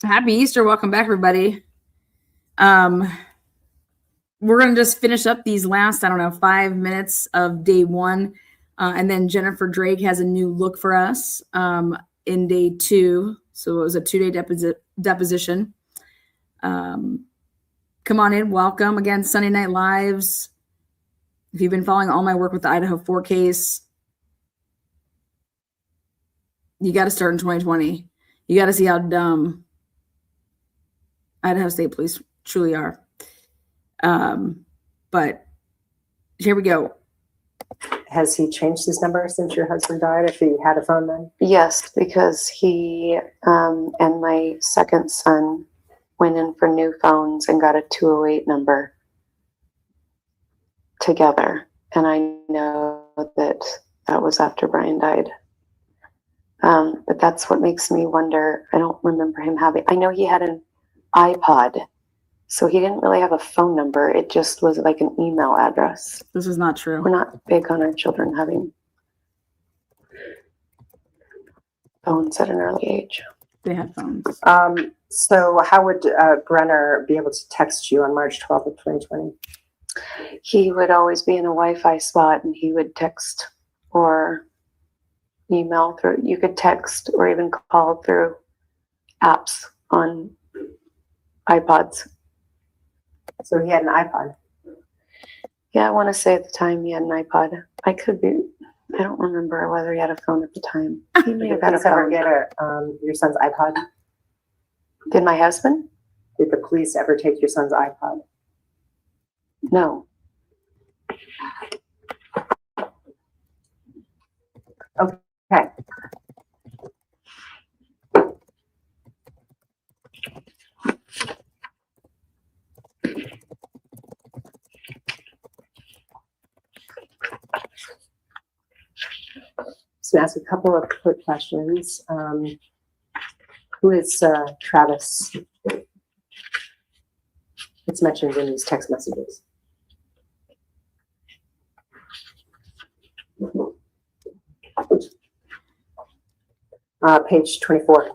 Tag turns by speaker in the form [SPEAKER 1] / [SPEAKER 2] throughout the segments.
[SPEAKER 1] Happy Easter. Welcome back, everybody. We're going to just finish up these last, 5 minutes of day one. And then Jennifer Drake has a new look for us in day two. So it was a 2-day deposition. Come on in. Welcome. Again, Sunday Night Lives. If you've been following all my work with the Idaho 4 case, you got to start in 2020. You got to see how dumb Idaho State Police truly are. But here we go.
[SPEAKER 2] Has he changed his number since your husband died, if he had a phone then?
[SPEAKER 3] Yes, because he and my second son went in for new phones and got a 208 number together. And I know that was after Brian died. But that's what makes me wonder. I don't remember him having, I know he had an iPod, so he didn't really have a phone number. It just was like an email address.
[SPEAKER 1] This is not true.
[SPEAKER 3] We're not big on our children having phones at an early age.
[SPEAKER 1] They had phones.
[SPEAKER 2] So how would Brenner be able to text you on March 12th of 2020?
[SPEAKER 3] He would always be in a Wi-Fi spot, and he would text or email through. You could text or even call through apps on iPods.
[SPEAKER 2] So he had an iPod.
[SPEAKER 3] Yeah, I want to say at the time he had an iPod. I don't remember whether he had a phone at the time. He may have had a
[SPEAKER 2] ever
[SPEAKER 3] phone.
[SPEAKER 2] get your son's iPod?
[SPEAKER 3] Did my husband?
[SPEAKER 2] Did the police ever take your son's iPod?
[SPEAKER 3] No.
[SPEAKER 2] Okay. So ask a couple of quick questions. Who is Travis? It's mentioned in these text messages. Page 24.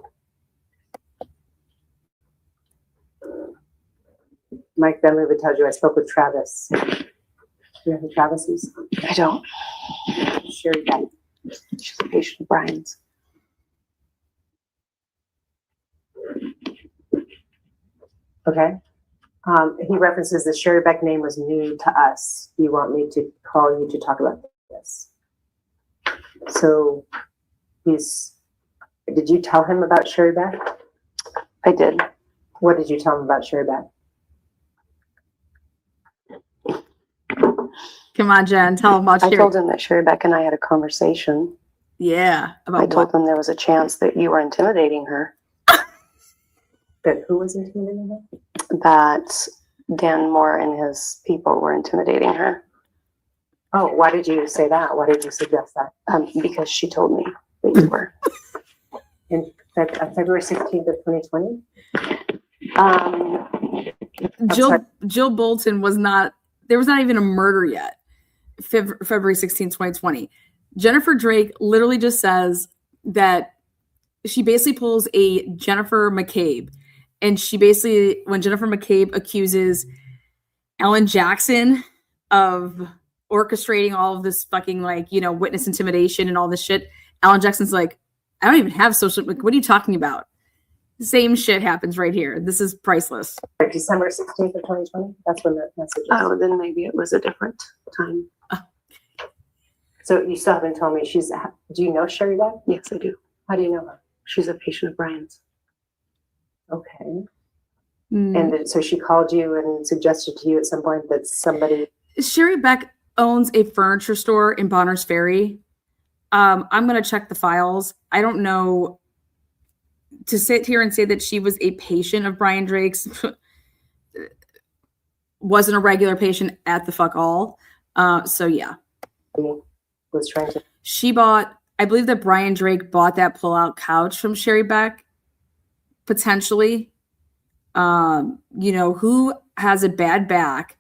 [SPEAKER 2] Mike Benley would tell you I spoke with Travis. Do you know who Travis is?
[SPEAKER 3] I don't.
[SPEAKER 2] Sher Beck.
[SPEAKER 3] She's a patient of Brian's.
[SPEAKER 2] Okay. He references the Sher Beck name was new to us. Do you want me to call you to talk about this? So did you tell him about Sher Beck?
[SPEAKER 3] I did.
[SPEAKER 2] What did you tell him about Sher Beck?
[SPEAKER 1] Come on, Jen. Tell him about
[SPEAKER 3] I told him that Sher Beck and I had a conversation.
[SPEAKER 1] Yeah.
[SPEAKER 3] I told him there was a chance that you were intimidating her.
[SPEAKER 2] That who was intimidating her?
[SPEAKER 3] That Dan Moore and his people were intimidating her.
[SPEAKER 2] Oh, why did you say that? Why did you suggest that?
[SPEAKER 3] Because she told me that you were.
[SPEAKER 2] In February 16th of 2020?
[SPEAKER 1] Jill Bolton there was not even a murder yet. February 16th, 2020. Jennifer Drake literally just says that she basically pulls a Jennifer McCabe. And she basically, when Jennifer McCabe accuses Alan Jackson of orchestrating all of this fucking witness intimidation and all this shit, Alan Jackson's like, I don't even have social, what are you talking about? Same shit happens right here. This is priceless.
[SPEAKER 2] December 16th of 2020? That's when the message is.
[SPEAKER 3] Oh, then maybe it was a different time.
[SPEAKER 2] So you still haven't told me do you know Sher Beck?
[SPEAKER 3] Yes, I do.
[SPEAKER 2] How do you know her?
[SPEAKER 3] She's a patient of Brian's.
[SPEAKER 2] Okay. And so she called you and suggested to you at some point that somebody...
[SPEAKER 1] Sher Beck owns a furniture store in Bonners Ferry. I'm going to check the files. I don't know. To sit here and say that she was a patient of Brian Drake's wasn't a regular patient at the fuck all. So yeah.
[SPEAKER 2] Was trying to...
[SPEAKER 1] She bought, I believe that Brian Drake bought that pull-out couch from Sher Beck, potentially. Who has a bad back,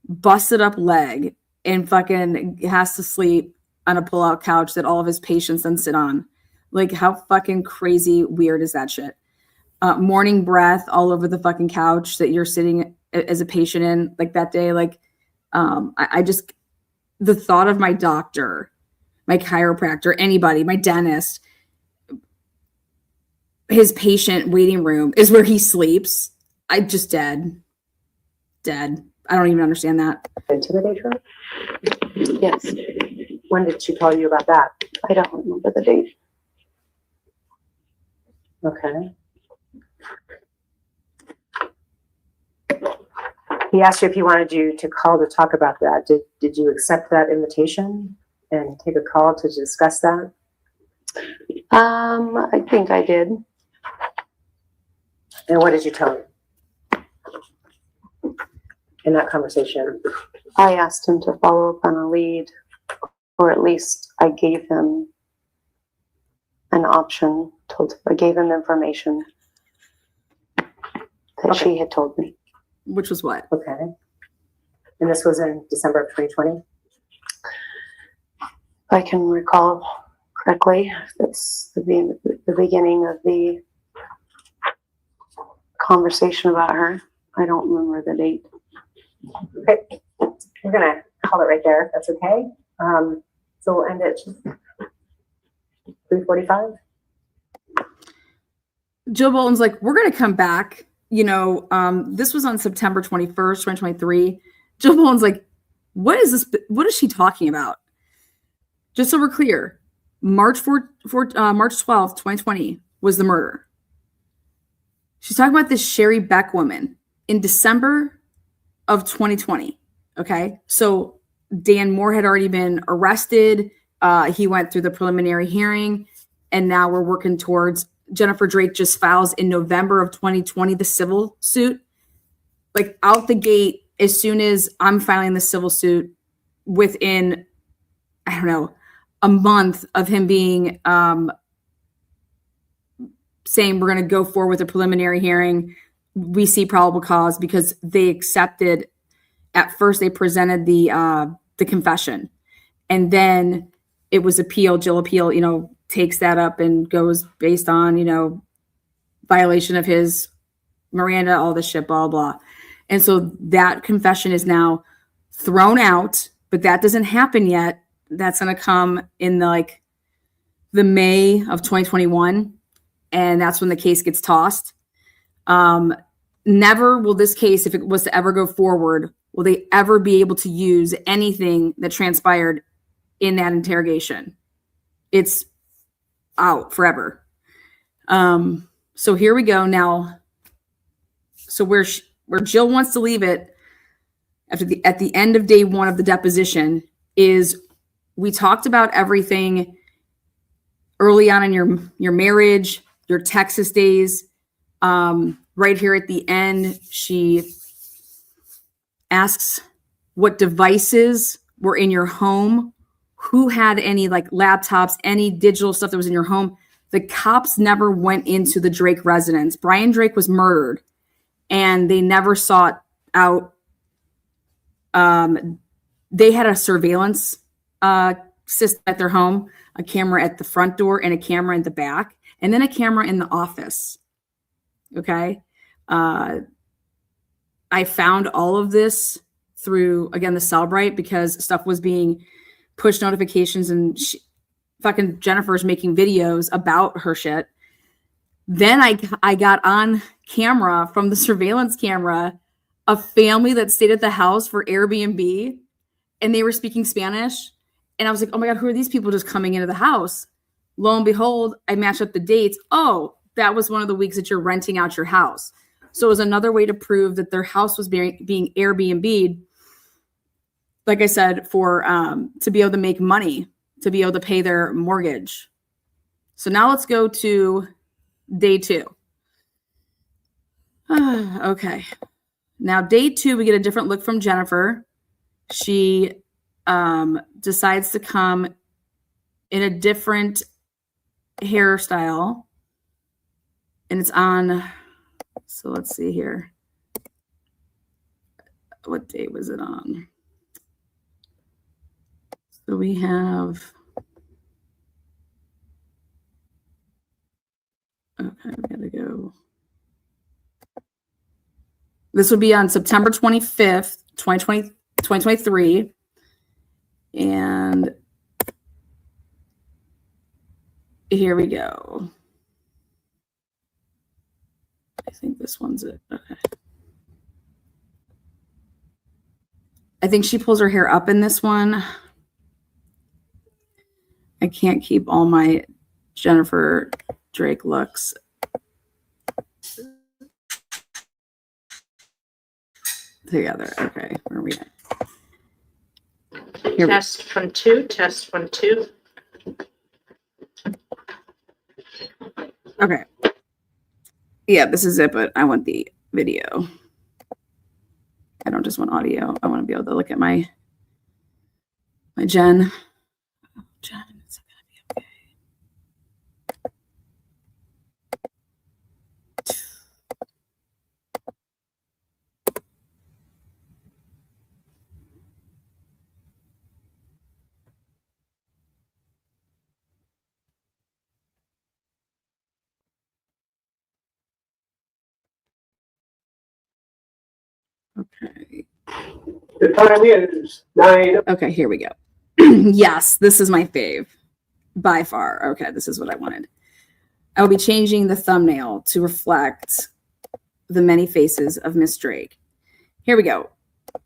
[SPEAKER 1] busted up leg, and fucking has to sleep on a pull-out couch that all of his patients then sit on? Like, how fucking crazy weird is that shit? morning breath all over the fucking couch that you're sitting as a patient in, like that day. Like, I just, the thought of my doctor, my chiropractor, anybody, my dentist, his patient waiting room is where he sleeps. I just dead. I don't even understand that.
[SPEAKER 2] Intimidate her?
[SPEAKER 3] Yes.
[SPEAKER 2] When did she call you about that?
[SPEAKER 3] I don't remember the date.
[SPEAKER 2] Okay. He asked you if he wanted you to call to talk about that. Did you accept that invitation and take a call to discuss that?
[SPEAKER 3] I think I did.
[SPEAKER 2] And what did you tell him in that conversation?
[SPEAKER 3] I asked him to follow up on a lead, or at least I gave him an option. I gave him information that she had told me.
[SPEAKER 1] Which was what?
[SPEAKER 2] Okay. And this was in December of 2020?
[SPEAKER 3] If I can recall correctly, that's the beginning of the conversation about her. I don't remember the date.
[SPEAKER 2] Okay. We're going to call it right there, if that's okay. So we'll end at 3:45.
[SPEAKER 1] Jill Bolton's like, we're going to come back. You know, this was on September 21st, 2023. Jill Bolton's like, what is this? What is she talking about? Just so we're clear, March 12th, 2020 was the murder. She's talking about this Sher Beck woman in December of 2020. Okay. So Dan Moore had already been arrested. He went through the preliminary hearing, and now we're working towards Jennifer Drake just files in November of 2020 the civil suit. Like out the gate, as soon as I'm filing the civil suit, within, I don't know, a month of him being saying we're going to go forward with a preliminary hearing, we see probable cause because they accepted. At first, they presented the confession, and then it was appealed. Jill appeal, takes that up and goes based on, violation of his Miranda, all this shit, blah, blah. And so that confession is now thrown out, but that doesn't happen yet. That's going to come in the May of 2021. And that's when the case gets tossed. Never will this case, if it was to ever go forward, will they ever be able to use anything that transpired in that interrogation. It's out forever. So here we go now. So where Jill wants to leave it at the end of day one of the deposition is we talked about everything early on in your marriage, your Texas days. Right here at the end, she asks what devices were in your home, who had any laptops, any digital stuff that was in your home. The cops never went into the Drake residence. Brian Drake was murdered and they never sought out. They had a surveillance system at their home, a camera at the front door and a camera in the back, and then a camera in the office. Okay. I found all of this through, again, the Cellbrite because stuff was being push notifications and fucking Jennifer's making videos about her shit. Then I got on camera from the surveillance camera, a family that stayed at the house for Airbnb and they were speaking Spanish. And I was like, oh my God, who are these people just coming into the house? Lo and behold, I matched up the dates. Oh, that was one of the weeks that you're renting out your house. So it was another way to prove that their house was being Airbnb'd, like I said, for to be able to make money, to be able to pay their mortgage. So now let's go to day two. Okay. Now day two, we get a different look from Jennifer. She decides to come in a different hairstyle. And it's on, so let's see here. What day was it on? So we have, okay, we gotta go. This would be on September 25th, 2023. And here we go. I think this one's it. Okay. I think she pulls her hair up in this one. I can't keep all my Jennifer Drake looks. Together. Okay, where are we at?
[SPEAKER 4] Test 1 2, test 1 2.
[SPEAKER 1] Okay. Yeah, this is it, but I want the video. I don't just want audio. I want to be able to look at my Jen. Jen, it's gonna be okay. Okay.
[SPEAKER 5] The time is 9.
[SPEAKER 1] Okay, here we go. Yes, this is my fave by far. Okay, this is what I wanted. I will be changing the thumbnail to reflect the many faces of Miss Drake. Here we go.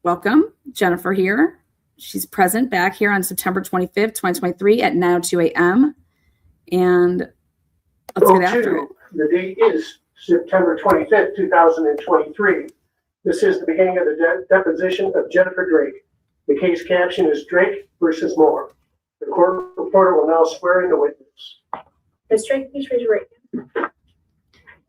[SPEAKER 1] Welcome, Jennifer here. She's present back here on September 25th, 2023 at 9:02 a.m. And let's get after it.
[SPEAKER 5] The date is September 25th, 2023. This is the beginning of the deposition of Jennifer Drake. The case caption is Drake versus Moore. The court reporter will now swear in the witness.
[SPEAKER 6] Ms. Drake, please raise your right hand.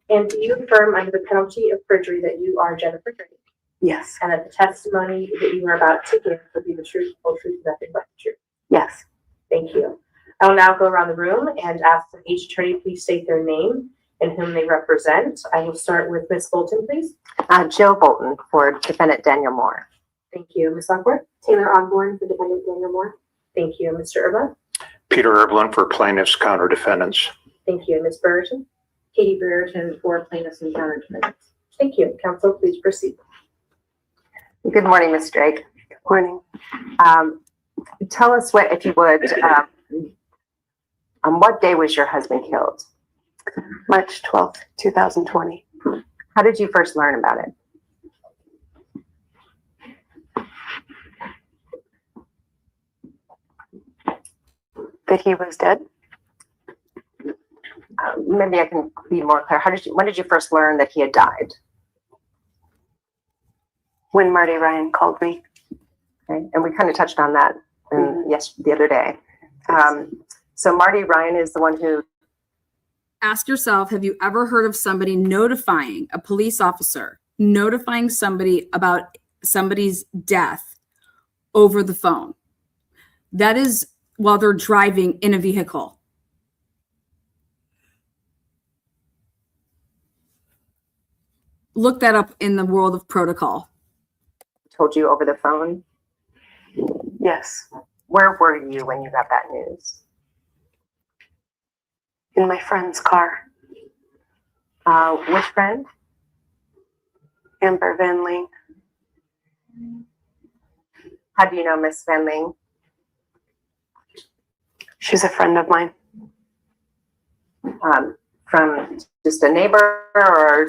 [SPEAKER 6] And do you affirm under the penalty of perjury that you are Jennifer Drake,
[SPEAKER 3] Yes.
[SPEAKER 6] and that the testimony that you are about to give will be the truth, whole truth, nothing but the truth?
[SPEAKER 3] Yes.
[SPEAKER 6] Thank you. I will now go around the room and ask that each attorney please state their name and whom they represent. I will start with Ms. Bolton, please.
[SPEAKER 2] Jill Bolton for defendant Daniel Moore.
[SPEAKER 6] Thank you. Ms. Lockwood? Taylor Osborne for defendant Daniel Moore. Thank you. Mr. Urban?
[SPEAKER 7] Peter Erblin for plaintiffs' counter defendants.
[SPEAKER 6] Thank you. Ms. Brereton? Katie Brereton for plaintiffs and counter defendants. Thank you. Counsel, please proceed.
[SPEAKER 2] Good morning, Ms. Drake.
[SPEAKER 3] Good morning.
[SPEAKER 2] Tell us what, if you would, on what day was your husband killed?
[SPEAKER 3] March 12th, 2020.
[SPEAKER 2] How did you first learn about it?
[SPEAKER 3] That he was dead?
[SPEAKER 2] Maybe I can be more clear. When did you first learn that he had died?
[SPEAKER 3] When Marty Ryan called me.
[SPEAKER 2] Okay. And we kind of touched on that the other day. So Marty Ryan is the one who.
[SPEAKER 1] Ask yourself, have you ever heard of somebody notifying a police officer, notifying somebody about somebody's death over the phone? That is while they're driving in a vehicle. Look that up in the world of protocol.
[SPEAKER 2] Told you over the phone?
[SPEAKER 3] Yes.
[SPEAKER 2] Where were you when you got that news?
[SPEAKER 3] In my friend's car.
[SPEAKER 2] Which friend?
[SPEAKER 3] Amber Van Ling.
[SPEAKER 2] How do you know Miss Van Ling?
[SPEAKER 3] She's a friend of mine.
[SPEAKER 2] From just a neighbor or?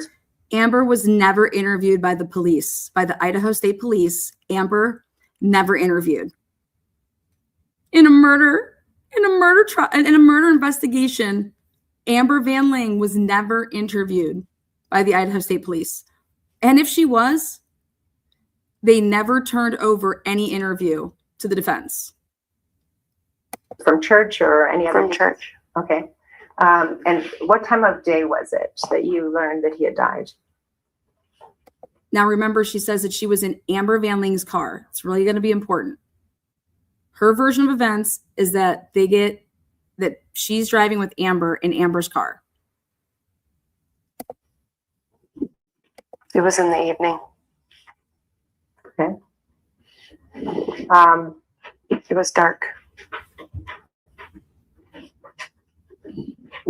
[SPEAKER 1] Amber was never interviewed by the police, by the Idaho State Police. Amber never interviewed. In a murder trial, in a murder investigation, Amber Van Ling was never interviewed by the Idaho State Police. And if she was, they never turned over any interview to the defense.
[SPEAKER 2] From church or any other?
[SPEAKER 3] From church.
[SPEAKER 2] Okay. And what time of day was it that you learned that he had died?
[SPEAKER 1] Now, remember, she says that she was in Amber Van Ling's car. It's really going to be important. Her version of events is that that she's driving with Amber in Amber's car.
[SPEAKER 3] It was in the evening.
[SPEAKER 2] Okay. It
[SPEAKER 3] was dark.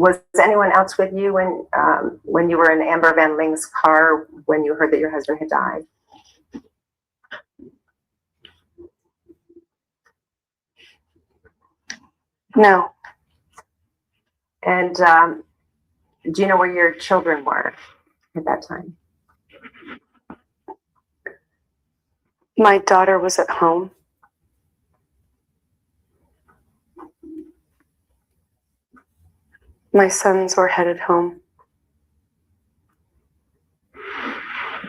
[SPEAKER 2] Was anyone else with you when you were in Amber Van Ling's car when you heard that your husband had died?
[SPEAKER 3] No.
[SPEAKER 2] And do you know where your children were at that time?
[SPEAKER 3] My daughter was at home. My sons were headed home.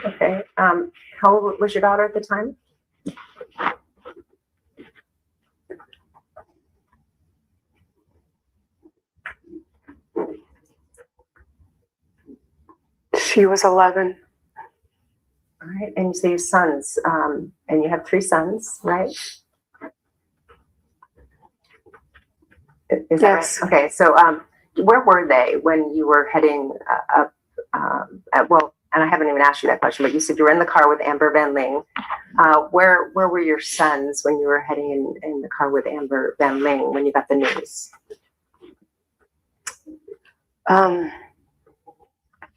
[SPEAKER 2] Okay. How old was your daughter at the time?
[SPEAKER 3] She was 11.
[SPEAKER 2] All right. And you say your sons, and you have 3 sons, right? Is that
[SPEAKER 3] Yes.
[SPEAKER 2] right? Okay. So where were they when you were heading up? And I haven't even asked you that question, but you said you were in the car with Amber Van Ling. Where were your sons when you were heading in the car with Amber Van Ling when you got the news?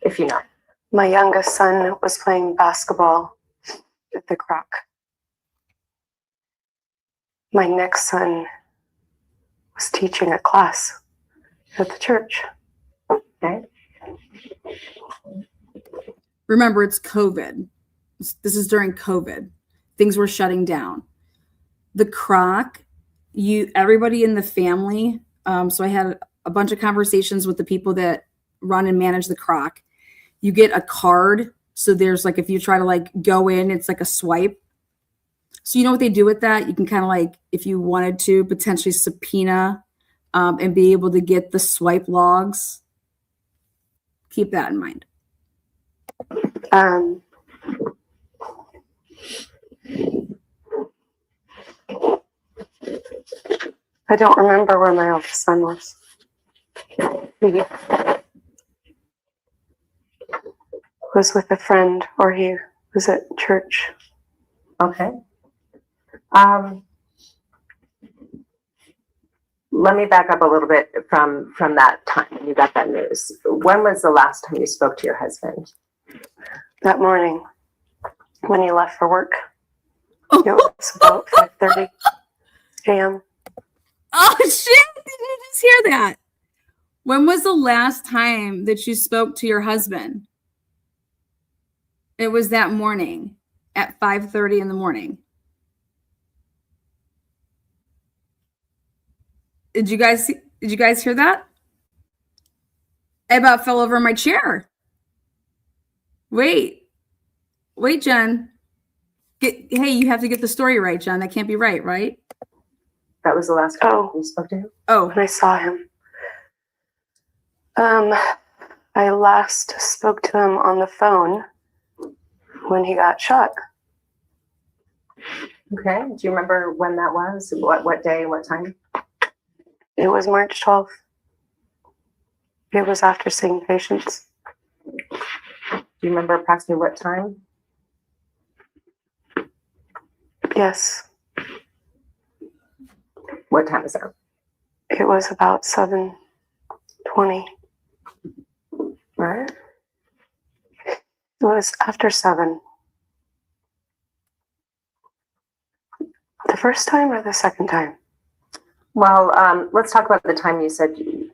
[SPEAKER 2] If you know.
[SPEAKER 3] My youngest son was playing basketball at the Croc. My next son was teaching a class at the church.
[SPEAKER 2] Okay.
[SPEAKER 1] Remember, it's COVID. This is during COVID. Things were shutting down. The Croc, everybody in the family. So I had a bunch of conversations with the people that run and manage the Croc. You get a card. So there's like, if you try to like go in, it's like a swipe. So you know what they do with that? You can kind of like, if you wanted to, potentially subpoena and be able to get the swipe logs. Keep that in mind.
[SPEAKER 3] I don't remember where my oldest son was. He was with a friend, or he was at church.
[SPEAKER 2] Okay. Let me back up a little bit from that time when you got that news. When was the last time you spoke to your husband?
[SPEAKER 3] That morning when he left for work. It was about 5:30 a.m.
[SPEAKER 1] Oh, shit. Did you just hear that? When was the last time that you spoke to your husband? It was that morning at 5:30 in the morning. Did you guys hear that? I about fell over my chair. Wait, Jen. Hey, you have to get the story right, Jen. That can't be right?
[SPEAKER 2] That was the last time you spoke to him?
[SPEAKER 1] Oh.
[SPEAKER 3] When I saw him. I last spoke to him on the phone when he got shot.
[SPEAKER 2] Okay. Do you remember when that was? What day, what time?
[SPEAKER 3] It was March 12th. It was after seeing patients.
[SPEAKER 2] Do you remember approximately what time?
[SPEAKER 3] Yes.
[SPEAKER 2] What time is that?
[SPEAKER 3] It was about 7:20.
[SPEAKER 2] Right.
[SPEAKER 3] It was after 7. The first time or the second time?
[SPEAKER 2] Well, let's talk about the time you said he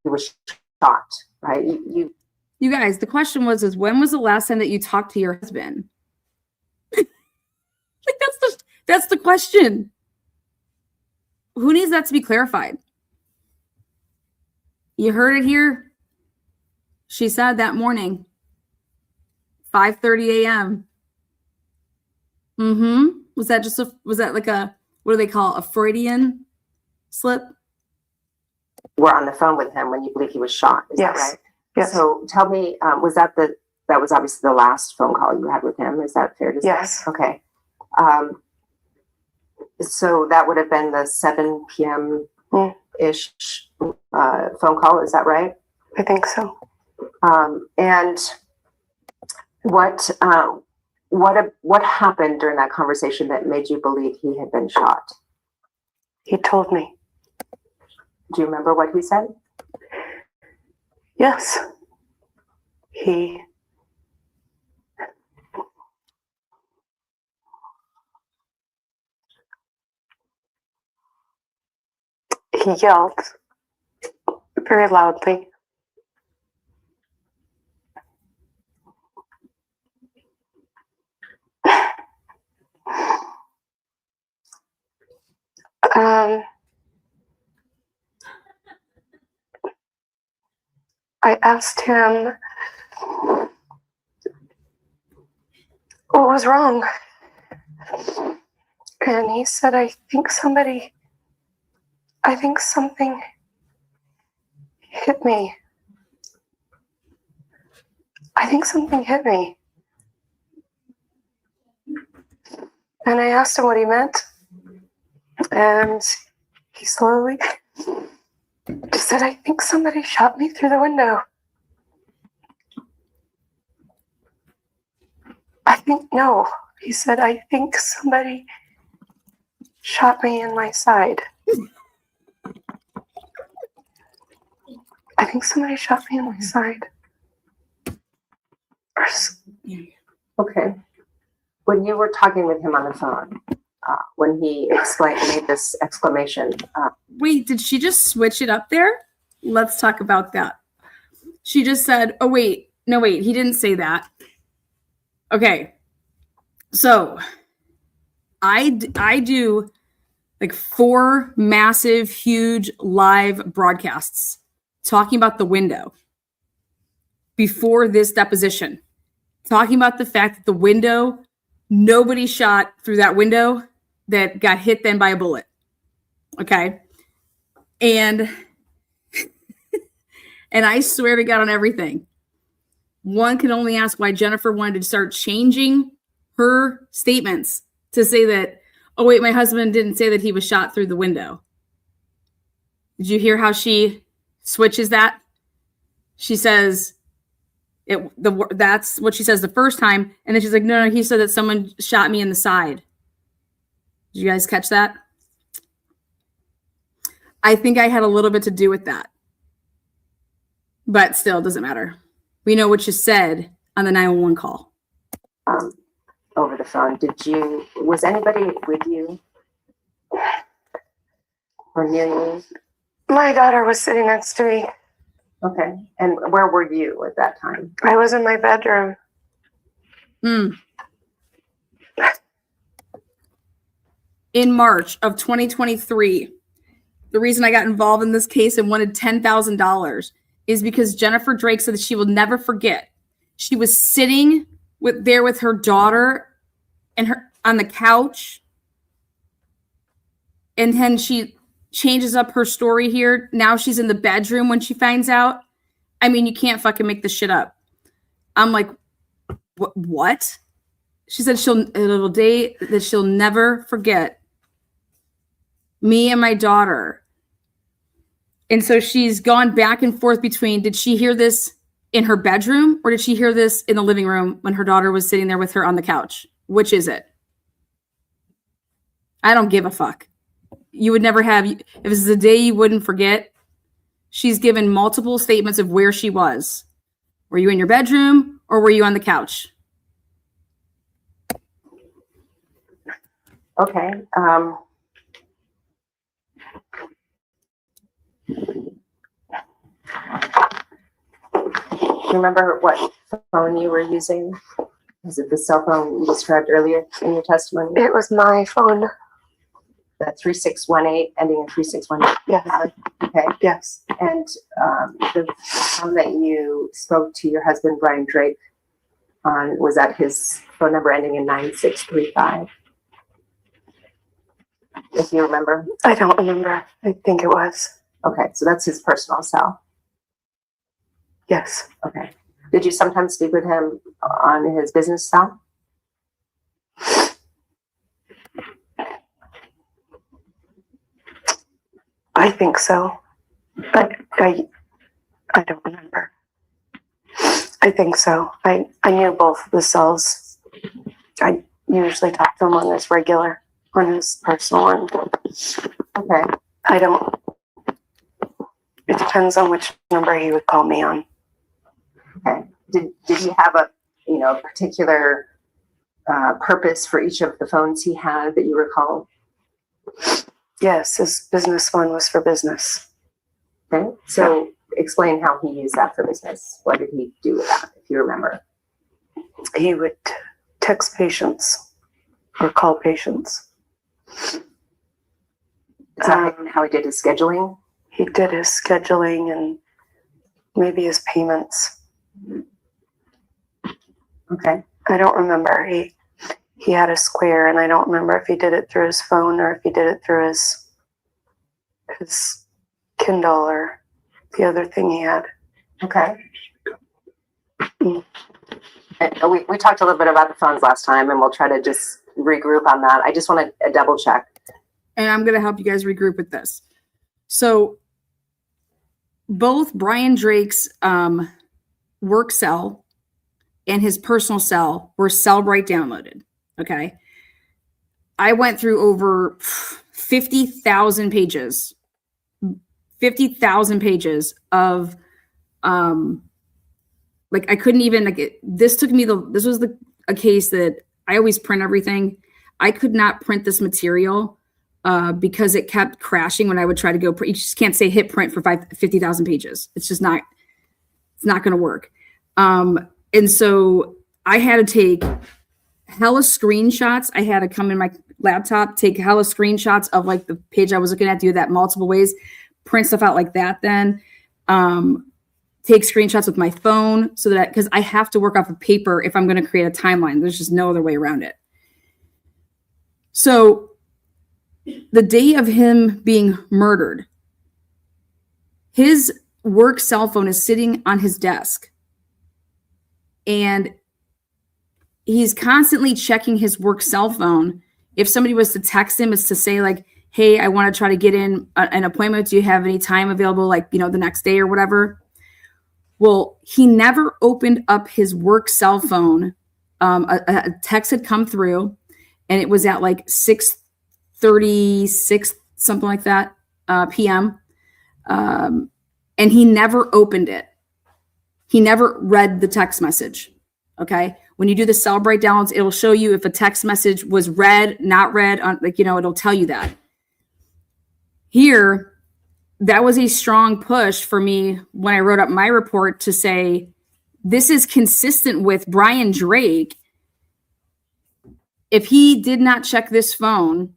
[SPEAKER 2] was shot, right?
[SPEAKER 1] You guys, the question was when was the last time that you talked to your husband? Like that's the question. Who needs that to be clarified? You heard it here. She said that morning, 5:30 a.m. Was that like a, what do they call it, a Freudian slip?
[SPEAKER 2] Were on the phone with him when you believe he was shot. Is that right?
[SPEAKER 3] Yes.
[SPEAKER 2] So tell me, that was obviously the last phone call you had with him. Is that fair to say?
[SPEAKER 3] Yes.
[SPEAKER 2] Okay. So that would have been the 7 p.m. ish phone call. Is that right?
[SPEAKER 3] I think so.
[SPEAKER 2] And what happened during that conversation that made you believe he had been shot?
[SPEAKER 3] He told me.
[SPEAKER 2] Do you remember what he said?
[SPEAKER 3] Yes. He yelled very loudly. I asked him what was wrong. And he said, I think something hit me. I think something hit me. And I asked him what he meant. And he slowly just said, I think somebody shot me through the window. No. He said, I think somebody shot me in my side. I think somebody shot me in my side.
[SPEAKER 2] Okay. When you were talking with him on the phone, when he made this exclamation.
[SPEAKER 1] Wait, did she just switch it up there? Let's talk about that. She just said, oh, wait. No, wait. He didn't say that. Okay. So I do like 4 massive, huge live broadcasts talking about the window before this deposition, talking about the fact that the window, nobody shot through that window that got hit then by a bullet. Okay. And I swear to God on everything, one can only ask why Jennifer wanted to start changing her statements to say that, oh, wait, my husband didn't say that he was shot through the window. Did you hear how she switches that? She says, that's what she says the first time. And then she's like, no, he said that someone shot me in the side. Did you guys catch that? I think I had a little bit to do with that. But still, it doesn't matter. We know what you said on the 911 call.
[SPEAKER 2] Over the phone, was anybody with you or near you?
[SPEAKER 3] My daughter was sitting next to me.
[SPEAKER 2] Okay. And where were you at that time?
[SPEAKER 3] I was in my bedroom.
[SPEAKER 1] In March of 2023, the reason I got involved in this case and wanted $10,000 is because Jennifer Drake said that she will never forget. She was sitting with her daughter and her on the couch. And then she changes up her story here. Now she's in the bedroom when she finds out. I mean, you can't fucking make this shit up. I'm like, what? She said it'll day that she'll never forget. Me and my daughter. And so she's gone back and forth between, did she hear this in her bedroom or did she hear this in the living room when her daughter was sitting there with her on the couch? Which is it? I don't give a fuck. You would never have, if this is a day you wouldn't forget, she's given multiple statements of where she was. Were you in your bedroom or were you on the couch?
[SPEAKER 2] Okay. Do you remember what phone you were using? Was it the cell phone you described earlier in your testimony?
[SPEAKER 3] It was my phone.
[SPEAKER 2] The 3618 ending in 3618.
[SPEAKER 3] Yes.
[SPEAKER 2] Okay.
[SPEAKER 3] Yes.
[SPEAKER 2] And the phone that you spoke to your husband, Brian Drake, on, was that his phone number ending in 9635? If you remember.
[SPEAKER 3] I don't remember. I think it was.
[SPEAKER 2] Okay, so that's his personal cell.
[SPEAKER 3] Yes.
[SPEAKER 2] Okay. Did you sometimes speak with him on his business cell?
[SPEAKER 3] I think so. But I don't remember. I think so. I knew both the cells. I usually talk to him on his personal one.
[SPEAKER 2] Okay.
[SPEAKER 3] It depends on which number he would call me on.
[SPEAKER 2] Okay. Did he have a, particular purpose for each of the phones he had that you recall?
[SPEAKER 3] Yes, his business one was for business.
[SPEAKER 2] Okay. So explain how he used that for business. What did he do with that, if you remember?
[SPEAKER 3] He would text patients or call patients.
[SPEAKER 2] Is that how he did his scheduling?
[SPEAKER 3] He did his scheduling and maybe his payments.
[SPEAKER 2] Okay.
[SPEAKER 3] I don't remember. He had a Square, and I don't remember if he did it through his phone or if he did it through his Kindle or the other thing he had.
[SPEAKER 2] Okay. We talked a little bit about the phones last time, and we'll try to just regroup on that. I just want to double check.
[SPEAKER 1] And I'm going to help you guys regroup with this. So both Brian Drake's work cell and his personal cell were Cellbrite downloaded. Okay. I went through over 50,000 pages of, I couldn't even, this was a case that I always print everything. I could not print this material because it kept crashing when I would try to go. You just can't say hit print for 50,000 pages. It's just not, it's not going to work. And so I had to take hella screenshots. I had to come in my laptop, take hella screenshots of the page I was looking at, do that multiple ways, print stuff out like that. Then take screenshots with my phone so that, because I have to work off of paper if I'm going to create a timeline. There's just no other way around it. So the day of him being murdered, his work cell phone is sitting on his desk. And he's constantly checking his work cell phone. If somebody was to text him, it's to say hey, I want to try to get in an appointment. Do you have any time available? The next day or whatever. Well, he never opened up his work cell phone. A text had come through and it was at 6:36, something like that, PM. And he never opened it. He never read the text message. Okay. When you do the Cellbrite downloads, it'll show you if a text message was read, not read, it'll tell you that. Here, that was a strong push for me when I wrote up my report to say, this is consistent with Brian Drake. If he did not check this phone,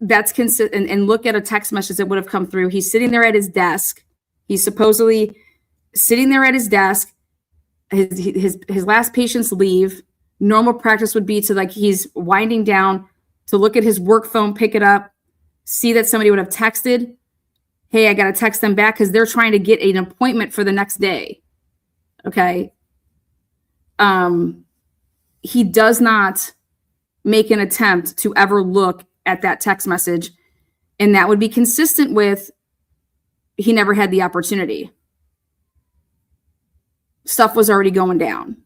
[SPEAKER 1] that's consistent, and look at a text message that would have come through. He's sitting there at his desk. He's supposedly sitting there at his desk. His last patient's leave. Normal practice would be to he's winding down to look at his work phone, pick it up, see that somebody would have texted. Hey, I got to text them back because they're trying to get an appointment for the next day. Okay. He does not make an attempt to ever look at that text message. And that would be consistent with he never had the opportunity. Stuff was already going down.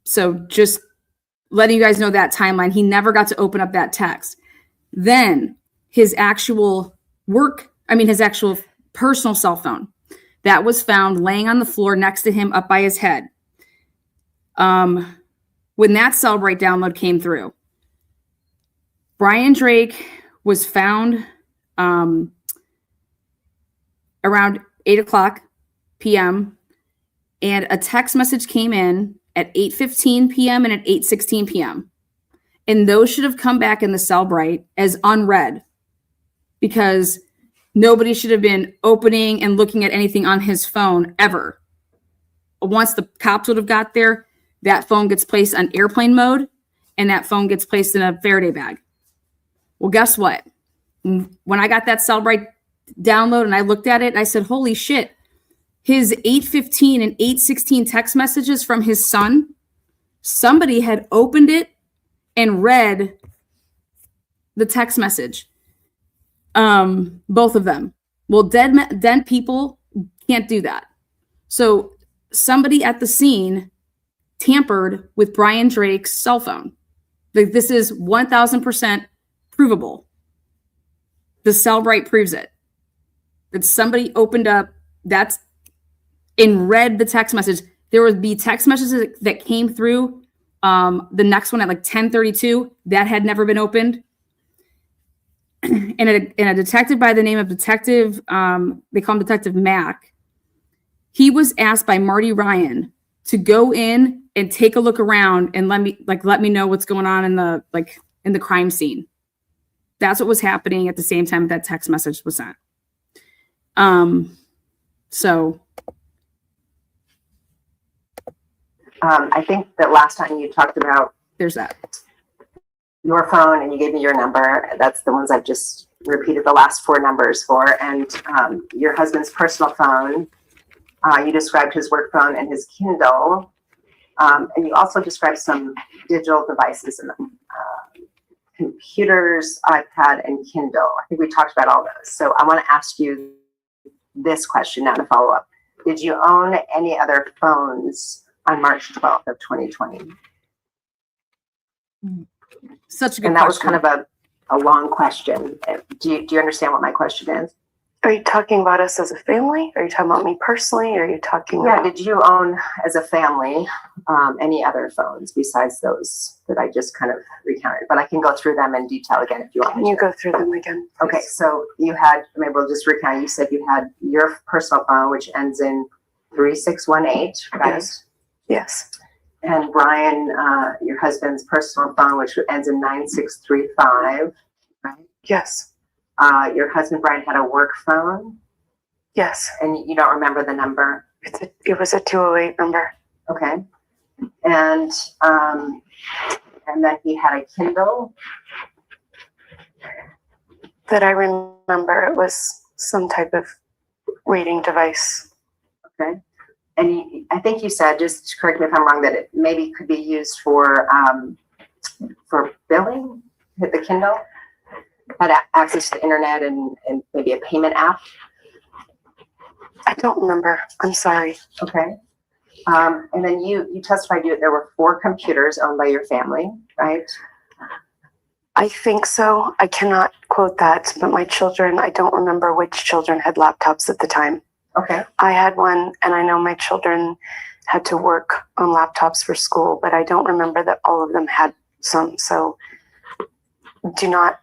[SPEAKER 1] So just letting you guys know that timeline, he never got to open up that text. Then his actual personal cell phone that was found laying on the floor next to him up by his head. When that Cellbrite download came through, Brian Drake was found around 8:00 p.m. and a text message came in at 8:15 p.m. and at 8:16 p.m. And those should have come back in the Cellbrite as unread because nobody should have been opening and looking at anything on his phone ever. Once the cops would have got there, that phone gets placed on airplane mode and that phone gets placed in a Faraday bag. Well, guess what? When I got that Cellbrite download and I looked at it, and I said, holy shit, his 8:15 and 8:16 text messages from his son, somebody had opened it and read the text message. Both of them. Well, dead people can't do that. So somebody at the scene tampered with Brian Drake's cell phone. This is 1000% provable. The Cellbrite proves it. That somebody opened up, that's and read the text message. There would be text messages that came through. The next one at like 10:32 that had never been opened. And a detective by the name of Detective, they call him Detective Mack. He was asked by Marty Ryan to go in and take a look around and let me know what's going on in the crime scene. That's what was happening at the same time that text message was sent. So
[SPEAKER 2] I think that last time you talked about
[SPEAKER 1] there's that.
[SPEAKER 2] Your phone and you gave me your number. That's the ones I've just repeated the last 4 numbers for. And your husband's personal phone, you described his work phone and his Kindle. And you also described some digital devices in them. Computers, iPad, and Kindle. I think we talked about all those. So I want to ask you this question now to follow up. Did you own any other phones on March 12th of 2020?
[SPEAKER 1] Such a good
[SPEAKER 2] And that
[SPEAKER 1] question.
[SPEAKER 2] was kind of a long question. Do you understand what my question is?
[SPEAKER 3] Are you talking about us as a family? Are you talking about me personally? Or are you talking
[SPEAKER 2] Yeah,
[SPEAKER 3] about...
[SPEAKER 2] did you own as a family any other phones besides those that I just kind of recounted? But I can go through them in detail again if you want
[SPEAKER 3] Can
[SPEAKER 2] me
[SPEAKER 3] you
[SPEAKER 2] to.
[SPEAKER 3] go through them again?
[SPEAKER 2] Okay, so you had, maybe we'll just recount. You said you had your personal phone, which ends in 3618, right?
[SPEAKER 3] Yes. Yes.
[SPEAKER 2] And Brian, your husband's personal phone, which ends in 9635, right?
[SPEAKER 3] Yes.
[SPEAKER 2] Your husband, Brian, had a work phone,
[SPEAKER 3] Yes.
[SPEAKER 2] and you don't remember the number?
[SPEAKER 3] It was a 208 number.
[SPEAKER 2] Okay. And then he had a Kindle.
[SPEAKER 3] That I remember, it was some type of reading device.
[SPEAKER 2] Okay. And I think you said, just correct me if I'm wrong, that it maybe could be used for billing, hit the Kindle, had access to the internet and maybe a payment app.
[SPEAKER 3] I don't remember. I'm sorry.
[SPEAKER 2] Okay. And then you testified there were 4 computers owned by your family, right?
[SPEAKER 3] I think so. I cannot quote that, but my children, I don't remember which children had laptops at the time.
[SPEAKER 2] Okay.
[SPEAKER 3] I had one, and I know my children had to work on laptops for school, but I don't remember that all of them had some. So do not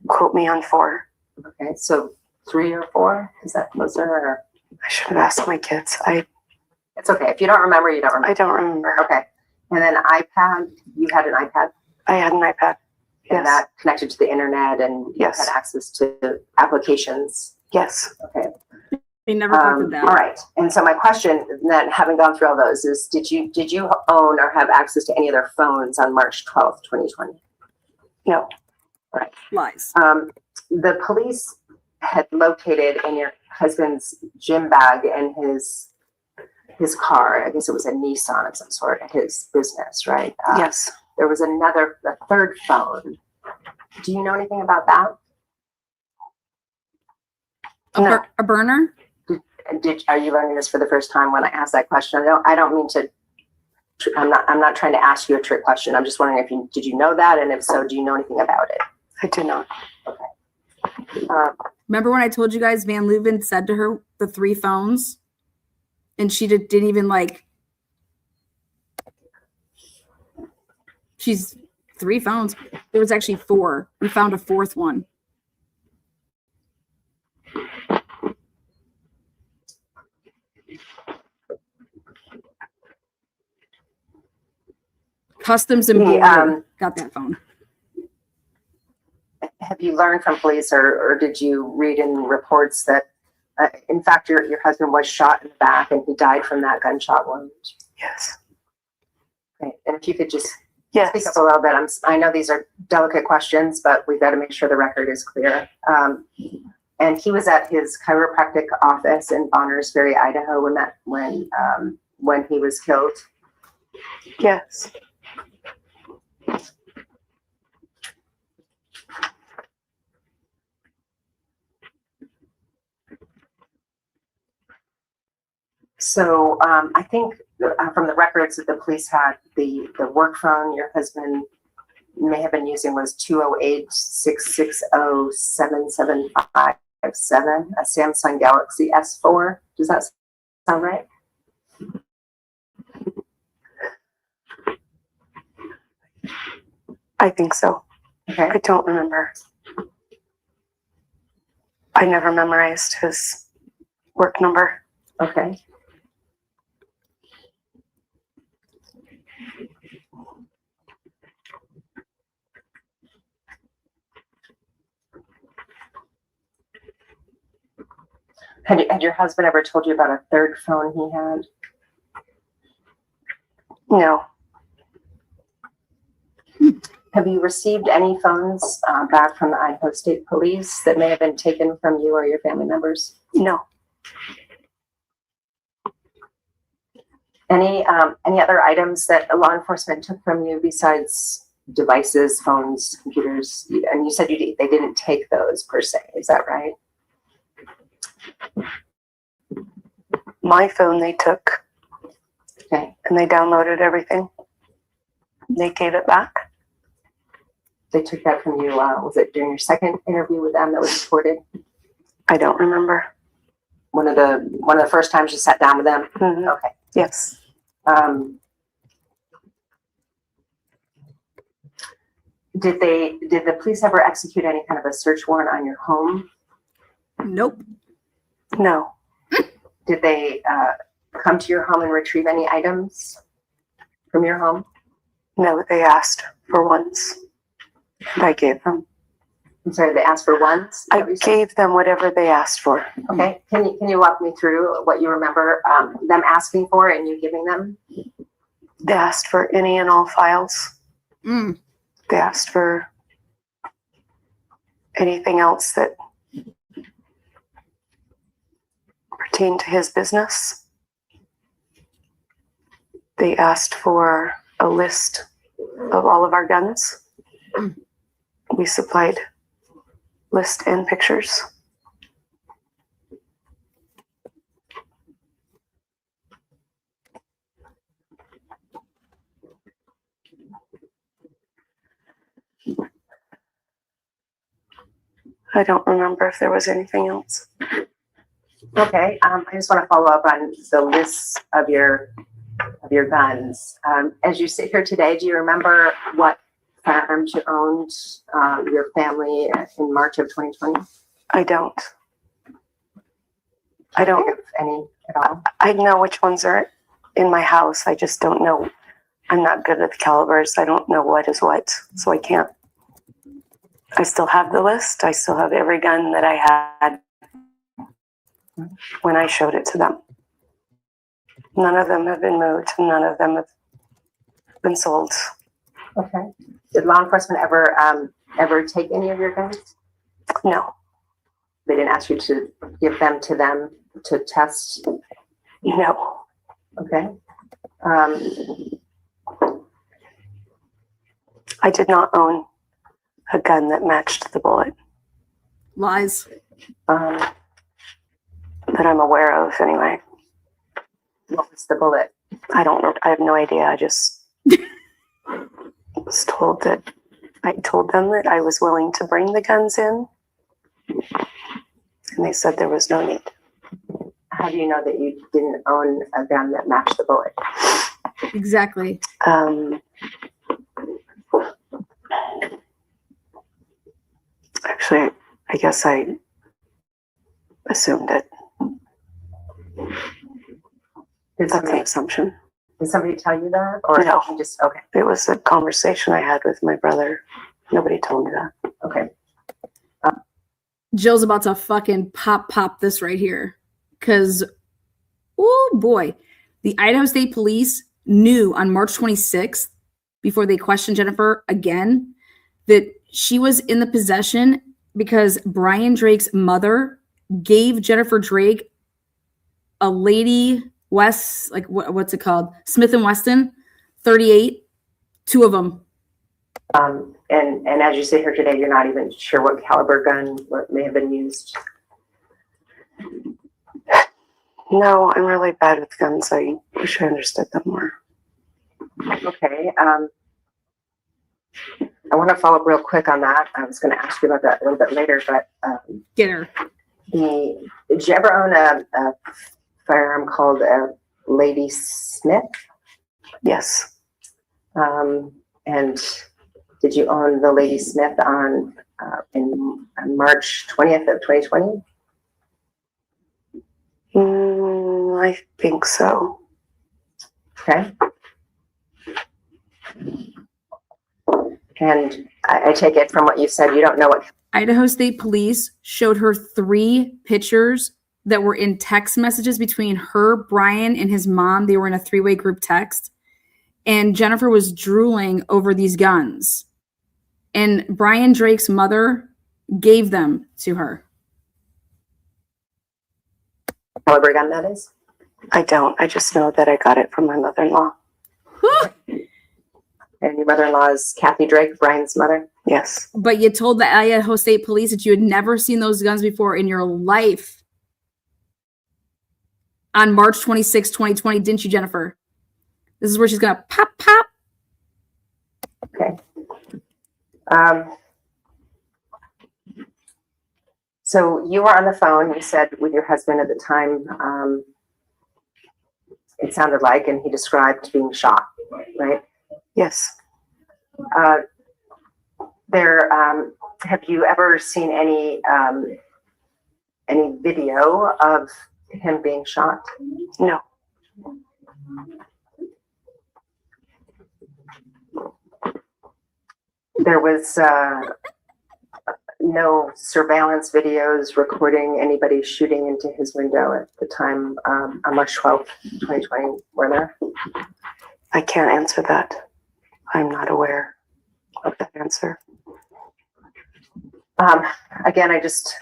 [SPEAKER 3] quote me on 4.
[SPEAKER 2] Okay. So 3 or 4? Was there? Or?
[SPEAKER 3] I should have asked my kids.
[SPEAKER 2] It's okay. If you don't remember, you don't remember.
[SPEAKER 3] I don't remember.
[SPEAKER 2] Okay. And then iPad, you had an iPad?
[SPEAKER 3] I had an iPad.
[SPEAKER 2] And
[SPEAKER 3] Yes.
[SPEAKER 2] that connected to the internet and
[SPEAKER 3] Yes.
[SPEAKER 2] had access to applications?
[SPEAKER 3] Yes.
[SPEAKER 2] Okay.
[SPEAKER 1] They never collected that.
[SPEAKER 2] All right. And so my question, then, having gone through all those, is did you own or have access to any other phones on March 12th, 2020?
[SPEAKER 3] No.
[SPEAKER 1] Lies.
[SPEAKER 2] The police had located in your husband's gym bag in his car, I guess it was a Nissan of some sort, at his business, right?
[SPEAKER 3] Yes.
[SPEAKER 2] There was a 3rd phone. Do you know anything about that?
[SPEAKER 3] No.
[SPEAKER 1] A burner?
[SPEAKER 2] Are you learning this for the first time when I ask that question? I don't mean to. I'm not trying to ask you a trick question. I'm just wondering did you know that, and if so, do you know anything about it?
[SPEAKER 3] I do not.
[SPEAKER 2] Okay.
[SPEAKER 1] Remember when I told you guys Van Leuven said to her the 3 phones? And she didn't even she's 3 phones. There was actually 4. We found a 4th one. Customs and Border got that phone.
[SPEAKER 2] Have you learned from police, or did you read in reports that, in fact, your husband was shot in the back and he died from that gunshot wound?
[SPEAKER 3] Yes.
[SPEAKER 2] Okay. And if you could just
[SPEAKER 3] Yes.
[SPEAKER 2] speak up a little bit. I know these are delicate questions, but we've got to make sure the record is clear. And he was at his chiropractic office in Bonners Ferry, Idaho, when he was killed.
[SPEAKER 3] Yes.
[SPEAKER 2] So I think from the records that the police had, the work phone your husband may have been using was 208-660-7757, a Samsung Galaxy S4. Does that sound right?
[SPEAKER 3] I think so.
[SPEAKER 2] Okay.
[SPEAKER 3] I don't remember. I never memorized his work number.
[SPEAKER 2] Okay. Had your husband ever told you about a third phone he had?
[SPEAKER 3] No.
[SPEAKER 2] Have you received any phones back from the Idaho State Police that may have been taken from you or your family members?
[SPEAKER 3] No.
[SPEAKER 2] Any other items that law enforcement took from you besides devices, phones, computers? And you said they didn't take those per se. Is that right?
[SPEAKER 3] My phone they took.
[SPEAKER 2] Okay.
[SPEAKER 3] And they downloaded everything. They gave it back.
[SPEAKER 2] They took that from you. Was it during your second interview with them that was recorded?
[SPEAKER 3] I don't remember.
[SPEAKER 2] One of the first times you sat down with them?
[SPEAKER 3] Mm-hmm.
[SPEAKER 2] Okay.
[SPEAKER 3] Yes.
[SPEAKER 2] Did the police ever execute any kind of a search warrant on your home?
[SPEAKER 1] Nope.
[SPEAKER 3] No.
[SPEAKER 2] Did they come to your home and retrieve any items from your home?
[SPEAKER 3] No, they asked for ones. And I gave them.
[SPEAKER 2] I'm sorry, they asked for ones?
[SPEAKER 3] I gave them whatever they asked for.
[SPEAKER 2] Okay. Can you walk me through what you remember them asking for and you giving them?
[SPEAKER 3] They asked for any and all files.
[SPEAKER 1] Mm.
[SPEAKER 3] They asked for anything else that pertained to his business. They asked for a list of all of our guns. We supplied list and pictures. I don't remember if there was anything else.
[SPEAKER 2] Okay. I just want to follow up on the list of your guns. As you sit here today, do you remember what firearms you owned, your family in March of 2020?
[SPEAKER 3] I don't. I don't.
[SPEAKER 2] If any at all?
[SPEAKER 3] I know which ones are in my house. I just don't know. I'm not good with calibers. I don't know what is what, so I can't. I still have the list. I still have every gun that I had when I showed it to them. None of them have been moved. None of them have been sold.
[SPEAKER 2] Okay. Did law enforcement ever take any of your guns?
[SPEAKER 3] No.
[SPEAKER 2] They didn't ask you to give them to test?
[SPEAKER 3] No.
[SPEAKER 2] Okay.
[SPEAKER 3] I did not own a gun that matched the bullet
[SPEAKER 1] Lies.
[SPEAKER 3] that I'm aware of anyway.
[SPEAKER 2] What was the bullet?
[SPEAKER 3] I don't know. I have no idea. I just was told that I told them that I was willing to bring the guns in, and they said there was no need.
[SPEAKER 2] How do you know that you didn't own a gun that matched the bullet?
[SPEAKER 1] Exactly.
[SPEAKER 3] Actually, I guess I assumed it. That's an assumption.
[SPEAKER 2] Did somebody tell you that? Or
[SPEAKER 3] No.
[SPEAKER 2] you just, okay.
[SPEAKER 3] It was a conversation I had with my brother. Nobody told me that.
[SPEAKER 2] Okay.
[SPEAKER 1] Jill's about to fucking pop this right here. Because, oh boy, the Idaho State Police knew on March 26th, before they questioned Jennifer again, that she was in the possession because Brian Drake's mother gave Jennifer Drake a Lady West, like what's it called? Smith & Wesson, 38, two of them.
[SPEAKER 2] And as you sit here today, you're not even sure what caliber gun may have been used.
[SPEAKER 3] No, I'm really bad with guns. I wish I understood them more.
[SPEAKER 2] Okay. I want to follow up real quick on that. I was going to ask you about that a little bit later, but
[SPEAKER 1] Get her.
[SPEAKER 2] did you ever own a firearm called a Lady Smith?
[SPEAKER 3] Yes.
[SPEAKER 2] And Did you own the Lady Smith on March 20th of 2020?
[SPEAKER 3] I think so.
[SPEAKER 2] Okay. And I take it from what you said, you don't know what.
[SPEAKER 1] Idaho State Police showed her 3 pictures that were in text messages between her, Brian, and his mom. They were in a 3-way group text. And Jennifer was drooling over these guns. And Brian Drake's mother gave them to her.
[SPEAKER 2] Caliber gun that is?
[SPEAKER 3] I don't. I just know that I got it from my mother-in-law.
[SPEAKER 2] And your mother-in-law is Kathy Drake, Brian's mother?
[SPEAKER 3] Yes.
[SPEAKER 1] But you told the Idaho State Police that you had never seen those guns before in your life. On March 26, 2020, didn't you, Jennifer? This is where she's going to pop, pop.
[SPEAKER 2] Okay. So you were on the phone, you said, with your husband at the time, it sounded like, and he described being shot, right?
[SPEAKER 3] Yes.
[SPEAKER 2] Have you ever seen any video of him being shot?
[SPEAKER 3] No.
[SPEAKER 2] There was no surveillance videos recording anybody shooting into his window at the time on March 12th, 2020, were there?
[SPEAKER 3] I can't answer that. I'm not aware of that answer.
[SPEAKER 2] Again, I just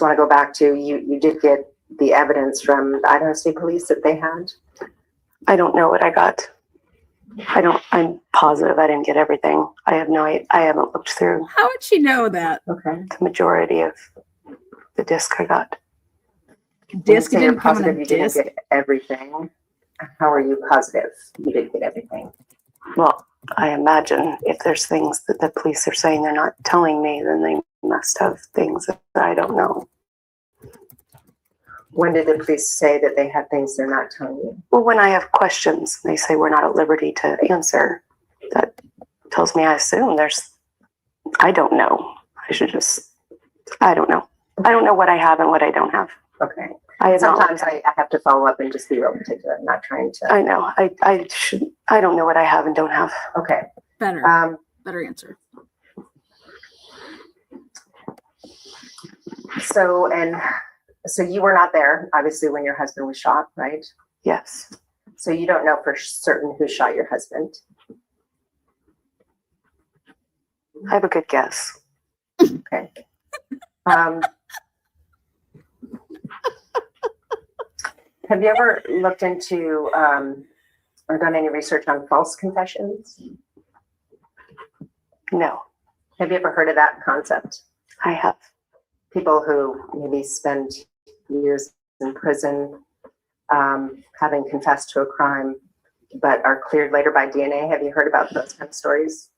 [SPEAKER 2] want to go back to you did get the evidence from the Idaho State Police that they had?
[SPEAKER 3] I don't know what I got. I'm positive I didn't get everything. I haven't looked through
[SPEAKER 1] How would she know that?
[SPEAKER 2] Okay.
[SPEAKER 3] the majority of the disc I got.
[SPEAKER 1] Disc
[SPEAKER 2] When you say
[SPEAKER 1] didn't
[SPEAKER 2] you're
[SPEAKER 1] come in
[SPEAKER 2] positive
[SPEAKER 1] a
[SPEAKER 2] you didn't
[SPEAKER 1] disc.
[SPEAKER 2] get everything. How are you positive you did get everything?
[SPEAKER 3] Well, I imagine if there's things that the police are saying they're not telling me, then they must have things that I don't know.
[SPEAKER 2] When did the police say that they had things they're not telling you?
[SPEAKER 3] Well, when I have questions, they say we're not at liberty to answer. That tells me I assume I don't know. I don't know. I don't know what I have and what I don't have.
[SPEAKER 2] Okay.
[SPEAKER 3] Sometimes
[SPEAKER 2] Sometimes I have to follow up and just be real particular. I'm not trying to.
[SPEAKER 3] I know. I don't know what I have and don't have.
[SPEAKER 2] Okay.
[SPEAKER 1] Better. Better answer.
[SPEAKER 2] So you were not there, obviously, when your husband was shot, right?
[SPEAKER 3] Yes.
[SPEAKER 2] So you don't know for certain who shot your husband.
[SPEAKER 3] I have a good guess.
[SPEAKER 2] Okay. Have you ever looked into or done any research on false confessions?
[SPEAKER 3] No,
[SPEAKER 2] Have you ever heard of that concept?
[SPEAKER 3] I have.
[SPEAKER 2] People who maybe spend years in prison, having confessed to a crime, but are cleared later by DNA. Have you heard about those kind of stories?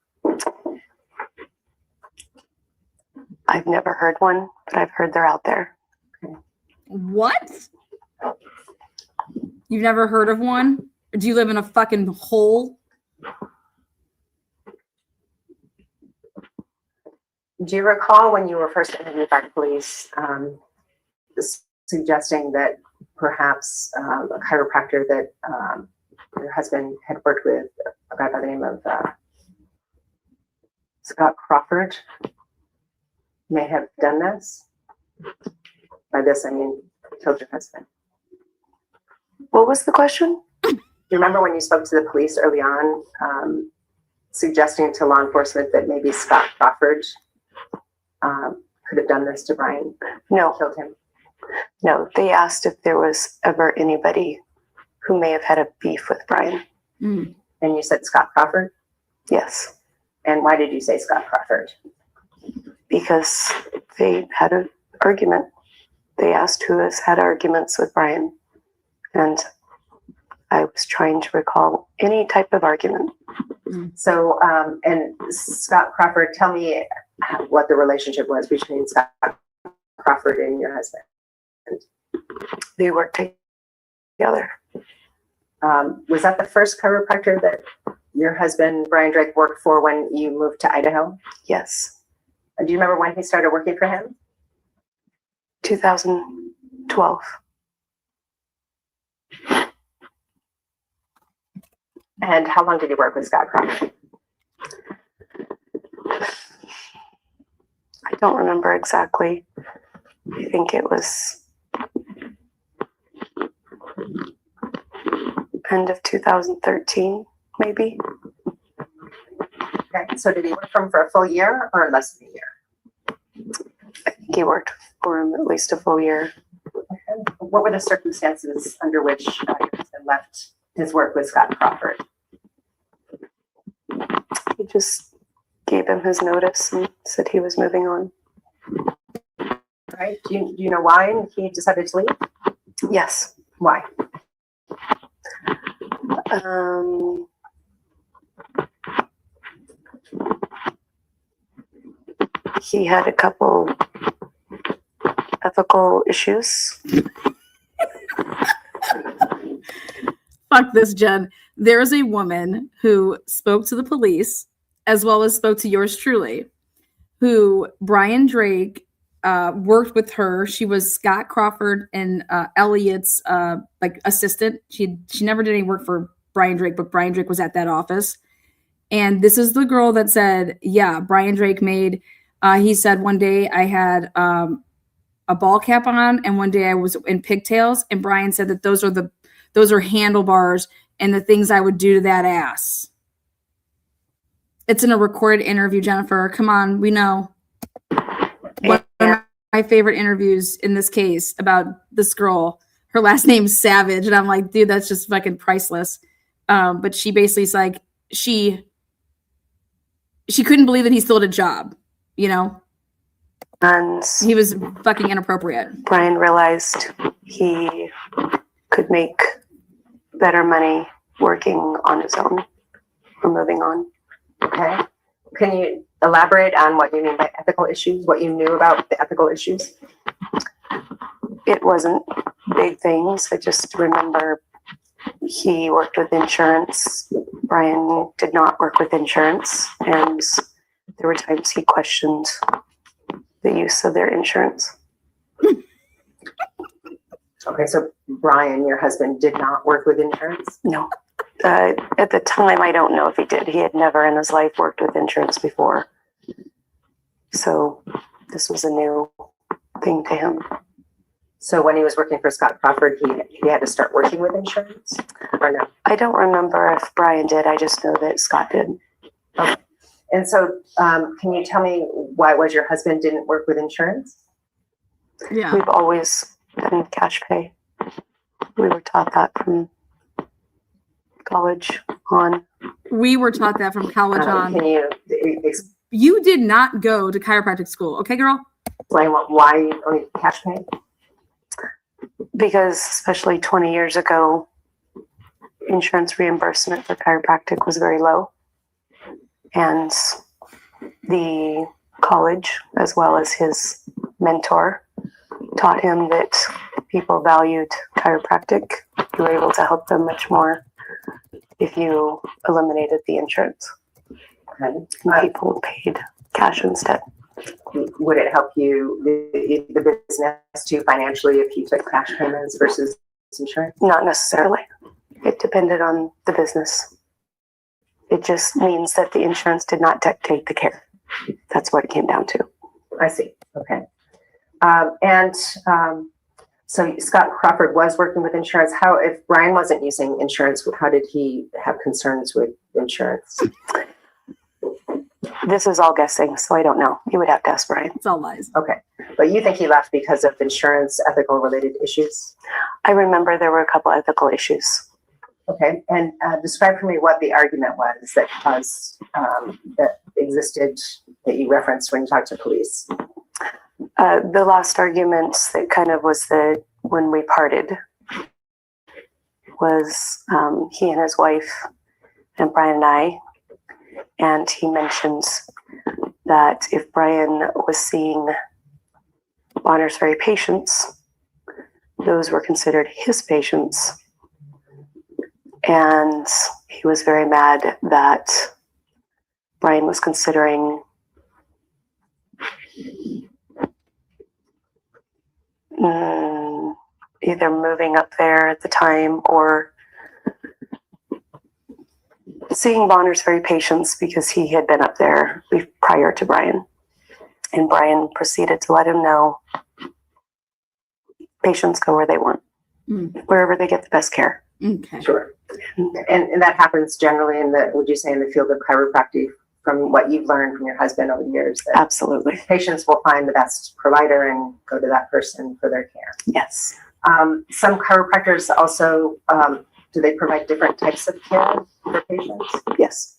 [SPEAKER 3] I've never heard one, but I've heard they're out there.
[SPEAKER 1] What? You've never heard of one? Or do you live in a fucking hole?
[SPEAKER 2] Do you recall when you were first interviewed by police suggesting that perhaps a chiropractor that your husband had worked with, a guy by the name of Scott Crawford, may have done this? By this, I mean, killed your husband.
[SPEAKER 3] What was the question?
[SPEAKER 2] Do you remember when you spoke to the police early on, suggesting to law enforcement that maybe Scott Crawford could have done this to Brian?
[SPEAKER 3] No.
[SPEAKER 2] Killed him?
[SPEAKER 3] No, they asked if there was ever anybody who may have had a beef with Brian.
[SPEAKER 1] Mm.
[SPEAKER 2] And you said Scott Crawford?
[SPEAKER 3] Yes,
[SPEAKER 2] And why did you say Scott Crawford?
[SPEAKER 3] because they had an argument. They asked who has had arguments with Brian, and I was trying to recall any type of argument.
[SPEAKER 2] So, and Scott Crawford, tell me what the relationship was between Scott Crawford and your husband.
[SPEAKER 3] They worked together.
[SPEAKER 2] Was that the first chiropractor that your husband, Brian Drake, worked for when you moved to Idaho?
[SPEAKER 3] Yes,
[SPEAKER 2] Do you remember when he started working for him?
[SPEAKER 3] 2012.
[SPEAKER 2] And how long did he work with Scott Crawford?
[SPEAKER 3] I don't remember exactly. I think it was end of 2013, maybe.
[SPEAKER 2] Okay, so did he work for him for a full year or less than a year?
[SPEAKER 3] I think he worked for him at least a full year.
[SPEAKER 2] Okay. What were the circumstances under which your husband left his work with Scott Crawford?
[SPEAKER 3] He just gave him his notice and said he was moving on.
[SPEAKER 2] Right? Do you know why he decided to leave?
[SPEAKER 3] Yes.
[SPEAKER 2] Why?
[SPEAKER 3] He had a couple ethical issues.
[SPEAKER 1] Fuck this, Jen. There is a woman who spoke to the police as well as spoke to yours truly, who Brian Drake worked with her. She was Scott Crawford and Elliot's like assistant. She never did any work for Brian Drake, but Brian Drake was at that office. And this is the girl that said, yeah, Brian Drake made, he said one day I had a ball cap on and one day I was in pigtails. And Brian said that those are handlebars and the things I would do to that ass. It's in a recorded interview, Jennifer. Come on, we know. One of my favorite interviews in this case about this girl. Her last name's Savage, and I'm like, dude, that's just fucking priceless. But she basically is like, she couldn't believe that he still had a job, you know?
[SPEAKER 3] And
[SPEAKER 1] He was fucking inappropriate.
[SPEAKER 3] Brian realized he could make better money working on his own or moving on.
[SPEAKER 2] Okay. Can you elaborate on what you mean by ethical issues, what you knew about the ethical issues?
[SPEAKER 3] It wasn't big things. I just remember he worked with insurance. Brian did not work with insurance, and there were times he questioned the use of their insurance.
[SPEAKER 2] Okay, so Brian, your husband, did not work with insurance?
[SPEAKER 3] No. At the time, I don't know if he did. He had never in his life worked with insurance before. So this was a new thing to him.
[SPEAKER 2] So when he was working for Scott Crawford, he had to start working with insurance, or no?
[SPEAKER 3] I don't remember if Brian did. I just know that Scott did.
[SPEAKER 2] Okay. And so can you tell me why it was your husband didn't work with insurance?
[SPEAKER 1] Yeah.
[SPEAKER 3] We've always done cash pay. We were taught that from college on.
[SPEAKER 1] We were taught that from college on.
[SPEAKER 2] Can you
[SPEAKER 1] You did not go to chiropractic school, okay, girl?
[SPEAKER 2] explain why you only cash pay?
[SPEAKER 3] Because especially 20 years ago, insurance reimbursement for chiropractic was very low. And the college, as well as his mentor, taught him that people valued chiropractic. You were able to help them much more if you eliminated the insurance.
[SPEAKER 2] Okay.
[SPEAKER 3] And people paid cash instead.
[SPEAKER 2] Would it help you, the business, too, financially if you took cash payments versus insurance?
[SPEAKER 3] Not necessarily. It depended on the business. It just means that the insurance did not dictate the care. That's what it came down to.
[SPEAKER 2] I see. Okay. So Scott Crawford was working with insurance. How, if Brian wasn't using insurance, how did he have concerns with insurance?
[SPEAKER 3] This is all guessing, so I don't know. You would have to ask Brian.
[SPEAKER 1] It's all lies.
[SPEAKER 2] Okay. But you think he left because of insurance, ethical related issues?
[SPEAKER 3] I remember there were a couple ethical issues.
[SPEAKER 2] Okay. And describe for me what the argument was that caused, that existed, that you referenced when you talked to police.
[SPEAKER 3] The last argument that kind of was when we parted was he and his wife and Brian and I, and he mentions that if Brian was seeing Bonner's Ferry patients, those were considered his patients, and he was very mad that Brian was considering either moving up there at the time or seeing Bonner's very patient because he had been up there prior to Brian. And Brian proceeded to let him know patients go where they want, wherever they get the best care.
[SPEAKER 1] Okay.
[SPEAKER 2] Sure. And that happens generally would you say, in the field of chiropractic, from what you've learned from your husband over the years? That
[SPEAKER 3] Absolutely.
[SPEAKER 2] patients will find the best provider and go to that person for their care.
[SPEAKER 3] Yes.
[SPEAKER 2] Some chiropractors also, do they provide different types of care for patients?
[SPEAKER 3] Yes,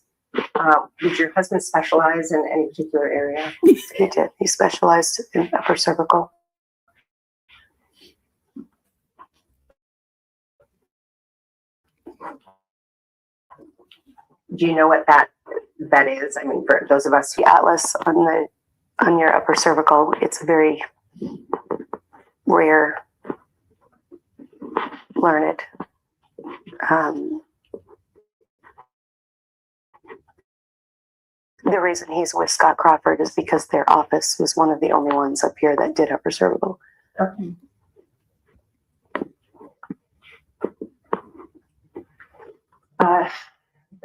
[SPEAKER 2] Did your husband specialize in any particular area?
[SPEAKER 3] he did. He specialized in upper cervical.
[SPEAKER 2] Do you know what that is? I mean, for those of us who
[SPEAKER 3] The atlas on your upper cervical, it's very rare, learned. The reason he's with Scott Crawford is because their office was one of the only ones up here that did upper cervical.
[SPEAKER 2] Okay.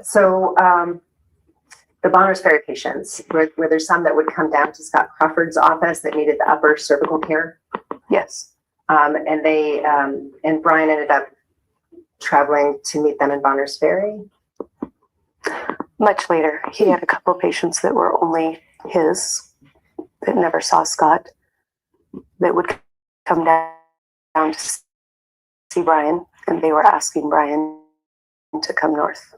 [SPEAKER 2] So the Bonners Ferry patients, were there some that would come down to Scott Crawford's office that needed the upper cervical care?
[SPEAKER 3] Yes.
[SPEAKER 2] And they and Brian ended up traveling to meet them in Bonners Ferry?
[SPEAKER 3] Much later, he had a couple of patients that were only his, that never saw Scott, that would come down to see Brian, and they were asking Brian to come north.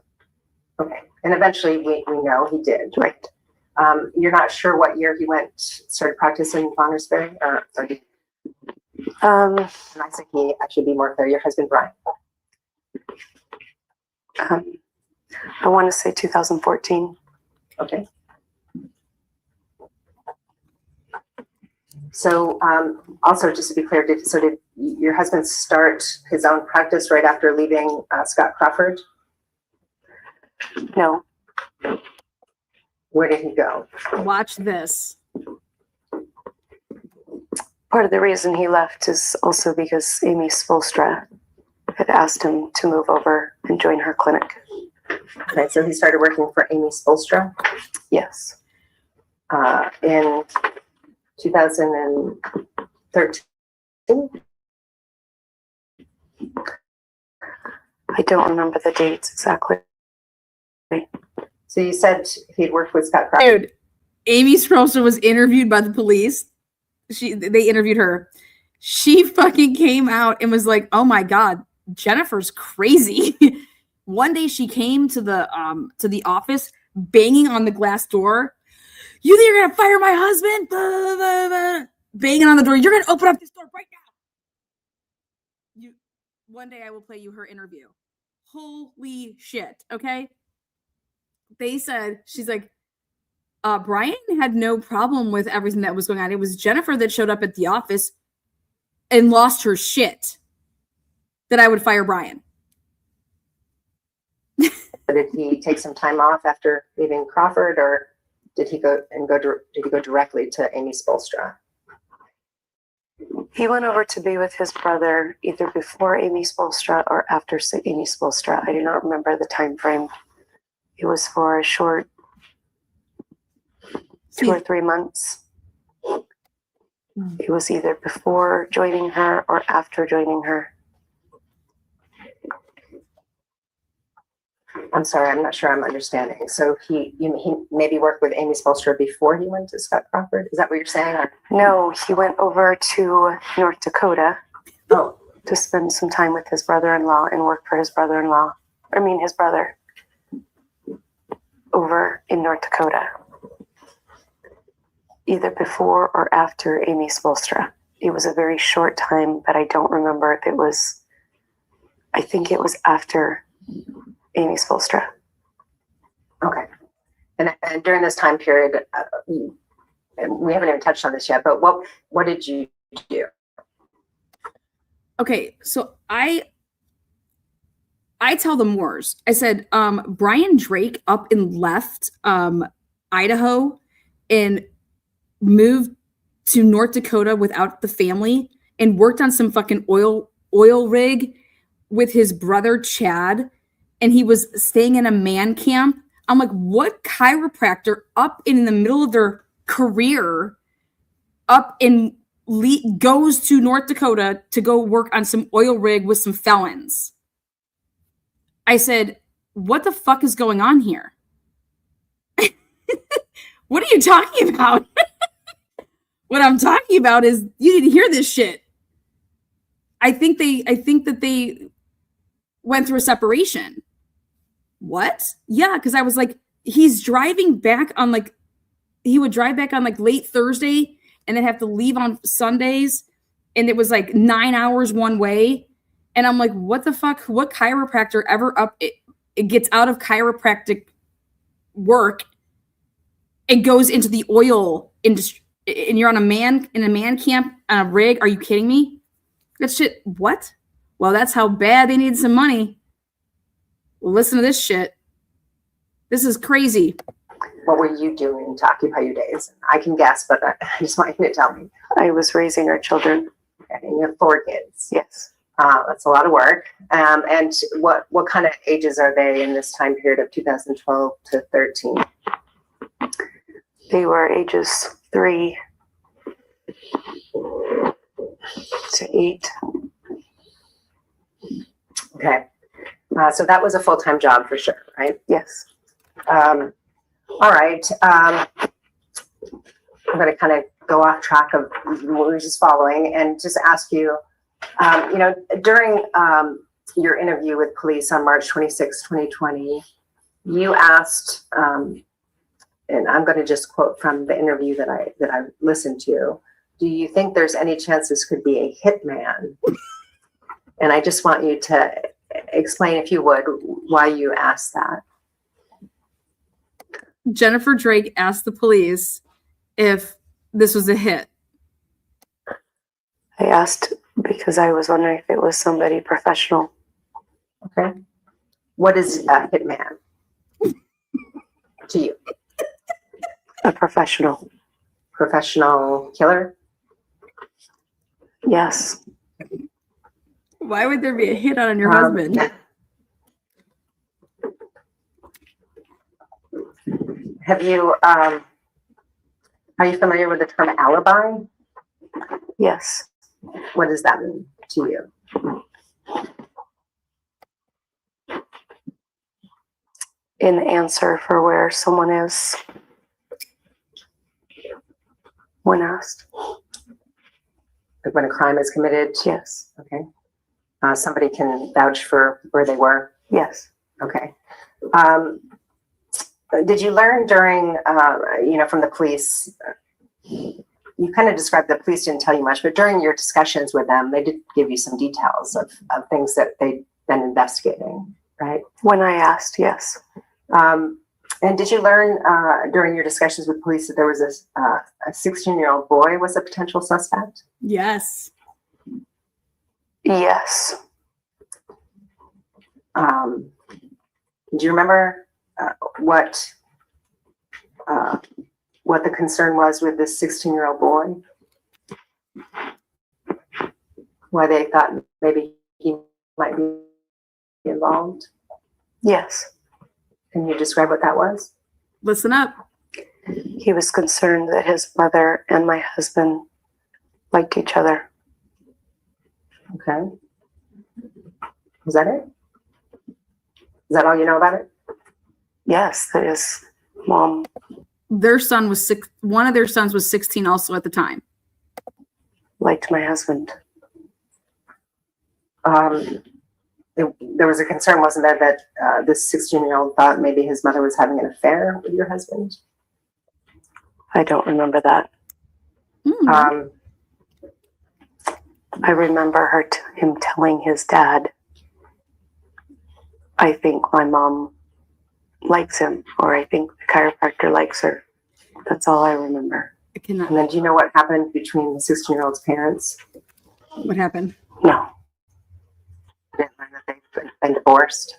[SPEAKER 2] Okay. And eventually we know he did.
[SPEAKER 3] Right.
[SPEAKER 2] You're not sure what year he started practicing in Bonners Ferry? Or and I think he actually be more fair, your husband, Brian.
[SPEAKER 3] I want to say 2014.
[SPEAKER 2] Okay. So also, just to be clear, did your husband start his own practice right after leaving Scott Crawford?
[SPEAKER 3] No.
[SPEAKER 2] Where did he go?
[SPEAKER 1] Watch this.
[SPEAKER 3] Part of the reason he left is also because Amy Spolstra had asked him to move over and join her clinic.
[SPEAKER 2] Okay, so he started working for Amy Spolstra?
[SPEAKER 3] Yes.
[SPEAKER 2] In 2013?
[SPEAKER 3] I don't remember the dates exactly.
[SPEAKER 2] So you said he'd worked with Scott Crawford?
[SPEAKER 1] Dude, Amy Spolstra was interviewed by the police. They interviewed her. She fucking came out and was like, "Oh my God, Jennifer's crazy." One day she came to the office banging on the glass door. "You think you're gonna fire my husband?" Blah, blah, blah. Banging on the door. "You're gonna open up this door right now." One day I will play you her interview. Holy shit. Okay. They said, she's like, Brian had no problem with everything that was going on. It was Jennifer that showed up at the office and lost her shit that I would fire Brian.
[SPEAKER 2] Did he take some time off after leaving Crawford, or did he go directly to Amy Spolstra?
[SPEAKER 3] He went over to be with his brother either before Amy Spolstra or after Amy Spolstra. I do not remember the time frame. It was for a short 2 or 3 months. It was either before joining her or after joining her.
[SPEAKER 2] I'm sorry, I'm not sure I'm understanding. So he maybe worked with Amy Spolstra before he went to Scott Crawford? Is that what you're saying? Or?
[SPEAKER 3] No, he went over to North Dakota to spend some time with his brother-in-law and work for his brother-in-law. I mean, his brother over in North Dakota. Either before or after Amy Spolstra. It was a very short time, but I don't remember if it was, I think it was after Amy Spolstra.
[SPEAKER 2] Okay. And during this time period, and we haven't even touched on this yet, but what did you do?
[SPEAKER 1] Okay, so I I tell the Moors, I said, Brian Drake up and left Idaho and moved to North Dakota without the family and worked on some fucking oil rig with his brother Chad, and he was staying in a man camp. I'm like, what chiropractor up in the middle of their career up and goes to North Dakota to go work on some oil rig with some felons? I said, what the fuck is going on here? What are you talking about? What I'm talking about is you need to hear this shit. I think that they went through a separation. What? Yeah, because I was like, he's driving back on like, he would drive back on like late Thursday and then have to leave on Sundays. And it was like 9 hours one way. And I'm like, what the fuck? What chiropractor ever it gets out of chiropractic work and goes into the oil industry? And you're in a man camp on a rig? Are you kidding me? That shit. What? Well, that's how bad they need some money. Well, listen to this shit. This is crazy.
[SPEAKER 2] What were you doing to occupy your days? I can guess, but I just want you to tell me.
[SPEAKER 3] I was raising our children.
[SPEAKER 2] Okay, and you have 4 kids.
[SPEAKER 3] Yes.
[SPEAKER 2] That's a lot of work. And what kind of ages are they in this time period of 2012 to 13?
[SPEAKER 3] They were ages 3 to 8.
[SPEAKER 2] Okay. So that was a full-time job for sure, right?
[SPEAKER 3] Yes.
[SPEAKER 2] All right. I'm going to kind of go off track of what we were just following and just ask you, during your interview with police on March 26, 2020, you asked, and I'm going to just quote from the interview that I listened to, do you think there's any chance this could be a hitman? And I just want you to explain, if you would, why you asked that.
[SPEAKER 1] Jennifer Drake asked the police if this was a hit.
[SPEAKER 3] I asked because I was wondering if it was somebody professional.
[SPEAKER 2] Okay. What is a hitman to you?
[SPEAKER 3] A professional.
[SPEAKER 2] Professional killer?
[SPEAKER 3] Yes.
[SPEAKER 1] Why would there be a hit on your husband?
[SPEAKER 2] Have you, are you familiar with the term alibi?
[SPEAKER 3] Yes.
[SPEAKER 2] What does that mean to you?
[SPEAKER 3] An answer for where someone is when asked.
[SPEAKER 2] Like when a crime is committed?
[SPEAKER 3] Yes.
[SPEAKER 2] Okay. Somebody can vouch for where they were?
[SPEAKER 3] Yes.
[SPEAKER 2] Okay. Did you learn during, from the police, you kind of described the police didn't tell you much, but during your discussions with them, they did give you some details of things that they'd been investigating, right?
[SPEAKER 3] When I asked, yes.
[SPEAKER 2] And did you learn during your discussions with police that there was a 16-year-old boy was a potential suspect?
[SPEAKER 1] Yes.
[SPEAKER 3] Yes.
[SPEAKER 2] Do you remember what the concern was with this 16-year-old boy? Why they thought maybe he might be involved?
[SPEAKER 3] Yes.
[SPEAKER 2] Can you describe what that was?
[SPEAKER 1] Listen up.
[SPEAKER 3] He was concerned that his mother and my husband liked each other.
[SPEAKER 2] Okay. Was that it? Is that all you know about it?
[SPEAKER 3] Yes, that his mom
[SPEAKER 1] Their son was one of their sons was 16 also at the time.
[SPEAKER 3] liked my husband.
[SPEAKER 2] There was a concern, wasn't there, that this 16-year-old thought maybe his mother was having an affair with your husband?
[SPEAKER 3] I don't remember that.
[SPEAKER 1] Mm.
[SPEAKER 3] I remember him telling his dad, I think my mom likes him, or I think the chiropractor likes her. That's all I remember.
[SPEAKER 1] I cannot.
[SPEAKER 2] And then do you know what happened between the 16-year-old's parents?
[SPEAKER 1] What happened?
[SPEAKER 3] No.
[SPEAKER 2] I didn't learn that been divorced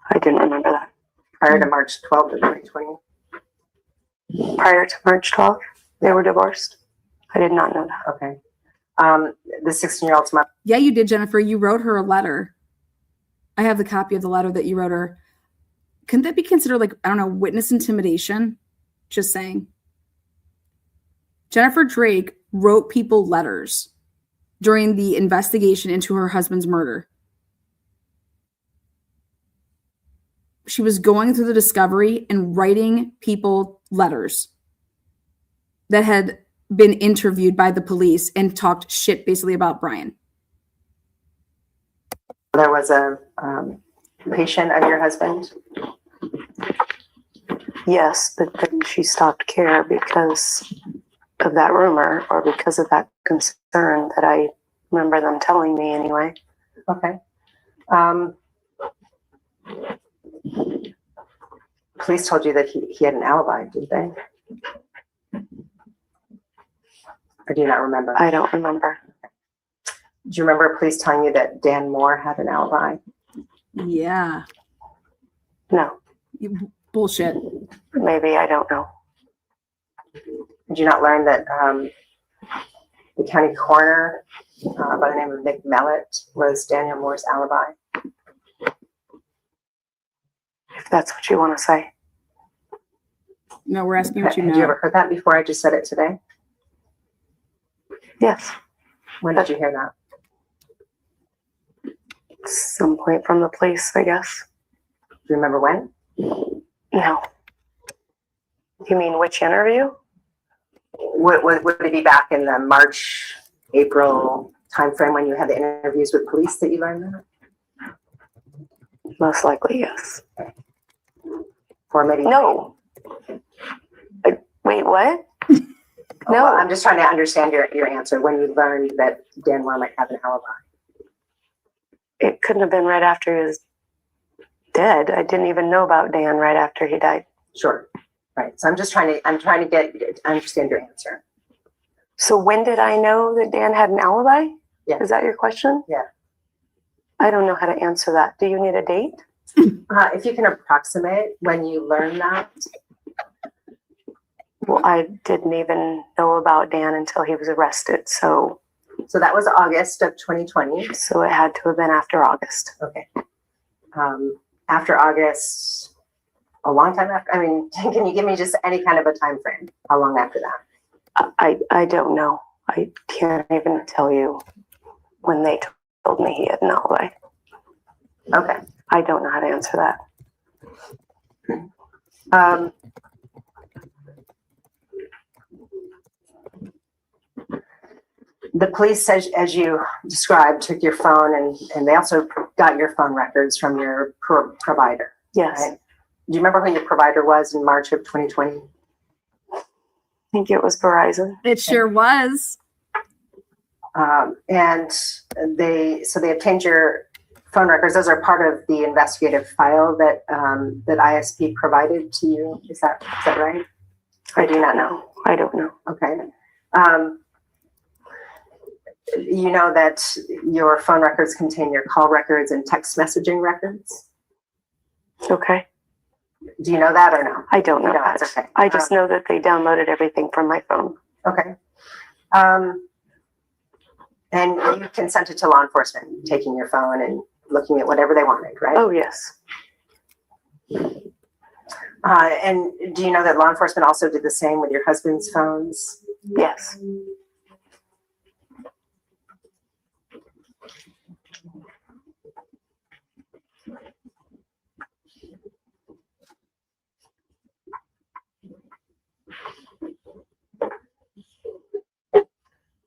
[SPEAKER 3] I didn't remember that.
[SPEAKER 2] prior to March 12th of 2020?
[SPEAKER 3] Prior to March 12th, they were divorced. I did not know that.
[SPEAKER 2] Okay. The 16-year-old's mother.
[SPEAKER 1] Yeah, you did, Jennifer. You wrote her a letter. I have the copy of the letter that you wrote her. Couldn't that be considered like, I don't know, witness intimidation? Just saying. Jennifer Drake wrote people letters during the investigation into her husband's murder. She was going through the discovery and writing people letters that had been interviewed by the police and talked shit basically about Brian.
[SPEAKER 2] There was a patient of your husband.
[SPEAKER 3] Yes, but then she stopped care because of that rumor or because of that concern that I remember them telling me anyway.
[SPEAKER 2] Okay. Police told you that he had an alibi, did they? Or do you not remember?
[SPEAKER 3] I don't remember.
[SPEAKER 2] Do you remember police telling you that Dan Moore had an alibi?
[SPEAKER 1] Yeah.
[SPEAKER 3] No,
[SPEAKER 1] Bullshit.
[SPEAKER 3] maybe, I don't know.
[SPEAKER 2] Did you not learn that the county coroner by the name of Nick Mellett was Daniel Moore's alibi?
[SPEAKER 3] If that's what you want to say.
[SPEAKER 1] No, we're asking what you
[SPEAKER 2] Had you ever
[SPEAKER 1] know.
[SPEAKER 2] heard that before? I just said it today.
[SPEAKER 3] Yes,
[SPEAKER 2] When did you hear that?
[SPEAKER 3] some point from the police, I guess.
[SPEAKER 2] Do you remember when?
[SPEAKER 3] No. You mean which interview?
[SPEAKER 2] Would it be back in the March, April timeframe when you had the interviews with police that you learned that?
[SPEAKER 3] Most likely, yes.
[SPEAKER 2] Or maybe
[SPEAKER 3] No. Wait, what?
[SPEAKER 2] Oh,
[SPEAKER 3] No.
[SPEAKER 2] well, I'm just trying to understand your answer when you learned that Dan Moore might have an alibi.
[SPEAKER 3] It couldn't have been right after he was dead. I didn't even know about Dan right after he died.
[SPEAKER 2] Sure. Right. So I'm trying to understand your answer.
[SPEAKER 3] So when did I know that Dan had an alibi?
[SPEAKER 2] Yeah.
[SPEAKER 3] Is that your question?
[SPEAKER 2] Yeah.
[SPEAKER 3] I don't know how to answer that. Do you need a date?
[SPEAKER 2] If you can approximate when you learned that.
[SPEAKER 3] Well, I didn't even know about Dan until he was arrested. So
[SPEAKER 2] So that was August of 2020.
[SPEAKER 3] it had to have been after August.
[SPEAKER 2] Okay. After August, a long time after. I mean, can you give me just any kind of a time frame? How long after that?
[SPEAKER 3] I don't know. I can't even tell you when they told me he had an alibi.
[SPEAKER 2] Okay.
[SPEAKER 3] I don't know how to answer that.
[SPEAKER 2] The police, as you described, took your phone and they also got your phone records from your provider.
[SPEAKER 3] Yes.
[SPEAKER 2] Right? Do you remember who your provider was in March of 2020?
[SPEAKER 3] I think it was Verizon.
[SPEAKER 1] It sure was.
[SPEAKER 2] And they obtained your phone records. Those are part of the investigative file that ISP provided to you. Is that right?
[SPEAKER 3] I do not know. I don't know.
[SPEAKER 2] Okay. You know that your phone records contain your call records and text messaging records.
[SPEAKER 3] Okay.
[SPEAKER 2] Do you know that or no?
[SPEAKER 3] I don't know
[SPEAKER 2] No,
[SPEAKER 3] that.
[SPEAKER 2] it's okay.
[SPEAKER 3] I just know that they downloaded everything from my phone.
[SPEAKER 2] Okay. And you consented to law enforcement taking your phone and looking at whatever they wanted, right?
[SPEAKER 3] Oh, yes.
[SPEAKER 2] And do you know that law enforcement also did the same with your husband's phones?
[SPEAKER 3] Yes.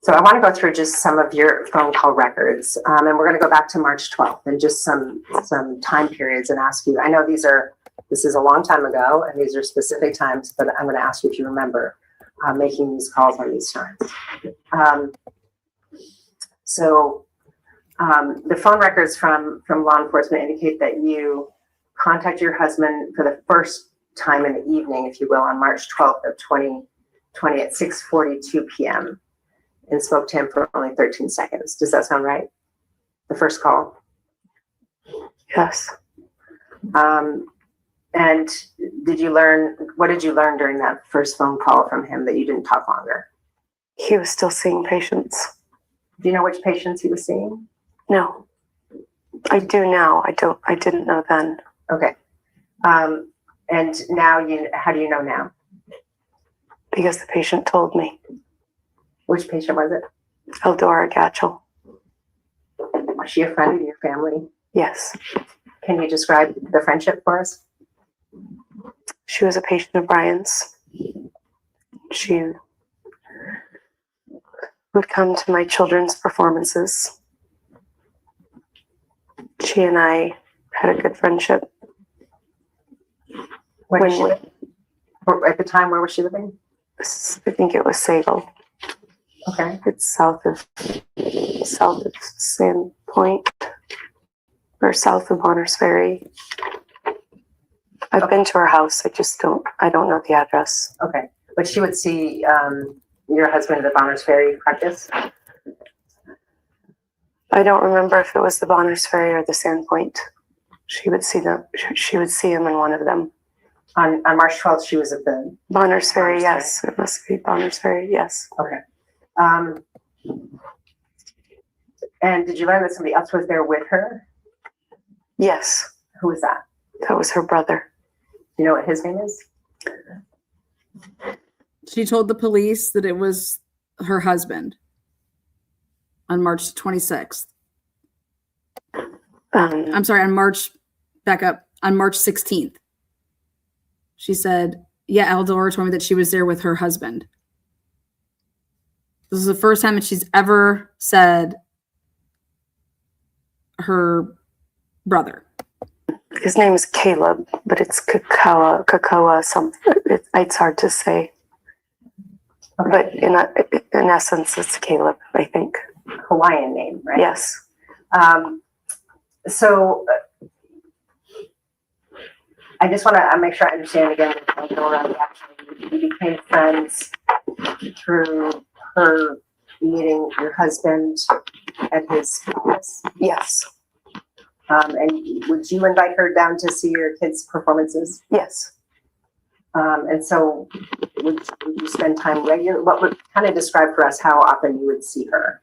[SPEAKER 2] So I want to go through just some of your phone call records, and we're going to go back to March 12th and just some time periods and ask you. I know this is a long time ago, and these are specific times, but I'm going to ask you if you remember making these calls on these times. The phone records from law enforcement indicate that you contact your husband for the first time in the evening, if you will, on March 12th of 2020 at 6:42 p.m. and spoke to him for only 13 seconds. Does that sound right? The first call?
[SPEAKER 3] Yes.
[SPEAKER 2] And what did you learn during that first phone call from him that you didn't talk longer?
[SPEAKER 3] He was still seeing patients.
[SPEAKER 2] Do you know which patients he was seeing?
[SPEAKER 3] No. I do now. I didn't know then.
[SPEAKER 2] Okay. And now how do you know now?
[SPEAKER 3] Because the patient told me.
[SPEAKER 2] Which patient was it?
[SPEAKER 3] Eldora Gatchel.
[SPEAKER 2] Was she a friend of your family?
[SPEAKER 3] Yes.
[SPEAKER 2] Can you describe the friendship for us?
[SPEAKER 3] She was a patient of Brian's. She would come to my children's performances. She and I had a good friendship.
[SPEAKER 2] Where did she live? At the time, where was she living?
[SPEAKER 3] I think it was Sagal.
[SPEAKER 2] Okay.
[SPEAKER 3] It's south of Sand Point or south of Bonners Ferry. I've been to her house. I don't know the address.
[SPEAKER 2] Okay. But she would see your husband at the Bonners Ferry practice?
[SPEAKER 3] I don't remember if it was the Bonners Ferry or the Sand Point. She would see him in one of them.
[SPEAKER 2] On March 12th, she was at the
[SPEAKER 3] Bonners Ferry, yes. It must be Bonners Ferry, yes.
[SPEAKER 2] Okay. And did you learn that somebody else was there with her?
[SPEAKER 3] Yes.
[SPEAKER 2] Who was that?
[SPEAKER 3] That was her brother.
[SPEAKER 2] Do you know what his name is?
[SPEAKER 1] She told the police that it was her husband on March 26th. I'm sorry, on March 16th. She said, yeah, Eldora told me that she was there with her husband. This is the first time that she's ever said her brother.
[SPEAKER 3] His name is Caleb, but it's Kakawa something. It's hard to say.
[SPEAKER 2] Okay.
[SPEAKER 3] But in essence, it's Caleb, I think.
[SPEAKER 2] Hawaiian name, right?
[SPEAKER 3] Yes.
[SPEAKER 2] So I just want to make sure I understand again. Actually, you became friends through her meeting your husband at his office.
[SPEAKER 3] Yes.
[SPEAKER 2] And would you invite her down to see your kids' performances?
[SPEAKER 3] Yes.
[SPEAKER 2] And so would you spend time regular? What would kind of describe for us how often you would see her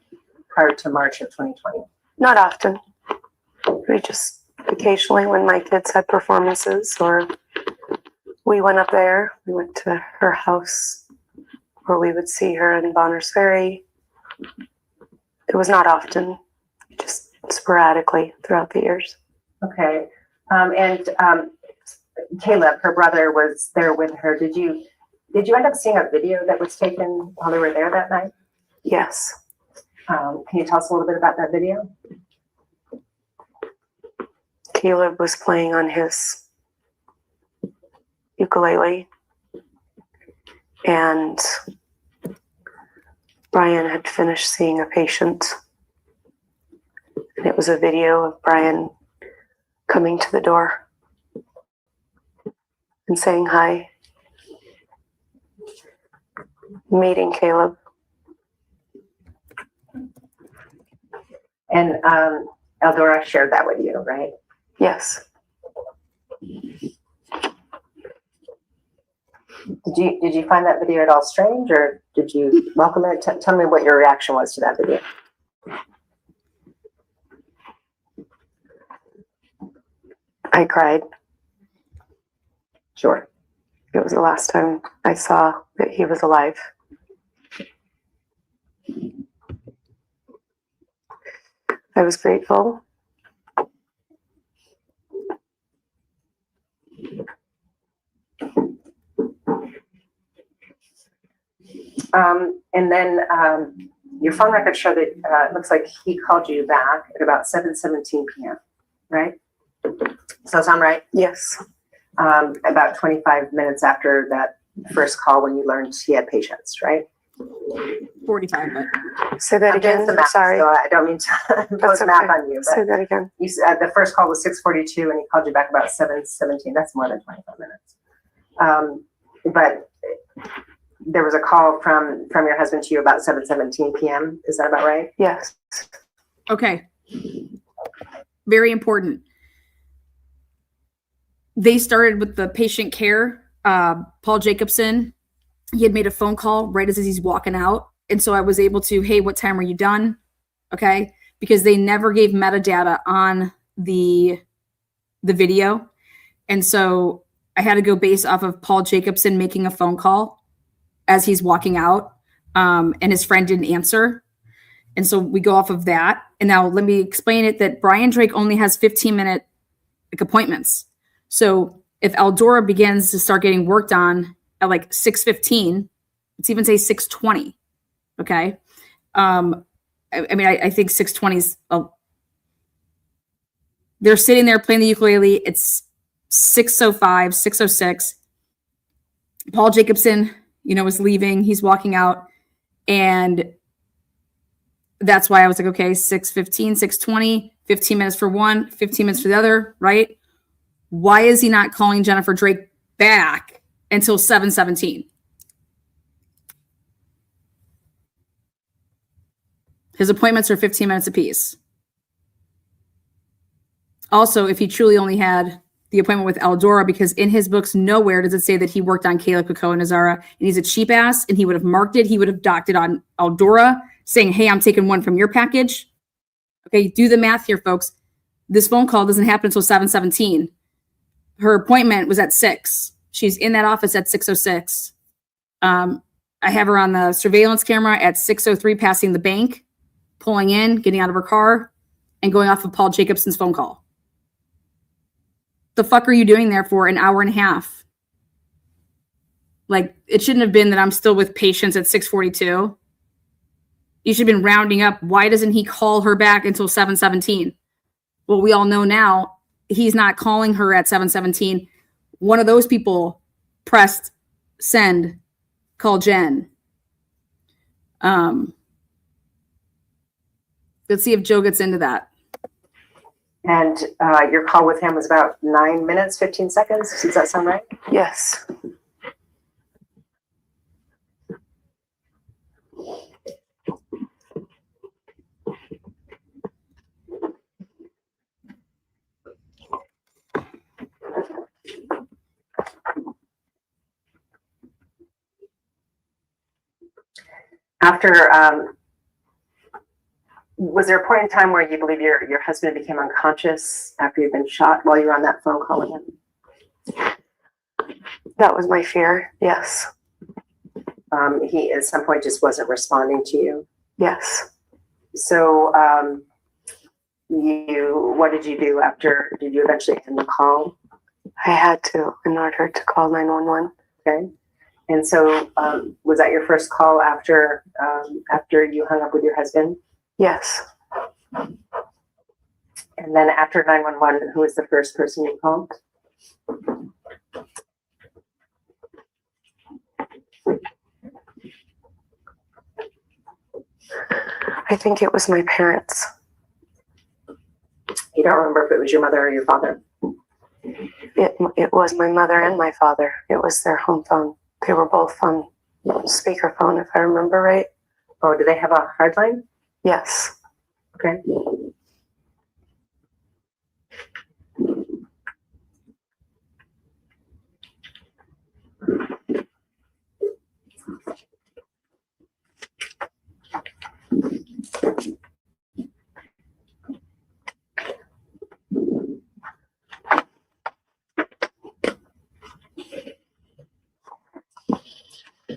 [SPEAKER 2] prior to March of 2020?
[SPEAKER 3] Not often. We just occasionally, when my kids had performances or we went up there, we went to her house or we would see her in Bonners Ferry. It was not often, just sporadically throughout the years.
[SPEAKER 2] Okay. And Caleb, her brother, was there with her. Did you end up seeing a video that was taken while they were there that night?
[SPEAKER 3] Yes.
[SPEAKER 2] Can you tell us a little bit about that video?
[SPEAKER 3] Caleb was playing on his ukulele, and Brian had finished seeing a patient. And it was a video of Brian coming to the door and saying hi, meeting Caleb.
[SPEAKER 2] And Eldora shared that with you, right?
[SPEAKER 3] Yes.
[SPEAKER 2] Did you find that video at all strange, or did you welcome it? Tell me what your reaction was to that video.
[SPEAKER 3] I cried.
[SPEAKER 2] Sure.
[SPEAKER 3] It was the last time I saw that he was alive. I was grateful.
[SPEAKER 2] And then your phone records show that it looks like he called you back at about 7:17 p.m., right? So sound right?
[SPEAKER 3] Yes.
[SPEAKER 2] About 25 minutes after that first call when you learned he had patients, right?
[SPEAKER 1] 45, but
[SPEAKER 3] Say that again.
[SPEAKER 2] The math,
[SPEAKER 3] Sorry.
[SPEAKER 2] so I don't mean to impose math on you.
[SPEAKER 3] Say that again.
[SPEAKER 2] You said the first call was 6:42 and he called you back about 7:17. That's more than 25 minutes. But there was a call from your husband to you about 7:17 p.m. Is that about right?
[SPEAKER 3] Yes.
[SPEAKER 1] okay. Very important. they started with the patient care. Paul Jacobson, he had made a phone call right as he's walking out. And so I was able to, hey, what time are you done? Okay. Because they never gave metadata on the video. And so I had to go based off of Paul Jacobson making a phone call as he's walking out. And his friend didn't answer. And so we go off of that. And now let me explain it that Brian Drake only has 15-minute appointments. So if Eldora begins to start getting worked on at like 6:15, let's even say 6:20. Okay. I think 6:20 is, they're sitting there playing the ukulele. It's 6:05, 6:06. Paul Jacobson, is leaving. He's walking out. And that's why I was like, okay, 6:15, 6:20, 15 minutes for one, 15 minutes for the other, right? Why is he not calling Jennifer Drake back until 7:17? His appointments are 15 minutes apiece. Also, if he truly only had the appointment with Eldora, because in his books, nowhere does it say that he worked on Kayla, Coco, and Azara, and he's a cheap ass, and he would have marked it. He would have docked it on Eldora, saying, hey, I'm taking one from your package. Okay, do the math here, folks. This phone call doesn't happen until 7:17. Her appointment was at 6. She's in that office at 6:06. I have her on the surveillance camera at 6:03, passing the bank, pulling in, getting out of her car, and going off of Paul Jacobson's phone call. The fuck are you doing there for an hour and a half? Like, it shouldn't have been that I'm still with patients at 6:42. You should have been rounding up. Why doesn't he call her back until 7:17? Well, we all know now he's not calling her at 7:17. One of those people pressed send, call Jen. Let's see if Joe gets into that.
[SPEAKER 2] And your call with him was about 9 minutes, 15 seconds. Does that sound right?
[SPEAKER 3] Yes.
[SPEAKER 2] After, was there a point in time where you believe your husband became unconscious after you'd been shot while you were on that phone call with him?
[SPEAKER 3] That was my fear. Yes.
[SPEAKER 2] He at some point just wasn't responding to you.
[SPEAKER 3] Yes.
[SPEAKER 2] So, what did you do after? Did you eventually end the call?
[SPEAKER 3] I had to in order to call 911.
[SPEAKER 2] Okay. And so, was that your first call after you hung up with your husband?
[SPEAKER 3] Yes.
[SPEAKER 2] And then after 911, who was the first person you called?
[SPEAKER 3] I think it was my parents.
[SPEAKER 2] You don't remember if it was your mother or your father?
[SPEAKER 3] It was my mother and my father. It was their home phone. They were both on speakerphone, if I remember right.
[SPEAKER 2] Oh, do they have a hard line?
[SPEAKER 3] Yes.
[SPEAKER 2] Okay.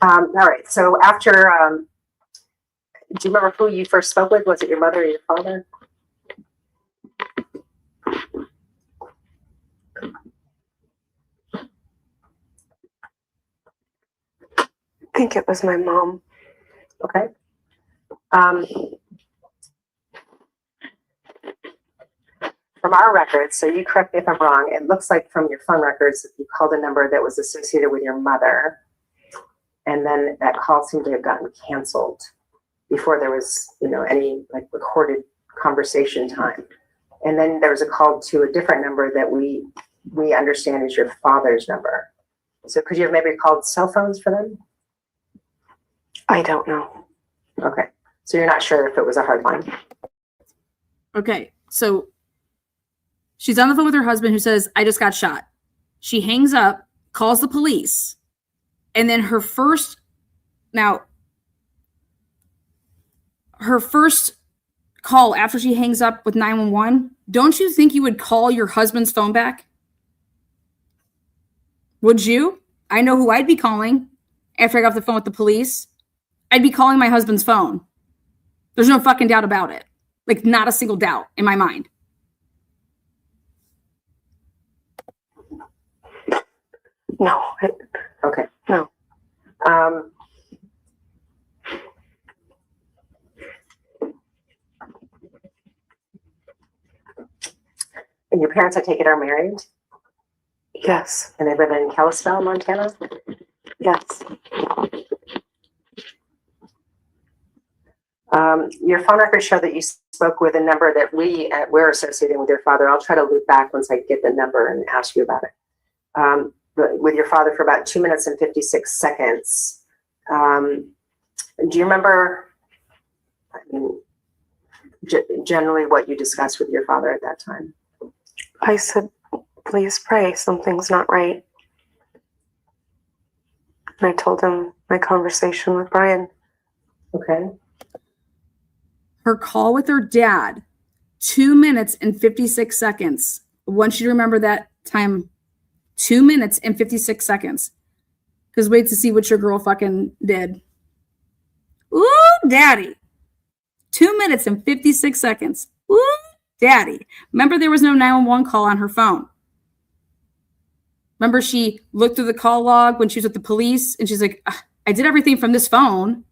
[SPEAKER 2] All right. So after, do you remember who you first spoke with? Was it your mother or your father?
[SPEAKER 3] I think it was my mom.
[SPEAKER 2] Okay. From our records, so you correct me if I'm wrong, it looks like from your phone records that you called a number that was associated with your mother, and then that call seemed to have gotten canceled before there was, any like recorded conversation time. And then there was a call to a different number that we understand is your father's number. So could you have maybe called cell phones for them?
[SPEAKER 3] I don't know.
[SPEAKER 2] Okay. So you're not sure if it was a hard line.
[SPEAKER 1] Okay. So she's on the phone with her husband who says, I just got shot. She hangs up, calls the police, and then her first call after she hangs up with 911, don't you think you would call your husband's phone back? Would you? I know who I'd be calling after I got off the phone with the police. I'd be calling my husband's phone. There's no fucking doubt about it. Like, not a single doubt in my mind.
[SPEAKER 3] No.
[SPEAKER 2] Okay.
[SPEAKER 3] No.
[SPEAKER 2] And your parents, I take it, are married?
[SPEAKER 3] Yes.
[SPEAKER 2] And they live in Kalispell, Montana?
[SPEAKER 3] Yes.
[SPEAKER 2] Your phone records show that you spoke with a number that we're associating with your father. I'll try to loop back once I get the number and ask you about it. But with your father for about 2 minutes and 56 seconds. Do you remember generally what you discussed with your father at that time?
[SPEAKER 3] I said, please pray, something's not right. And I told him my conversation with Brian.
[SPEAKER 2] Okay.
[SPEAKER 1] Her call with her dad, 2 minutes and 56 seconds. I want you to remember that time, 2 minutes and 56 seconds. Because wait to see what your girl fucking did. Ooh, daddy. 2 minutes and 56 seconds. Ooh, daddy. Remember, there was no 911 call on her phone. Remember, she looked through the call log when she was with the police, and she's like, I did everything from this phone.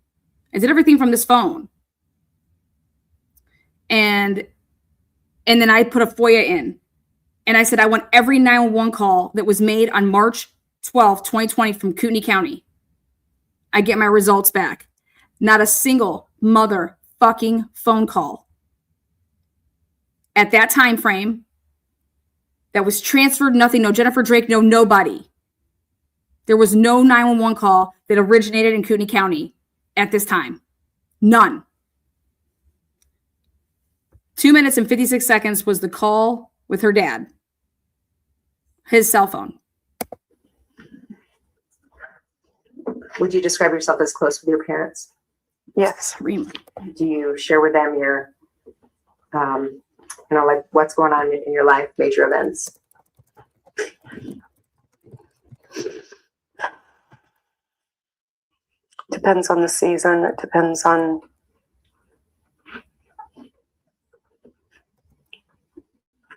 [SPEAKER 1] I did everything from this phone. And then I put a FOIA in. And I said, I want every 911 call that was made on March 12th, 2020 from Kootenai County. I get my results back. Not a single motherfucking phone call at that time frame that was transferred, nothing, no Jennifer Drake, no nobody. There was no 911 call that originated in Kootenai County at this time. None. 2 minutes and 56 seconds was the call with her dad. His cell phone.
[SPEAKER 2] Would you describe yourself as close with your parents?
[SPEAKER 3] Yes.
[SPEAKER 1] Extremely.
[SPEAKER 2] Do you share with them your, like what's going on in your life, major events?
[SPEAKER 3] Depends on the season. It depends on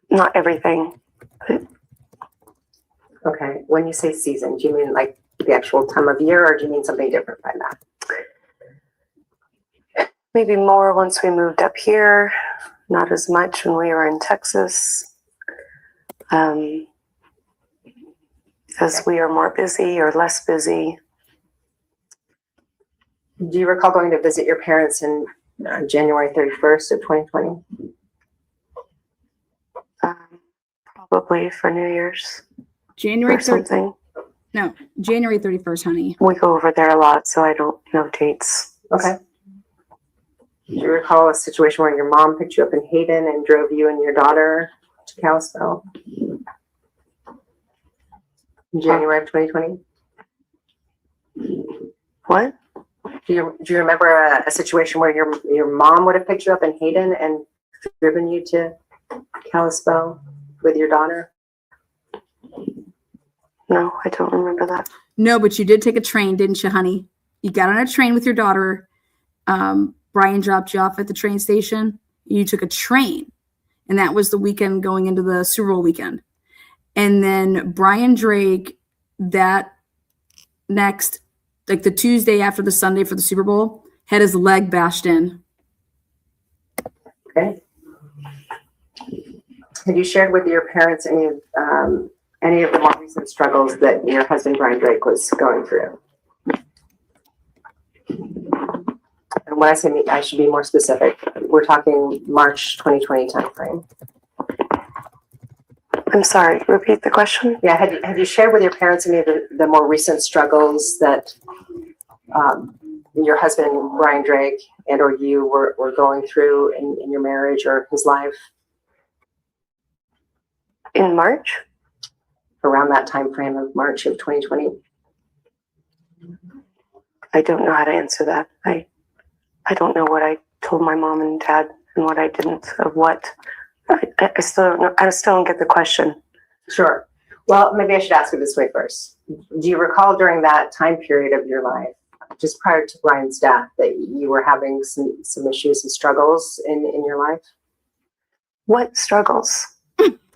[SPEAKER 3] not everything.
[SPEAKER 2] Okay. When you say season, do you mean like the actual time of year, or do you mean something different by that?
[SPEAKER 3] Maybe more once we moved up here. Not as much when we were in Texas. As we are more busy or less busy.
[SPEAKER 2] Do you recall going to visit your parents in January 31st of 2020?
[SPEAKER 3] Probably for New Year's.
[SPEAKER 1] January
[SPEAKER 3] or something.
[SPEAKER 1] No, January 31st, honey.
[SPEAKER 3] We go over there a lot, so I don't know dates.
[SPEAKER 2] Okay. Do you recall a situation where your mom picked you up in Hayden and drove you and your daughter to Kalispell? In January of 2020?
[SPEAKER 3] What?
[SPEAKER 2] Do you remember a situation where your mom would have picked you up in Hayden and driven you to Kalispell with your daughter?
[SPEAKER 3] No, I don't remember that.
[SPEAKER 1] No, but you did take a train, didn't you, honey? You got on a train with your daughter. Brian dropped you off at the train station. You took a train, and that was the weekend going into the Super Bowl weekend. And then Brian Drake, that next, like the Tuesday after the Sunday for the Super Bowl, had his leg bashed in.
[SPEAKER 2] Okay. Have you shared with your parents any of the more recent struggles that your husband Brian Drake was going through? And when I say I should be more specific, we're talking March 2020 timeframe.
[SPEAKER 3] I'm sorry, repeat the question.
[SPEAKER 2] Yeah, have you shared with your parents any of the more recent struggles that your husband Brian Drake and or you were going through in your marriage or his life?
[SPEAKER 3] In March?
[SPEAKER 2] around that time frame of March of 2020?
[SPEAKER 3] I don't know how to answer that. I don't know what I told my mom and dad and what I didn't of what. I still don't know. I still don't get the question.
[SPEAKER 2] Sure. Well, maybe I should ask it this way first. Do you recall during that time period of your life, just prior to Brian's death, that you were having some issues and struggles in your life?
[SPEAKER 3] What struggles?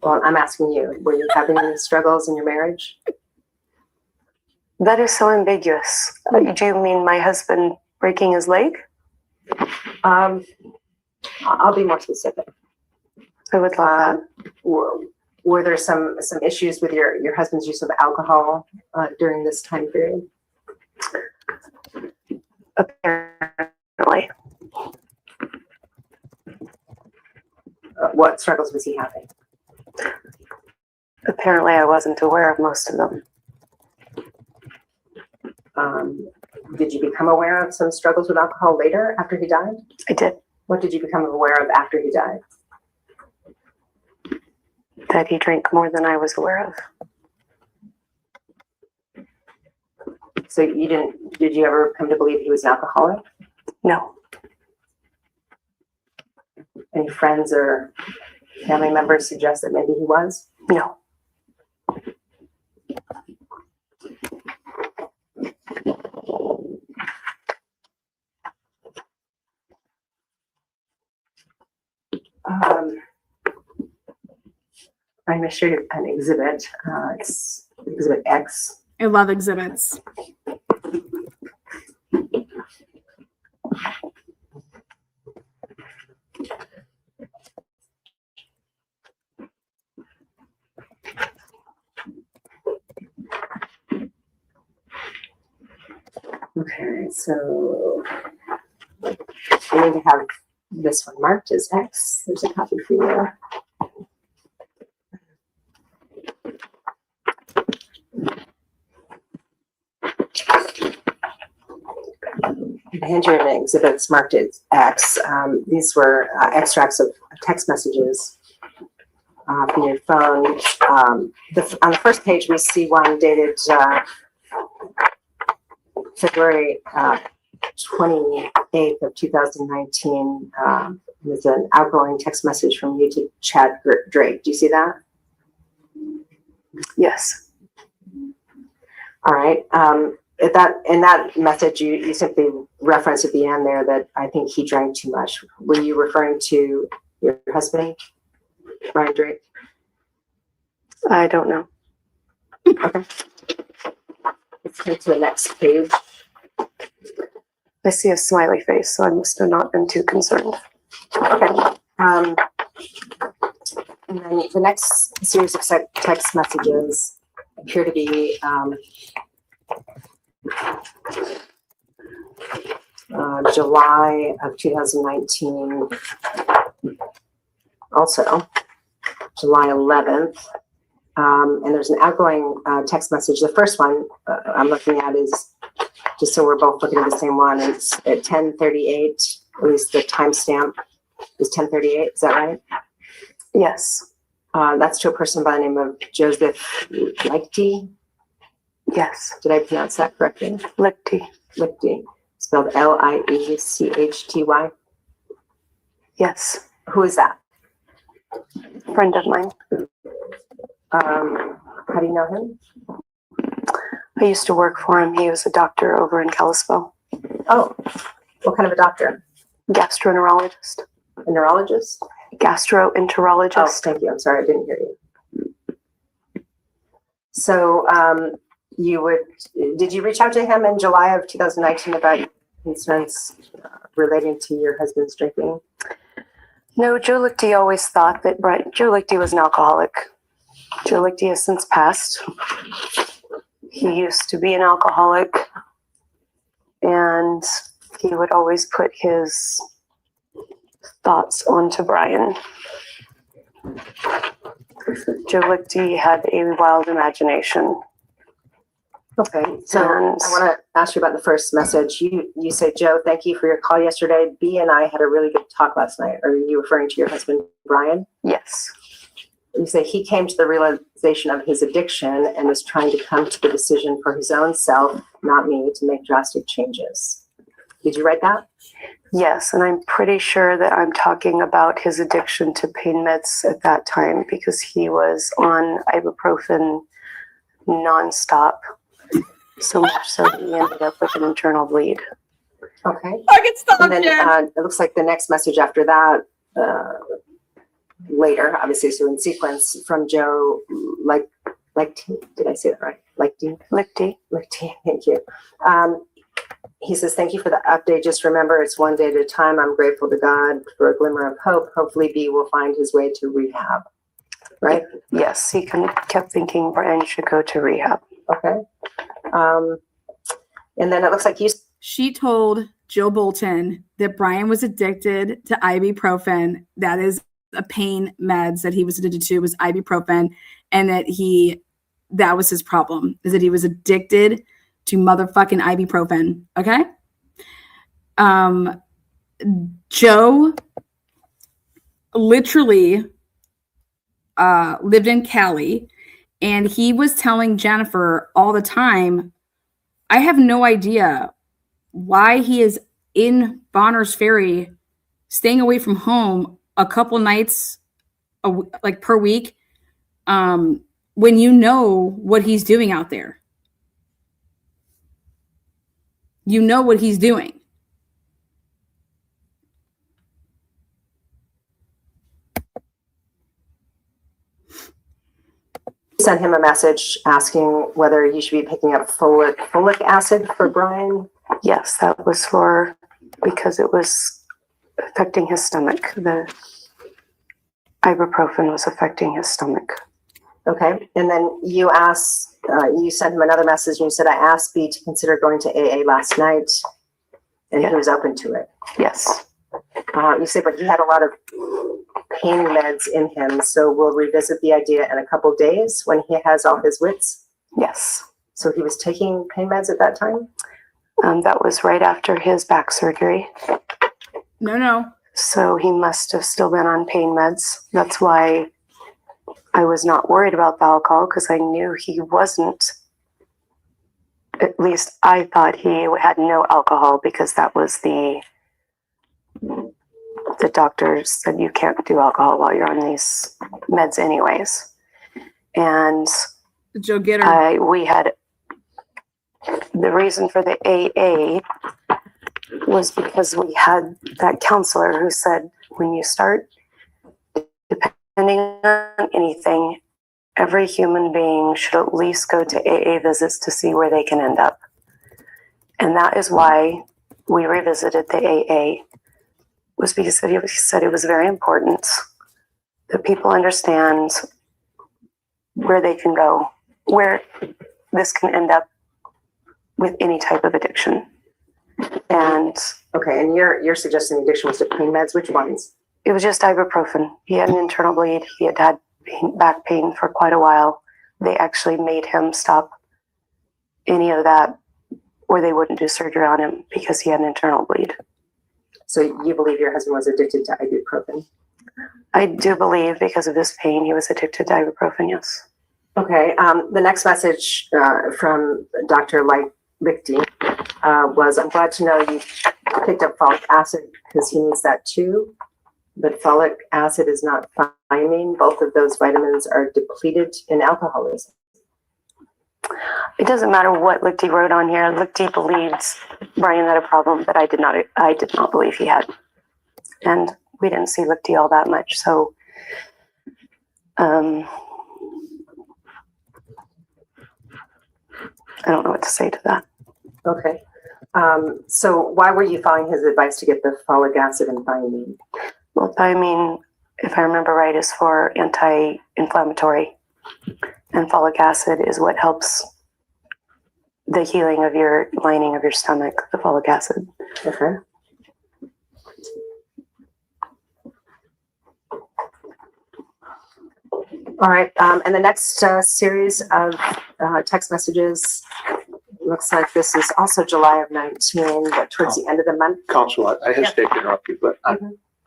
[SPEAKER 2] Well, I'm asking you, were you having any struggles in your marriage?
[SPEAKER 3] That is so ambiguous. Do you mean my husband breaking his leg?
[SPEAKER 2] I'll be more specific.
[SPEAKER 3] I would love that.
[SPEAKER 2] Were there some issues with your husband's use of alcohol during this time period?
[SPEAKER 3] Apparently.
[SPEAKER 2] What struggles was he having?
[SPEAKER 3] Apparently, I wasn't aware of most of them.
[SPEAKER 2] Did you become aware of some struggles with alcohol later after he died?
[SPEAKER 3] I did.
[SPEAKER 2] What did you become aware of after he died?
[SPEAKER 3] That he drank more than I was aware of.
[SPEAKER 2] So did you ever come to believe he was an alcoholic?
[SPEAKER 3] No.
[SPEAKER 2] Any friends or family members suggest that maybe he was?
[SPEAKER 3] No.
[SPEAKER 2] I'm going to show you an exhibit. It's Exhibit X.
[SPEAKER 1] I love exhibits.
[SPEAKER 2] Okay, so we need to have this one marked as X. There's a copy for you. I hand you an exhibit that's marked as X. These were extracts of text messages from your phone. On the first page, we see one dated February 28th of 2019. With an outgoing text message from you to Chad Drake. Do you see that?
[SPEAKER 3] Yes.
[SPEAKER 2] All right. In that message, you simply reference at the end there that I think he drank too much. Were you referring to your husband, Brian Drake?
[SPEAKER 3] I don't know.
[SPEAKER 2] Okay. Let's go to the next page.
[SPEAKER 3] I see a smiley face, so I must have not been too concerned.
[SPEAKER 2] Okay. And then the next series of text messages appear to be July of 2019. Also, July 11th. And there's an outgoing text message. The first one I'm looking at is, just so we're both looking at the same one, it's at 10:38, at least the timestamp is 10:38. Is that right?
[SPEAKER 3] Yes.
[SPEAKER 2] That's to a person by the name of Joseph Lichty.
[SPEAKER 3] Yes.
[SPEAKER 2] Did I pronounce that correctly?
[SPEAKER 3] Lichty.
[SPEAKER 2] Lichty, spelled Liechty.
[SPEAKER 3] Yes.
[SPEAKER 2] Who is that?
[SPEAKER 3] Friend of mine.
[SPEAKER 2] How do you know him?
[SPEAKER 3] I used to work for him. He was a doctor over in Kalispell.
[SPEAKER 2] Oh, what kind of a doctor?
[SPEAKER 3] Gastroenterologist.
[SPEAKER 2] A neurologist?
[SPEAKER 3] Gastroenterologist.
[SPEAKER 2] Oh, thank you. I'm sorry, I didn't hear you. So, did you reach out to him in July of 2019 about concerns relating to your husband's drinking?
[SPEAKER 3] No, Joe Lichty always thought that Joe Lichty was an alcoholic. Joe Lichty has since passed. He used to be an alcoholic, and he would always put his thoughts onto Brian. Joe Lichty had a wild imagination.
[SPEAKER 2] Okay, so I want to ask you about the first message. You say, Joe, thank you for your call yesterday. B and I had a really good talk last night. Are you referring to your husband, Brian?
[SPEAKER 3] Yes.
[SPEAKER 2] You say he came to the realization realization of his addiction and is trying to come to the decision for his own self, not me, to make drastic changes. Did you write that?
[SPEAKER 3] Yes, and I'm pretty sure that I'm talking about his addiction to pain meds at that time because he was on ibuprofen nonstop. So much so that he ended up with an internal bleed.
[SPEAKER 2] Okay.
[SPEAKER 1] Fucking stop,
[SPEAKER 2] And then
[SPEAKER 1] Jen.
[SPEAKER 2] it looks like the next message after that, later, obviously, so in sequence, from Joe, did I say that right?
[SPEAKER 3] Lichty.
[SPEAKER 2] Thank you. He says, thank you for the update. Just remember, it's one day at a time. I'm grateful to God for a glimmer of hope. Hopefully B will find his way to rehab. Right?
[SPEAKER 3] Yes, he kept thinking Brian should go to rehab.
[SPEAKER 2] Okay. And then it looks like
[SPEAKER 1] She told Joe Bolton that Brian was addicted to ibuprofen. That is a pain meds that he was addicted to was ibuprofen, and that was his problem, is that he was addicted to motherfucking ibuprofen. Okay. Joe literally lived in Cali, and he was telling Jennifer all the time, I have no idea why he is in Bonner's Ferry, staying away from home a couple nights like per week, when you know what he's doing out there. You know what he's doing.
[SPEAKER 2] sent him a message asking whether he should be picking up folic acid for Brian.
[SPEAKER 3] Yes, that was because it was affecting his stomach. The ibuprofen was affecting his stomach.
[SPEAKER 2] Okay. And then you sent him another message and you said, I asked B to consider going to AA last night and he was open to it.
[SPEAKER 3] Yes.
[SPEAKER 2] You say, but he had a lot of pain meds in him. So we'll revisit the idea in a couple days when he has all his wits.
[SPEAKER 3] Yes.
[SPEAKER 2] So he was taking pain meds at that time?
[SPEAKER 3] That was right after his back surgery.
[SPEAKER 1] No.
[SPEAKER 3] So he must have still been on pain meds. That's why I was not worried about the alcohol, because I knew he wasn't. At least I thought he had no alcohol, because that was the doctors said you can't do alcohol while you're on these meds anyways. And
[SPEAKER 1] Joe Gitter.
[SPEAKER 3] we had the reason for the AA was because we had that counselor who said, when you start depending on anything, every human being should at least go to AA visits to see where they can end up. And that is why we revisited the AA, was because he said it was very important that people understand where they can go, where this can end up with any type of addiction. And
[SPEAKER 2] okay, and you're suggesting the addiction was to pain meds. Which ones?
[SPEAKER 3] it was just ibuprofen. He had an internal bleed. He had back pain for quite a while. They actually made him stop any of that, or they wouldn't do surgery on him because he had an internal bleed.
[SPEAKER 2] So you believe your husband was addicted to ibuprofen?
[SPEAKER 3] I do believe because of his pain, he was addicted to ibuprofen, yes.
[SPEAKER 2] Okay. The next message from Dr. Lichty was, I'm glad to know you picked up folic acid because he needs that too. But folic acid is not thiamine. Both of those vitamins are depleted in alcoholism.
[SPEAKER 3] It doesn't matter what Lichty wrote on here. Lichty believes Brian had a problem that I did not believe he had. And we didn't see Lichty all that much. So I don't know what to say to that.
[SPEAKER 2] Okay. So why were you following his advice to get the folic acid and thiamine?
[SPEAKER 3] Well, thiamine, if I remember right, is for anti-inflammatory. And folic acid is what helps the healing of your lining of your stomach, the folic acid.
[SPEAKER 2] Okay. All right. And the next series of text messages, looks like this is also July of 19, but towards the end of the month.
[SPEAKER 7] Counsel, I hesitate to interrupt you, but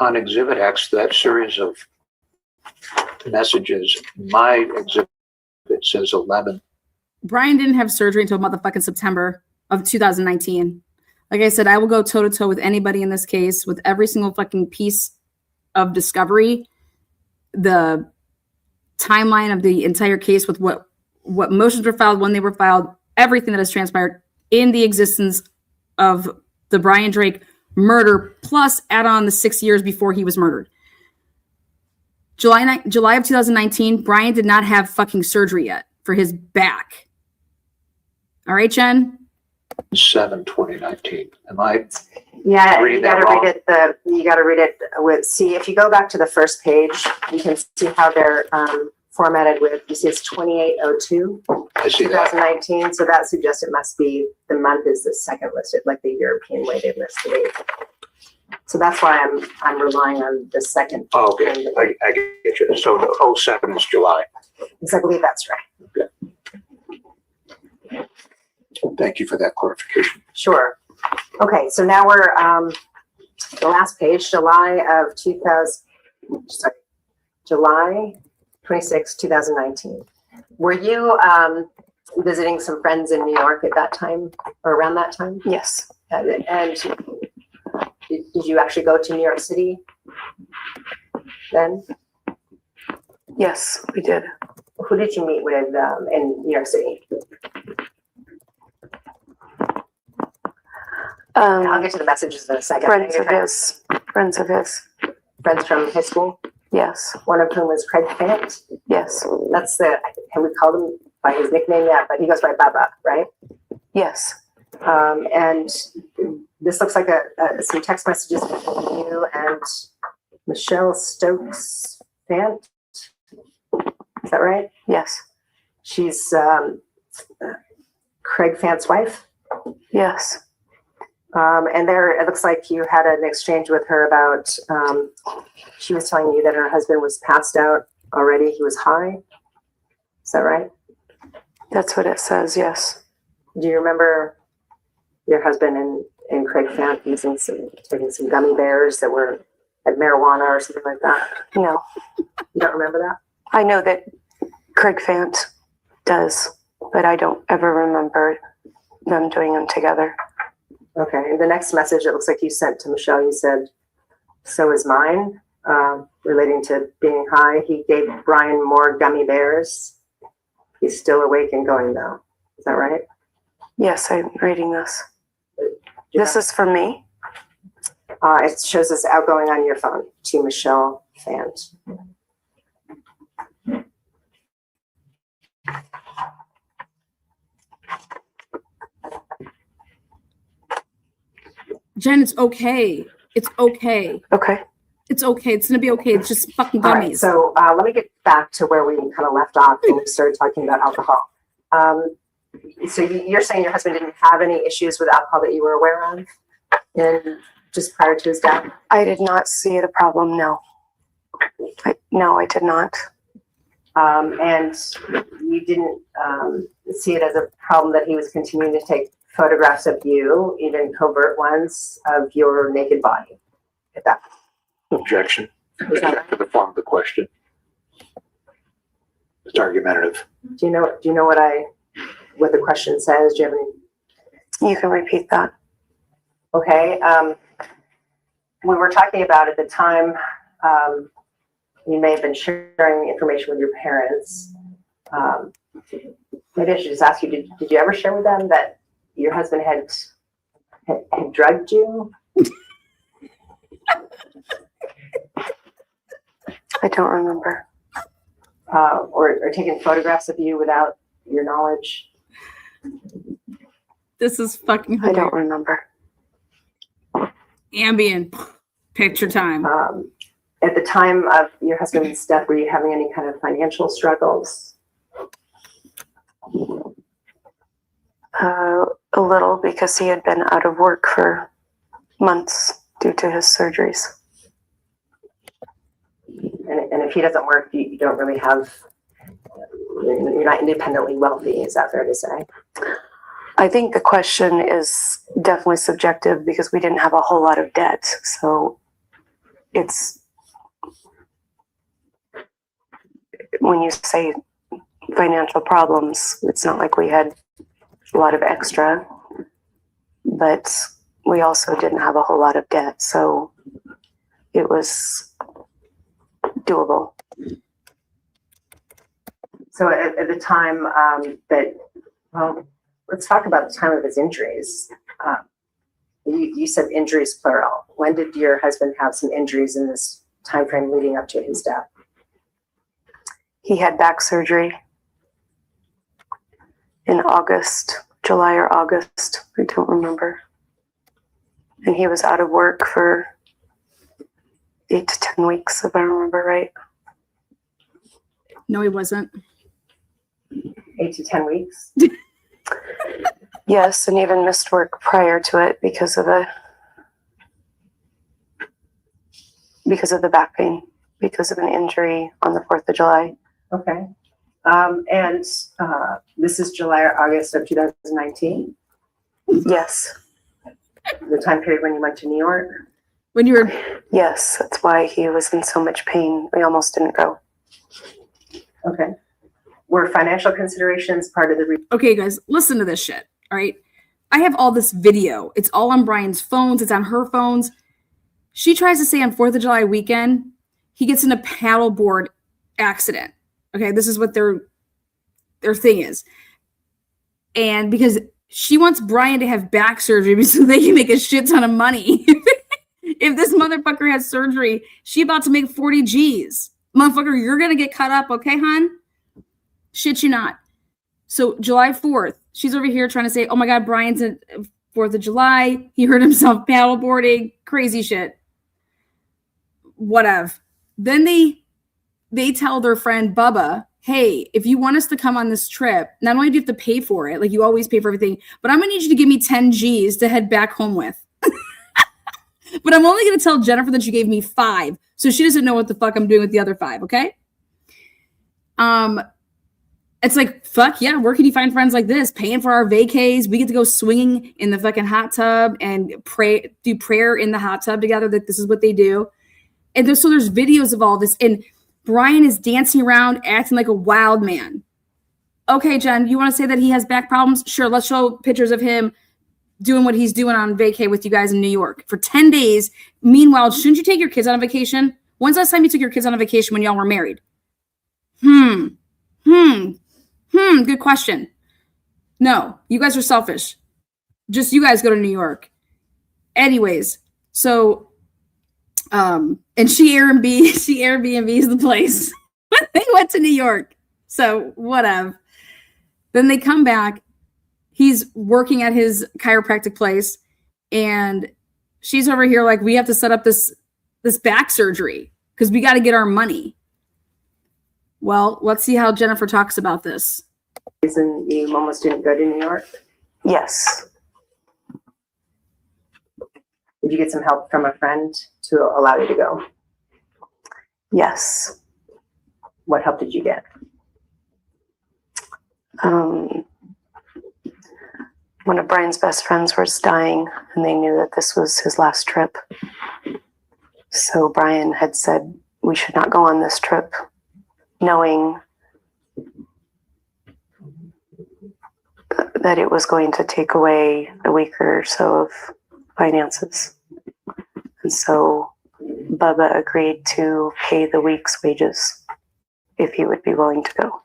[SPEAKER 7] on Exhibit X, that series of messages, my Exhibit it says 11.
[SPEAKER 1] Brian didn't have surgery until motherfucking September of 2019. Like I said, I will go toe to toe with anybody in this case with every single fucking piece of discovery, the timeline of the entire case with what motions were filed, when they were filed, everything that has transpired in the existence of the Brian Drake murder, plus add on the 6 years before he was murdered. July of 2019, Brian did not have fucking surgery yet for his back. All right, Jen?
[SPEAKER 7] 7/2019. Am I?
[SPEAKER 2] Yeah,
[SPEAKER 7] Reading
[SPEAKER 2] you
[SPEAKER 7] that
[SPEAKER 2] gotta
[SPEAKER 7] wrong?
[SPEAKER 2] read it, you gotta read it with, see, if you go back to the first page, you can see how they're, formatted with, you see it's 2802,
[SPEAKER 7] I see that.
[SPEAKER 2] 2019, so that suggests it must be, the month is the second listed, like the European way they list the date. So that's why I'm relying on the second.
[SPEAKER 7] Oh, okay. I get you. So the 07 is July.
[SPEAKER 2] Because I believe that's right.
[SPEAKER 7] Thank you for that clarification.
[SPEAKER 2] Sure. Okay, so now we're, the last page, July 26, 2019. Were you visiting some friends in New York at that time or around that time?
[SPEAKER 3] Yes.
[SPEAKER 2] And did you actually go to New York City then?
[SPEAKER 3] Yes, we did.
[SPEAKER 2] Who did you meet with in New York City? I'll get to the messages in a second.
[SPEAKER 3] Friends of his. Friends of his.
[SPEAKER 2] Friends from high school,
[SPEAKER 3] Yes.
[SPEAKER 2] one of whom was Craig Fant.
[SPEAKER 3] Yes.
[SPEAKER 2] That's have we called him by his nickname yet? But he goes by Bubba, right?
[SPEAKER 3] Yes.
[SPEAKER 2] And this looks like some text messages between you and Michelle Stokes Fant. Is that right?
[SPEAKER 3] Yes.
[SPEAKER 2] She's Craig Fant's wife.
[SPEAKER 3] Yes.
[SPEAKER 2] And there, it looks like you had an exchange with her about, she was telling you that her husband was passed out already. He was high. Is that right?
[SPEAKER 3] That's what it says. Yes.
[SPEAKER 2] Do you remember your husband and Craig Fant taking some gummy bears that had marijuana or something like that?
[SPEAKER 3] No.
[SPEAKER 2] You don't remember that?
[SPEAKER 3] I know that Craig Fant does, but I don't ever remember them doing them together.
[SPEAKER 2] Okay. And the next message, it looks like you sent to Michelle, you said, "So is mine," relating to being high. He gave Brian more gummy bears. He's still awake and going though. Is that right?
[SPEAKER 3] Yes, I'm reading this. This is for me.
[SPEAKER 2] It shows us outgoing on your phone to Michelle Fant.
[SPEAKER 1] Jen, it's okay. It's okay.
[SPEAKER 3] Okay.
[SPEAKER 1] It's okay. It's gonna be okay. It's just fucking
[SPEAKER 2] All
[SPEAKER 1] gummies.
[SPEAKER 2] right, so let me get back to where we kind of left off when we started talking about alcohol. So you're saying your husband didn't have any issues with alcohol that you were aware of in just prior to his death?
[SPEAKER 3] I did not see the problem. No. No, I did not.
[SPEAKER 2] And you didn't see it as a problem that he was continuing to take photographs of you, even covert ones, of your naked body at that point.
[SPEAKER 7] Objection
[SPEAKER 2] Is that right?
[SPEAKER 7] to the form of the question. It's argumentative.
[SPEAKER 2] Do you know what the question says? Do you have any?
[SPEAKER 3] You can repeat that.
[SPEAKER 2] Okay. We were talking about at the time, you may have been sharing information with your parents. Maybe I should just ask you, did you ever share with them that your husband had drugged you?
[SPEAKER 3] I don't remember.
[SPEAKER 2] Or taken photographs of you without your knowledge?
[SPEAKER 1] This is fucking
[SPEAKER 3] I don't remember.
[SPEAKER 1] Ambient picture time.
[SPEAKER 2] At the time of your husband's death, were you having any kind of financial struggles?
[SPEAKER 3] A little, because he had been out of work for months due to his surgeries.
[SPEAKER 2] And if he doesn't work, you don't really have, you're not independently wealthy. Is that fair to say?
[SPEAKER 3] I think the question is definitely subjective because we didn't have a whole lot of debt. So it's, when you say financial problems. It's not like we had a lot of extra, but we also didn't have a whole lot of debt, so it was doable.
[SPEAKER 2] So at the time well, let's talk about the time of his injuries. You said injuries plural. When did your husband have some injuries in this time frame leading up to his death?
[SPEAKER 3] He had back surgery in August, July or August, I don't remember. And he was out of work for 8 to 10 weeks, if I remember right.
[SPEAKER 1] No, he wasn't.
[SPEAKER 2] 8 to 10 weeks?
[SPEAKER 3] Yes, and even missed work prior to it because of the back pain, because of an injury on the 4th of July.
[SPEAKER 2] Okay. And this is July or August of 2019?
[SPEAKER 3] Yes.
[SPEAKER 2] The time period when you went to New York?
[SPEAKER 1] When you were
[SPEAKER 3] Yes, that's why he was in so much pain. We almost didn't go.
[SPEAKER 2] Okay. Were financial considerations part of the
[SPEAKER 1] okay, guys, listen to this shit. All right. I have all this video. It's all on Brian's phones. It's on her phones. She tries to say on 4th of July weekend, he gets in a paddleboard accident. Okay. This is what their thing is. And because she wants Brian to have back surgery so they can make a shit ton of money. If this motherfucker has surgery, she about to make 40 G's. Motherfucker, you're going to get cut up. Okay, hon? Shit you not. So July 4th, she's over here trying to say, oh my God, Brian's at 4th of July. He hurt himself paddleboarding. Crazy shit. Whatever. Then they tell their friend Bubba, hey, if you want us to come on this trip, not only do you have to pay for it, like you always pay for everything, but I'm going to need you to give me 10 G's to head back home with. But I'm only going to tell Jennifer that you gave me 5. So she doesn't know what the fuck I'm doing with the other 5. Okay. It's like, fuck yeah, where can you find friends like this? Paying for our vacays. We get to go swinging in the fucking hot tub and do prayer in the hot tub together. That this is what they do. And there's videos of all this. And Brian is dancing around, acting like a wild man. Okay, Jen, you want to say that he has back problems? Sure, let's show pictures of him doing what he's doing on vacay with you guys in New York for 10 days. Meanwhile, shouldn't you take your kids on a vacation? When's the last time you took your kids on a vacation when y'all were married? Good question. No, you guys are selfish. Just you guys go to New York. Anyways, so, and she Airbnb's the place. They went to New York. So whatever. Then they come back. He's working at his chiropractic place, and she's over here like, we have to set up this back surgery because we got to get our money. Well, let's see how Jennifer talks about this.
[SPEAKER 2] reason you almost didn't go to New York?
[SPEAKER 3] Yes.
[SPEAKER 2] Did you get some help from a friend to allow you to go?
[SPEAKER 3] Yes.
[SPEAKER 2] What help did you get?
[SPEAKER 3] One of Brian's best friends was dying, and they knew that this was his last trip. So Brian had said we should not go on this trip, knowing that it was going to take away a week or so of finances. And so Bubba agreed to pay the week's wages if he would be willing to go.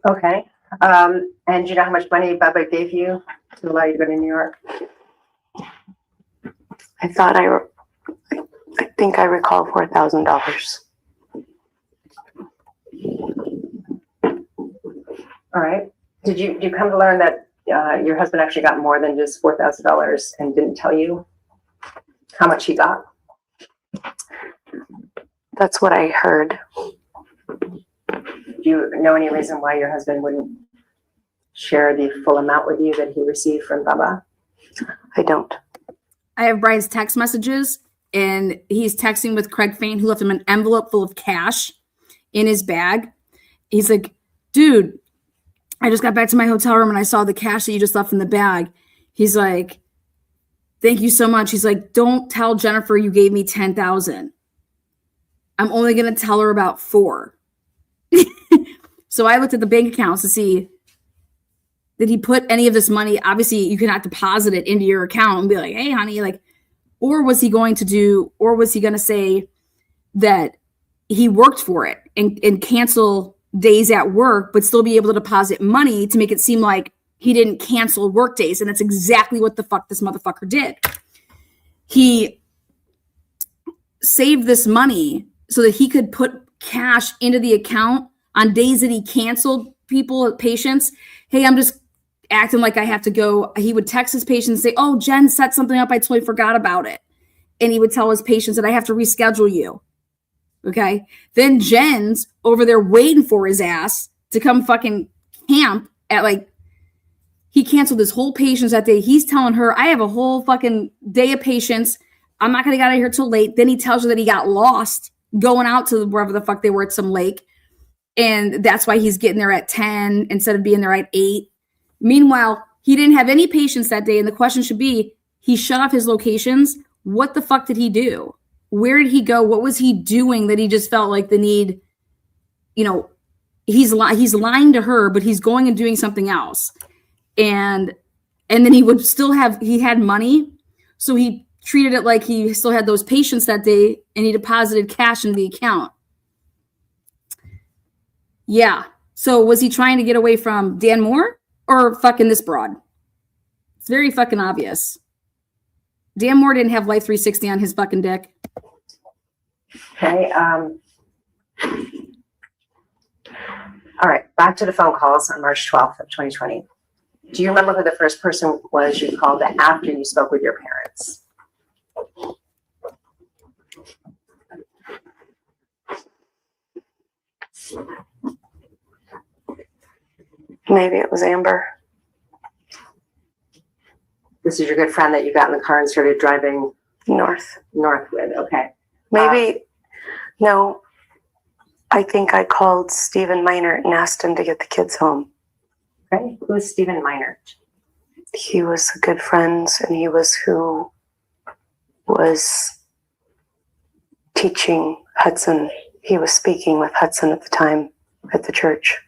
[SPEAKER 2] Okay. And do you know how much money Bubba gave you to allow you to go to New York?
[SPEAKER 3] I think I recall $4,000.
[SPEAKER 2] All right. Did you come to learn that your husband actually got more than just $4,000 and didn't tell you how much he got?
[SPEAKER 3] That's what I heard.
[SPEAKER 2] Do you know any reason why your husband wouldn't share the full amount with you that he received from Bubba?
[SPEAKER 3] I don't.
[SPEAKER 1] I have Brian's text messages, and he's texting with Craig Fain, who left him an envelope full of cash in his bag. He's like, dude, I just got back to my hotel room and I saw the cash that you just left in the bag. He's like, thank you so much. He's like, don't tell Jennifer you gave me $10,000. I'm only going to tell her about $4,000. So I looked at the bank accounts to see, did he put any of this money? Obviously, you cannot deposit it into your account and be like, hey, honey, like, or was he going to say that he worked for it and cancel days at work, but still be able to deposit money to make it seem like he didn't cancel work days? And that's exactly what the fuck this motherfucker did. He saved this money so that he could put cash into the account on days that he canceled patients. Hey, I'm just acting like I have to go. He would text his patients and say, oh, Jen set something up. I totally forgot about it. And he would tell his patients that I have to reschedule you. Okay. Then Jen's over there waiting for his ass to come fucking camp at he canceled his whole patients that day. He's telling her, I have a whole fucking day of patients. I'm not going to get out of here till late. Then he tells her that he got lost going out to wherever the fuck they were at some lake. And that's why he's getting there at 10 instead of being there at 8. Meanwhile, he didn't have any patients that day. And the question should be, he shut off his locations. What the fuck did he do? Where did he go? What was he doing that he just felt like the need, he's lying to her, but he's going and doing something else. And then he had money. So he treated it like he still had those patients that day and he deposited cash into the account. Yeah. So was he trying to get away from Dan Moore or fucking this broad? It's very fucking obvious. Dan Moore didn't have Life 360 on his fucking dick.
[SPEAKER 2] Okay. All right. Back to the phone calls on March 12th of 2020. Do you remember who the first person was you called after you spoke with your parents?
[SPEAKER 3] Maybe it was Amber.
[SPEAKER 2] This is your good friend that you got in the car and started driving
[SPEAKER 3] North
[SPEAKER 2] with. Okay.
[SPEAKER 3] Maybe, no, I think I called Stephen Minert and asked him to get the kids home.
[SPEAKER 2] Okay. Who's Stephen Minert?
[SPEAKER 3] He was a good friend, and he was who was teaching Hudson. He was speaking with Hudson at the time at the church.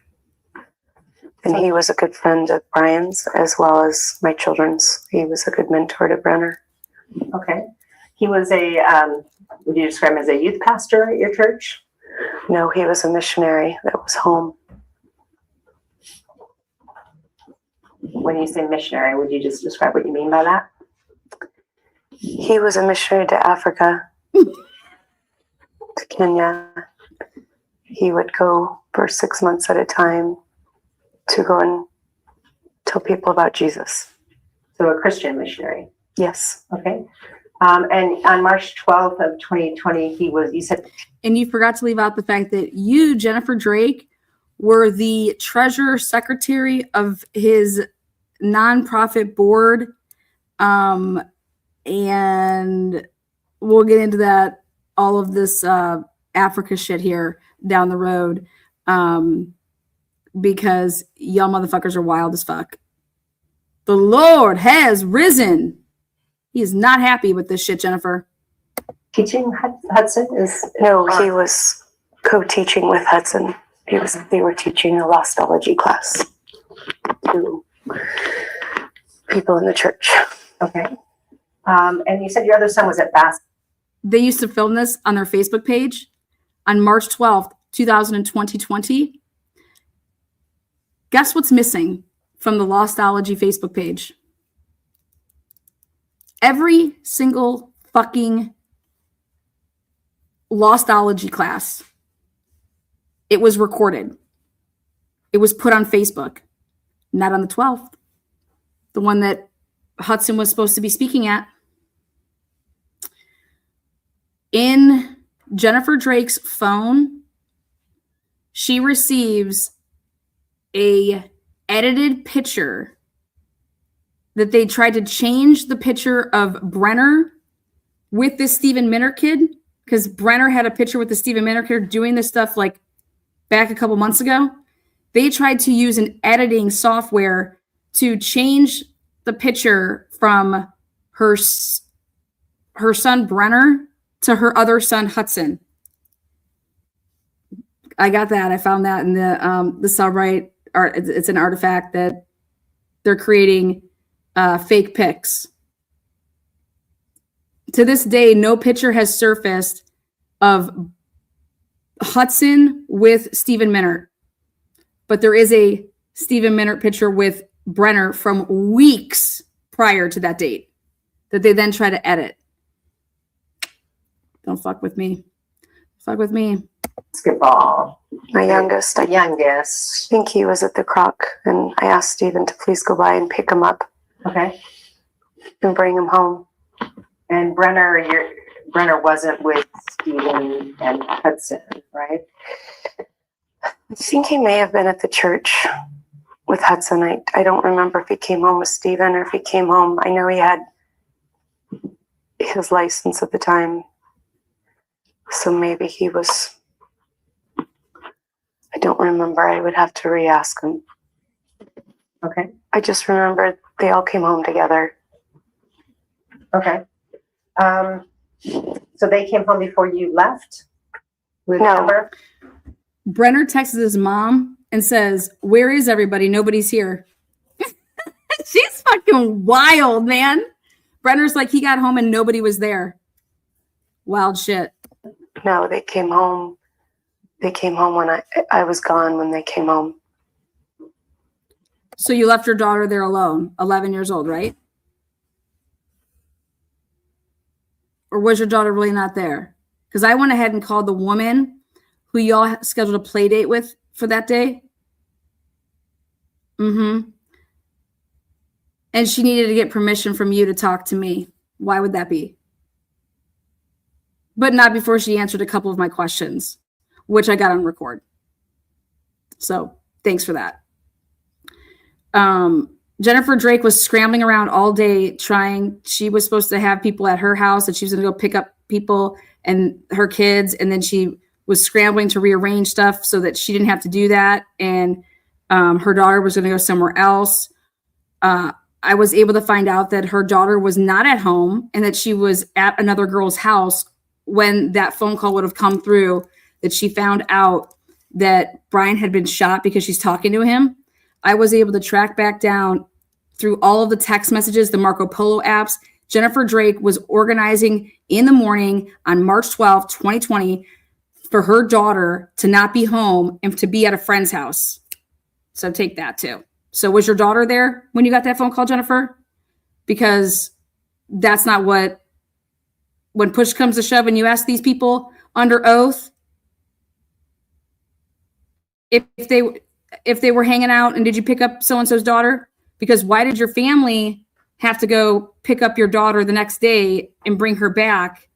[SPEAKER 3] And he was a good friend of Brian's as well as my children's. He was a good mentor to Brenner.
[SPEAKER 2] Okay. He was would you describe him as a youth pastor at your church?
[SPEAKER 3] No, he was a missionary that was home.
[SPEAKER 2] When you say missionary, would you just describe what you mean by that?
[SPEAKER 3] He was a missionary to Africa, to Kenya. He would go for 6 months at a time to go and tell people about Jesus.
[SPEAKER 2] So a Christian missionary.
[SPEAKER 3] Yes.
[SPEAKER 2] Okay. And on March 12th of 2020, you said.
[SPEAKER 1] And you forgot to leave out the fact that you, Jennifer Drake, were the treasurer secretary of his nonprofit board. And we'll get into that, all of this Africa shit here down the road. Because y'all motherfuckers are wild as fuck. The Lord has risen. He is not happy with this shit, Jennifer.
[SPEAKER 2] Teaching Hudson is.
[SPEAKER 3] No, he was co-teaching with Hudson. They were teaching a Lostology class to people in the church.
[SPEAKER 2] Okay. And you said your other son was at Bass.
[SPEAKER 1] They used to film this on their Facebook page on March 12th, 2020. Guess what's missing from the Lostology Facebook page? Every single fucking Lostology class, it was recorded. It was put on Facebook, not on the 12th. The one that Hudson was supposed to be speaking at. In Jennifer Drake's phone, she receives a edited picture that they tried to change the picture of Brenner with this Stephen Minert kid, because Brenner had a picture with the Stephen Minert kid doing this stuff like back a couple months ago. They tried to use an editing software to change the picture from her son Brenner to her other son Hudson. I got that. I found that in the Cellbrite art. It's an artifact that they're creating fake pics. To this day, no picture has surfaced of Hudson with Stephen Minert, but there is a Stephen Minert picture with Brenner from weeks prior to that date that they then try to edit. Don't fuck with me. Fuck with me.
[SPEAKER 2] Basketball.
[SPEAKER 3] My youngest, I
[SPEAKER 2] Youngest.
[SPEAKER 3] think he was at the Croc, and I asked Stephen to please go by and pick him up
[SPEAKER 2] Okay.
[SPEAKER 3] and bring him home.
[SPEAKER 2] And Brenner wasn't with Stephen and Hudson, right?
[SPEAKER 3] I think he may have been at the church with Hudson. I don't remember if he came home with Stephen or if he came home. I know he had his license at the time. So maybe he was, I don't remember. I would have to re-ask him.
[SPEAKER 2] Okay.
[SPEAKER 3] I just remember they all came home together.
[SPEAKER 2] Okay. So they came home before you left with
[SPEAKER 3] No.
[SPEAKER 2] Amber?
[SPEAKER 1] Brenner texts his mom and says, "Where is everybody? Nobody's here." She's fucking wild, man. Brenner's like, he got home and nobody was there. Wild shit.
[SPEAKER 3] No, they came home. They came home when I was gone when they came home.
[SPEAKER 1] So you left your daughter there alone, 11 years old, right? Or was your daughter really not there? Because I went ahead and called the woman who y'all scheduled a play date with for that day. Mm-hmm. And she needed to get permission from you to talk to me. Why would that be? But not before she answered a couple of my questions, which I got on record. So thanks for that. Jennifer Drake was scrambling around all day she was supposed to have people at her house and she was going to go pick up people and her kids. And then she was scrambling to rearrange stuff so that she didn't have to do that. And her daughter was going to go somewhere else. I was able to find out that her daughter was not at home and that she was at another girl's house when that phone call would have come through, that she found out that Brian had been shot because she's talking to him. I was able to track back down through all of the text messages, the Marco Polo apps. Jennifer Drake was organizing in the morning on March 12th, 2020, for her daughter to not be home and to be at a friend's house. So take that too. So was your daughter there when you got that phone call, Jennifer? Because that's not when push comes to shove and you ask these people under oath if they were hanging out and did you pick up so-and-so's daughter? Because why did your family have to go pick up your daughter the next day and bring her back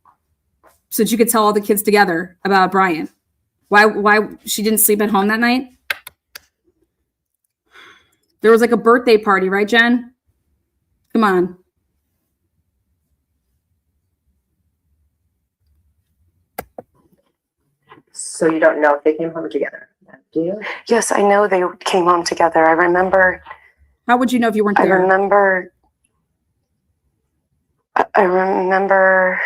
[SPEAKER 1] so that you could tell all the kids together about Brian? Why she didn't sleep at home that night? There was like a birthday party, right, Jen? Come on.
[SPEAKER 2] So you don't know if they came home together, do you?
[SPEAKER 3] Yes, I know they came home together. I remember.
[SPEAKER 1] How would you know if you weren't there?
[SPEAKER 3] I remember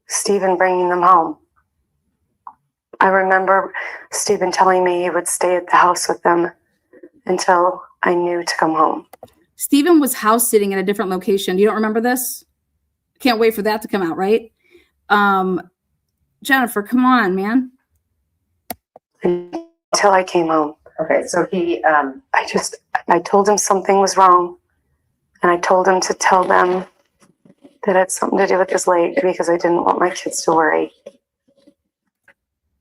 [SPEAKER 3] Stephen bringing them home. I remember Stephen telling me he would stay at the house with them until I knew to come home.
[SPEAKER 1] Stephen was house sitting at a different location. You don't remember this? Can't wait for that to come out, right? Jennifer, come on, man.
[SPEAKER 3] Until I came home.
[SPEAKER 2] Okay, so he,
[SPEAKER 3] I told him something was wrong. And I told him to tell them that it had something to do with his leg because I didn't want my kids to worry.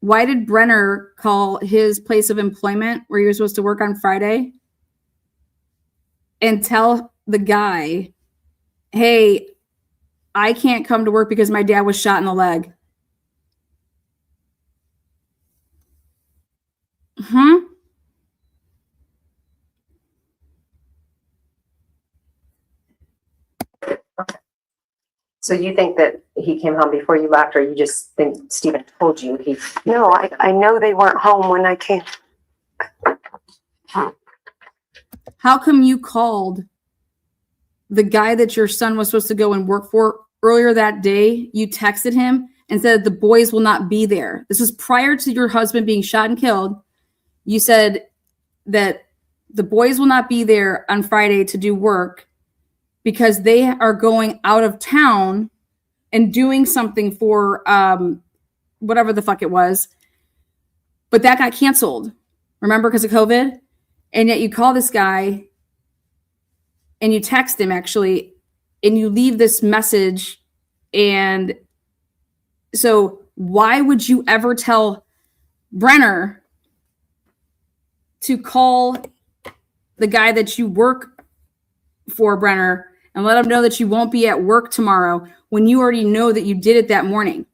[SPEAKER 1] Why did Brenner call his place of employment where he was supposed to work on Friday and tell the guy, hey, I can't come to work because my dad was shot in the leg?
[SPEAKER 2] So you think that he came home before you left, or you just think Stephen told you he?
[SPEAKER 3] No, I know they weren't home when I came.
[SPEAKER 1] How come you called the guy that your son was supposed to go and work for earlier that day? You texted him and said the boys will not be there. This is prior to your husband being shot and killed. You said that the boys will not be there on Friday to do work because they are going out of town and doing something for whatever the fuck it was. But that got canceled. Remember, because of COVID? And yet you call this guy and you text him actually, and you leave this message. And so why would you ever tell Brenner to call the guy that you work for, Brenner, and let him know that you won't be at work tomorrow when you already know that you did it that morning?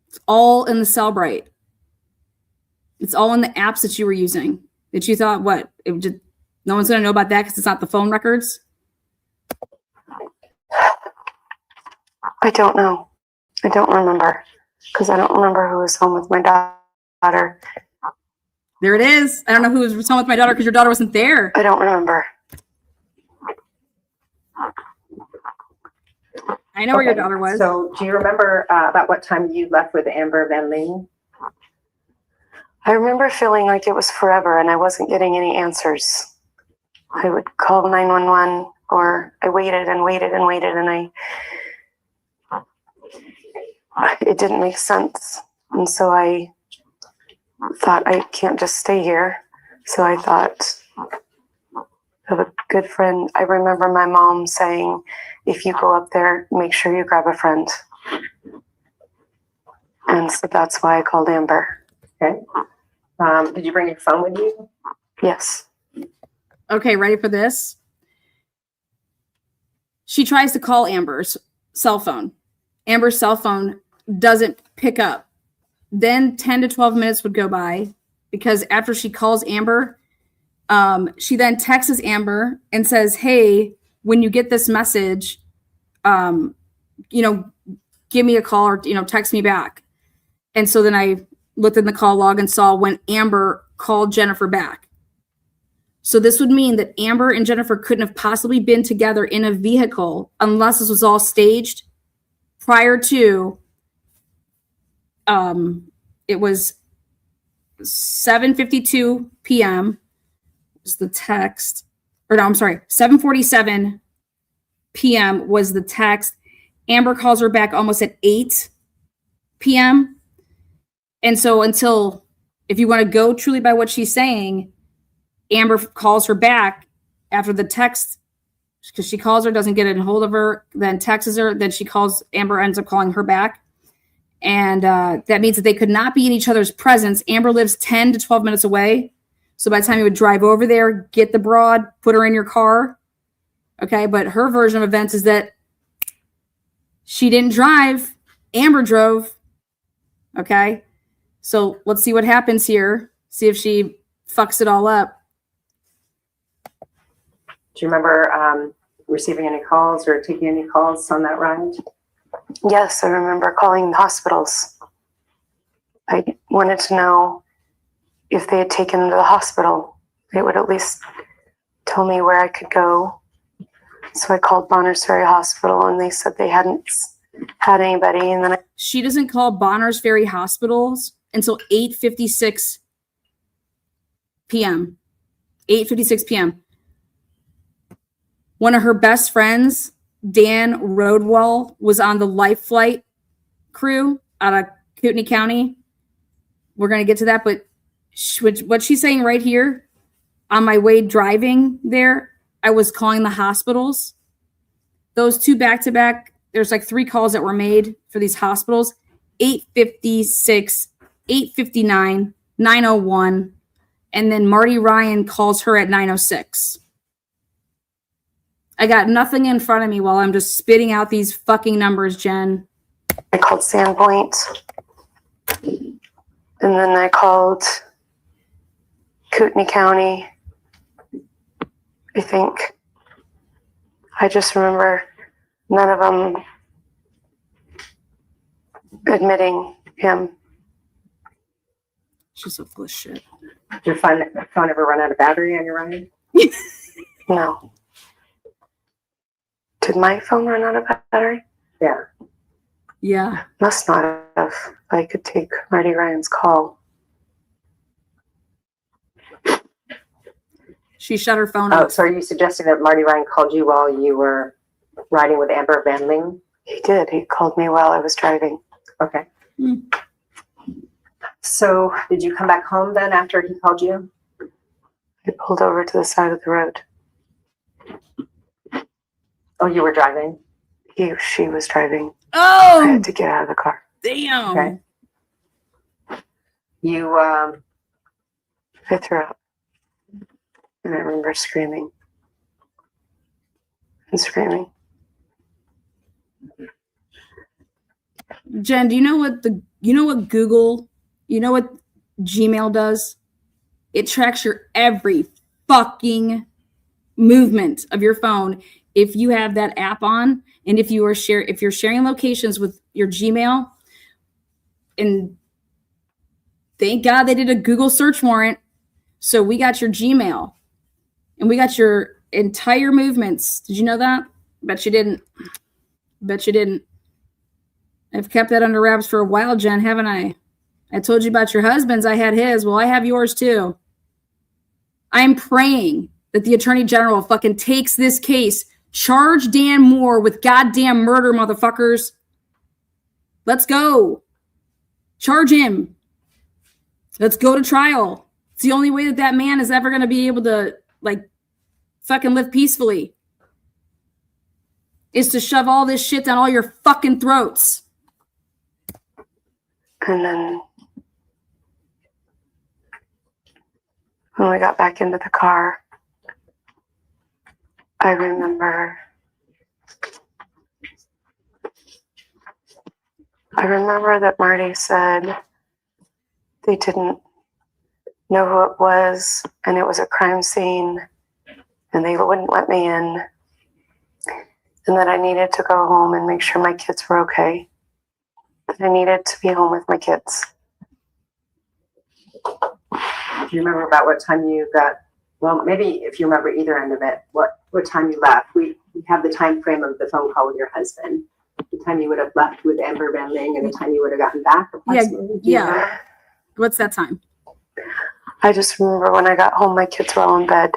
[SPEAKER 1] It's all in the Cellbrite. It's all in the apps that you were using. That you thought, what? It would just, no one's going to know about that because it's not the phone records?
[SPEAKER 3] I don't know. I don't remember because I don't remember who was home with my daughter.
[SPEAKER 1] There it is. I don't know who was home with my daughter because your daughter wasn't there.
[SPEAKER 3] I don't remember.
[SPEAKER 1] I know where your daughter was.
[SPEAKER 2] So do you remember about what time you left with Amber Van Ling?
[SPEAKER 3] I remember feeling like it was forever and I wasn't getting any answers. I would call 911 or I waited and waited and waited and it didn't make sense. And so I thought I can't just stay here. So I thought of a good friend. I remember my mom saying, if you go up there, make sure you grab a friend. And so that's why I called Amber.
[SPEAKER 2] Okay. Did you bring your phone with you?
[SPEAKER 3] Yes.
[SPEAKER 1] Okay, ready for this? She tries to call Amber's cell phone. Amber's cell phone doesn't pick up. Then 10 to 12 minutes would go by because after she calls Amber, she then texts Amber and says, hey, when you get this message, give me a call or, text me back. And so then I looked in the call log and saw when Amber called Jennifer back. So this would mean that Amber and Jennifer couldn't have possibly been together in a vehicle unless this was all staged prior to, it was 7:52 p.m. was the text, 7:47 p.m. was the text. Amber calls her back almost at 8 p.m. And so if you want to go truly by what she's saying, Amber calls her back after the text because she calls her, doesn't get a hold of her, then texts her, then she calls, Amber ends up calling her back. And that means that they could not be in each other's presence. Amber lives 10 to 12 minutes away. So by the time you would drive over there, get the broad, put her in your car. Okay, but her version of events is that she didn't drive, Amber drove. Okay, so let's see what happens here. See if she fucks it all up.
[SPEAKER 2] Do you remember receiving any calls or taking any calls on that ride?
[SPEAKER 3] Yes, I remember calling the hospitals. I wanted to know if they had taken them to the hospital. They would at least tell me where I could go. So I called Bonners Ferry Hospital and they said they hadn't had anybody. And then
[SPEAKER 1] she doesn't call Bonners Ferry Hospitals until 8:56 p.m. 8:56 p.m. One of her best friends, Dan Rodwell, was on the Life Flight crew out of Kootenai County. We're going to get to that, but what she's saying right here, on my way driving there, I was calling the hospitals. Those two back-to-back, there's like 3 calls that were made for these hospitals. 8:56, 8:59, 9:01, and then Marty Ryan calls her at 9:06. I got nothing in front of me while I'm just spitting out these fucking numbers, Jen.
[SPEAKER 3] I called Sandpoint. And then I called Kootenai County, I think. I just remember none of them admitting him.
[SPEAKER 1] She's so full of shit.
[SPEAKER 2] Did your phone ever run out of battery on your ride?
[SPEAKER 3] No. Did my phone run out of battery?
[SPEAKER 2] Yeah.
[SPEAKER 1] Yeah.
[SPEAKER 3] Must not have. I could take Marty Ryan's call.
[SPEAKER 1] She shut her phone
[SPEAKER 2] Oh,
[SPEAKER 1] off.
[SPEAKER 2] so are you suggesting that Marty Ryan called you while you were riding with Amber Van Ling?
[SPEAKER 3] He did. He called me while I was driving.
[SPEAKER 2] Okay.
[SPEAKER 1] Hmm.
[SPEAKER 2] So did you come back home then after he called you?
[SPEAKER 3] I pulled over to the side of the road.
[SPEAKER 2] Oh, you were driving?
[SPEAKER 3] She was driving. I
[SPEAKER 1] Oh,
[SPEAKER 3] had to get out of the car.
[SPEAKER 1] damn.
[SPEAKER 2] Okay. You,
[SPEAKER 3] I threw up. And I remember screaming. And screaming.
[SPEAKER 1] Jen, do you know what Google, what Gmail does? It tracks your every fucking movement of your phone if you have that app on, and if you're sharing locations with your Gmail. And thank God they did a Google search warrant, so we got your Gmail and we got your entire movements. Did you know that? Bet you didn't. I've kept that under wraps for a while, Jen, haven't I? I told you about your husband's. I had his. Well, I have yours too. I'm praying that the Attorney General fucking takes this case, charge Dan Moore with goddamn murder, motherfuckers. Let's go. Charge him. Let's go to trial. It's the only way that man is ever going to be able to, fucking live peacefully, is to shove all this shit down all your fucking throats.
[SPEAKER 3] And then when we got back into the car, I remember that Marty said they didn't know who it was, and it was a crime scene, and they wouldn't let me in, and that I needed to go home and make sure my kids were okay, that I needed to be home with my kids.
[SPEAKER 2] do you remember about what time you got, well, maybe if you remember either end of it, what time you left? We have the time frame of the phone call with your husband, the time you would have left with Amber Van Ling, and the time you would have gotten back.
[SPEAKER 1] Yeah. What's that time?
[SPEAKER 3] I just remember when I got home, my kids were all in bed.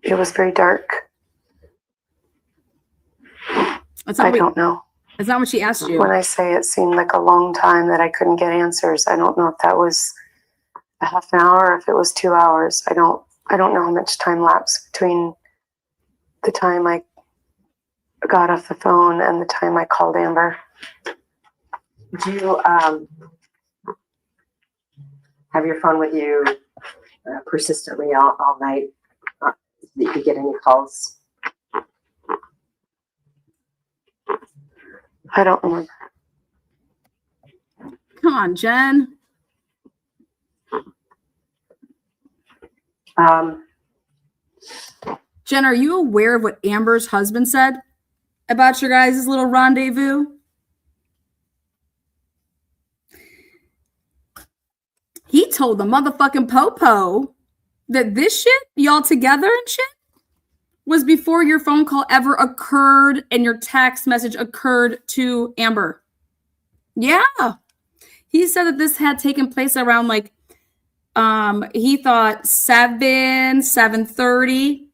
[SPEAKER 3] It was very dark. I don't know.
[SPEAKER 1] That's not what she asked you.
[SPEAKER 3] When I say it seemed like a long time that I couldn't get answers, I don't know if that was a half an hour or if it was 2 hours. I don't know how much time lapsed between the time I got off the phone and the time I called Amber.
[SPEAKER 2] Do you have your phone with you persistently all night? Did you get any calls?
[SPEAKER 3] I don't remember.
[SPEAKER 1] Come on, Jen. Jen, are you aware of what Amber's husband said about your guys' little rendezvous? He told the motherfucking Popo that this shit, y'all together and shit, was before your phone call ever occurred and your text message occurred to Amber. Yeah. He said that this had taken place around he thought 7:30,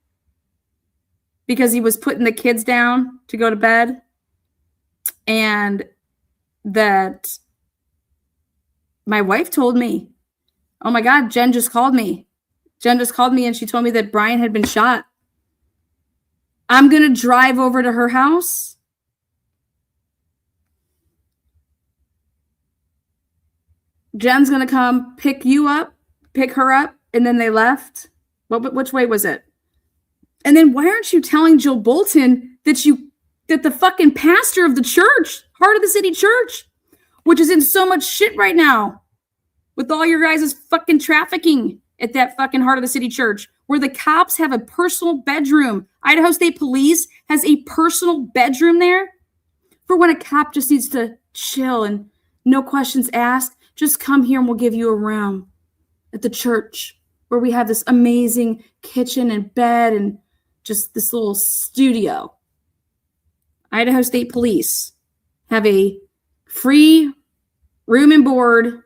[SPEAKER 1] because he was putting the kids down to go to bed, and that my wife told me, oh my God, Jen just called me and she told me that Brian had been shot. I'm going to drive over to her house. Jen's going to come pick her up, and then they left. Which way was it? And then why aren't you telling Jill Bolton that the fucking pastor of the church, Heart of the City Church, which is in so much shit right now with all your guys' fucking trafficking at that fucking Heart of the City Church, where the cops have a personal bedroom. Idaho State Police has a personal bedroom there for when a cop just needs to chill and no questions asked. Just come here and we'll give you a room at the church where we have this amazing kitchen and bed and just this little studio. Idaho State Police have a free room and board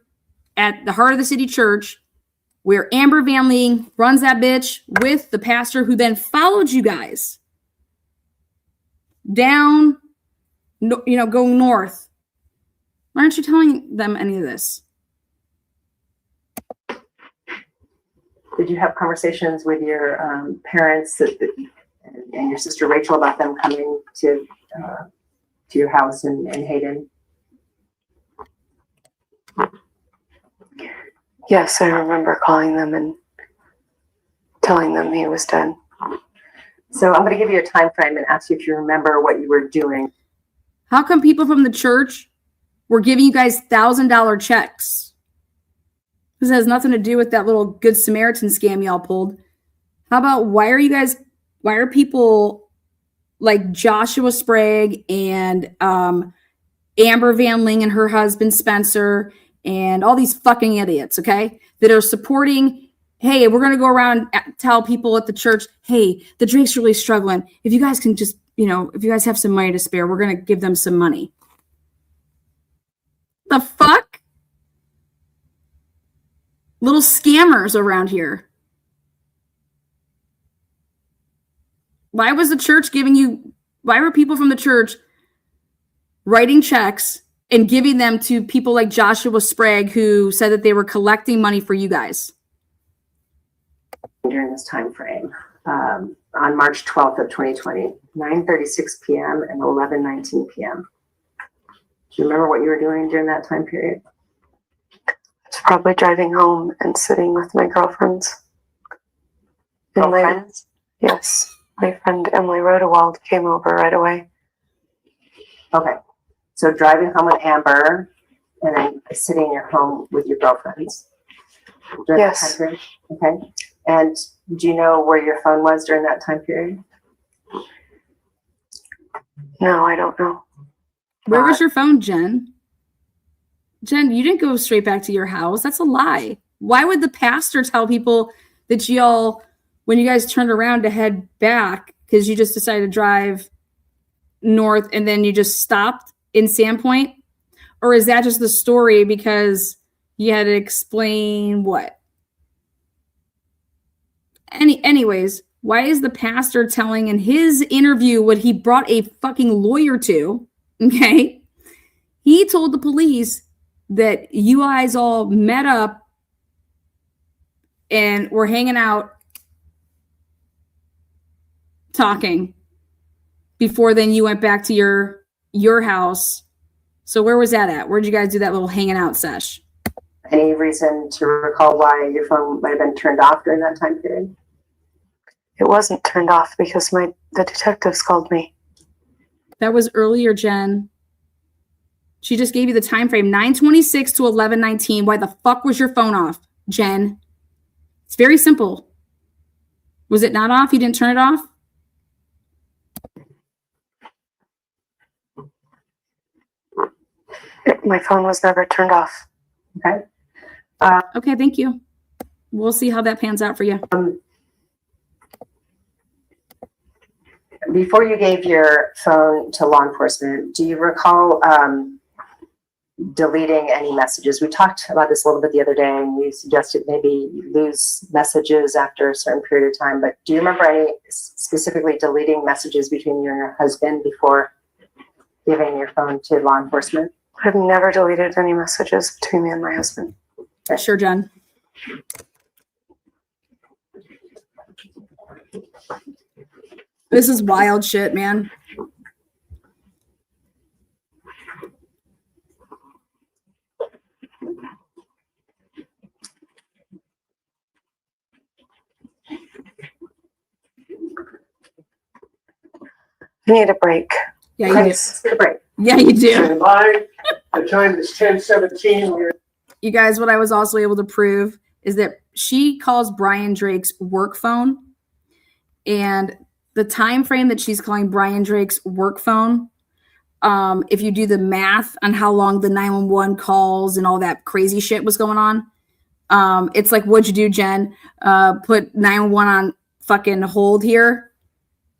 [SPEAKER 1] at the heart of the city church where Amber Van Leen runs that bitch with the pastor who then followed you guys down, going north. Why aren't you telling them any of this?
[SPEAKER 2] Did you have conversations with your parents and your sister Rachel about them coming to your house in Hayden?
[SPEAKER 3] Yes, I remember calling them and telling them he was dead.
[SPEAKER 2] So I'm going to give you a time frame and ask you if you remember what you were doing.
[SPEAKER 1] How come people from the church were giving you guys $1,000 checks? This has nothing to do with that little Good Samaritan scam y'all pulled. How about why are people like Joshua Sprague and Amber Van Ling and her husband Spencer and all these fucking idiots, okay, that are supporting, hey, we're going to go around and tell people at the church, hey, the Drake's really struggling. If you guys can just, if you guys have some money to spare, we're going to give them some money. The fuck? Little scammers around here. Why was the church why were people from the church writing checks and giving them to people like Joshua Sprague who said that they were collecting money for you guys?
[SPEAKER 2] During this time frame, on March 12th of 2020, 9:36 p.m. and 11:19 p.m. Do you remember what you were doing during that time period?
[SPEAKER 3] I was probably driving home and sitting with my girlfriends.
[SPEAKER 2] Girlfriends?
[SPEAKER 3] Yes. My friend Emily Rodewald came over right away.
[SPEAKER 2] Okay. So driving home with Amber and then sitting in your home with your girlfriends. During
[SPEAKER 3] Yes.
[SPEAKER 2] that time period? Okay. And do you know where your phone was during that time period?
[SPEAKER 3] No, I don't know.
[SPEAKER 1] Where was your phone, Jen? Jen, you didn't go straight back to your house. That's a lie. Why would the pastor tell people that y'all, when you guys turned around to head back, because you just decided to drive north and then you just stopped in Sandpoint? Or is that just the story because you had to explain what? Anyways, why is the pastor telling in his interview what he brought a fucking lawyer to? Okay. He told the police that you guys all met up and were hanging out talking before then you went back to your house. So where was that at? Where'd you guys do that little hanging out sesh?
[SPEAKER 2] Any reason to recall why your phone might have been turned off during that time period?
[SPEAKER 3] It wasn't turned off because the detectives called me.
[SPEAKER 1] That was earlier, Jen. She just gave you the time frame, 9:26 to 11:19. Why the fuck was your phone off, Jen? It's very simple. Was it not off? You didn't turn it off?
[SPEAKER 3] My phone was never turned off.
[SPEAKER 2] Okay.
[SPEAKER 1] Okay, thank you. We'll see how that pans out for you.
[SPEAKER 2] Before you gave your phone to law enforcement, do you recall deleting any messages? We talked about this a little bit the other day, and you suggested maybe you lose messages after a certain period of time. But do you remember any specifically deleting messages between you and your husband before giving your phone to law enforcement?
[SPEAKER 3] I've never deleted any messages between me and my husband.
[SPEAKER 1] Sure, Jen. This is wild shit, man.
[SPEAKER 3] I need a break.
[SPEAKER 1] Yeah, you do.
[SPEAKER 2] Let's get a break.
[SPEAKER 1] Yeah, you do.
[SPEAKER 5] Stand by. The time is 10:17.
[SPEAKER 1] You guys, what I was also able to prove is that she calls Brian Drake's work phone, and the time frame that she's calling Brian Drake's work phone, if you do the math on how long the 911 calls and all that crazy shit was going on, it's like, what'd you do, Jen? Put 911 on fucking hold here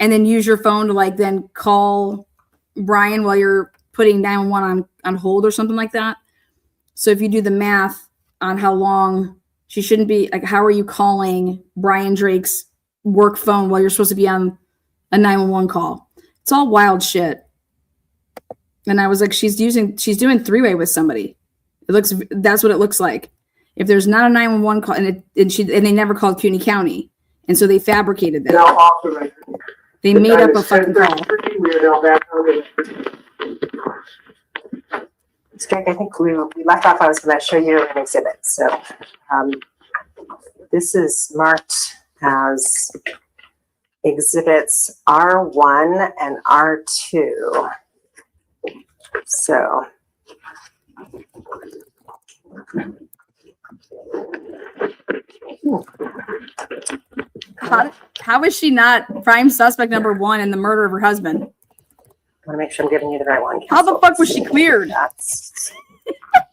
[SPEAKER 1] and then use your phone to like then call Brian while you're putting 911 on hold or something like that. So if you do the math on how long she shouldn't be, like, how are you calling Brian Drake's work phone while you're supposed to be on a 911 call? It's all wild shit. And I was like, she's doing three-way with somebody. That's what it looks like. If there's not a 911 call, and they never called CUNY County, and so they fabricated that.
[SPEAKER 5] Now off the record.
[SPEAKER 1] They made up a fucking call.
[SPEAKER 5] We are now back on the record.
[SPEAKER 2] Greg, I think we left off. I was going to show you an exhibit. So this is marked as exhibits R1 and R2. So
[SPEAKER 1] how is she not prime suspect number 1 in the murder of her husband?
[SPEAKER 2] I want to make sure I'm giving you the right one.
[SPEAKER 1] How the fuck was she cleared?
[SPEAKER 2] That's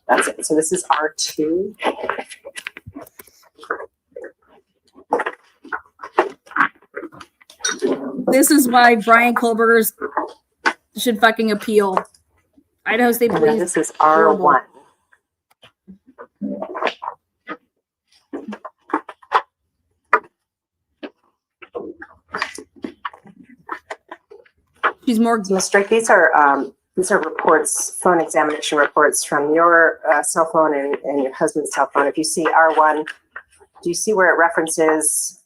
[SPEAKER 2] it. So this is R2.
[SPEAKER 1] This is why Brian Kohlberger's should fucking appeal. Idaho State
[SPEAKER 2] And
[SPEAKER 1] Police.
[SPEAKER 2] this is R1.
[SPEAKER 1] She's more.
[SPEAKER 2] So Ms. Drake, these are reports, phone examination reports from your cell phone and your husband's cell phone. If you see R1, do you see where it references?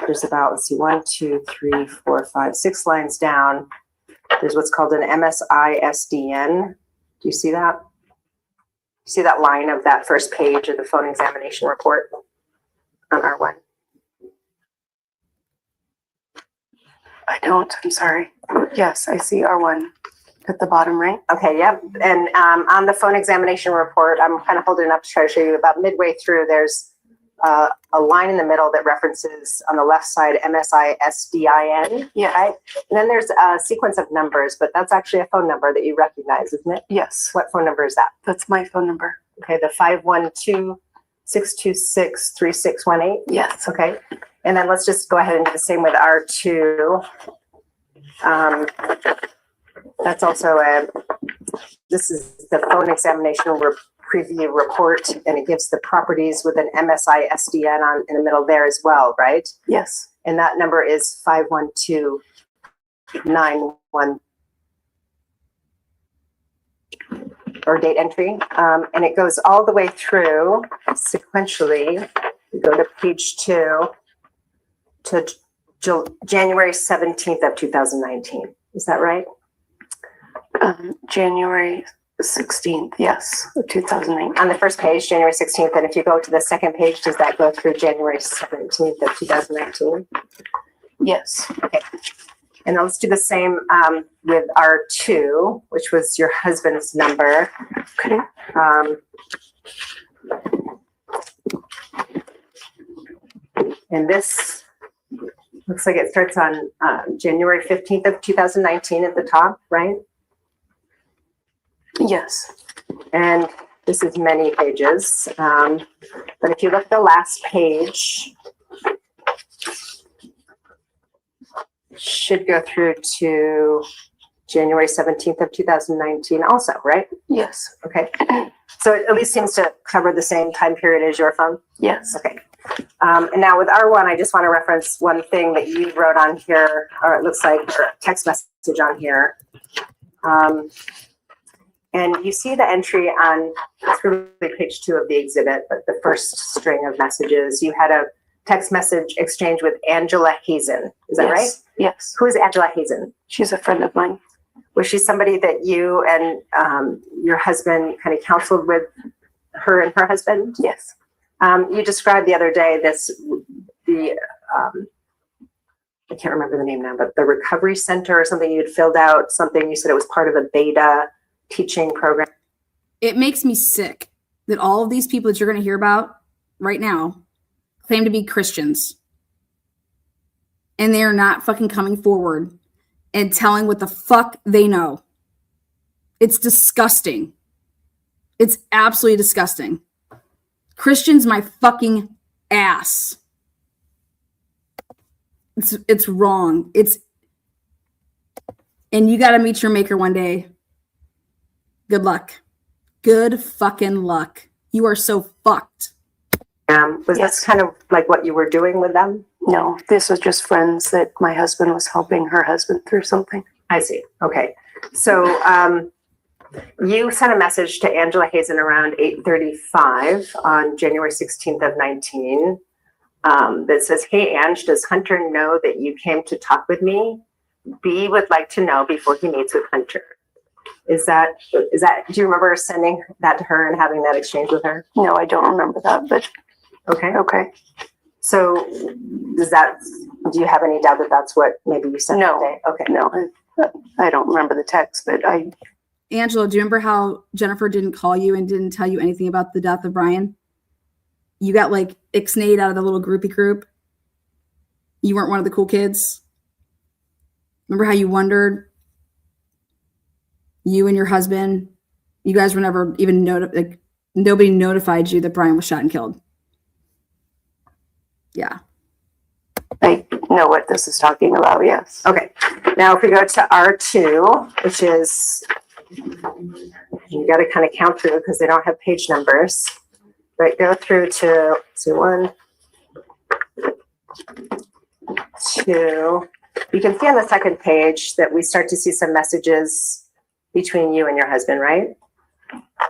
[SPEAKER 2] There's about, let's see, 1, 2, 3, 4, 5, 6 lines down. There's what's called an MSISDN. Do you see that? See that line of that first page of the phone examination report on R1?
[SPEAKER 3] I don't, I'm sorry. Yes, I see R1 at the bottom right.
[SPEAKER 2] Okay, yep. And on the phone examination report, I'm kind of holding it up to try to show you about midway through, there's a line in the middle that references on the left side MSISDIN.
[SPEAKER 3] Yeah.
[SPEAKER 2] Right? And then there's a sequence of numbers, but that's actually a phone number that you recognize, isn't it?
[SPEAKER 3] Yes,
[SPEAKER 2] What phone number is that?
[SPEAKER 3] that's my phone number.
[SPEAKER 2] Okay, the 512-626-3618.
[SPEAKER 3] Yes.
[SPEAKER 2] Okay. And then let's just go ahead and do the same with R2. That's also this is the phone examination preview report, and it gives the properties with an MSISDN in the middle there as well, right?
[SPEAKER 3] Yes.
[SPEAKER 2] And that number is 51291 or date entry. And it goes all the way through sequentially. We go to page 2 to January 17th of 2019. Is that right?
[SPEAKER 3] January 16th, yes, 2009.
[SPEAKER 2] On the first page, January 16th. And if you go to the second page, does that go through January 17th of 2019?
[SPEAKER 3] Yes.
[SPEAKER 2] Okay. And let's do the same with R2, which was your husband's number.
[SPEAKER 3] Okay.
[SPEAKER 2] And this looks like it starts on January 15th of 2019 at the top, right?
[SPEAKER 3] Yes.
[SPEAKER 2] And this is many pages. But if you look at the last page, should go through to January 17th of 2019 also, right?
[SPEAKER 3] Yes.
[SPEAKER 2] Okay. So it at least seems to cover the same time period as your phone?
[SPEAKER 3] Yes.
[SPEAKER 2] Okay. And now with R1, I just want to reference one thing that you wrote on here, or it looks like, or a text message on here. And you see the entry on, it's really page 2 of the exhibit, but the first string of messages, you had a text message exchange with Angela Hazen. Is that right?
[SPEAKER 3] Yes.
[SPEAKER 2] Who is Angela Hazen?
[SPEAKER 3] She's a friend of mine.
[SPEAKER 2] Was she somebody that you and your husband kind of counseled with, her and her husband?
[SPEAKER 3] Yes.
[SPEAKER 2] You described the other day I can't remember the name now, but the recovery center or something, you had filled out something, you said it was part of a beta teaching program.
[SPEAKER 1] It makes me sick that all of these people that you're going to hear about right now claim to be Christians. And they are not fucking coming forward and telling what the fuck they know. It's disgusting. It's absolutely disgusting. Christians, my fucking ass. It's wrong. And you got to meet your maker one day. Good luck. Good fucking luck. You are so fucked.
[SPEAKER 2] Was
[SPEAKER 3] Yes.
[SPEAKER 2] this kind of like what you were doing with them?
[SPEAKER 3] No, this was just friends that my husband was helping her husband through something.
[SPEAKER 2] I see. Okay. So you sent a message to Angela Hazen around 8:35 on January 16th of 19 that says, "Hey, Ange, does Hunter know that you came to talk with me? B would like to know before he meets with Hunter." Is that, do you remember sending that to her and having that exchange with her?
[SPEAKER 3] No, I don't remember that, but
[SPEAKER 2] Okay.
[SPEAKER 3] okay.
[SPEAKER 2] So do you have any doubt that that's what maybe you sent
[SPEAKER 3] No.
[SPEAKER 2] that day? Okay.
[SPEAKER 3] No, I don't remember the text, but
[SPEAKER 1] Angela, do you remember how Jennifer didn't call you and didn't tell you anything about the death of Brian? You got like ixnayed out of the little groupie group. You weren't one of the cool kids. Remember how you wondered? You and your husband, you guys were never even nobody notified you that Brian was shot and killed. Yeah.
[SPEAKER 3] I know what this is talking about, yes.
[SPEAKER 2] Okay. Now, if we go to R2, which is, you got to kind of count through because they don't have page numbers. Right, go through to, let's see, 1, 2. You can see on the second page that we start to see some messages between you and your husband, right?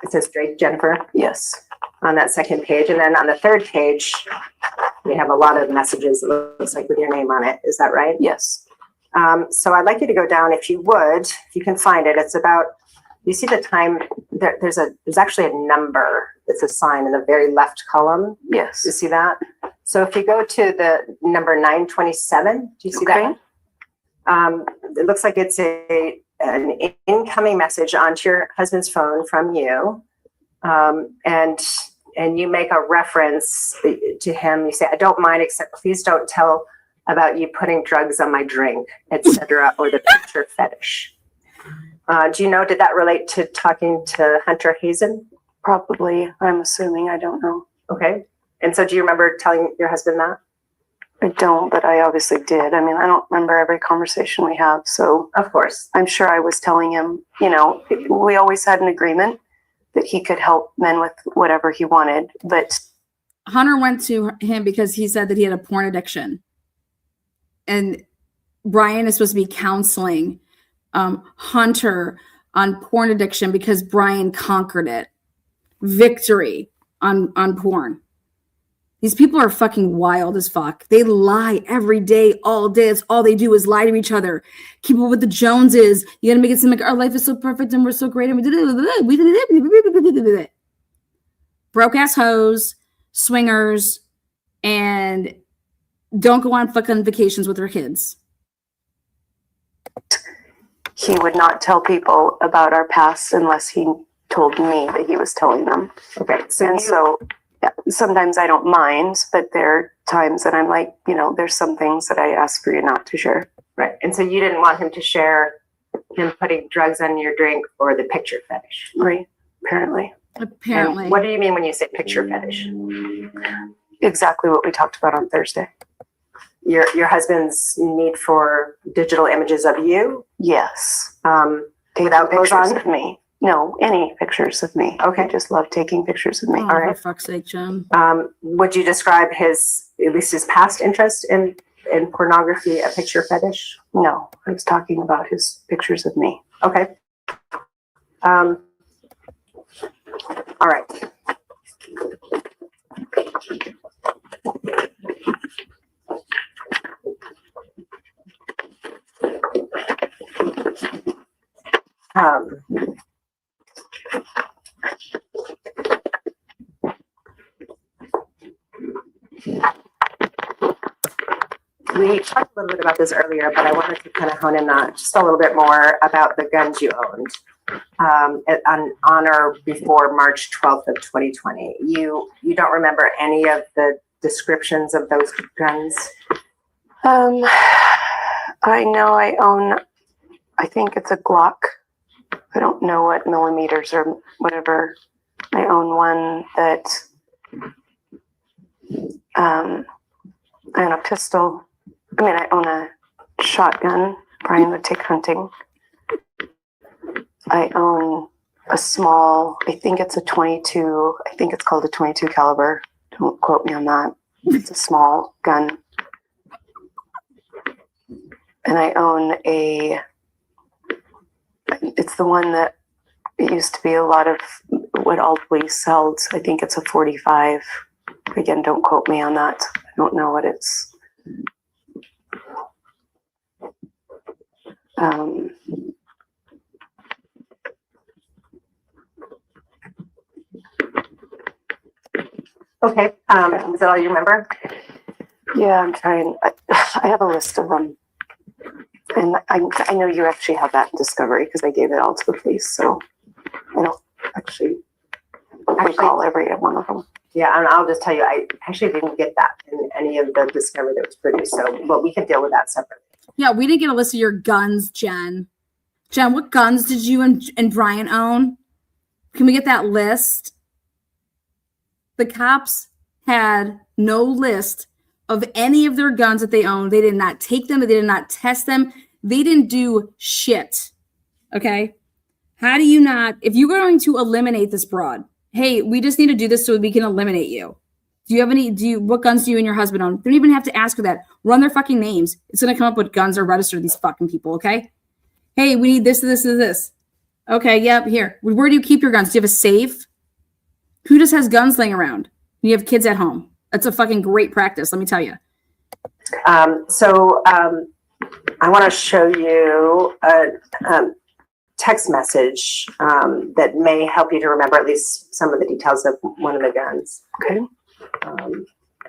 [SPEAKER 2] It says Drake, Jennifer
[SPEAKER 3] Yes.
[SPEAKER 2] on that second page. And then on the third page, we have a lot of messages, it looks like, with your name on it. Is that right?
[SPEAKER 3] Yes.
[SPEAKER 2] So I'd like you to go down, if you would, if you can find it. It's about, you see the time, there's actually a number that's a sign in the very left column.
[SPEAKER 3] Yes.
[SPEAKER 2] You see that? So if you go to the number 927, do you see that? It looks like it's an incoming message onto your husband's phone from you. And you make a reference to him. You say, "I don't mind, except please don't tell about you putting drugs on my drink, etc., or the picture fetish." Do you know, did that relate to talking to Hunter Hazen?
[SPEAKER 3] Probably. I'm assuming. I don't know.
[SPEAKER 2] Okay. And so do you remember telling your husband that?
[SPEAKER 3] I don't, but I obviously did. I mean, I don't remember every conversation we have, so
[SPEAKER 2] Of course.
[SPEAKER 3] I'm sure I was telling him, we always had an agreement that he could help men with whatever he wanted, but
[SPEAKER 1] Hunter went to him because he said that he had a porn addiction. And Brian is supposed to be counseling Hunter on porn addiction because Brian conquered it. Victory on porn. These people are fucking wild as fuck. They lie every day, all day. That's all they do is lie to each other. Keep up with the Joneses. You gotta make it seem like our life is so perfect and we're so great and we did it. Broke ass hoes, swingers, and don't go on fucking vacations with their kids.
[SPEAKER 3] he would not tell people about our past unless he told me that he was telling them.
[SPEAKER 2] Okay.
[SPEAKER 3] So yeah, sometimes I don't mind, but there are times that I'm like, there's some things that I ask for you not to share.
[SPEAKER 2] Right. And so you didn't want him to share him putting drugs on your drink or the picture fetish.
[SPEAKER 3] Right. Apparently.
[SPEAKER 2] And what do you mean when you say picture fetish?
[SPEAKER 3] Exactly what we talked about on Thursday.
[SPEAKER 2] Your husband's need for digital images of you?
[SPEAKER 3] Yes.
[SPEAKER 2] Without clothes
[SPEAKER 3] pictures
[SPEAKER 2] on?
[SPEAKER 3] of me. No, any pictures of me.
[SPEAKER 2] Okay.
[SPEAKER 3] I just love taking pictures of me.
[SPEAKER 1] Oh,
[SPEAKER 2] All right.
[SPEAKER 1] for fuck's sake, Jim.
[SPEAKER 2] Would you describe at least his past interest in pornography a picture fetish?
[SPEAKER 3] No, I was talking about his pictures of me.
[SPEAKER 2] Okay. All right. We talked a little bit about this earlier, but I wanted to kind of hone in on just a little bit more about the guns you owned on or before March 12th of 2020. You don't remember any of the descriptions of those guns?
[SPEAKER 3] I know I own, I think it's a Glock. I don't know what millimeters or whatever. I own one that, and a pistol. I mean, I own a shotgun. Brian would take hunting. I own a small, I think it's a 22, I think it's called a 22 caliber. Don't quote me on that. It's a small gun. And I own it's the one that it used to be a lot of what all police sold. I think it's a 45. Again, don't quote me on that. I don't know what it's.
[SPEAKER 2] Okay, is that all you remember?
[SPEAKER 3] Yeah, I'm trying. I have a list of them. And I know you actually have that in Discovery because I gave it all to the police. So I don't actually recall every one of them.
[SPEAKER 2] Yeah, and I'll just tell you, I actually didn't get that in any of the Discovery that was produced. So, but we can deal with that separately.
[SPEAKER 1] Yeah, we didn't get a list of your guns, Jen. Jen, what guns did you and Brian own? Can we get that list? The cops had no list of any of their guns that they owned. They did not take them. They did not test them. They didn't do shit. Okay? How do you not, if you're going to eliminate this broad, hey, we just need to do this so we can eliminate you. What guns do you and your husband own? They don't even have to ask for that. Run their fucking names. It's going to come up with guns are registered, these fucking people, okay? Hey, we need this, this, and this. Okay, yep, here. Where do you keep your guns? Do you have a safe? Who just has guns laying around? You have kids at home. That's a fucking great practice, let me tell you.
[SPEAKER 2] I want to show you a text message that may help you to remember at least some of the details of one of the guns.
[SPEAKER 3] Okay.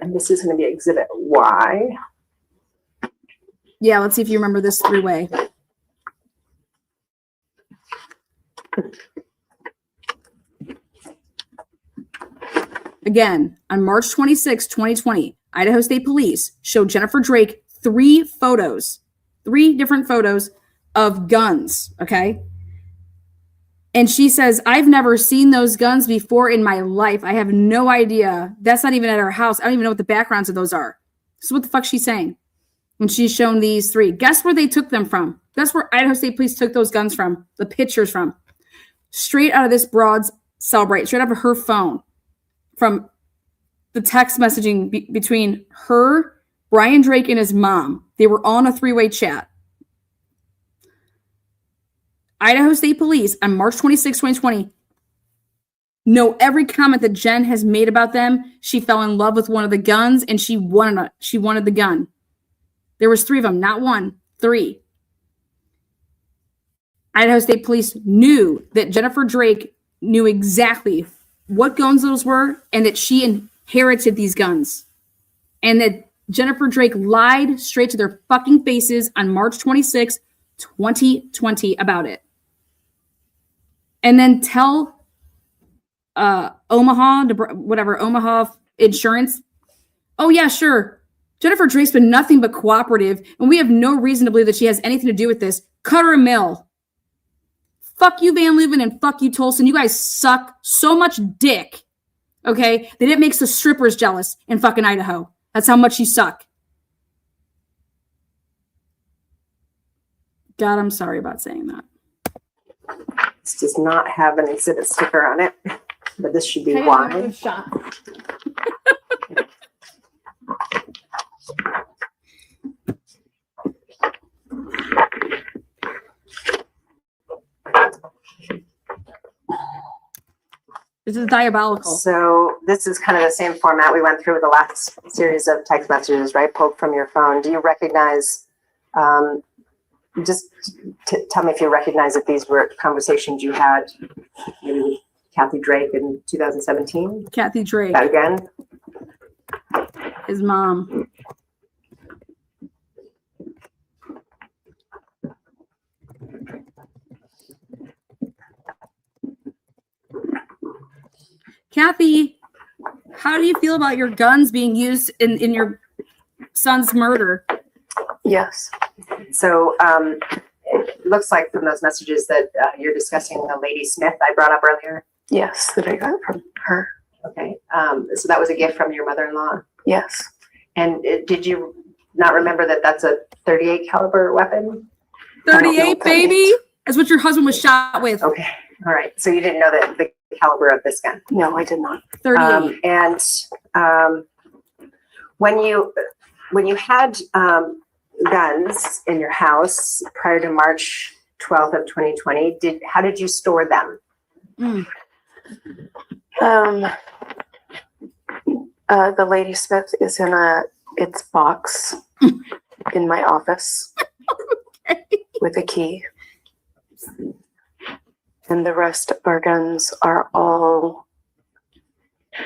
[SPEAKER 2] And this is going to be Exhibit Y.
[SPEAKER 1] Yeah, let's see if you remember this three-way. Again, on March 26, 2020, Idaho State Police showed Jennifer Drake three different photos of guns, okay? And she says, I've never seen those guns before in my life. I have no idea. That's not even at our house. I don't even know what the backgrounds of those are. So what the fuck she's saying when she's shown these three? Guess where they took them from? Guess where Idaho State Police took those guns from, the pictures from? Straight out of this broad's cell, straight out of her phone, from the text messaging between her, Brian Drake, and his mom. They were on a three-way chat. Idaho State Police on March 26, 2020, know every comment that Jen has made about them. She fell in love with one of the guns and she wanted the gun. There was three of them, not one, three. Idaho State Police knew that Jennifer Drake knew exactly what guns those were and that she inherited these guns. And that Jennifer Drake lied straight to their fucking faces on March 26, 2020 about it. And then tell Omaha Insurance, oh yeah, sure. Jennifer Drake's been nothing but cooperative and we have no reason to believe that she has anything to do with this. Cut her a mill. Fuck you, Van Leuven, and fuck you, Tolson. You guys suck so much dick, okay, that it makes the strippers jealous in fucking Idaho. That's how much you suck. God, I'm sorry about saying that.
[SPEAKER 2] This does not have an exhibit sticker on it, but this should be Y.
[SPEAKER 1] This is diabolical.
[SPEAKER 2] So this is kind of the same format we went through with the last series of text messages, right? Pulled from your phone. Do you recognize, just tell me if you recognize if these were conversations you had maybe with Kathy Drake in 2017?
[SPEAKER 1] Kathy Drake.
[SPEAKER 2] That again?
[SPEAKER 1] His mom. Kathy, how do you feel about your guns being used in your son's murder?
[SPEAKER 3] Yes.
[SPEAKER 2] So it looks like from those messages that you're discussing the Lady Smith I brought up earlier.
[SPEAKER 3] Yes, that I got from her.
[SPEAKER 2] Okay. So that was a gift from your mother-in-law?
[SPEAKER 3] Yes.
[SPEAKER 2] And did you not remember that that's a 38 caliber weapon?
[SPEAKER 1] 38, baby. That's what your husband was shot with.
[SPEAKER 2] Okay. All right. So you didn't know the caliber of this gun?
[SPEAKER 3] No, I did not.
[SPEAKER 1] 38.
[SPEAKER 2] When you had guns in your house prior to March 12th of 2020, how did you store them?
[SPEAKER 3] The Ladysmith is in its box in my office with a key. And the rest of our guns are all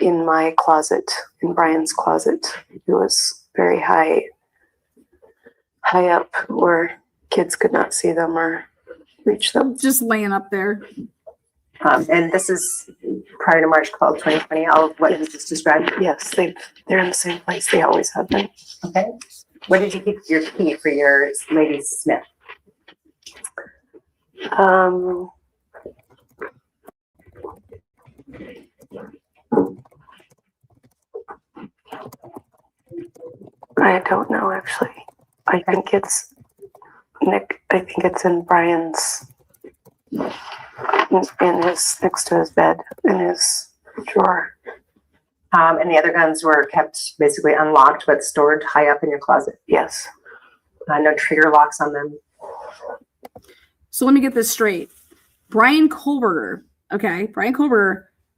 [SPEAKER 3] in my closet, in Brian's closet. It was very high up where kids could not see them or reach them.
[SPEAKER 1] Just laying up there.
[SPEAKER 2] And this is prior to March 12th, 2020, all of what you just described?
[SPEAKER 3] Yes, they're in the same place they always have been.
[SPEAKER 2] Okay. Where did you keep your key for your Ladysmith?
[SPEAKER 3] I don't know actually. I think it's in Brian's in his next to his bed in his drawer.
[SPEAKER 2] And the other guns were kept basically unlocked but stored high up in your closet.
[SPEAKER 3] Yes.
[SPEAKER 2] No trigger locks on them.
[SPEAKER 1] So let me get this straight. Brian Kohlberger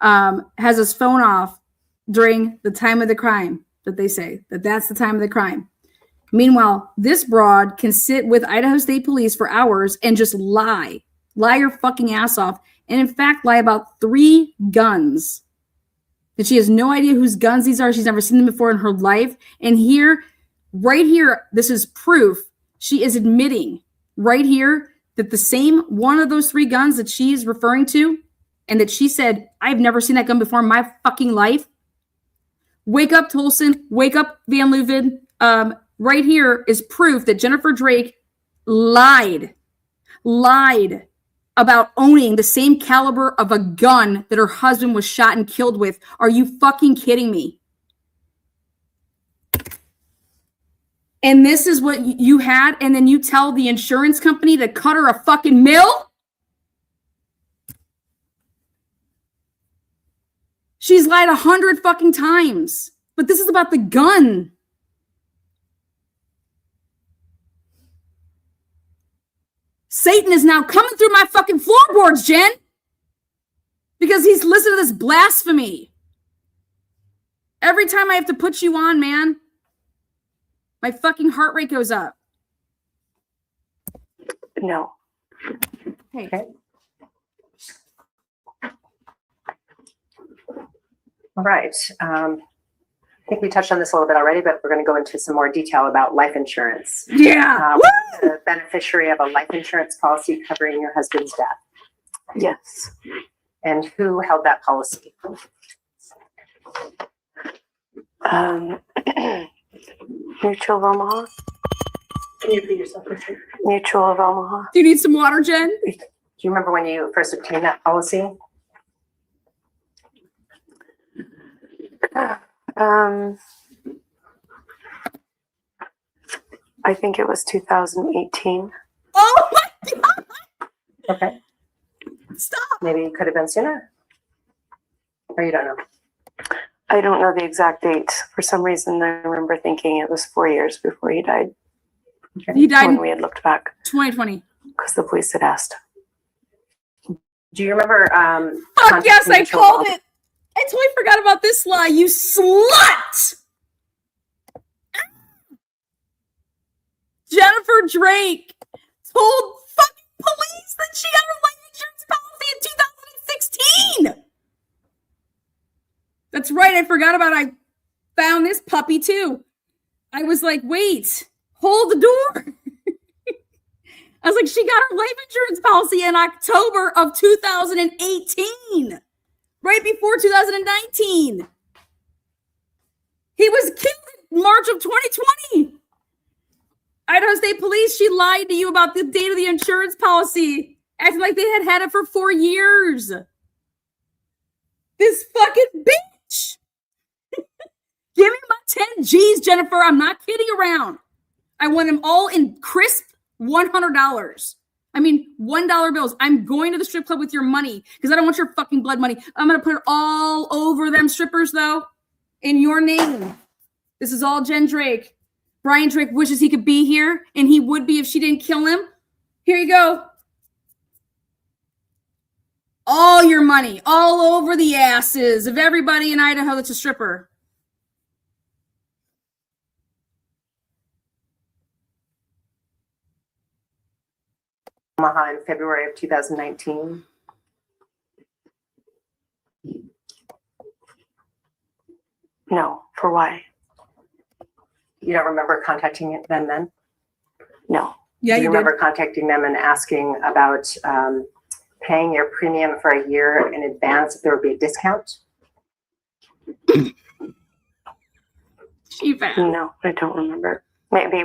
[SPEAKER 1] has his phone off during the time of the crime, that they say that's the time of the crime. Meanwhile, this broad can sit with Idaho State Police for hours and just lie your fucking ass off, and in fact lie about 3 guns that she has no idea whose guns these are. She's never seen them before in her life. And here, right here, this is proof. She is admitting right here that the same one of those 3 guns that she's referring to, and that she said, I've never seen that gun before in my fucking life. Wake up, Tolson. Wake up, Van Leuven. Right here is proof that Jennifer Drake lied about owning the same caliber of a gun that her husband was shot and killed with. Are you fucking kidding me? And this is what you had, and then you tell the insurance company to cut her a fucking mill? She's lied 100 fucking times. But this is about the gun. Satan is now coming through my fucking floorboards, Jen. Because he's listening to this blasphemy. Every time I have to put you on, man, my fucking heart rate goes up.
[SPEAKER 3] No.
[SPEAKER 1] Hey.
[SPEAKER 2] Okay. All right. I think we touched on this a little bit already, but we're going to go into some more detail about life insurance.
[SPEAKER 1] Yeah.
[SPEAKER 2] The beneficiary of a life insurance policy covering your husband's death.
[SPEAKER 3] Yes.
[SPEAKER 2] And who held that policy?
[SPEAKER 3] Mutual of Omaha.
[SPEAKER 6] Can you repeat yourself, Richard?
[SPEAKER 3] Mutual of Omaha.
[SPEAKER 1] Do you need some water, Jen?
[SPEAKER 2] Do you remember when you first obtained that policy?
[SPEAKER 3] I think it was 2018.
[SPEAKER 1] Oh my God.
[SPEAKER 2] Okay.
[SPEAKER 1] Stop.
[SPEAKER 2] Maybe it could have been sooner. Or you don't know?
[SPEAKER 3] I don't know the exact date. For some reason, I remember thinking it was 4 years before he died.
[SPEAKER 2] Okay.
[SPEAKER 1] He died
[SPEAKER 3] When
[SPEAKER 1] in
[SPEAKER 3] we had looked back,
[SPEAKER 1] 2020.
[SPEAKER 3] because the police had asked.
[SPEAKER 2] Do you remember?
[SPEAKER 1] Fuck yes, I called it. I totally forgot about this lie, you slut! Jennifer Drake told fucking police that she got her life insurance policy in 2016! That's right, I forgot about it. I found this puppy too. I was like, wait, hold the door. I was like, she got her life insurance policy in October of 2018. Right before 2019. He was killed in March of 2020. Idaho State Police, she lied to you about the date of the insurance policy, acting like they had it for 4 years. This fucking bitch. Give me my 10 G's, Jennifer. I'm not kidding around. I want them all in crisp $100. I mean, $1 bills. I'm going to the strip club with your money because I don't want your fucking blood money. I'm going to put it all over them strippers, though, in your name. This is all Jen Drake. Brian Drake wishes he could be here, and he would be if she didn't kill him. Here you go. All your money, all over the asses of everybody in Idaho that's a stripper.
[SPEAKER 2] Omaha in February of 2019.
[SPEAKER 3] No, for why?
[SPEAKER 2] You don't remember contacting them then?
[SPEAKER 3] No.
[SPEAKER 1] Yeah,
[SPEAKER 2] Do you
[SPEAKER 1] you did.
[SPEAKER 2] remember contacting them and asking about paying your premium for a year in advance if there would be a discount?
[SPEAKER 1] She bad.
[SPEAKER 3] No, I don't remember. Maybe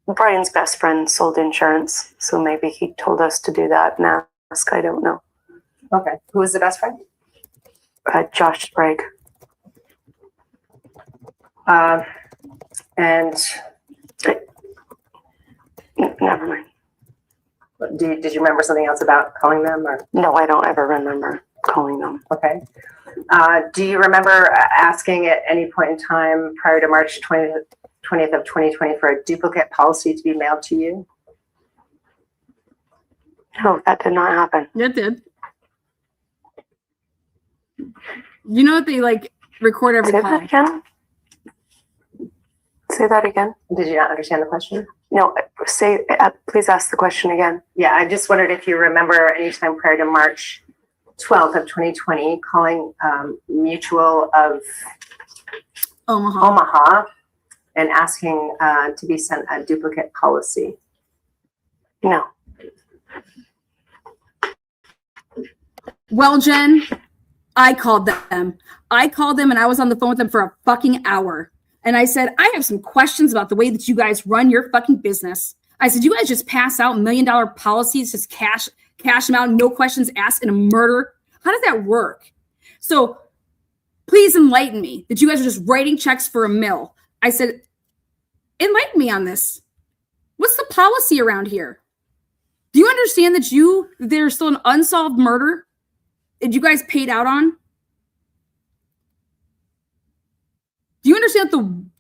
[SPEAKER 3] Brian's best friend sold insurance, so maybe he told us to do that and ask. I don't know.
[SPEAKER 2] Okay. Who is the best friend?
[SPEAKER 3] Josh Sprague.
[SPEAKER 2] And
[SPEAKER 3] Never mind.
[SPEAKER 2] did you remember something else about calling them? Or
[SPEAKER 3] No, I don't ever remember calling them.
[SPEAKER 2] okay. Do you remember asking at any point in time prior to March 20th of 2020 for a duplicate policy to be mailed to you?
[SPEAKER 3] No, that did not happen.
[SPEAKER 1] It did. You know what they record every
[SPEAKER 3] Say
[SPEAKER 1] call?
[SPEAKER 3] that again. Say that again.
[SPEAKER 2] Did you not understand the question?
[SPEAKER 3] No, please ask the question again.
[SPEAKER 2] Yeah, I just wondered if you remember any time prior to March 12th of 2020 calling Mutual of Omaha and asking to be sent a duplicate policy.
[SPEAKER 3] No.
[SPEAKER 1] Well, Jen, I called them. And I was on the phone with them for a fucking hour. And I said, I have some questions about the way that you guys run your fucking business. I said, you guys just pass out $1 million policies, just cash them out, no questions asked in a murder. How does that work? So please enlighten me that you guys are just writing checks for $1 million. I said, enlighten me on this. What's the policy around here? Do you understand that there's still an unsolved murder that you guys paid out on? Do you understand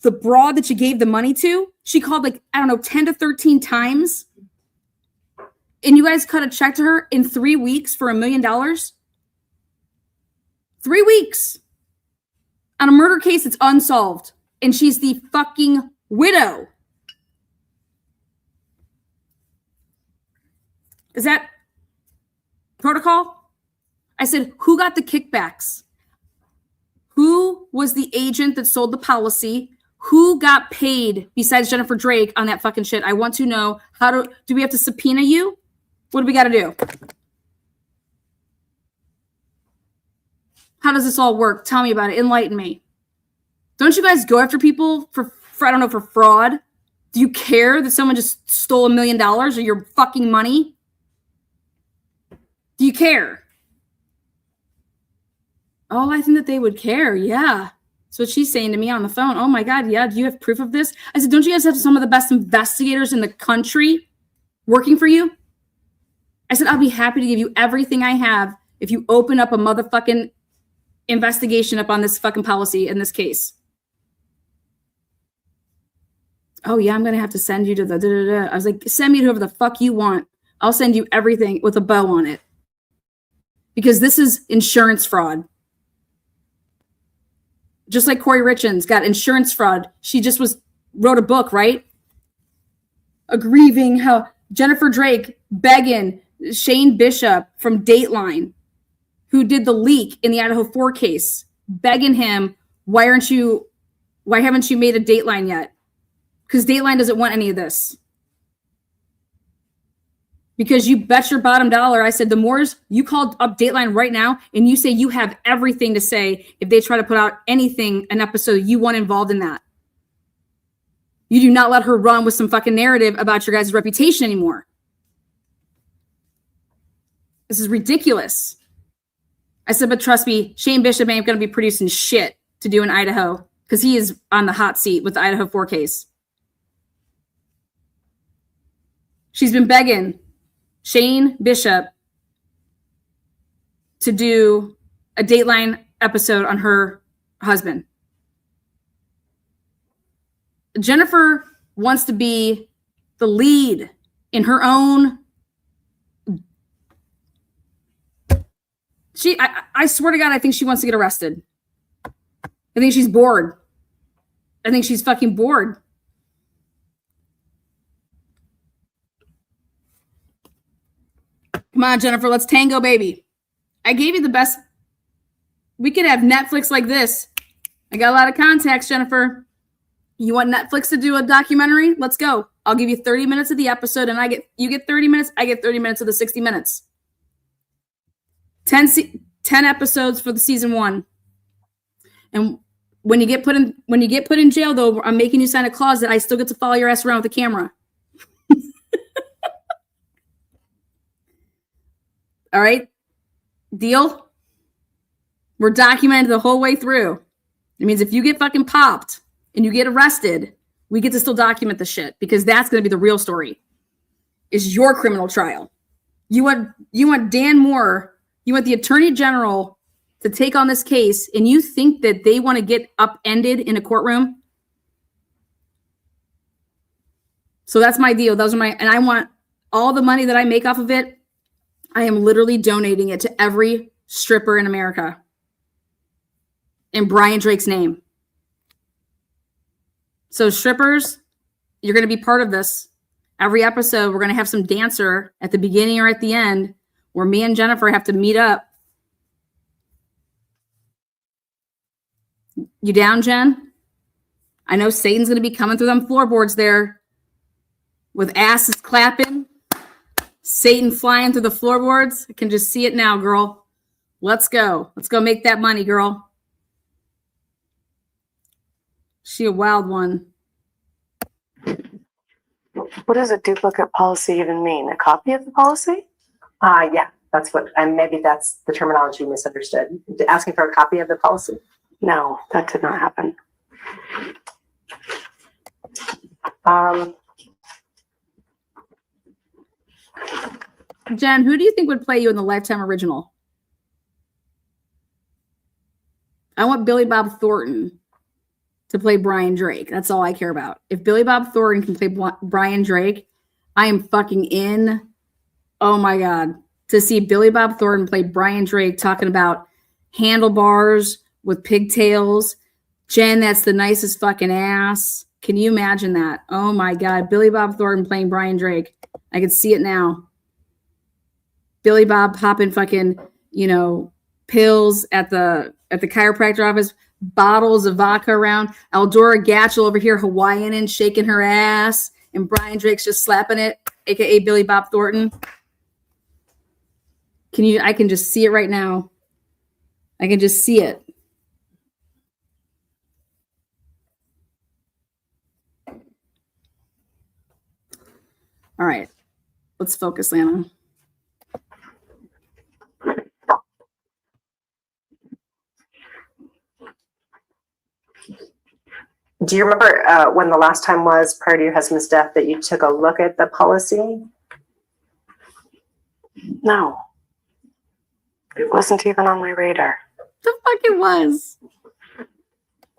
[SPEAKER 1] the broad that you gave the money to? She called 10 to 13 times. And you guys cut a check to her in 3 weeks for $1 million? 3 weeks on a murder case that's unsolved. And she's the fucking widow. Is that protocol? I said, who got the kickbacks? Who was the agent that sold the policy? Who got paid besides Jennifer Drake on that fucking shit? I want to know. Do we have to subpoena you? What do we got to do? How does this all work? Tell me about it. Enlighten me. Don't you guys go after people for fraud? Do you care that someone just stole $1 million of your fucking money? Do you care? Oh, I think that they would care. Yeah. That's what she's saying to me on the phone. Oh my God. Yeah. Do you have proof of this? I said, don't you guys have some of the best investigators in the country working for you? I said, I'll be happy to give you everything I have if you open up a motherfucking investigation up on this fucking policy in this case. Oh yeah, I'm going to have to send you to the da-da-da. I was like, send me to whoever the fuck you want. I'll send you everything with a bow on it. Because this is insurance fraud. Just like Corey Richins got insurance fraud. She just wrote a book, right? Grieving how Jennifer Drake begging Shane Bishop from Dateline, who did the leak in the Idaho 4 case, begging him, why haven't you made a Dateline yet? Because Dateline doesn't want any of this. Because you bet your bottom dollar, I said, the more you called up Dateline right now and you say you have everything to say if they try to put out anything, an episode, you want involved in that. You do not let her run with some fucking narrative about your guys' reputation anymore. This is ridiculous. I said, but trust me, Shane Bishop ain't going to be producing shit to do in Idaho because he is on the hot seat with the Idaho 4 case. She's been begging Shane Bishop to do a Dateline episode on her husband. Jennifer wants to be the lead in her own. I swear to God, I think she wants to get arrested. I think she's bored. I think she's fucking bored. Come on, Jennifer, let's tango, baby. I gave you the best. We could have Netflix like this. I got a lot of contacts, Jennifer. You want Netflix to do a documentary? Let's go. I'll give you 30 minutes of the episode, and you get 30 minutes. I get 30 minutes of the 60 minutes. 10 episodes for the season 1. And when you get put in jail, though, I'm making you sign a clause that I still get to follow your ass around with the camera. All right? Deal? We're documented the whole way through. It means if you get fucking popped and you get arrested, we get to still document the shit, because that's going to be the real story. Is your criminal trial. You want Dan Moore, you want the Attorney General to take on this case, and you think that they want to get upended in a courtroom? So that's my deal. And I want all the money that I make off of it. I am literally donating it to every stripper in America in Brian Drake's name. So strippers, you're going to be part of this. Every episode, we're going to have some dancer at the beginning or at the end where me and Jennifer have to meet up. You down, Jen? I know Satan's going to be coming through them floorboards there with asses clapping. Satan flying through the floorboards. I can just see it now, girl. Let's go. Let's go make that money, girl. She a wild one.
[SPEAKER 3] What does a duplicate policy even mean? A copy of the policy?
[SPEAKER 2] Yeah, that's what, and maybe that's the terminology you misunderstood. Asking for a copy of the policy.
[SPEAKER 3] No, that did not happen.
[SPEAKER 1] Jen, who do you think would play you in the Lifetime original? I want Billy Bob Thornton to play Brian Drake. That's all I care about. If Billy Bob Thornton can play Brian Drake, I am fucking in. Oh my God. To see Billy Bob Thornton play Brian Drake talking about handlebars with pigtails. Jen, that's the nicest fucking ass. Can you imagine that? Oh my God. Billy Bob Thornton playing Brian Drake. I can see it now. Billy Bob popping fucking, pills at the chiropractor office, bottles of vodka around. Eldora Gatchel over here, Hawaiian and shaking her ass, and Brian Drake's just slapping it, aka Billy Bob Thornton. I can just see it right now. I can just see it. All right. Let's focus, Lana.
[SPEAKER 2] Do you remember when the last time was prior to your husband's death that you took a look at the policy?
[SPEAKER 3] No. It wasn't even on my radar.
[SPEAKER 1] The fuck it was. It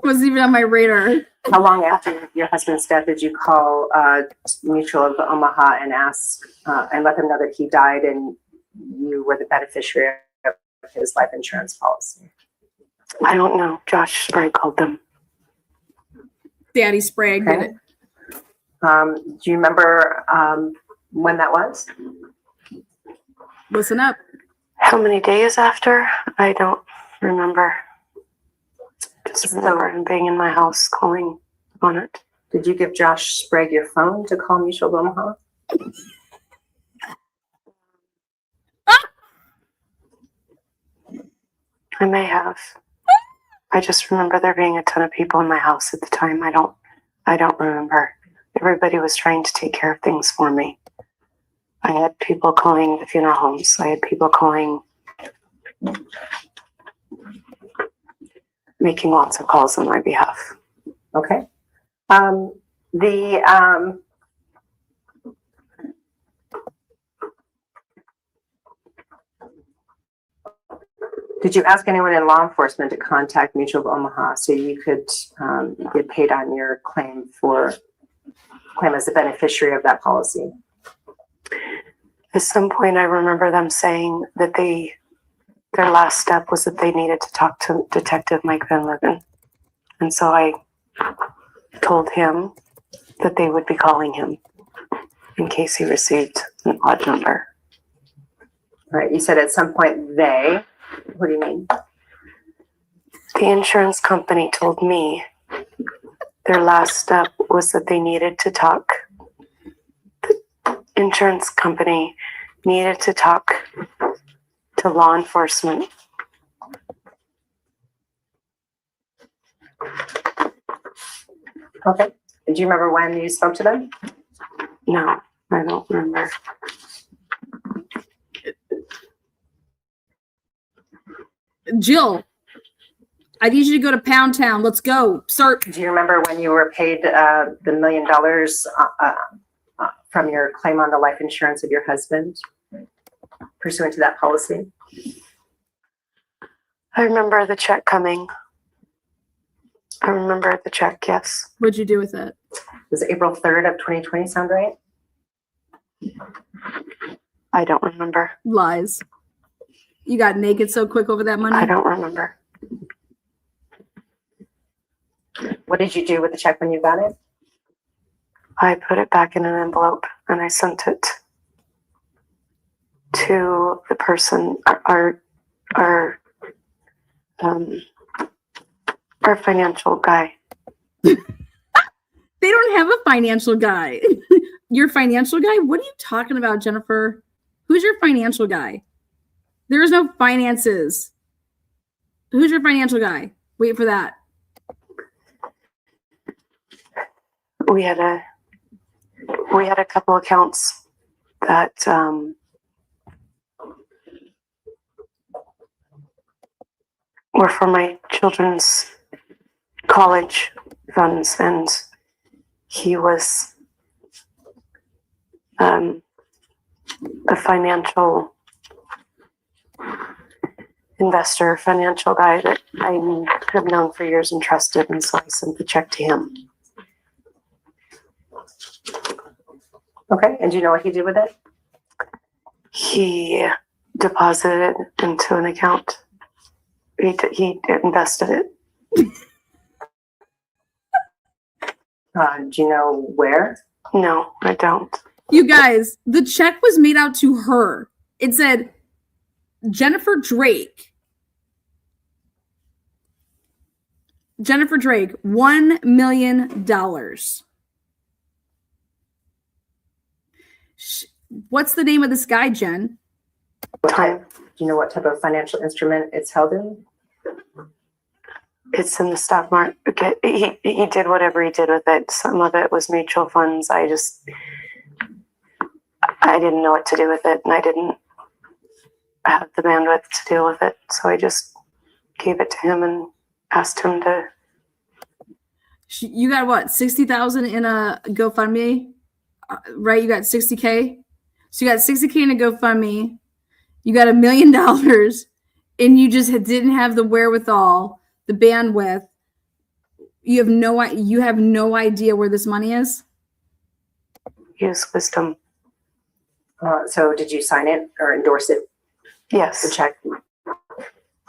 [SPEAKER 1] wasn't even on my radar.
[SPEAKER 2] How long after your husband's death did you call Mutual of Omaha and ask and let them know that he died and you were the beneficiary of his life insurance policy?
[SPEAKER 3] I don't know. Josh Sprague called them.
[SPEAKER 1] Daddy Sprague did it.
[SPEAKER 2] Do you remember when that was?
[SPEAKER 1] Listen up.
[SPEAKER 3] How many days after? I don't remember. Just remember him being in my house calling on it.
[SPEAKER 2] Did you give Josh Sprague your phone to call Mutual of Omaha?
[SPEAKER 3] I may have. I just remember there being a ton of people in my house at the time. I don't remember. Everybody was trying to take care of things for me. I had people calling the funeral homes. I had people calling, making lots of calls on my behalf.
[SPEAKER 2] Okay. Did you ask anyone in law enforcement to contact Mutual of Omaha so you could get paid on your claim as a beneficiary of that policy?
[SPEAKER 3] At some point, I remember them saying that their last step was that they needed to talk to Detective Mike Van Leuven. And so I told him that they would be calling him in case he received an odd number.
[SPEAKER 2] Right. You said at some point they. What do you mean?
[SPEAKER 3] The insurance company told me their last step was that they needed to talk. The insurance company needed to talk to law enforcement.
[SPEAKER 2] Okay. Do you remember when you spoke to them?
[SPEAKER 3] No, I don't remember.
[SPEAKER 1] Jill, I need you to go to Pound Town. Let's go. Start.
[SPEAKER 2] Do you remember when you were paid the $1 million from your claim on the life insurance of your husband pursuant to that policy?
[SPEAKER 3] I remember the check coming. I remember the check, yes.
[SPEAKER 1] What'd you do with it?
[SPEAKER 2] Was April 3rd of 2020 sound right?
[SPEAKER 3] I don't remember.
[SPEAKER 1] Lies. You got naked so quick over that money?
[SPEAKER 3] I don't remember.
[SPEAKER 2] What did you do with the check when you got it?
[SPEAKER 3] I put it back in an envelope and I sent it to the person, our financial guy.
[SPEAKER 1] They don't have a financial guy. Your financial guy? What are you talking about, Jennifer? Who's your financial guy? There is no finances. Who's your financial guy? Wait for that.
[SPEAKER 3] We had a couple accounts that were for my children's college funds, and he was a financial investor, financial guy that I have known for years and trusted, and so I sent the check to him.
[SPEAKER 2] Okay, and do you know what he did with it?
[SPEAKER 3] He deposited it into an account. He invested it.
[SPEAKER 2] Do you know where?
[SPEAKER 3] No, I don't.
[SPEAKER 1] You guys, the check was made out to her. It said, Jennifer Drake, $1 million. What's the name of this guy, Jen?
[SPEAKER 3] Time.
[SPEAKER 2] Do you know what type of financial instrument it's held in?
[SPEAKER 3] It's in the stock market. He did whatever he did with it. Some of it was mutual funds. I didn't know what to do with it, and I didn't have the bandwidth to deal with it. So I just gave it to him and asked him to.
[SPEAKER 1] You got what, 60,000 in a GoFundMe, right? You got 60K. So you got 60K in a GoFundMe. You got $1 million, and you just didn't have the wherewithal, the bandwidth. You have no idea where this money is.
[SPEAKER 3] Use wisdom.
[SPEAKER 2] So did you sign it or endorse it?
[SPEAKER 3] Yes.
[SPEAKER 2] The check.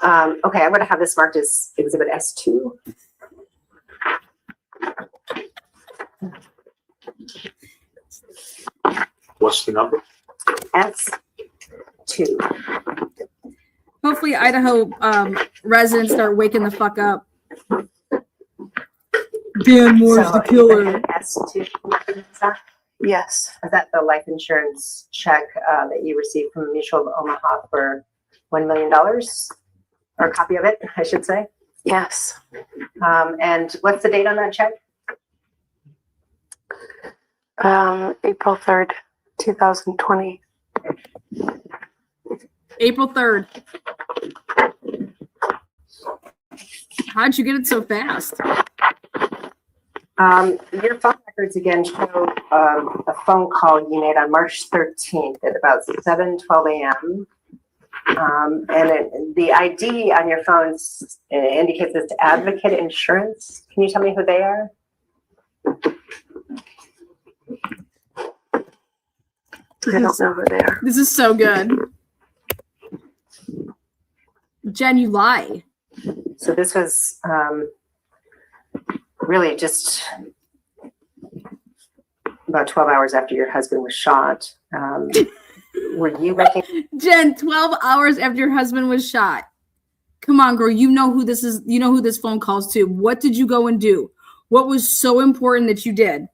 [SPEAKER 2] Okay, I'm going to have this marked as Exhibit S2.
[SPEAKER 7] What's the number?
[SPEAKER 2] S2.
[SPEAKER 1] Hopefully Idaho residents start waking the fuck up. Dan Moore's the killer.
[SPEAKER 2] S2.
[SPEAKER 3] Yes.
[SPEAKER 2] Is that the life insurance check that you received from Mutual of Omaha for $1 million? Or a copy of it, I should say.
[SPEAKER 3] Yes.
[SPEAKER 2] And what's the date on that check?
[SPEAKER 3] April 3rd, 2020.
[SPEAKER 1] April 3rd. How'd you get it so fast?
[SPEAKER 2] Your phone records again show a phone call you made on March 13th at about 7:12 a.m. The ID on your phone indicates it's Advocate Insurance. Can you tell me who they are?
[SPEAKER 3] I don't know who they are.
[SPEAKER 1] This is so good. Jen, you lie.
[SPEAKER 2] So this was really just about 12 hours after your husband was shot. Were you making?
[SPEAKER 1] Jen, 12 hours after your husband was shot. Come on, girl. You know who this is. You know who this phone calls to. What did you go and do? What was so important that you did?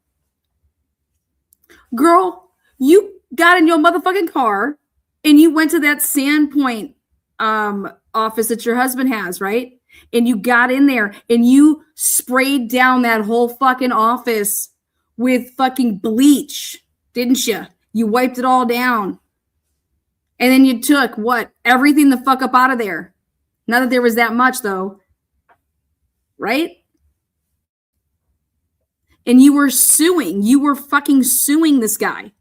[SPEAKER 1] Girl, you got in your motherfucking car and you went to that Sandpoint office that your husband has, right? And you got in there and you sprayed down that whole fucking office with fucking bleach, didn't you? You wiped it all down. And then you took what? Everything the fuck up out of there. Not that there was that much though. Right? And you were suing. You were fucking suing this guy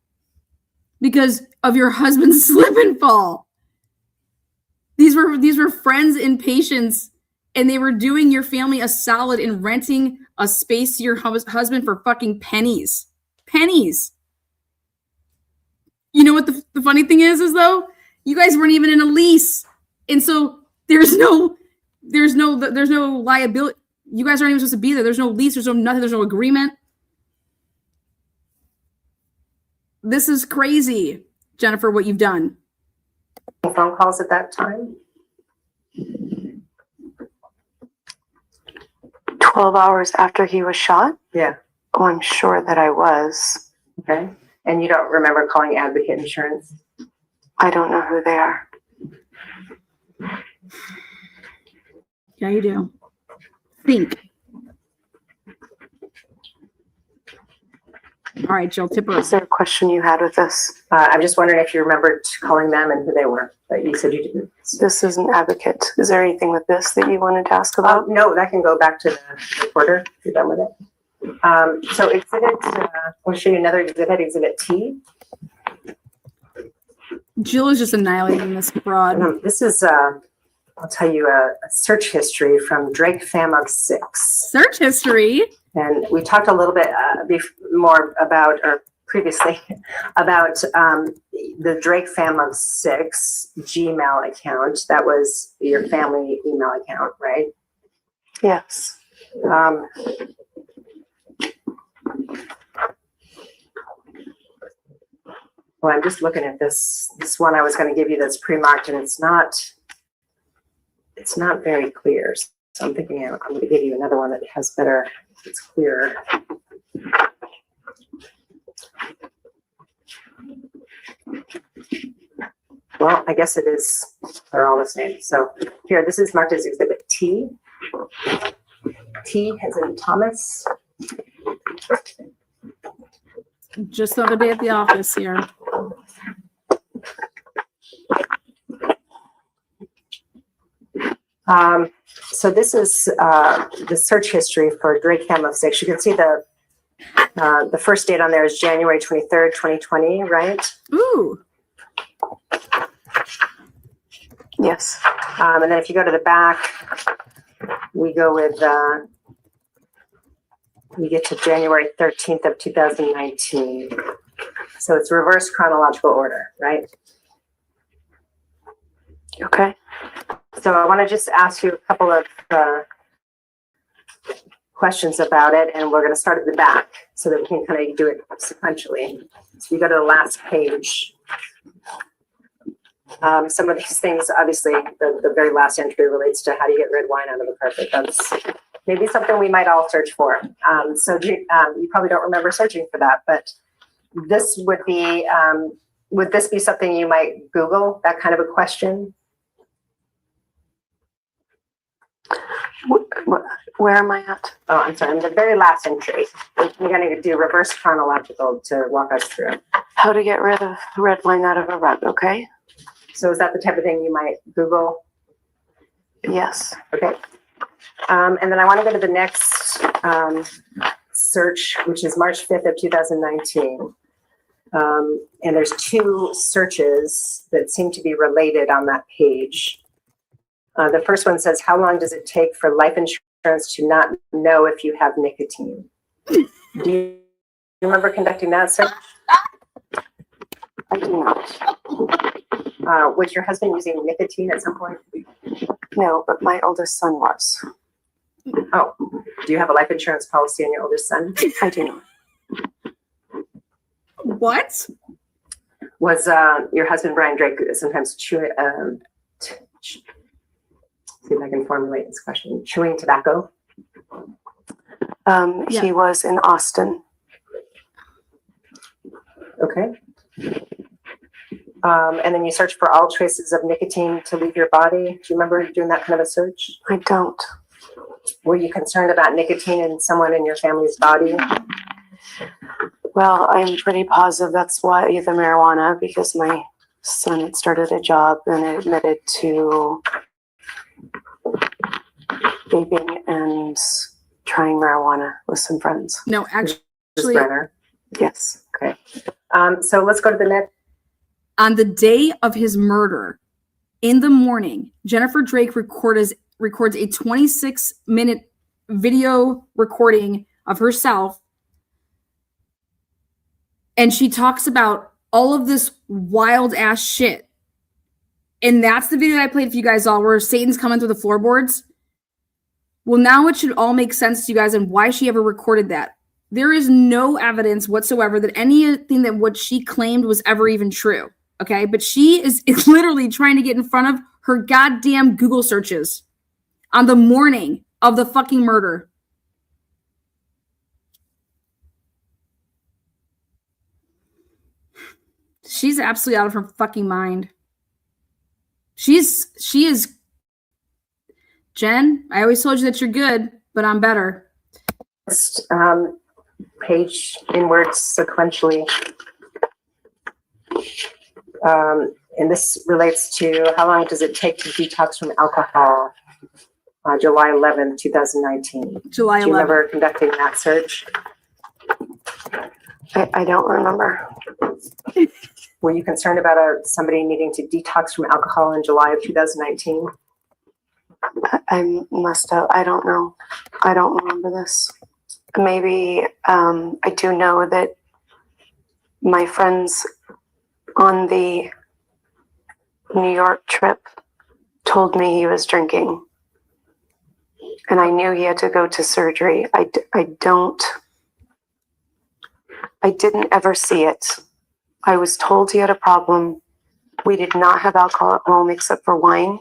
[SPEAKER 1] because of your husband's slip and fall. These were friends and patients, and they were doing your family a solid in renting a space to your husband for fucking pennies. Pennies. You know what the funny thing is though? You guys weren't even in a lease. And so there's no liability. You guys aren't even supposed to be there. There's no lease, there's no nothing, there's no agreement. This is crazy, Jennifer, what you've done.
[SPEAKER 2] Phone calls at that time?
[SPEAKER 3] 12 hours after he was shot?
[SPEAKER 2] Yeah.
[SPEAKER 3] Oh, I'm sure that I was.
[SPEAKER 2] Okay. And you don't remember calling Advocate Insurance?
[SPEAKER 3] I don't know who they are.
[SPEAKER 1] Yeah, you do. Think. All right, Jill, tip her.
[SPEAKER 3] Is there a question you had with this?
[SPEAKER 2] I'm just wondering if you remembered calling them and who they were, but you said you didn't.
[SPEAKER 3] This is an Advocate. Is there anything with this that you wanted to ask about?
[SPEAKER 2] No, that can go back to the reporter if you're done with it. So exhibit, I'll show you another exhibit T.
[SPEAKER 1] Jill is just annihilating this fraud.
[SPEAKER 2] This is, I'll tell you a search history from Drake FAMUG 6.
[SPEAKER 1] Search history.
[SPEAKER 2] And we talked a little bit more about, or previously, about the Drake FAMUG 6 Gmail account. That was your family email account, right?
[SPEAKER 3] Yes.
[SPEAKER 2] Well, I'm just looking at this one I was going to give you that's pre-marked, and it's not very clear. So I'm thinking I'm going to give you another one that has better, it's clearer. Well, I guess it is, they're all the same. So here, this is marked as exhibit T. T as in Thomas.
[SPEAKER 1] Just another day at the office here.
[SPEAKER 2] So this is the search history for Drake FAMUG 6. You can see the first date on there is January 23rd, 2020, right?
[SPEAKER 1] Ooh.
[SPEAKER 3] Yes.
[SPEAKER 2] And then if you go to the back, we go with, we get to January 13th of 2019. So it's reverse chronological order, right?
[SPEAKER 3] Okay.
[SPEAKER 2] So I want to just ask you a couple of questions about it, and we're going to start at the back so that we can kind of do it sequentially. So you go to the last page. Some of these things, obviously, the very last entry relates to how do you get red wine out of the carpet. That's maybe something we might all search for. So you probably don't remember searching for that, but this would be, would this be something you might Google, that kind of a question?
[SPEAKER 3] Where am I at?
[SPEAKER 2] Oh, I'm sorry. In the very last entry, we're going to do reverse chronological to walk us through.
[SPEAKER 3] How to get rid of red wine out of a rug, okay?
[SPEAKER 2] So is that the type of thing you might Google?
[SPEAKER 3] Yes.
[SPEAKER 2] Okay. And then I want to go to the next search, which is March 5th of 2019. And there's two searches that seem to be related on that page. The first one says, how long does it take for life insurance to not know if you have nicotine? Do you remember conducting that search?
[SPEAKER 3] I do not.
[SPEAKER 2] Was your husband using nicotine at some point?
[SPEAKER 3] No, but my oldest son was.
[SPEAKER 2] Oh, do you have a life insurance policy on your oldest son?
[SPEAKER 3] I do not.
[SPEAKER 1] What?
[SPEAKER 2] Was your husband, Brian Drake, sometimes chewing, see if I can formulate this question, chewing tobacco?
[SPEAKER 1] Yeah.
[SPEAKER 3] He was in Austin.
[SPEAKER 2] Okay. And then you search for all traces of nicotine to leave your body. Do you remember doing that kind of a search?
[SPEAKER 3] I don't.
[SPEAKER 2] Were you concerned about nicotine in someone in your family's body?
[SPEAKER 3] Well, I'm pretty positive that's why the marijuana, because my son had started a job and admitted to vaping and trying marijuana with some friends.
[SPEAKER 1] No,
[SPEAKER 2] This
[SPEAKER 1] actually,
[SPEAKER 2] Brenner.
[SPEAKER 3] Yes.
[SPEAKER 2] Okay. So let's go to the next.
[SPEAKER 1] on the day of his murder, in the morning, Jennifer Drake records a 26-minute video recording of herself. And she talks about all of this wild ass shit. And that's the video that I played for you guys all, where Satan's coming through the floorboards. Well, now it should all make sense to you guys and why she ever recorded that. There is no evidence whatsoever that anything that what she claimed was ever even true. Okay, but she is literally trying to get in front of her goddamn Google searches on the morning of the fucking murder. She's absolutely out of her fucking mind. She is. Jen, I always told you that you're good, but I'm better.
[SPEAKER 2] Page inwards sequentially. And this relates to how long does it take to detox from alcohol? July 11th, 2019.
[SPEAKER 1] July 11th.
[SPEAKER 2] Do you remember conducting that search?
[SPEAKER 3] I don't remember.
[SPEAKER 2] Were you concerned about somebody needing to detox from alcohol in July of 2019?
[SPEAKER 3] I must have. I don't know. I don't remember this. Maybe I do know that my friends on the New York trip told me he was drinking. And I knew he had to go to surgery. I didn't ever see it. I was told he had a problem. We did not have alcohol at home except for wine.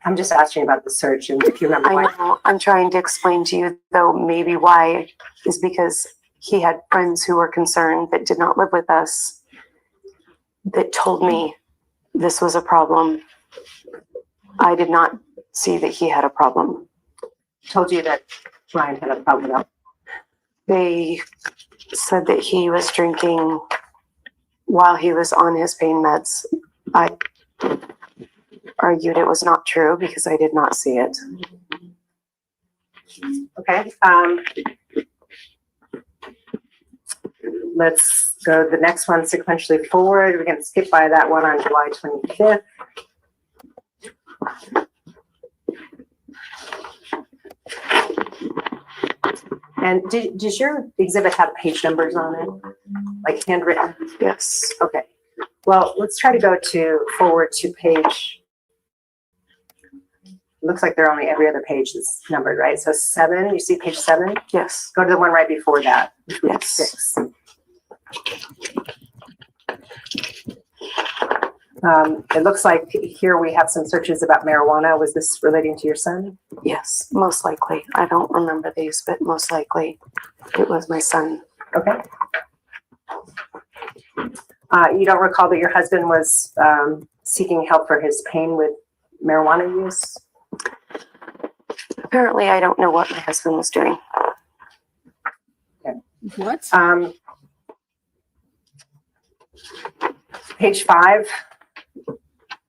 [SPEAKER 2] I'm just asking about the search and if you remember
[SPEAKER 3] I
[SPEAKER 2] why.
[SPEAKER 3] know. I'm trying to explain to you, though, maybe why is because he had friends who were concerned that did not live with us that told me this was a problem. I did not see that he had a problem.
[SPEAKER 2] Told you that Brian had a problem with alcohol.
[SPEAKER 3] They said that he was drinking while he was on his pain meds. I argued it was not true because I did not see it.
[SPEAKER 2] Okay. Let's go to the next one sequentially forward. We're going to skip by that one on July 25th. And does your exhibit have page numbers on it? Like handwritten?
[SPEAKER 3] Yes.
[SPEAKER 2] Okay. Well, let's try to go forward to page. Looks like they're only every other page is numbered, right? So 7, you see page 7?
[SPEAKER 3] Yes.
[SPEAKER 2] Go to the one right before that.
[SPEAKER 3] Yes.
[SPEAKER 2] 6. It looks like here we have some searches about marijuana. Was this relating to your son?
[SPEAKER 3] Yes, most likely. I don't remember these, but most likely it was my son.
[SPEAKER 2] Okay. You don't recall that your husband was seeking help for his pain with marijuana use?
[SPEAKER 3] Apparently, I don't know what my husband was doing.
[SPEAKER 2] Okay.
[SPEAKER 1] What?
[SPEAKER 2] Page 5.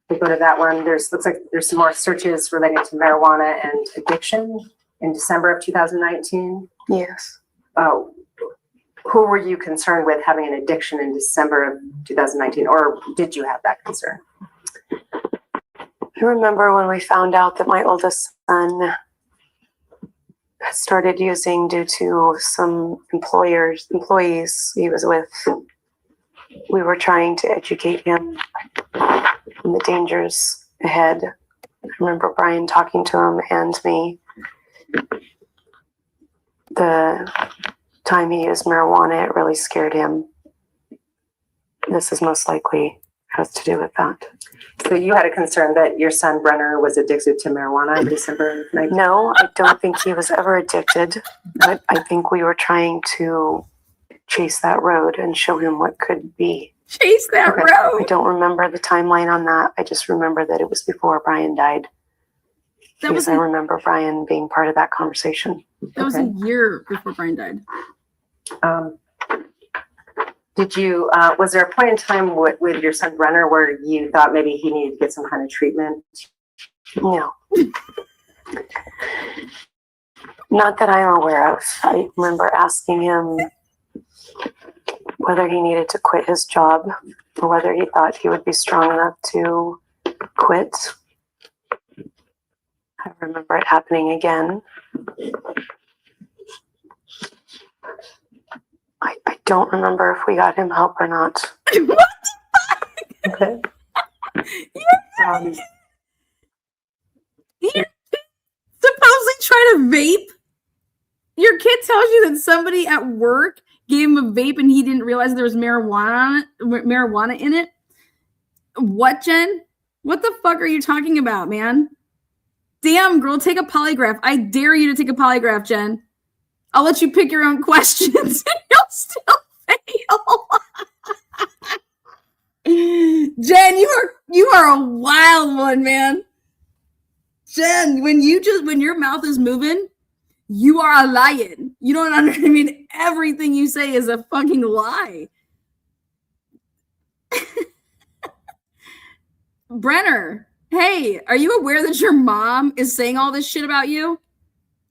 [SPEAKER 2] We go to that one. Looks like there's some more searches related to marijuana and addiction in December of 2019.
[SPEAKER 3] Yes.
[SPEAKER 2] Oh, who were you concerned with having an addiction in December of 2019, or did you have that concern?
[SPEAKER 3] I remember when we found out that my oldest son had started using due to some employees he was with. We were trying to educate him on the dangers ahead. I remember Brian talking to him and me. The time he used marijuana, it really scared him. This is most likely has to do with that.
[SPEAKER 2] So you had a concern that your son Brenner was addicted to marijuana in December of 19?
[SPEAKER 3] No, I don't think he was ever addicted, but I think we were trying to chase that road and show him what could be.
[SPEAKER 1] Chase that
[SPEAKER 2] Okay.
[SPEAKER 1] road.
[SPEAKER 3] I don't remember the timeline on that. I just remember that it was before Brian died.
[SPEAKER 1] That
[SPEAKER 3] I remember Brian being part of that conversation.
[SPEAKER 1] was a year before Brian died.
[SPEAKER 2] Did you, was there a point in time with your son Brenner where you thought maybe he needed to get some kind of treatment?
[SPEAKER 3] No. Not that I'm aware of. I remember asking him whether he needed to quit his job or whether he thought he would be strong enough to quit. I remember it happening again. I don't remember if we got him help or not.
[SPEAKER 1] What?
[SPEAKER 2] Okay.
[SPEAKER 1] You're supposedly trying to vape? Your kid tells you that somebody at work gave him a vape and he didn't realize there was marijuana in it? What, Jen? What the fuck are you talking about, man? Damn, girl, take a polygraph. I dare you to take a polygraph, Jen. I'll let you pick your own questions and you'll still fail. Jen, you are a wild one, man. Jen, when your mouth is moving, you are a lion. You don't understand. I mean, everything you say is a fucking lie. Brenner, hey, are you aware that your mom is saying all this shit about you?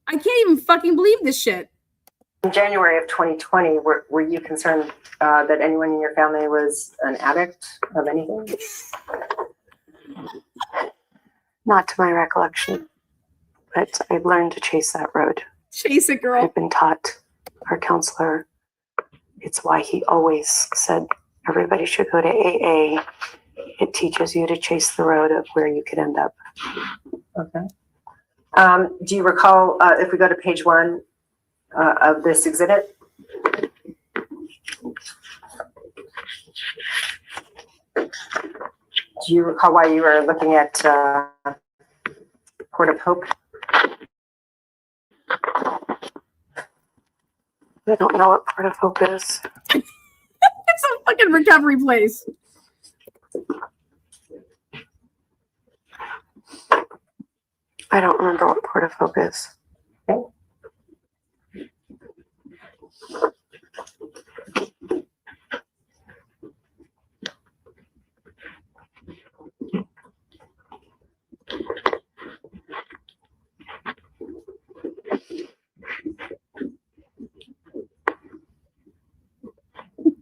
[SPEAKER 1] I can't even fucking believe this shit.
[SPEAKER 2] In January of 2020, were you concerned that anyone in your family was an addict of anything?
[SPEAKER 3] Not to my recollection, but I've learned to chase that road.
[SPEAKER 1] Chase it, girl.
[SPEAKER 3] I've been taught, our counselor, it's why he always said everybody should go to AA. It teaches you to chase the road of where you could end up.
[SPEAKER 2] Okay. Do you recall, if we go to page 1 of this exhibit? Do you recall why you were looking at Port of Hope?
[SPEAKER 3] I don't know what Port of Hope is.
[SPEAKER 1] It's a fucking recovery place.
[SPEAKER 3] I don't remember what Port of Hope is.
[SPEAKER 2] Okay.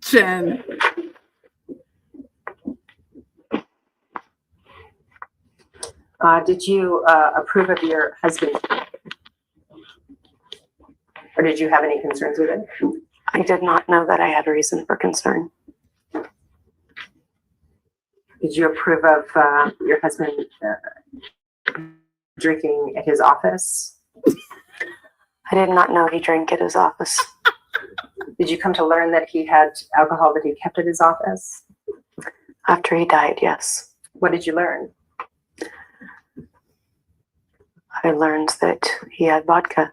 [SPEAKER 1] Jen.
[SPEAKER 2] Did you approve of your husband? Or did you have any concerns with it?
[SPEAKER 3] I did not know that I had a reason for concern.
[SPEAKER 2] Did you approve of your husband drinking at his office?
[SPEAKER 3] I did not know he drank at his office.
[SPEAKER 2] Did you come to learn that he had alcohol that he kept at his office?
[SPEAKER 3] After he died, yes.
[SPEAKER 2] What did you learn?
[SPEAKER 3] I learned that he had vodka.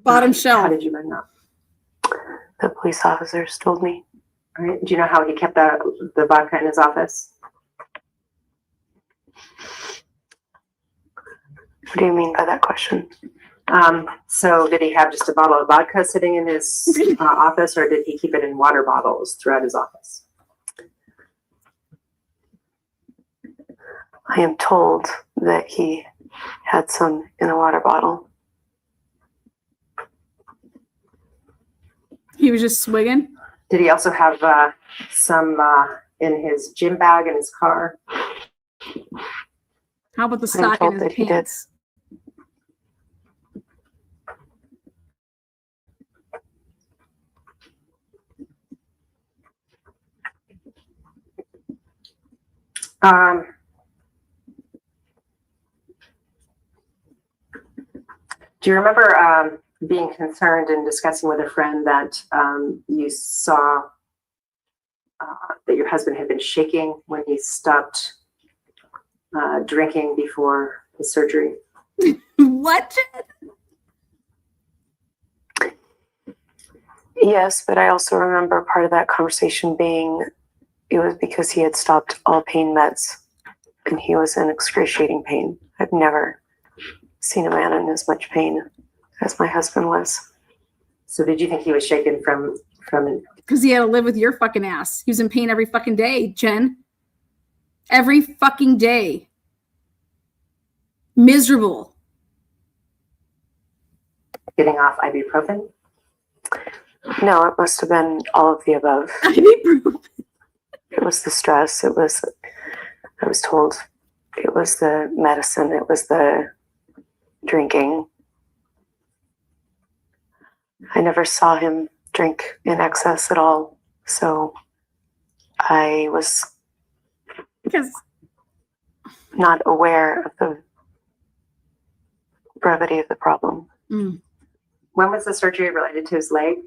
[SPEAKER 1] Bottom
[SPEAKER 2] How
[SPEAKER 1] shelf.
[SPEAKER 2] did you learn that?
[SPEAKER 3] The police officers told me.
[SPEAKER 2] All right. Do you know how he kept the vodka in his office?
[SPEAKER 3] What do you mean by that question?
[SPEAKER 2] So did he have just a bottle of vodka sitting in his office, or did he keep it in water bottles throughout his office?
[SPEAKER 3] I am told that he had some in a water bottle.
[SPEAKER 1] He was just swigging.
[SPEAKER 2] Did he also have some in his gym bag in his car?
[SPEAKER 1] How about the
[SPEAKER 3] I'm
[SPEAKER 1] stock in
[SPEAKER 3] told
[SPEAKER 1] his
[SPEAKER 3] that he did.
[SPEAKER 1] pants?
[SPEAKER 2] Do you remember being concerned and discussing with a friend that you saw that your husband had been shaking when he stopped drinking before his surgery?
[SPEAKER 1] What?
[SPEAKER 3] Yes, but I also remember part of that conversation being it was because he had stopped all pain meds and he was in excruciating pain. I've never seen a man in as much pain as my husband was.
[SPEAKER 2] So did you think he was shaken from
[SPEAKER 1] Because he had to live with your fucking ass. He was in pain every fucking day, Jen. Every fucking day. Miserable.
[SPEAKER 2] getting off ibuprofen?
[SPEAKER 3] No, it must have been all of the above.
[SPEAKER 1] Ibuprofen.
[SPEAKER 3] It was the stress. I was told it was the medicine. It was the drinking. I never saw him drink in excess at all. So I was
[SPEAKER 1] Because
[SPEAKER 3] not aware of the brevity of the problem.
[SPEAKER 1] mm,
[SPEAKER 2] When was the surgery related to his leg?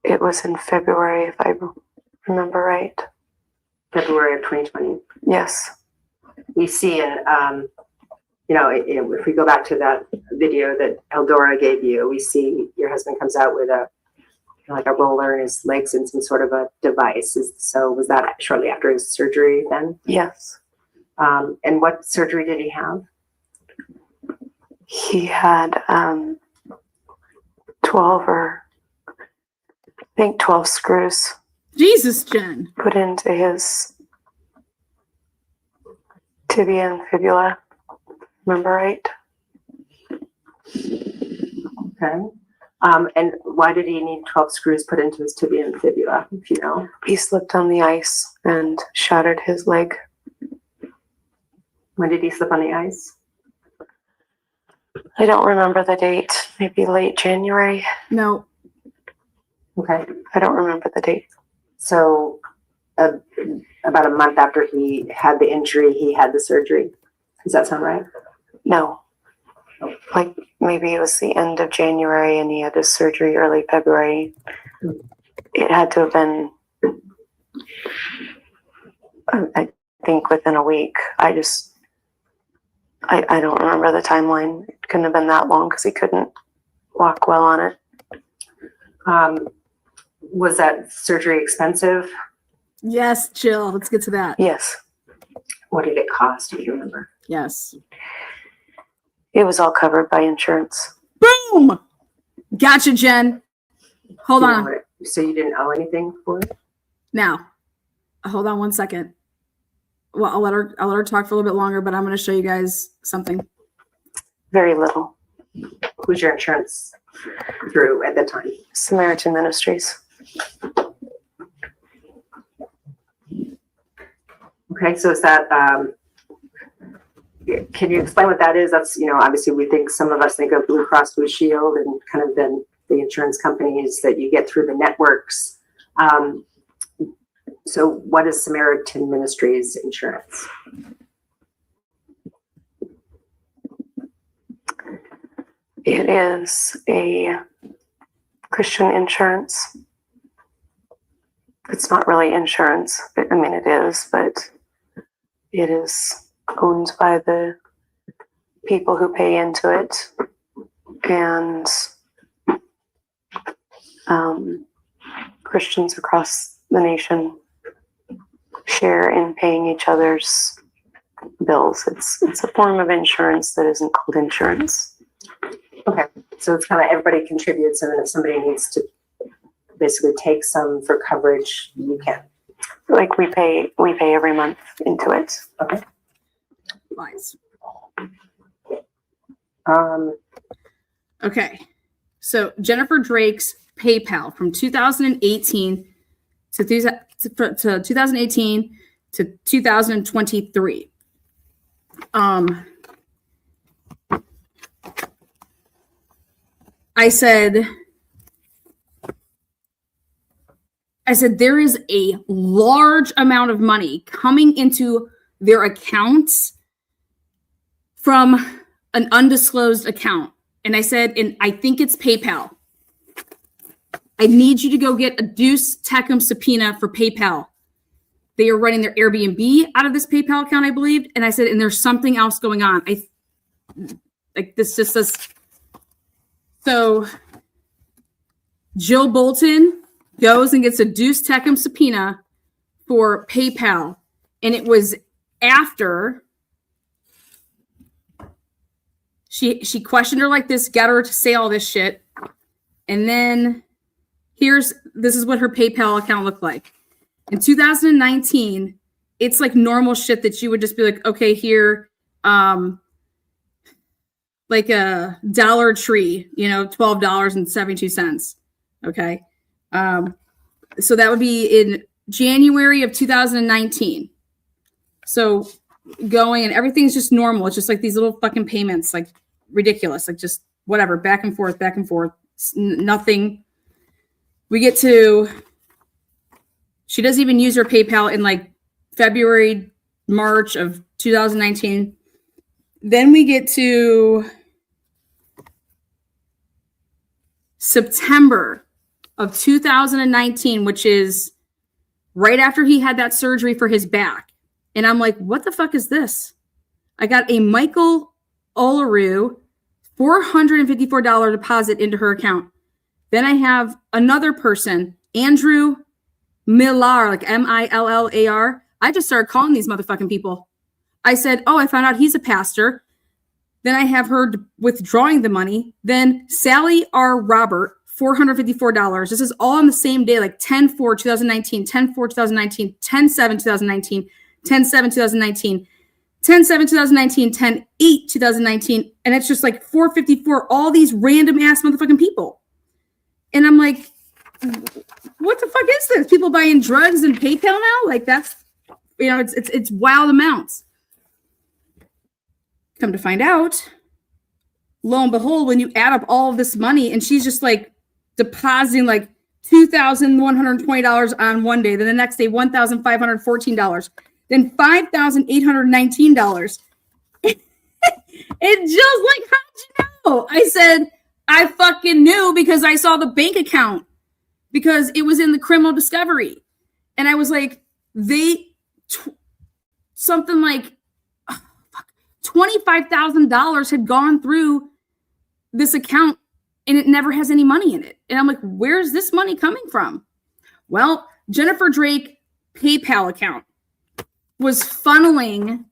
[SPEAKER 3] It was in February, if I remember right.
[SPEAKER 2] February of 2020.
[SPEAKER 3] Yes.
[SPEAKER 2] We see in, if we go back to that video that Eldora gave you, we see your husband comes out with a roller in his legs and some sort of a device. So was that shortly after his surgery then?
[SPEAKER 3] Yes.
[SPEAKER 2] And what surgery did he have?
[SPEAKER 3] He had 12 screws
[SPEAKER 1] Jesus, Jen.
[SPEAKER 3] put into his tibia and fibula. Remember right?
[SPEAKER 2] Okay. And why did he need 12 screws put into his tibia and fibula, if you know?
[SPEAKER 3] He slipped on the ice and shattered his leg.
[SPEAKER 2] When did he slip on the ice?
[SPEAKER 3] I don't remember the date. Maybe late January.
[SPEAKER 1] No.
[SPEAKER 2] Okay.
[SPEAKER 3] I don't remember the date.
[SPEAKER 2] So about a month after he had the injury, he had the surgery. Does that sound right?
[SPEAKER 3] No. Like maybe it was the end of January and he had his surgery early February. It had to have been, I think, within a week. I don't remember the timeline. It couldn't have been that long because he couldn't walk well on it.
[SPEAKER 2] Was that surgery expensive?
[SPEAKER 1] Yes, chill. Let's get to that.
[SPEAKER 3] Yes.
[SPEAKER 2] What did it cost? Do you remember?
[SPEAKER 1] Yes.
[SPEAKER 3] It was all covered by insurance.
[SPEAKER 1] Boom. Gotcha, Jen. Hold
[SPEAKER 2] Do you know
[SPEAKER 1] on.
[SPEAKER 2] what so you didn't owe anything for it?
[SPEAKER 1] Now, hold on 1 second. Well, I'll let her talk for a little bit longer, but I'm going to show you guys something.
[SPEAKER 3] Very little.
[SPEAKER 2] Who's your insurance through at the time?
[SPEAKER 3] Samaritan Ministries.
[SPEAKER 2] Okay, so is that, can you explain what that is? That's, obviously some of us think of Blue Cross Blue Shield and kind of then the insurance companies that you get through the networks. So what is Samaritan Ministries insurance?
[SPEAKER 3] It is a Christian insurance. It's not really insurance. I mean, it is, but it is owned by the people who pay into it. And Christians across the nation share in paying each other's bills. It's a form of insurance that isn't called insurance.
[SPEAKER 2] Okay, so it's kind of everybody contributes, and then if somebody needs to basically take some for coverage, you can.
[SPEAKER 3] Like we pay every month into it.
[SPEAKER 2] Okay.
[SPEAKER 1] Lies.
[SPEAKER 2] Um,
[SPEAKER 1] Okay. So Jennifer Drake's PayPal from 2018 to 2018 to 2023. I said there is a large amount of money coming into their accounts from an undisclosed account. And I said, and I think it's PayPal. I need you to go get a Deuce Tecum subpoena for PayPal. They are running their Airbnb out of this PayPal account, I believe. And I said, and there's something else going on. This just says. So Jill Bolton goes and gets a Deuce Tecum subpoena for PayPal. And it was after she questioned her like this, got her to say all this shit. And then this is what her PayPal account looked like. In 2019, it's like normal shit that you would just be like, okay, here, like a Dollar Tree, $12.72. Okay. So that would be in January of 2019. So going and everything's just normal. It's just like these little fucking payments, like ridiculous, like just whatever, back and forth, nothing. We get to, she doesn't even use her PayPal in like February, March of 2019. Then we get to September of 2019, which is right after he had that surgery for his back. And I'm like, what the fuck is this? I got a Michael Olaru $454 deposit into her account. Then I have another person, Andrew Millar, like Millar. I just started calling these motherfucking people. I said, oh, I found out he's a pastor. Then I have her withdrawing the money. Then Sally R. Robert, $454. This is all on the same day, like 10/4/2019, 10/4/2019, 10/7/2019, 10/7/2019, 10/7/2019, 10/8/2019. And it's just like 454, all these random ass motherfucking people. And I'm like, what the fuck is this? People buying drugs and PayPal now? Like that's, it's wild amounts. Come to find out, lo and behold, when you add up all of this money and she's just like depositing like $2,120 on one day, then the next day, $1,514, then $5,819. It's just like, how'd you know? I said, I fucking knew because I saw the bank account because it was in the criminal discovery. And I was like, something like $25,000 had gone through this account and it never has any money in it. And I'm like, where's this money coming from? Well, Jennifer Drake PayPal account was funneling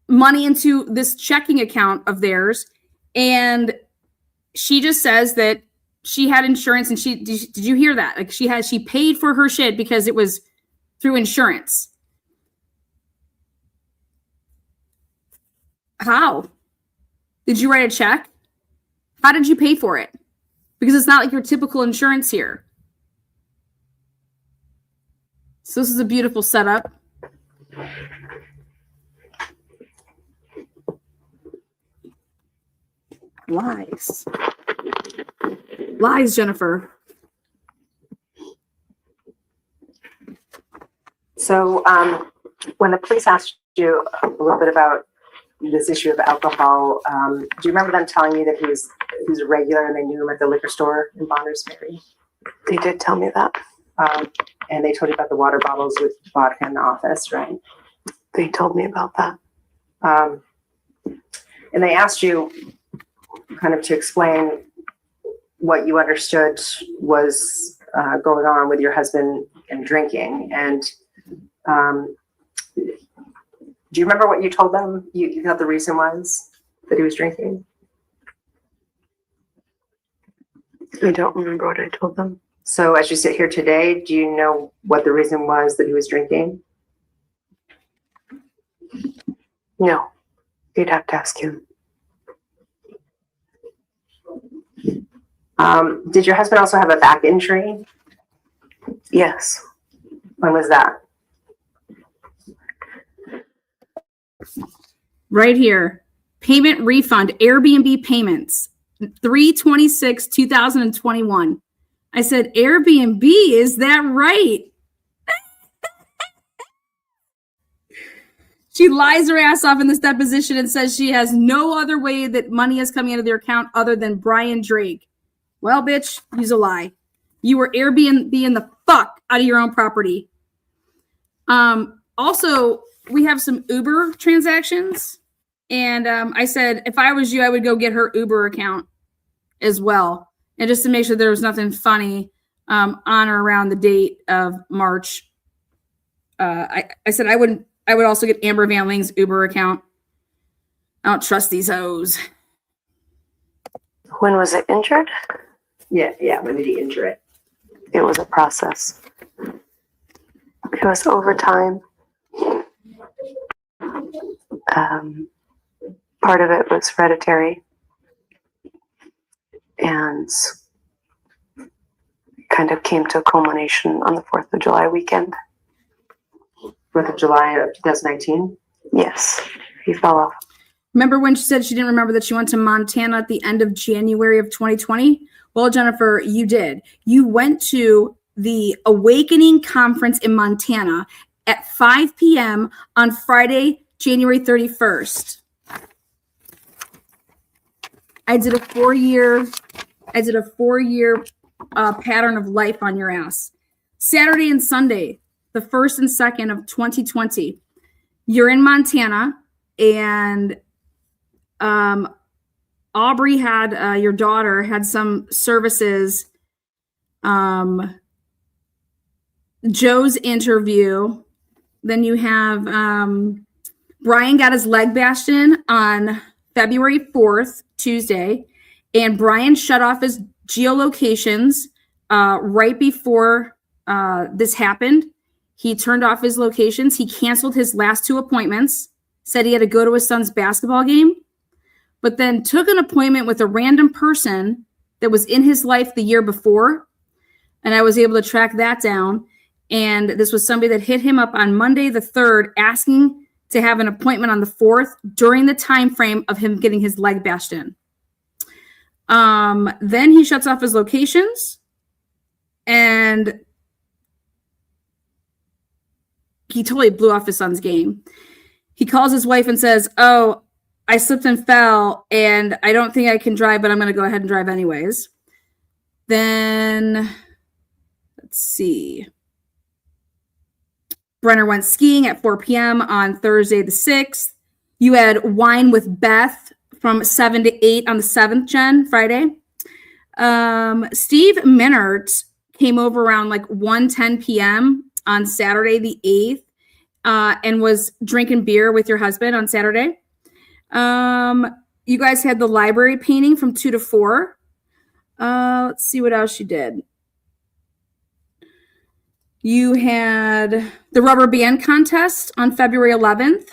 [SPEAKER 1] money into this checking account of theirs. And she just says that she had insurance and did you hear that? Like she paid for her shit because it was through insurance. How? Did you write a check? How did you pay for it? Because it's not like your typical insurance here. So this is a beautiful setup. Lies. Lies, Jennifer.
[SPEAKER 2] So when the police asked you a little bit about this issue of alcohol, do you remember them telling you that he was a regular and they knew him at the liquor store in Bonners Ferry?
[SPEAKER 3] They did tell me that.
[SPEAKER 2] And they told you about the water bottles with vodka in the office, right?
[SPEAKER 3] They told me about that.
[SPEAKER 2] And they asked you kind of to explain what you understood was going on with your husband and drinking. And do you remember what you told them? You thought the reason was that he was drinking?
[SPEAKER 3] I don't remember what I told them.
[SPEAKER 2] So as you sit here today, do you know what the reason was that he was drinking?
[SPEAKER 3] No, you'd have to ask him.
[SPEAKER 2] Did your husband also have a back injury?
[SPEAKER 3] Yes.
[SPEAKER 2] When was that?
[SPEAKER 1] Right here. Payment refund, Airbnb payments, 3/26/2021. I said, Airbnb, is that right? She lies her ass off in this deposition and says she has no other way that money is coming out of their account other than Brian Drake. Well, bitch, use a lie. You were Airbnb-ing the fuck out of your own property. Also, we have some Uber transactions. And I said, if I was you, I would go get her Uber account as well. And just to make sure there was nothing funny on or around the date of March. I said I would also get Amber Van Ling's Uber account. I don't trust these hoes.
[SPEAKER 3] When was it injured?
[SPEAKER 2] Yeah. When did he injure it?
[SPEAKER 3] It was a process. It was over time. Part of it was hereditary, and kind of came to a culmination on the 4th of July weekend.
[SPEAKER 2] 4th of July of 2019?
[SPEAKER 3] Yes, he fell off.
[SPEAKER 1] Remember when she said she didn't remember that she went to Montana at the end of January of 2020? Well, Jennifer, you did. You went to the Awakening Conference in Montana at 5 p.m. on Friday, January 31st. I did a four-year pattern of life on your ass. Saturday and Sunday, the 1st and 2nd of 2020, you're in Montana, and Aubrey had your daughter had some services. Joe's interview. Then you have Brian got his leg bashed in on February 4th, Tuesday, and Brian shut off his geolocations right before this happened. He turned off his locations. He canceled his last 2 appointments, said he had to go to his son's basketball game, but then took an appointment with a random person that was in his life the year before, and I was able to track that down. And this was somebody that hit him up on Monday the 3rd, asking to have an appointment on the 4th during the time frame of him getting his leg bashed in. Then he shuts off his locations, and he totally blew off his son's game. He calls his wife and says, "Oh, I slipped and fell, and I don't think I can drive, but I'm going to go ahead and drive anyways." Then, let's see. Brenner went skiing at 4 p.m. on Thursday the 6th. You had wine with Beth from 7 to 8 on the 7th, Jen, Friday. Steve Minert came over around like 1:10 p.m. on Saturday the 8th and was drinking beer with your husband on Saturday. You guys had the library painting from 2 to 4. Let's see what else you did. You had the rubber band contest on February 11th.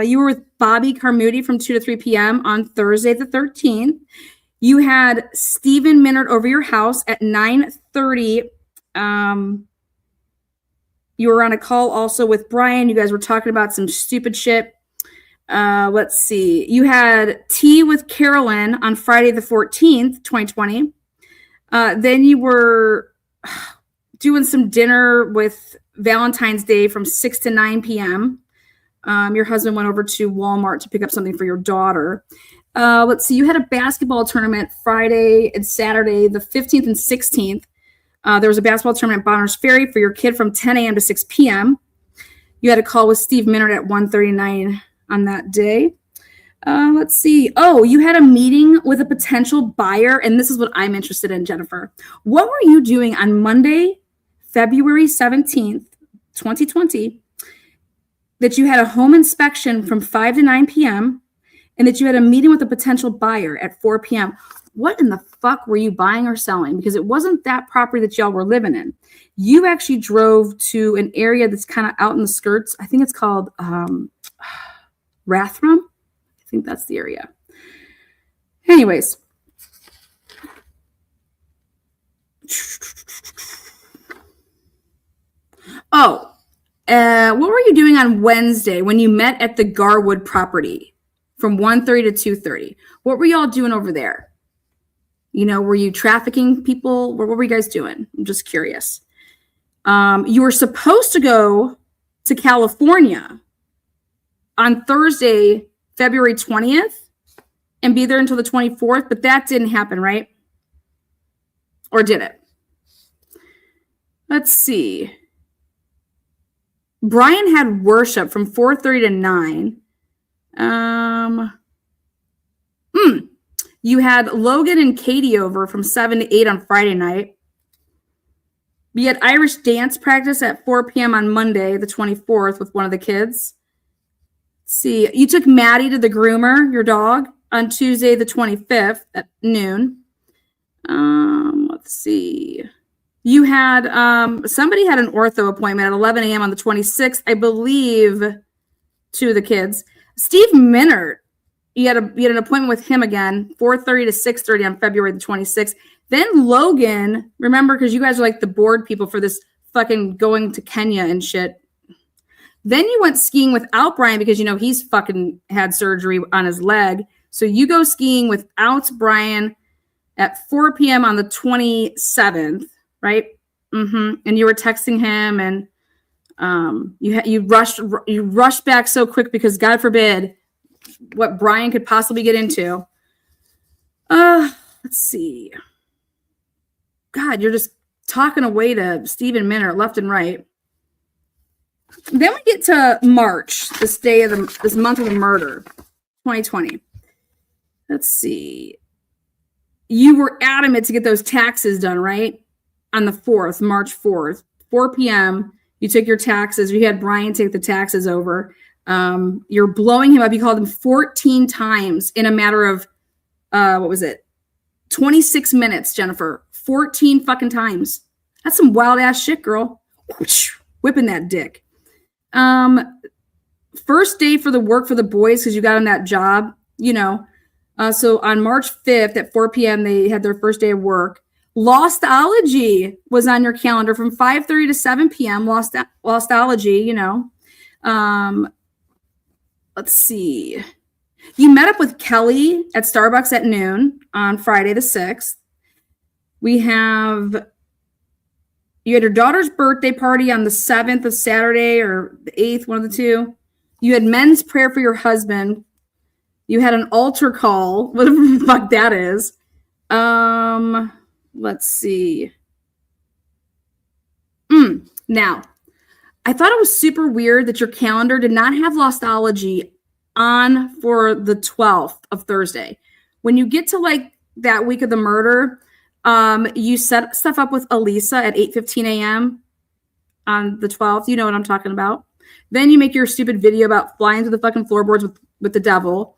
[SPEAKER 1] You were with Bobby Carmody from 2 to 3 p.m. on Thursday the 13th. You had Stephen Minert over your house at 9:30. You were on a call also with Brian. You guys were talking about some stupid shit. Let's see. You had tea with Carolyn on Friday the 14th, 2020. Then you were doing some dinner with Valentine's Day from 6 to 9 p.m. Your husband went over to Walmart to pick up something for your daughter. Let's see. You had a basketball tournament Friday and Saturday, the 15th and 16th. There was a basketball tournament at Bonner's Ferry for your kid from 10 a.m. to 6 p.m. You had a call with Steve Minert at 1:39 on that day. Let's see. Oh, you had a meeting with a potential buyer, and this is what I'm interested in, Jennifer. What were you doing on Monday, February 17th, 2020, that you had a home inspection from 5 to 9 p.m., and that you had a meeting with a potential buyer at 4 p.m.? What in the fuck were you buying or selling? Because it wasn't that property that y'all were living in. You actually drove to an area that's kind of out in the skirts. I think it's called Rathdrum. I think that's the area. Anyways, Oh, what were you doing on Wednesday when you met at the Garwood property from 1:30 to 2:30? What were y'all doing over there? You know, were you trafficking people? What were you guys doing? I'm just curious. You were supposed to go to California on Thursday, February 20th, and be there until the 24th, but that didn't happen, right? Or did it? Let's see. Brian had worship from 4:30 to 9. You had Logan and Katie over from 7 to 8 on Friday night. We had Irish dance practice at 4 p.m. on Monday, the 24th, with one of the kids. Let's see, you took Maddie to the groomer, your dog, on Tuesday, the 25th at noon. Let's see. You had somebody had an ortho appointment at 11 a.m. on the 26th, I believe, two of the kids. Steve Minert, you had an appointment with him again, 4:30 to 6:30 on February the 26th. Then Logan, remember, because you guys are like the board people for this fucking going to Kenya and shit. Then you went skiing without Brian because, you know, he's fucking had surgery on his leg. So you go skiing without Brian at 4 p.m. on the 27th, right? And you were texting him, and you rushed back so quick because God forbid what Brian could possibly get into. Let's see. God, you're just talking away to Stephen Minner left and right. Then we get to March, this month of the murder, 2020. Let's see. You were adamant to get those taxes done, right? On the 4th, March 4th, 4 p.m. You took your taxes. You had Brian take the taxes over. You're blowing him up. You called him 14 times in a matter of, 26 minutes, Jennifer. 14 fucking times. That's some wild ass shit, girl. Whipping that dick. First day for the work for the boys, because you got on that job, you know. So on March 5th at 4 p.m., they had their first day of work. Lostology was on your calendar from 5:30 to 7 p.m. Lostology, you know. Let's see. You met up with Kelly at Starbucks at noon on Friday the 6th. You had your daughter's birthday party on the 7th of Saturday or the 8th, one of the two. You had men's prayer for your husband. You had an altar call, whatever the fuck that is. Let's see. Now, I thought it was super weird that your calendar did not have Lostology on for the 12th of Thursday. When you get to like that week of the murder, you set stuff up with Elisa at 8:15 a.m. on the 12th. You know what I'm talking about. Then you make your stupid video about flying through the fucking floorboards with the devil.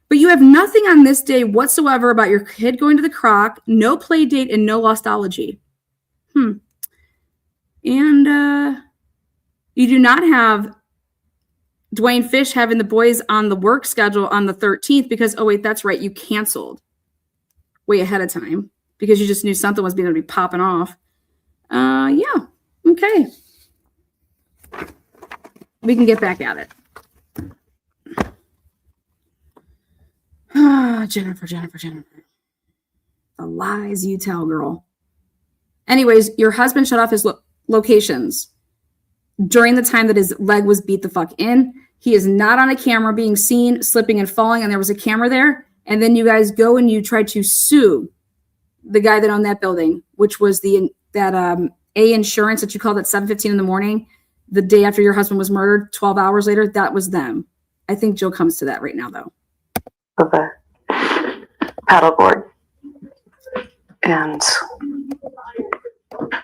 [SPEAKER 1] But you have nothing on this day whatsoever about your kid going to the croc, no play date, and no Lostology. And you do not have Dwayne Fish having the boys on the work schedule on the 13th because, oh, wait, that's right, you canceled way ahead of time because you just knew something was going to be popping off. Yeah, okay. We can get back at it. Jennifer. The lies you tell, girl. Anyways, your husband shut off his locations during the time that his leg was beat the fuck in. He is not on a camera being seen slipping and falling, and there was a camera there. And then you guys go and you try to sue the guy that owned that building, which was that A insurance that you called at 7:15 in the morning, the day after your husband was murdered, 12 hours later. That was them. I think Jill comes to that right now, though.
[SPEAKER 3] Of a paddleboard and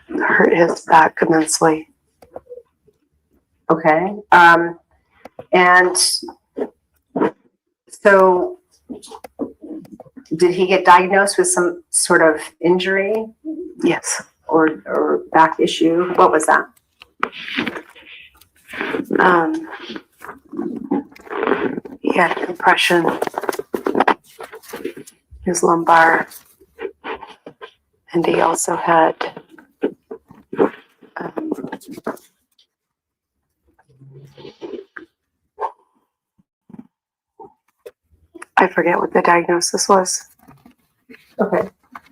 [SPEAKER 3] hurt his back immensely.
[SPEAKER 2] Okay. And so did he get diagnosed with some sort of injury?
[SPEAKER 3] Yes.
[SPEAKER 2] Or back issue? What was that?
[SPEAKER 3] He had compression, his lumbar, and he also had I forget what the diagnosis was.
[SPEAKER 6] Okay.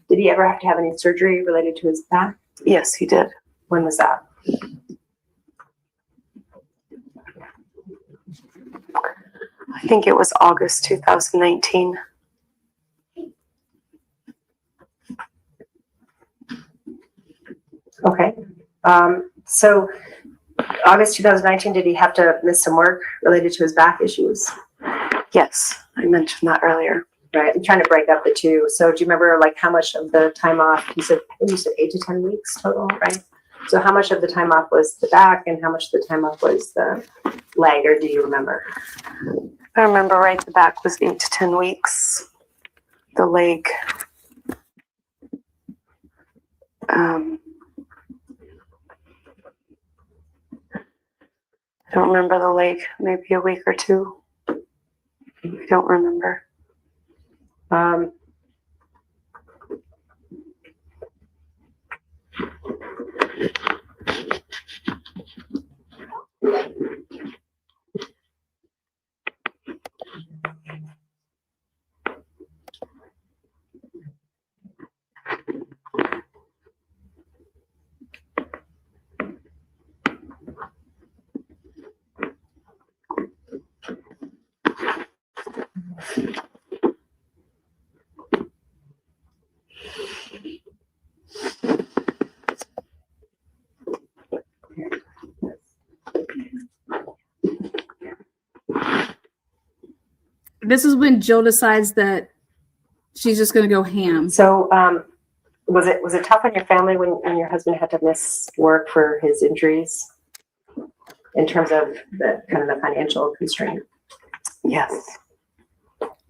[SPEAKER 6] Did he ever have to have any surgery related to his back?
[SPEAKER 3] Yes, he did.
[SPEAKER 6] When was that?
[SPEAKER 3] I think it was August 2019.
[SPEAKER 6] Okay. So August 2019, did he have to miss some work related to his back issues?
[SPEAKER 3] Yes, I mentioned that earlier.
[SPEAKER 6] Right. I'm trying to break up the two. So do you remember like how much of the time off? I think you said 8 to 10 weeks total, right? So how much of the time off was the back and how much of the time off was the leg, or do you remember?
[SPEAKER 3] If I remember right, the back was 8 to 10 weeks. The leg, I don't remember the leg, maybe a week or two. I don't remember.
[SPEAKER 1] This is when Jill decides that she's just going to go ham.
[SPEAKER 6] So was it tough on your family when your husband had to miss work for his injuries in terms of the kind of the financial constraint?
[SPEAKER 3] Yes.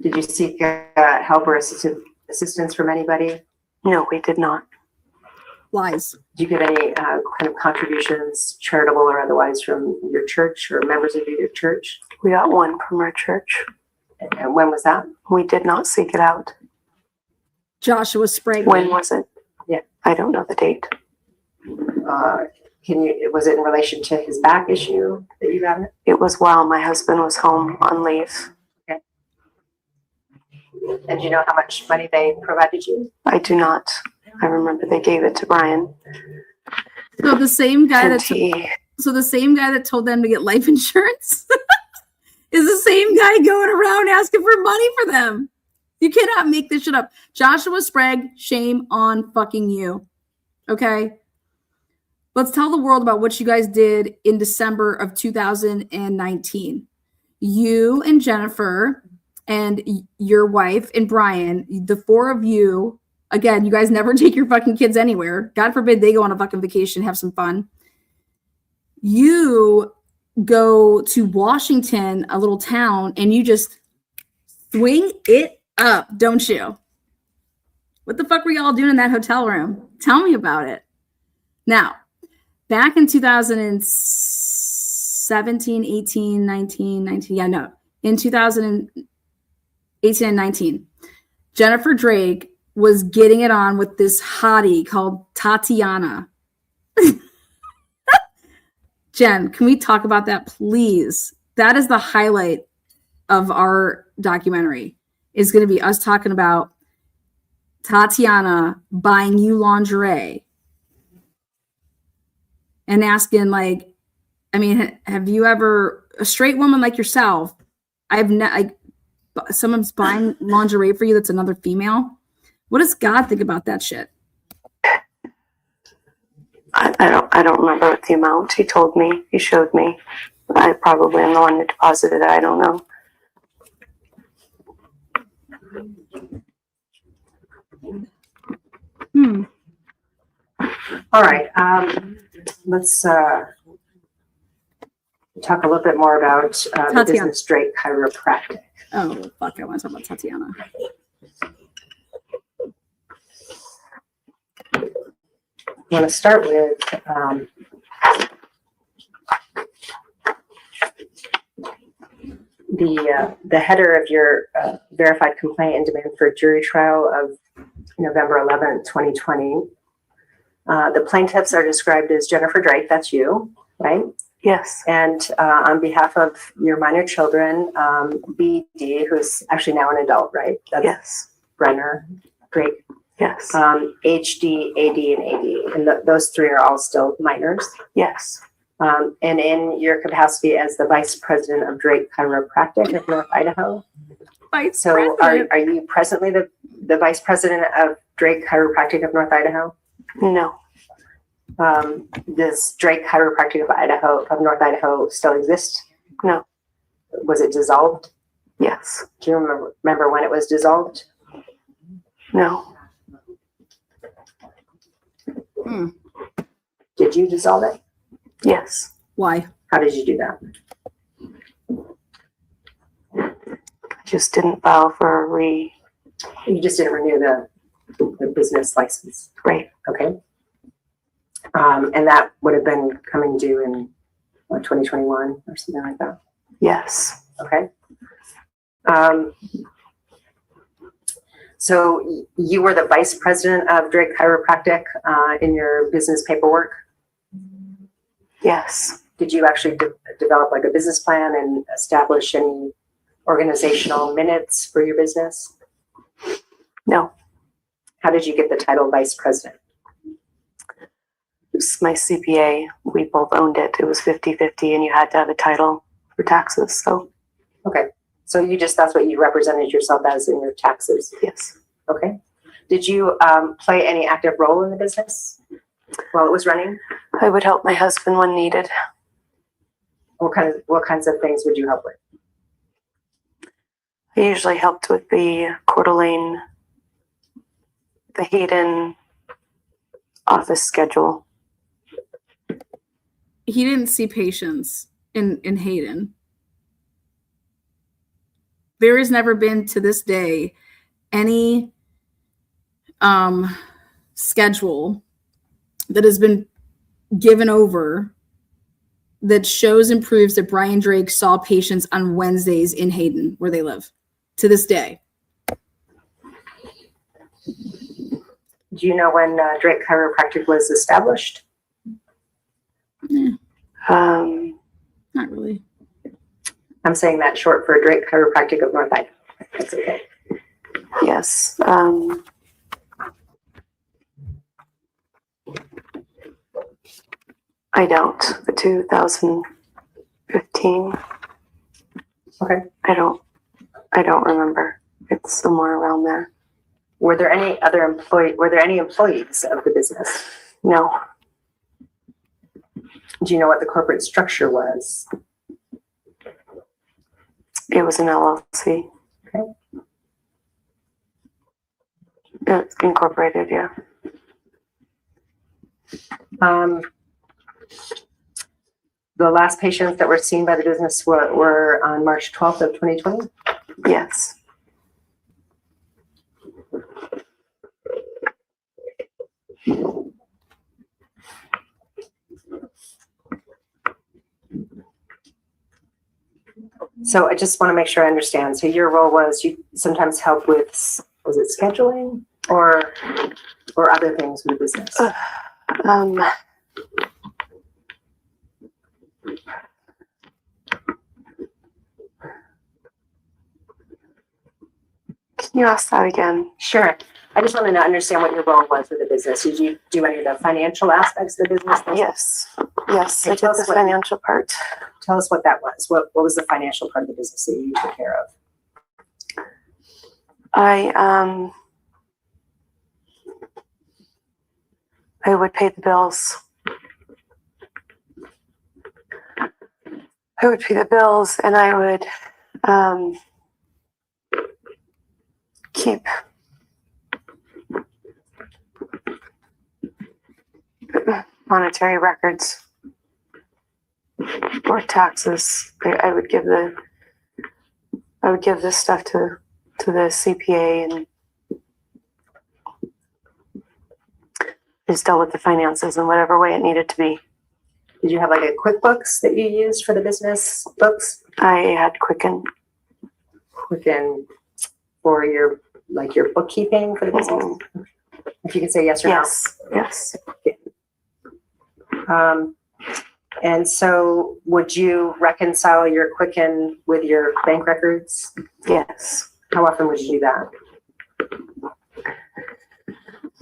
[SPEAKER 6] Did you seek help or assistance from anybody?
[SPEAKER 3] No, we did not.
[SPEAKER 1] Lies.
[SPEAKER 6] Did you get any kind of contributions, charitable or otherwise, from your church or members of your church?
[SPEAKER 3] We got one from our church.
[SPEAKER 6] And when was that?
[SPEAKER 3] We did not seek it out.
[SPEAKER 1] Joshua Sprague.
[SPEAKER 3] When was it?
[SPEAKER 6] Yeah.
[SPEAKER 3] I don't know the date.
[SPEAKER 6] Was it in relation to his back issue that you had?
[SPEAKER 3] It was while my husband was home on leave.
[SPEAKER 6] Okay. And do you know how much money they provided you?
[SPEAKER 3] I do not. I remember they gave it to Brian.
[SPEAKER 1] So the same guy
[SPEAKER 3] And
[SPEAKER 1] the same guy that told them to get life insurance is the same guy going around asking for money for them. You cannot make this shit up. Joshua Sprague, shame on fucking you. Okay? Let's tell the world about what you guys did in December of 2019. You and Jennifer and your wife and Brian, the four of you, again, you guys never take your fucking kids anywhere. God forbid they go on a fucking vacation, have some fun. You go to Washington, a little town, and you just swing it up, don't you? What the fuck were y'all doing in that hotel room? Tell me about it. Now, back in 2017, 18, 19, in 2018 and 19, Jennifer Drake was getting it on with this hottie called Tatiana. Jen, can we talk about that, please? That is the highlight of our documentary, is going to be us talking about Tatiana buying you lingerie and asking, like, I mean, have you ever, a straight woman like yourself, someone's buying lingerie for you that's another female? What does God think about that shit?
[SPEAKER 3] I don't remember what the amount. He told me. He showed me. I probably am the one who deposited it. I don't know.
[SPEAKER 6] All right. Let's talk a little bit more about the business Drake Chiropractic.
[SPEAKER 1] Oh, fuck. I want to talk about Tatiana.
[SPEAKER 6] I want to start with the header of your verified complaint and demand for a jury trial of November 11th, 2020. The plaintiffs are described as Jennifer Drake, that's you, right?
[SPEAKER 3] Yes.
[SPEAKER 6] And on behalf of your minor children, BD, who's actually now an adult, right? That's
[SPEAKER 3] Yes.
[SPEAKER 6] Brenner, Drake,
[SPEAKER 3] Yes.
[SPEAKER 6] HD, AD, and AD. And those three are all still minors.
[SPEAKER 3] Yes.
[SPEAKER 6] And in your capacity as the vice president of Drake Chiropractic of North Idaho. So are you presently the vice president of Drake Chiropractic of North Idaho?
[SPEAKER 3] No.
[SPEAKER 6] Does Drake Chiropractic of North Idaho still exist?
[SPEAKER 3] No.
[SPEAKER 6] Was it dissolved?
[SPEAKER 3] Yes.
[SPEAKER 6] Do you remember when it was dissolved?
[SPEAKER 3] No.
[SPEAKER 6] Did you dissolve it?
[SPEAKER 3] Yes.
[SPEAKER 1] Why?
[SPEAKER 6] How did you do that?
[SPEAKER 3] I just didn't file for a
[SPEAKER 6] You just didn't renew the business license.
[SPEAKER 3] Right.
[SPEAKER 6] Okay. And that would have been coming due in 2021 or something like that.
[SPEAKER 3] Yes.
[SPEAKER 6] Okay. So you were the vice president of Drake Chiropractic in your business paperwork.
[SPEAKER 3] Yes.
[SPEAKER 6] Did you actually develop like a business plan and establish any organizational minutes for your business?
[SPEAKER 3] No.
[SPEAKER 6] How did you get the title vice president?
[SPEAKER 3] It was my CPA. We both owned it. It was 50-50 and you had to have a title for taxes. So.
[SPEAKER 6] Okay. So that's what you represented yourself as in your taxes?
[SPEAKER 3] Yes.
[SPEAKER 6] Okay. Did you play any active role in the business while it was running?
[SPEAKER 3] I would help my husband when needed.
[SPEAKER 6] What kinds of things would you help with?
[SPEAKER 3] I usually helped with the Coeur d'Alene, the Hayden office schedule.
[SPEAKER 1] He didn't see patients in Hayden. There has never been to this day any schedule that has been given over that shows and proves that Brian Drake saw patients on Wednesdays in Hayden, where they live, to this day.
[SPEAKER 6] Do you know when Drake Chiropractic was established?
[SPEAKER 1] Not really.
[SPEAKER 3] I'm
[SPEAKER 6] saying that short for Drake Chiropractic of North Idaho. That's okay.
[SPEAKER 3] Yes. I don't. The 2015.
[SPEAKER 6] Okay.
[SPEAKER 3] I don't remember. It's somewhere around there.
[SPEAKER 6] Were there any employees of the business?
[SPEAKER 3] No.
[SPEAKER 6] Do you know what the corporate structure was?
[SPEAKER 3] It was an LLC.
[SPEAKER 6] Okay.
[SPEAKER 3] It's incorporated, yeah.
[SPEAKER 6] The last patients that were seen by the business were on March 12th of 2020?
[SPEAKER 3] Yes.
[SPEAKER 6] So I just want to make sure I understand. So your role was you sometimes help with, was it scheduling or other things with the business?
[SPEAKER 3] Can you ask that again?
[SPEAKER 6] Sure. I just wanted to understand what your role was with the business. Did you do any of the financial aspects of the business?
[SPEAKER 3] Yes. Yes, I did the financial part.
[SPEAKER 6] Tell us what that was. What was the financial part of the business that you took care of?
[SPEAKER 3] I would pay the bills. And I would keep monetary records or taxes. I would give this stuff to the CPA and just dealt with the finances in whatever way it needed to be.
[SPEAKER 6] Did you have like a QuickBooks that you used for the business books?
[SPEAKER 3] I had Quicken
[SPEAKER 6] for your bookkeeping for the business? If you could say yes or
[SPEAKER 3] no. Yes.
[SPEAKER 6] Okay. And so would you reconcile your Quicken with your bank records?
[SPEAKER 3] Yes.
[SPEAKER 6] How often would you do that?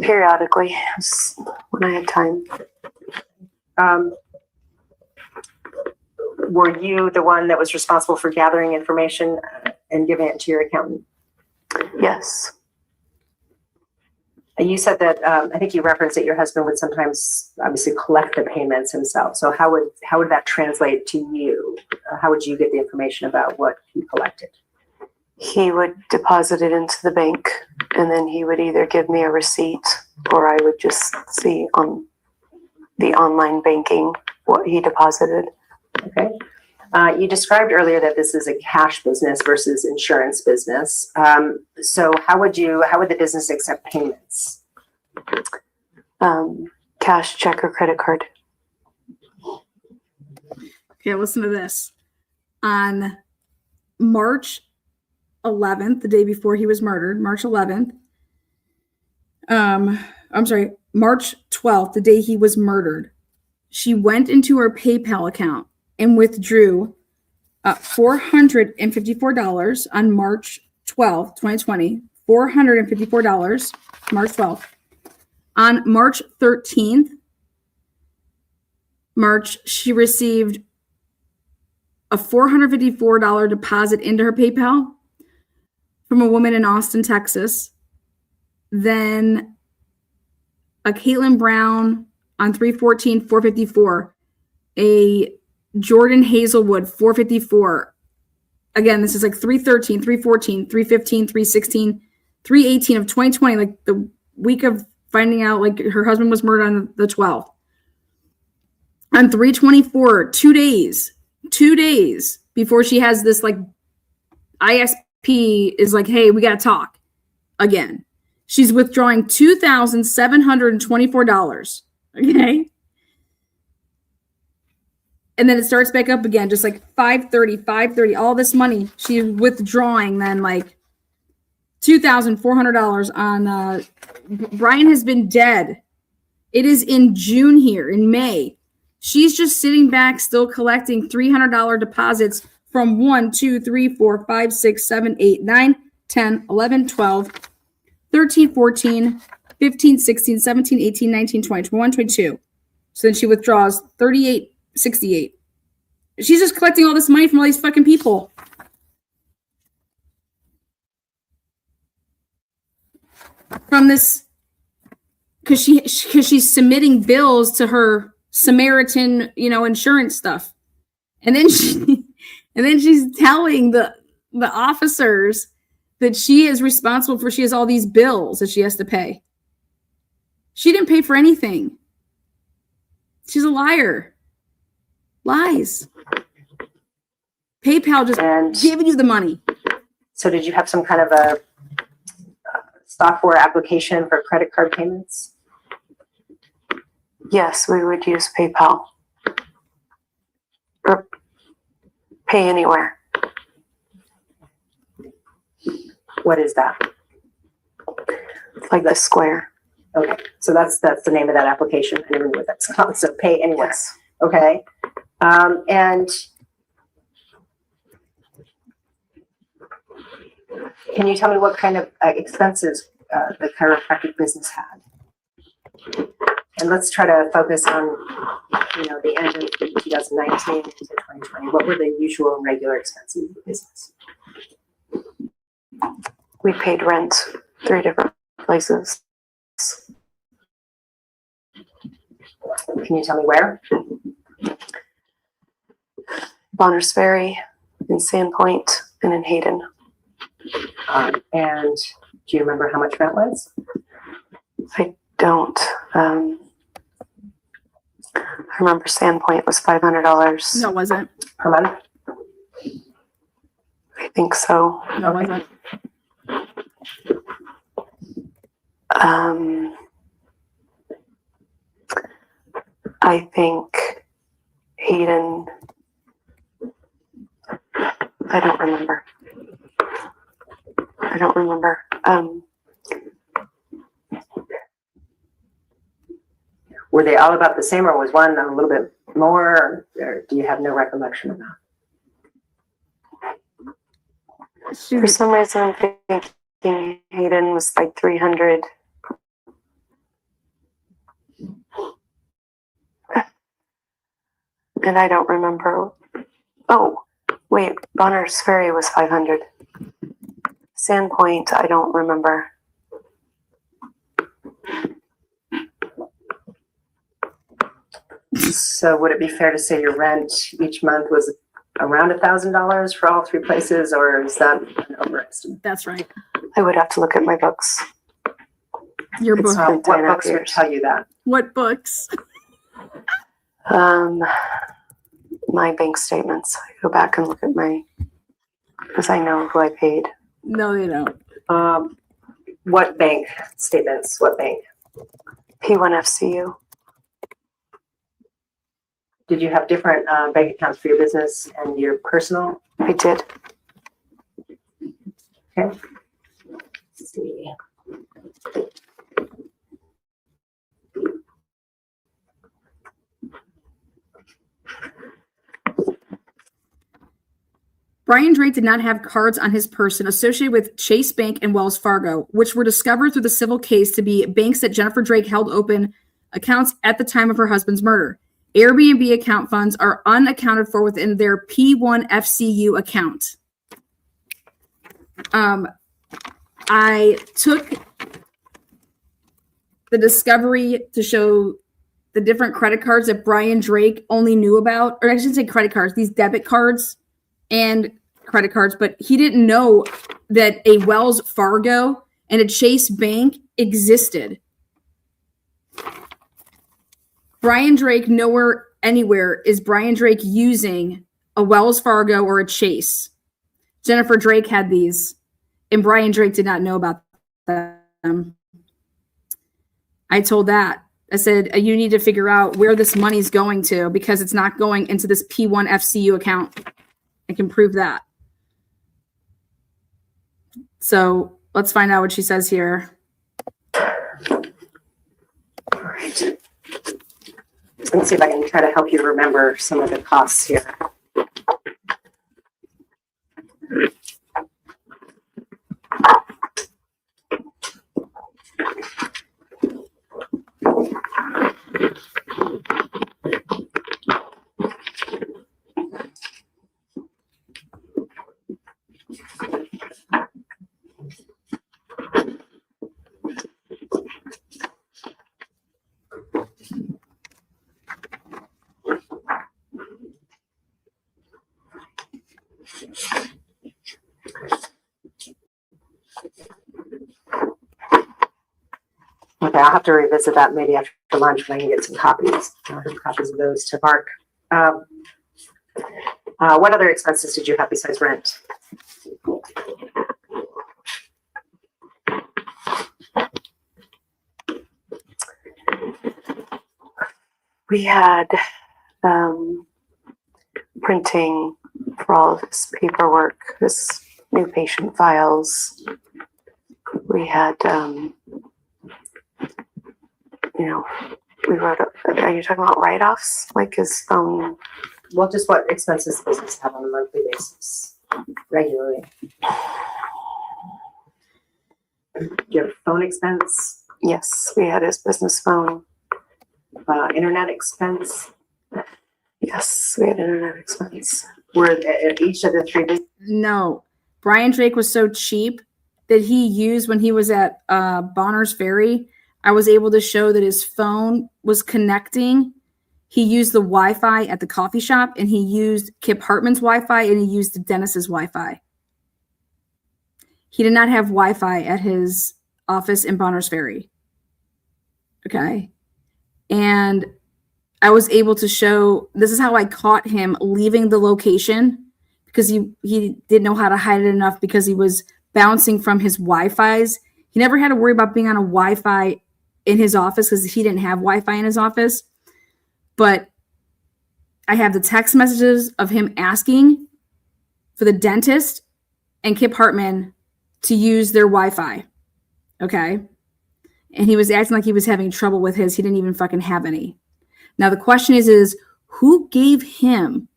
[SPEAKER 3] Periodically, just when I had time.
[SPEAKER 6] Were you the one that was responsible for gathering information and giving it to your accountant?
[SPEAKER 3] Yes.
[SPEAKER 6] And you said that, I think you referenced that your husband would sometimes obviously collect the payments himself. So how would that translate to you? How would you get the information about what he collected?
[SPEAKER 3] He would deposit it into the bank, and then he would either give me a receipt or I would just see on the online banking what he deposited.
[SPEAKER 6] Okay. You described earlier that this is a cash business versus insurance business. So how would the business accept payments?
[SPEAKER 3] Cash, check, or credit card.
[SPEAKER 1] Okay, listen to this. On March 11th, the day before he was murdered, March 11th. March 12th, the day he was murdered, she went into her PayPal account and withdrew $454 on March 12th, 2020. $454, March 12th. On March 13th, she received a $454 deposit into her PayPal from a woman in Austin, Texas. Then a Caitlin Brown on 3/14, $454. A Jordan Hazelwood, $454. Again, this is like 3/13, 3/14, 3/15, 3/16, 3/18 of 2020, like the week of finding out like her husband was murdered on the 12th. On 3/24, 2 days before she has this like ISP is like, hey, we got to talk again. She's withdrawing $2,724. Okay. And then it starts back up again, just like 530, all this money. She's withdrawing then like $2,400 on, Brian has been dead. It is in June here, in May. She's just sitting back, still collecting $300 deposits from 1, 2, 3, 4, 5, 6, 7, 8, 9, 10, 11, 12, 13, 14, 15, 16, 17, 18, 19, 20, 21, 22. So then she withdraws $38.68. She's just collecting all this money from all these fucking people. From this, because she's submitting bills to her Samaritan, insurance stuff, and then she's telling the officers that she is responsible for. She has all these bills that she has to pay. She didn't pay for anything. She's a liar. Lies. PayPal just giving you the money.
[SPEAKER 6] So did you have some kind of a software application for credit card payments?
[SPEAKER 3] Yes, we would use PayPal. Or Pay Anywhere.
[SPEAKER 6] What is that?
[SPEAKER 3] Like the Square.
[SPEAKER 6] Okay, so that's the name of that application. I never knew what that's called. So Pay Anywhere.
[SPEAKER 3] Yes.
[SPEAKER 6] Okay. And can you tell me what kind of expenses the chiropractic business had? And let's try to focus on, the end of 2019 into 2020. What were the usual and regular expenses of the business?
[SPEAKER 3] We paid rent 3 different places.
[SPEAKER 6] Can you tell me where?
[SPEAKER 3] Bonners Ferry, in Sandpoint, and in Hayden.
[SPEAKER 6] And do you remember how much rent was?
[SPEAKER 3] I don't. I remember Sandpoint was $500.
[SPEAKER 1] No, it wasn't.
[SPEAKER 6] Per month?
[SPEAKER 3] I think so.
[SPEAKER 1] No, it wasn't.
[SPEAKER 3] I think Hayden. I don't remember.
[SPEAKER 6] Were they all about the same, or was one a little bit more, or do you have no recollection of that?
[SPEAKER 3] For some reason, I'm thinking Hayden was like 300. And I don't remember. Oh, wait, Bonner's Ferry was 500. Sandpoint, I don't remember.
[SPEAKER 6] So would it be fair to say your rent each month was around $1,000 for all three places, or is that an overestimate?
[SPEAKER 1] That's right.
[SPEAKER 3] I would have to look at my books.
[SPEAKER 1] Your book.
[SPEAKER 3] been
[SPEAKER 6] What
[SPEAKER 3] 10
[SPEAKER 6] books would
[SPEAKER 3] years.
[SPEAKER 6] tell you that?
[SPEAKER 1] What books?
[SPEAKER 3] My bank statements. I go back and look at because I know who I paid.
[SPEAKER 1] No, they don't.
[SPEAKER 6] What bank statements? What bank?
[SPEAKER 3] P1FCU.
[SPEAKER 6] Did you have different bank accounts for your business and your personal?
[SPEAKER 3] I did.
[SPEAKER 6] Okay. Let's see.
[SPEAKER 1] Brian Drake did not have cards on his person associated with Chase Bank and Wells Fargo, which were discovered through the civil case to be banks that Jennifer Drake held open accounts at the time of her husband's murder. Airbnb account funds are unaccounted for within their P1FCU account. I took the discovery to show the different credit cards that Brian Drake only knew about, or I shouldn't say credit cards, these debit cards and credit cards, but he didn't know that a Wells Fargo and a Chase Bank existed. Brian Drake, nowhere, anywhere is Brian Drake using a Wells Fargo or a Chase. Jennifer Drake had these, and Brian Drake did not know about them. I told that. I said, you need to figure out where this money's going to, because it's not going into this P1FCU account. I can prove that. So let's find out what she says here.
[SPEAKER 6] All right. Let's see if I can try to help you remember some of the costs here. Okay, I'll have to revisit that maybe after lunch when I can get some copies of those to Mark. What other expenses did you have besides rent?
[SPEAKER 3] We had printing for all of his paperwork, his new patient files. We had, we wrote, are you talking about write-offs? Like his phone?
[SPEAKER 6] Well, just what expenses does business have on a monthly basis regularly? Do you have phone expense?
[SPEAKER 3] Yes, we had his business phone.
[SPEAKER 6] Internet expense?
[SPEAKER 3] Yes, we had internet expense.
[SPEAKER 6] Were at each of the three businesses?
[SPEAKER 1] No. Brian Drake was so cheap that he used, when he was at Bonner's Ferry, I was able to show that his phone was connecting. He used the Wi-Fi at the coffee shop, and he used Kip Hartman's Wi-Fi, and he used Dennis's Wi-Fi. He did not have Wi-Fi at his office in Bonner's Ferry. Okay. And I was able to show, this is how I caught him leaving the location, because he didn't know how to hide it enough, because he was bouncing from his Wi-Fis. He never had to worry about being on a Wi-Fi in his office because he didn't have Wi-Fi in his office. But I have the text messages of him asking for the dentist and Kip Hartman to use their Wi-Fi. Okay. And he was acting like he was having trouble with his. He didn't even fucking have any. Now the question is who gave him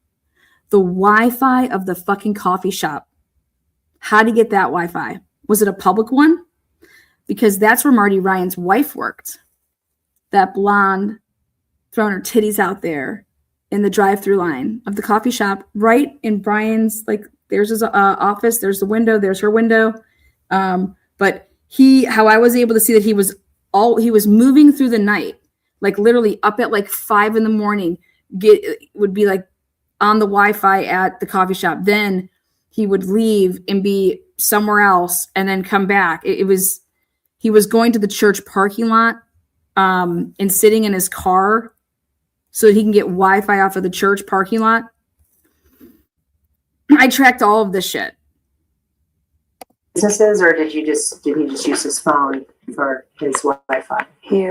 [SPEAKER 1] the Wi-Fi of the fucking coffee shop? How did he get that Wi-Fi? Was it a public one? Because that's where Marty Ryan's wife worked. That blonde throwing her titties out there in the drive-through line of the coffee shop, right in Brian's, like, there's his office, there's the window, there's her window. But how I was able to see that he was moving through the night, like literally up at like 5 a.m, would be like on the Wi-Fi at the coffee shop. Then he would leave and be somewhere else and then come back. He was going to the church parking lot and sitting in his car so that he can get Wi-Fi off of the church parking lot. I tracked all of this shit.
[SPEAKER 6] Businesses, or did he just use his phone for his Wi-Fi?
[SPEAKER 3] He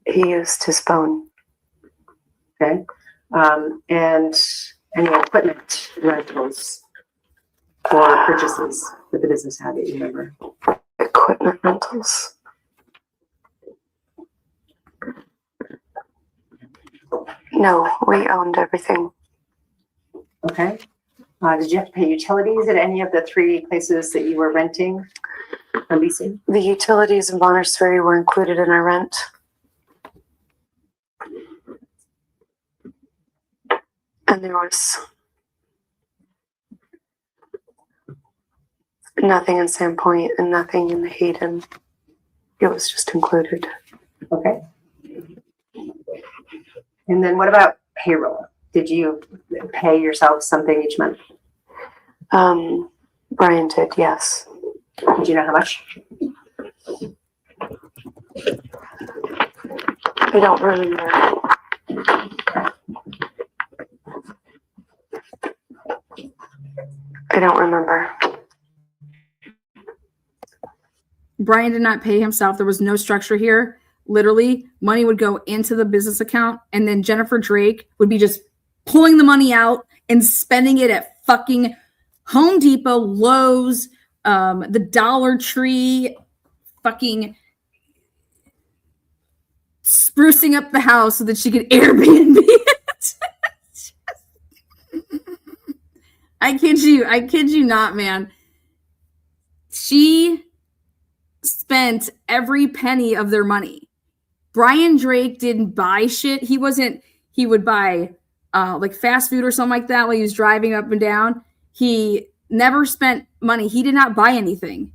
[SPEAKER 3] used his phone.
[SPEAKER 6] Okay. And any equipment rentals or purchases that the business had that you remember?
[SPEAKER 3] Equipment rentals. No, we owned everything.
[SPEAKER 6] Okay. Did you have to pay utilities at any of the 3 places that you were renting or leasing?
[SPEAKER 3] The utilities in Bonners Ferry were included in our rent. And there was nothing in Sandpoint and nothing in the Hayden. It was just included.
[SPEAKER 6] Okay. And then what about payroll? Did you pay yourself something each month?
[SPEAKER 3] Brian did, yes.
[SPEAKER 6] Do you know how much?
[SPEAKER 3] I don't remember. I don't remember.
[SPEAKER 1] Brian did not pay himself. There was no structure here. Literally, money would go into the business account, and then Jennifer Drake would be just pulling the money out and spending it at fucking Home Depot, Lowe's, the Dollar Tree, fucking sprucing up the house so that she could Airbnb it. I kid you not, man. She spent every penny of their money. Brian Drake didn't buy shit. He would buy like fast food or something like that while he was driving up and down. He never spent money. He did not buy anything.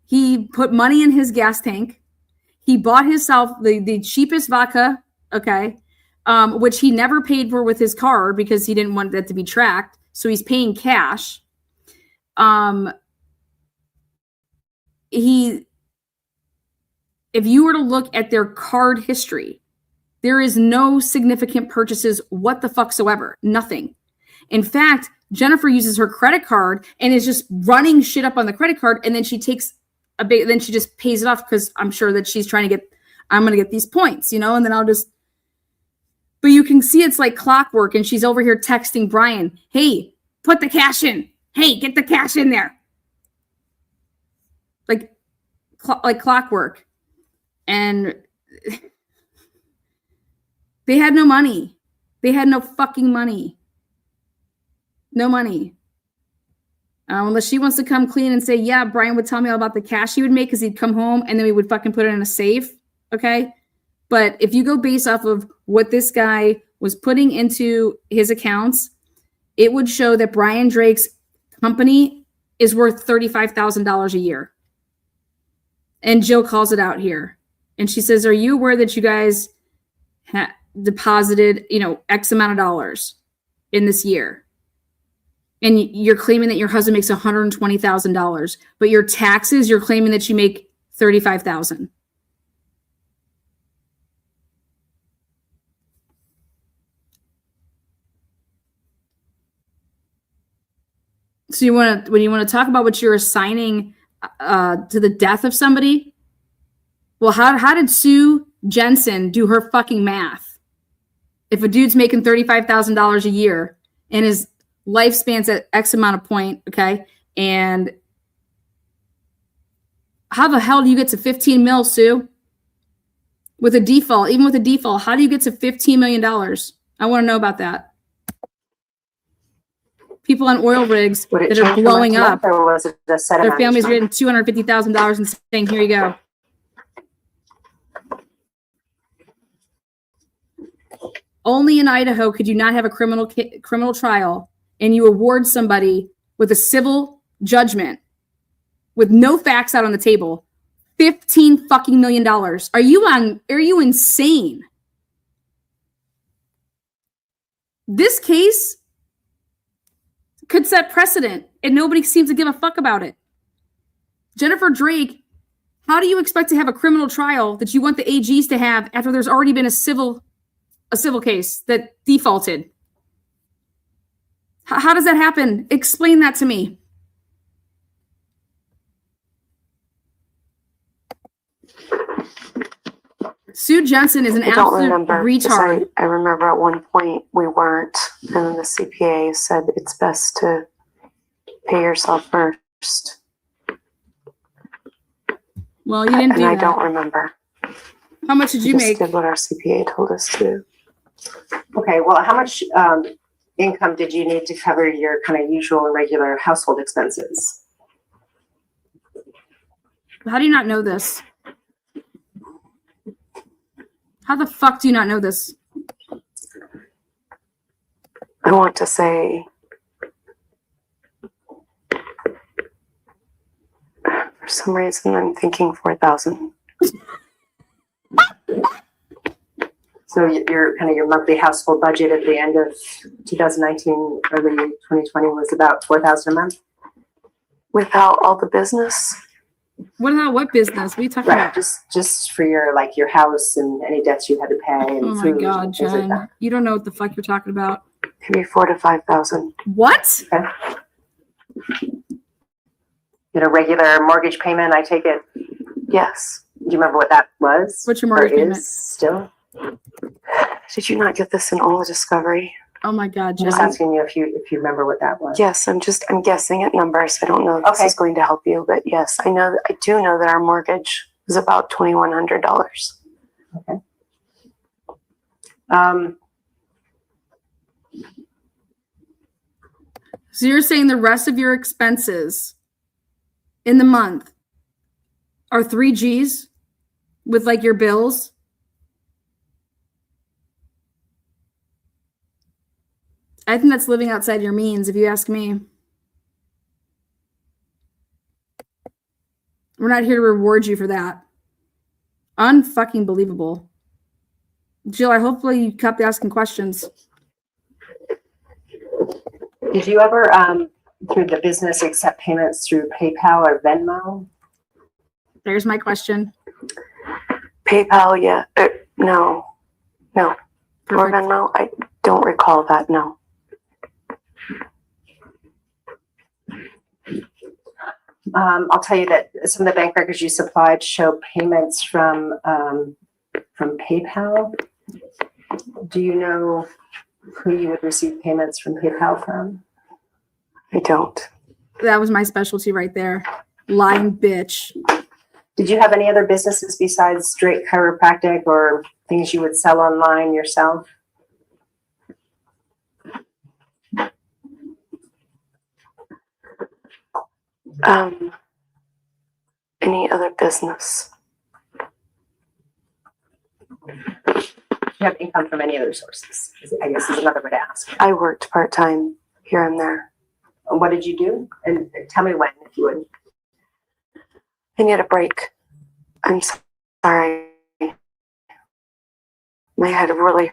[SPEAKER 1] He put money in his gas tank. He bought himself the cheapest vodka, okay, which he never paid for with his car because he didn't want that to be tracked. So he's paying cash. If you were to look at their card history, there is no significant purchases whatsoever. Nothing. In fact, Jennifer uses her credit card and is just running shit up on the credit card, and then she takes then she just pays it off because I'm sure that she's trying to I'm going to get these points, and then but you can see it's like clockwork, and she's over here texting Brian, hey, put the cash in. Hey, get the cash in there. Like clockwork. And they had no money. They had no fucking money. No money. Unless she wants to come clean and say, yeah, Brian would tell me all about the cash he would make because he'd come home and then we would fucking put it in a safe. Okay. But if you go based off of what this guy was putting into his accounts, it would show that Brian Drake's company is worth $35,000 a year. And Jill calls it out here. And she says, are you aware that you guys deposited, X amount of dollars in this year? And you're claiming that your husband makes $120,000, but your taxes, you're claiming that you make $35,000. So when you want to talk about what you're assigning to the death of somebody, well, how did Sue Jensen do her fucking math? If a dude's making $35,000 a year and his lifespan's at X amount of point, okay, and how the hell do you get to 15 mil, Sue? with a default, even with a default, how do you get to $15 million? I want to know about that. People on oil rigs that are blowing up.
[SPEAKER 6] Or was it a set
[SPEAKER 1] Their
[SPEAKER 6] amount
[SPEAKER 1] families
[SPEAKER 6] each
[SPEAKER 1] are
[SPEAKER 6] month?
[SPEAKER 1] getting $250,000 and saying, here you go. Only in Idaho could you not have a criminal trial and you award somebody with a civil judgment with no facts out on the table $15 fucking million. Are you insane? This case could set precedent and nobody seems to give a fuck about it. Jennifer Drake, how do you expect to have a criminal trial that you want the AGs to have after there's already been a civil case that defaulted? How does that happen? Explain that to me. Sue Jensen is an absolute retard.
[SPEAKER 3] I remember at one point we weren't, and then the CPA said it's best to pay yourself first.
[SPEAKER 1] Well, you didn't do that.
[SPEAKER 3] And I don't remember.
[SPEAKER 1] How much did you make?
[SPEAKER 3] Did what our CPA told us to.
[SPEAKER 6] Okay, well, how much income did you need to cover your kind of usual and regular household expenses?
[SPEAKER 1] How do you not know this? How the fuck do you not know this?
[SPEAKER 3] I want to say for some reason I'm thinking 4,000.
[SPEAKER 6] So your kind of your monthly household budget at the end of 2019, early 2020 was about 4,000 a month?
[SPEAKER 3] Without all the business?
[SPEAKER 1] What business? What are you talking about?
[SPEAKER 6] Just for your house and any debts you had to pay and
[SPEAKER 1] Oh my
[SPEAKER 6] food
[SPEAKER 1] God,
[SPEAKER 6] and things like
[SPEAKER 1] Jen.
[SPEAKER 6] that.
[SPEAKER 1] You don't know what the fuck you're talking about.
[SPEAKER 3] Maybe 4,000 to 5,000.
[SPEAKER 1] What?
[SPEAKER 6] Okay. You know, regular mortgage payment, I take it.
[SPEAKER 3] Yes.
[SPEAKER 6] Do you remember what that was?
[SPEAKER 1] What's your mortgage
[SPEAKER 6] Or
[SPEAKER 1] payment?
[SPEAKER 6] is still?
[SPEAKER 3] Did you not get this in all the discovery?
[SPEAKER 1] Oh my God,
[SPEAKER 6] I'm
[SPEAKER 1] Jen.
[SPEAKER 6] just asking you if you remember what that was.
[SPEAKER 3] Yes, I'm guessing at numbers. I don't know if this
[SPEAKER 6] Okay.
[SPEAKER 3] is going to help you, but yes, I do know that our mortgage is about $2,100.
[SPEAKER 6] Okay.
[SPEAKER 1] So you're saying the rest of your expenses in the month are 3 Gs with like your bills? I think that's living outside your means, if you ask me. We're not here to reward you for that. Unfucking believable. Jill, I hopefully you kept asking questions.
[SPEAKER 6] Did you ever, through the business, accept payments through PayPal or Venmo?
[SPEAKER 1] There's my question.
[SPEAKER 3] PayPal, yeah. No. Or
[SPEAKER 1] Perfect.
[SPEAKER 3] Venmo, I don't recall that, no.
[SPEAKER 6] I'll tell you that some of the bank records you supplied show payments from PayPal. Do you know who you would receive payments from PayPal from?
[SPEAKER 3] I don't.
[SPEAKER 1] That was my specialty right there. Lying bitch.
[SPEAKER 6] Did you have any other businesses besides Drake Chiropractic or things you would sell online yourself?
[SPEAKER 3] Any other business?
[SPEAKER 6] Do you have income from any other sources? I guess is another way to ask.
[SPEAKER 3] I worked part-time here and there.
[SPEAKER 6] What did you do? And tell me when, if you would.
[SPEAKER 3] I need a break. I'm sorry. My head really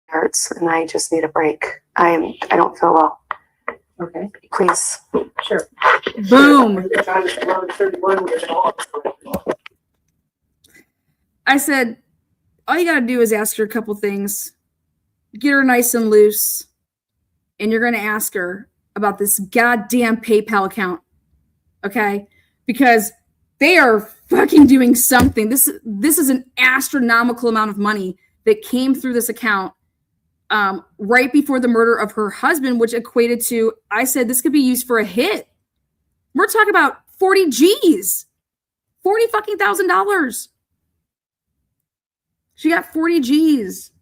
[SPEAKER 3] hurts and I just need a break. I don't feel well.
[SPEAKER 6] Okay,
[SPEAKER 3] Please.
[SPEAKER 6] sure.
[SPEAKER 1] Boom. I said, all you got to do is ask her a couple things. Get her nice and loose. And you're going to ask her about this goddamn PayPal account. Okay? Because they are fucking doing something. This is an astronomical amount of money that came through this account right before the murder of her husband, which equated to, I said, this could be used for a hit. We're talking about 40 Gs. $40 fucking $1,000. She got 40 G's.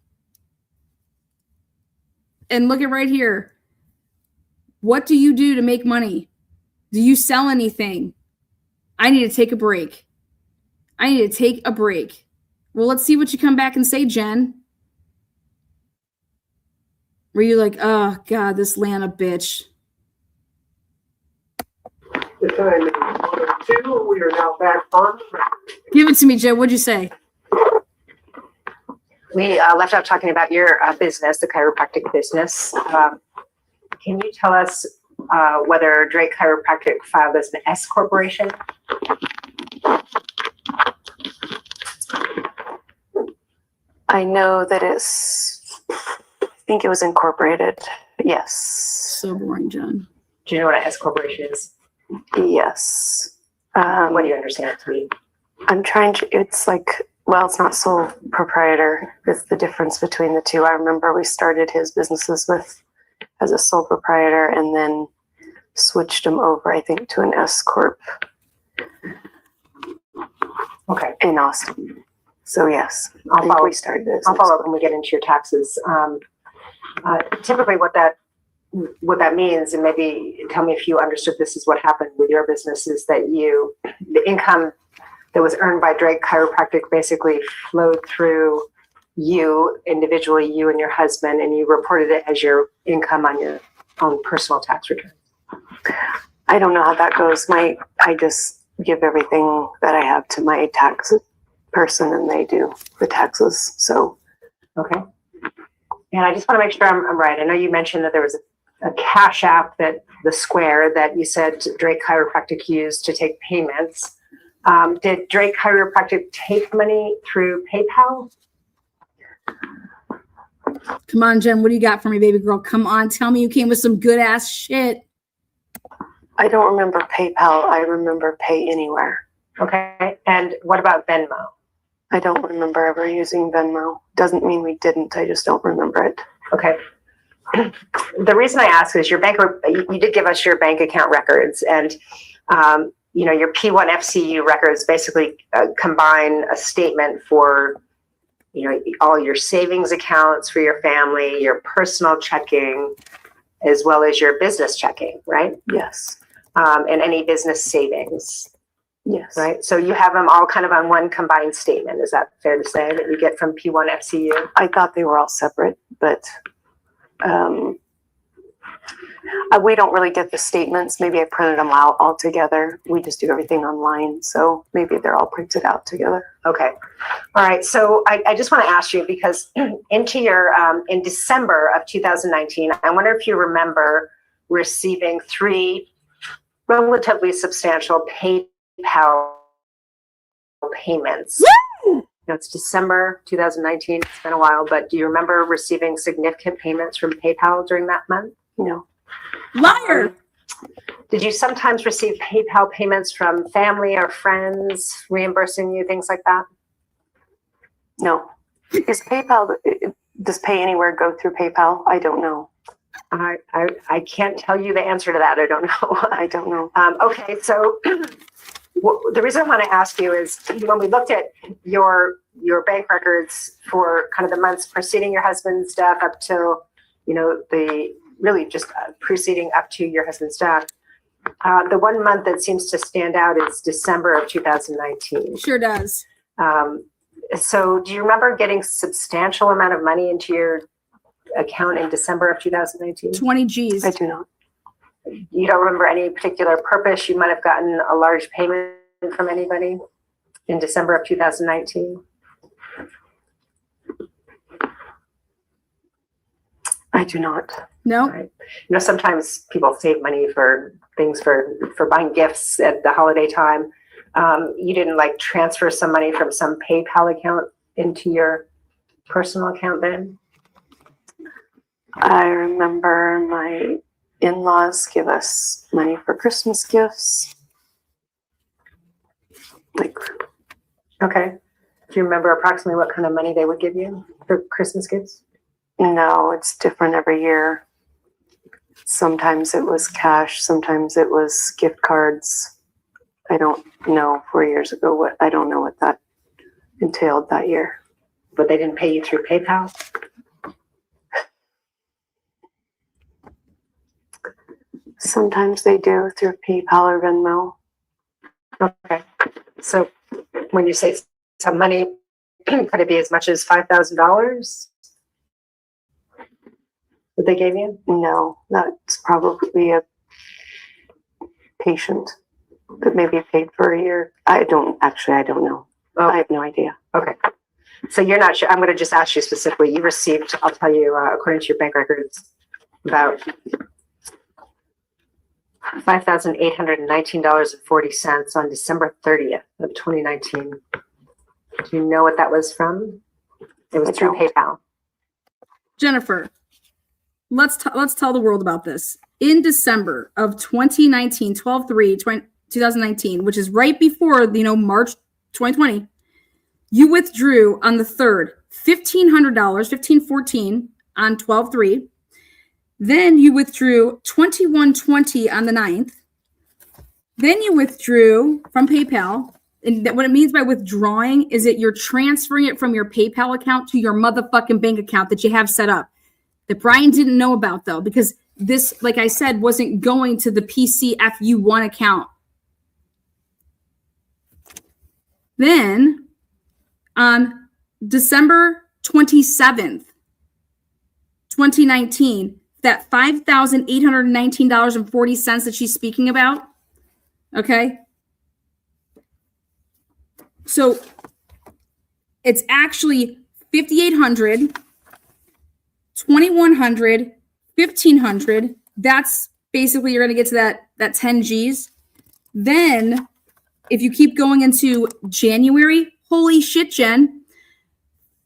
[SPEAKER 1] And look at right here. What do you do to make money? Do you sell anything? I need to take a break. I need to take a break. Well, let's see what you come back and say, Jen. Were you like, oh, God, this Lana bitch?
[SPEAKER 5] The time is 1:02. We are now back on.
[SPEAKER 1] Give it to me, Jen. What'd you say?
[SPEAKER 2] We left off talking about your business, the chiropractic business. Can you tell us whether Drake Chiropractic filed as an S corporation?
[SPEAKER 3] I know that I think it was incorporated. Yes.
[SPEAKER 1] So boring, Jen.
[SPEAKER 2] Do you know what an S corporation is?
[SPEAKER 3] Yes.
[SPEAKER 2] What do you understand it to be?
[SPEAKER 3] I'm trying to, it's like, well, it's not sole proprietor. It's the difference between the two. I remember we started his businesses as a sole proprietor and then switched him over, I think, to an S Corp.
[SPEAKER 2] Okay.
[SPEAKER 3] In Austin. So yes,
[SPEAKER 2] I'll follow.
[SPEAKER 3] We started this.
[SPEAKER 2] I'll follow up when we get into your taxes. Typically what that means, and maybe tell me if you understood this is what happened with your business, is that the income that was earned by Drake Chiropractic basically flowed through you individually, you and your husband, and you reported it as your income on your own personal tax return.
[SPEAKER 3] I don't know how that goes. I just give everything that I have to my tax person and they do the taxes. So.
[SPEAKER 2] Okay. And I just want to make sure I'm right. I know you mentioned that there was a Cash App that the Square that you said Drake Chiropractic used to take payments. Did Drake Chiropractic take money through PayPal?
[SPEAKER 1] Come on, Jen. What do you got for me, baby girl? Come on. Tell me you came with some good ass shit.
[SPEAKER 3] I don't remember PayPal. I remember Pay Anywhere.
[SPEAKER 2] Okay. And what about Venmo?
[SPEAKER 3] I don't remember ever using Venmo. Doesn't mean we didn't. I just don't remember it.
[SPEAKER 2] Okay. The reason I ask is your bank, you did give us your bank account records, and your P1 FCU records basically combine a statement for all your savings accounts for your family, your personal checking, as well as your business checking, right?
[SPEAKER 3] Yes.
[SPEAKER 2] And any business savings.
[SPEAKER 3] Yes.
[SPEAKER 2] Right. So you have them all kind of on one combined statement. Is that fair to say that you get from P1 FCU?
[SPEAKER 3] I thought they were all separate, but we don't really get the statements. Maybe I printed them out all together. We just do everything online. So maybe they're all printed out together.
[SPEAKER 2] Okay. All right. So I just want to ask you, because into your, in December of 2019, I wonder if you remember receiving 3 relatively substantial PayPal payments. It's December 2019. It's been a while, but do you remember receiving significant payments from PayPal during that month?
[SPEAKER 3] No.
[SPEAKER 1] Liar.
[SPEAKER 2] Did you sometimes receive PayPal payments from family or friends reimbursing you, things like that?
[SPEAKER 3] No. Is PayPal, does Pay Anywhere go through PayPal? I don't know.
[SPEAKER 2] I can't tell you the answer to that. I don't know.
[SPEAKER 3] I don't know.
[SPEAKER 2] Okay, so the reason I want to ask you is when we looked at your bank records for kind of the months preceding your husband's death up till, the really just preceding up to your husband's death, the one month that seems to stand out is December of 2019.
[SPEAKER 1] Sure does.
[SPEAKER 2] So do you remember getting substantial amount of money into your account in December of 2019?
[SPEAKER 1] 20 G's.
[SPEAKER 3] I do not.
[SPEAKER 2] You don't remember any particular purpose? You might have gotten a large payment from anybody in December of 2019?
[SPEAKER 3] I do not.
[SPEAKER 1] No.
[SPEAKER 2] Right. Sometimes people save money for things for buying gifts at the holiday time. You didn't transfer some money from some PayPal account into your personal account then?
[SPEAKER 3] I remember my in-laws give us money for Christmas gifts.
[SPEAKER 2] Okay. Do you remember approximately what kind of money they would give you for Christmas gifts?
[SPEAKER 3] No, it's different every year. Sometimes it was cash, sometimes it was gift cards. I don't know 4 years ago I don't know what that entailed that year.
[SPEAKER 6] but they didn't pay you through PayPal?
[SPEAKER 3] Sometimes they do through PayPal or Venmo.
[SPEAKER 6] Okay. So when you say some money, could it be as much as $5,000 that they gave you?
[SPEAKER 3] No, that's probably a patient that maybe paid for a year. I don't know.
[SPEAKER 6] Oh.
[SPEAKER 3] I have no idea.
[SPEAKER 6] Okay. So you're not sure. I'm going to just ask you specifically. You received, I'll tell you, according to your bank records, about $5,819.40 on December 30th of 2019. Do you know what that was from? It was through PayPal.
[SPEAKER 1] Jennifer, let's tell the world about this. In December of 2019, 12/3/2019, which is right before, March 2020, you withdrew on the 3rd $1,500, $1,514 on 12/3. Then you withdrew $2,120 on the 9th. Then you withdrew from PayPal. And what it means by withdrawing is that you're transferring it from your PayPal account to your motherfucking bank account that you have set up. That Brian didn't know about, though, because this, like I said, wasn't going to the PCFU1 account. Then on December 27th, 2019, that $5,819.40 that she's speaking about, okay? So it's actually $5,800, $2,100, $1,500. That's basically, you're going to get to that 10 G's. Then if you keep going into January, holy shit, Jen,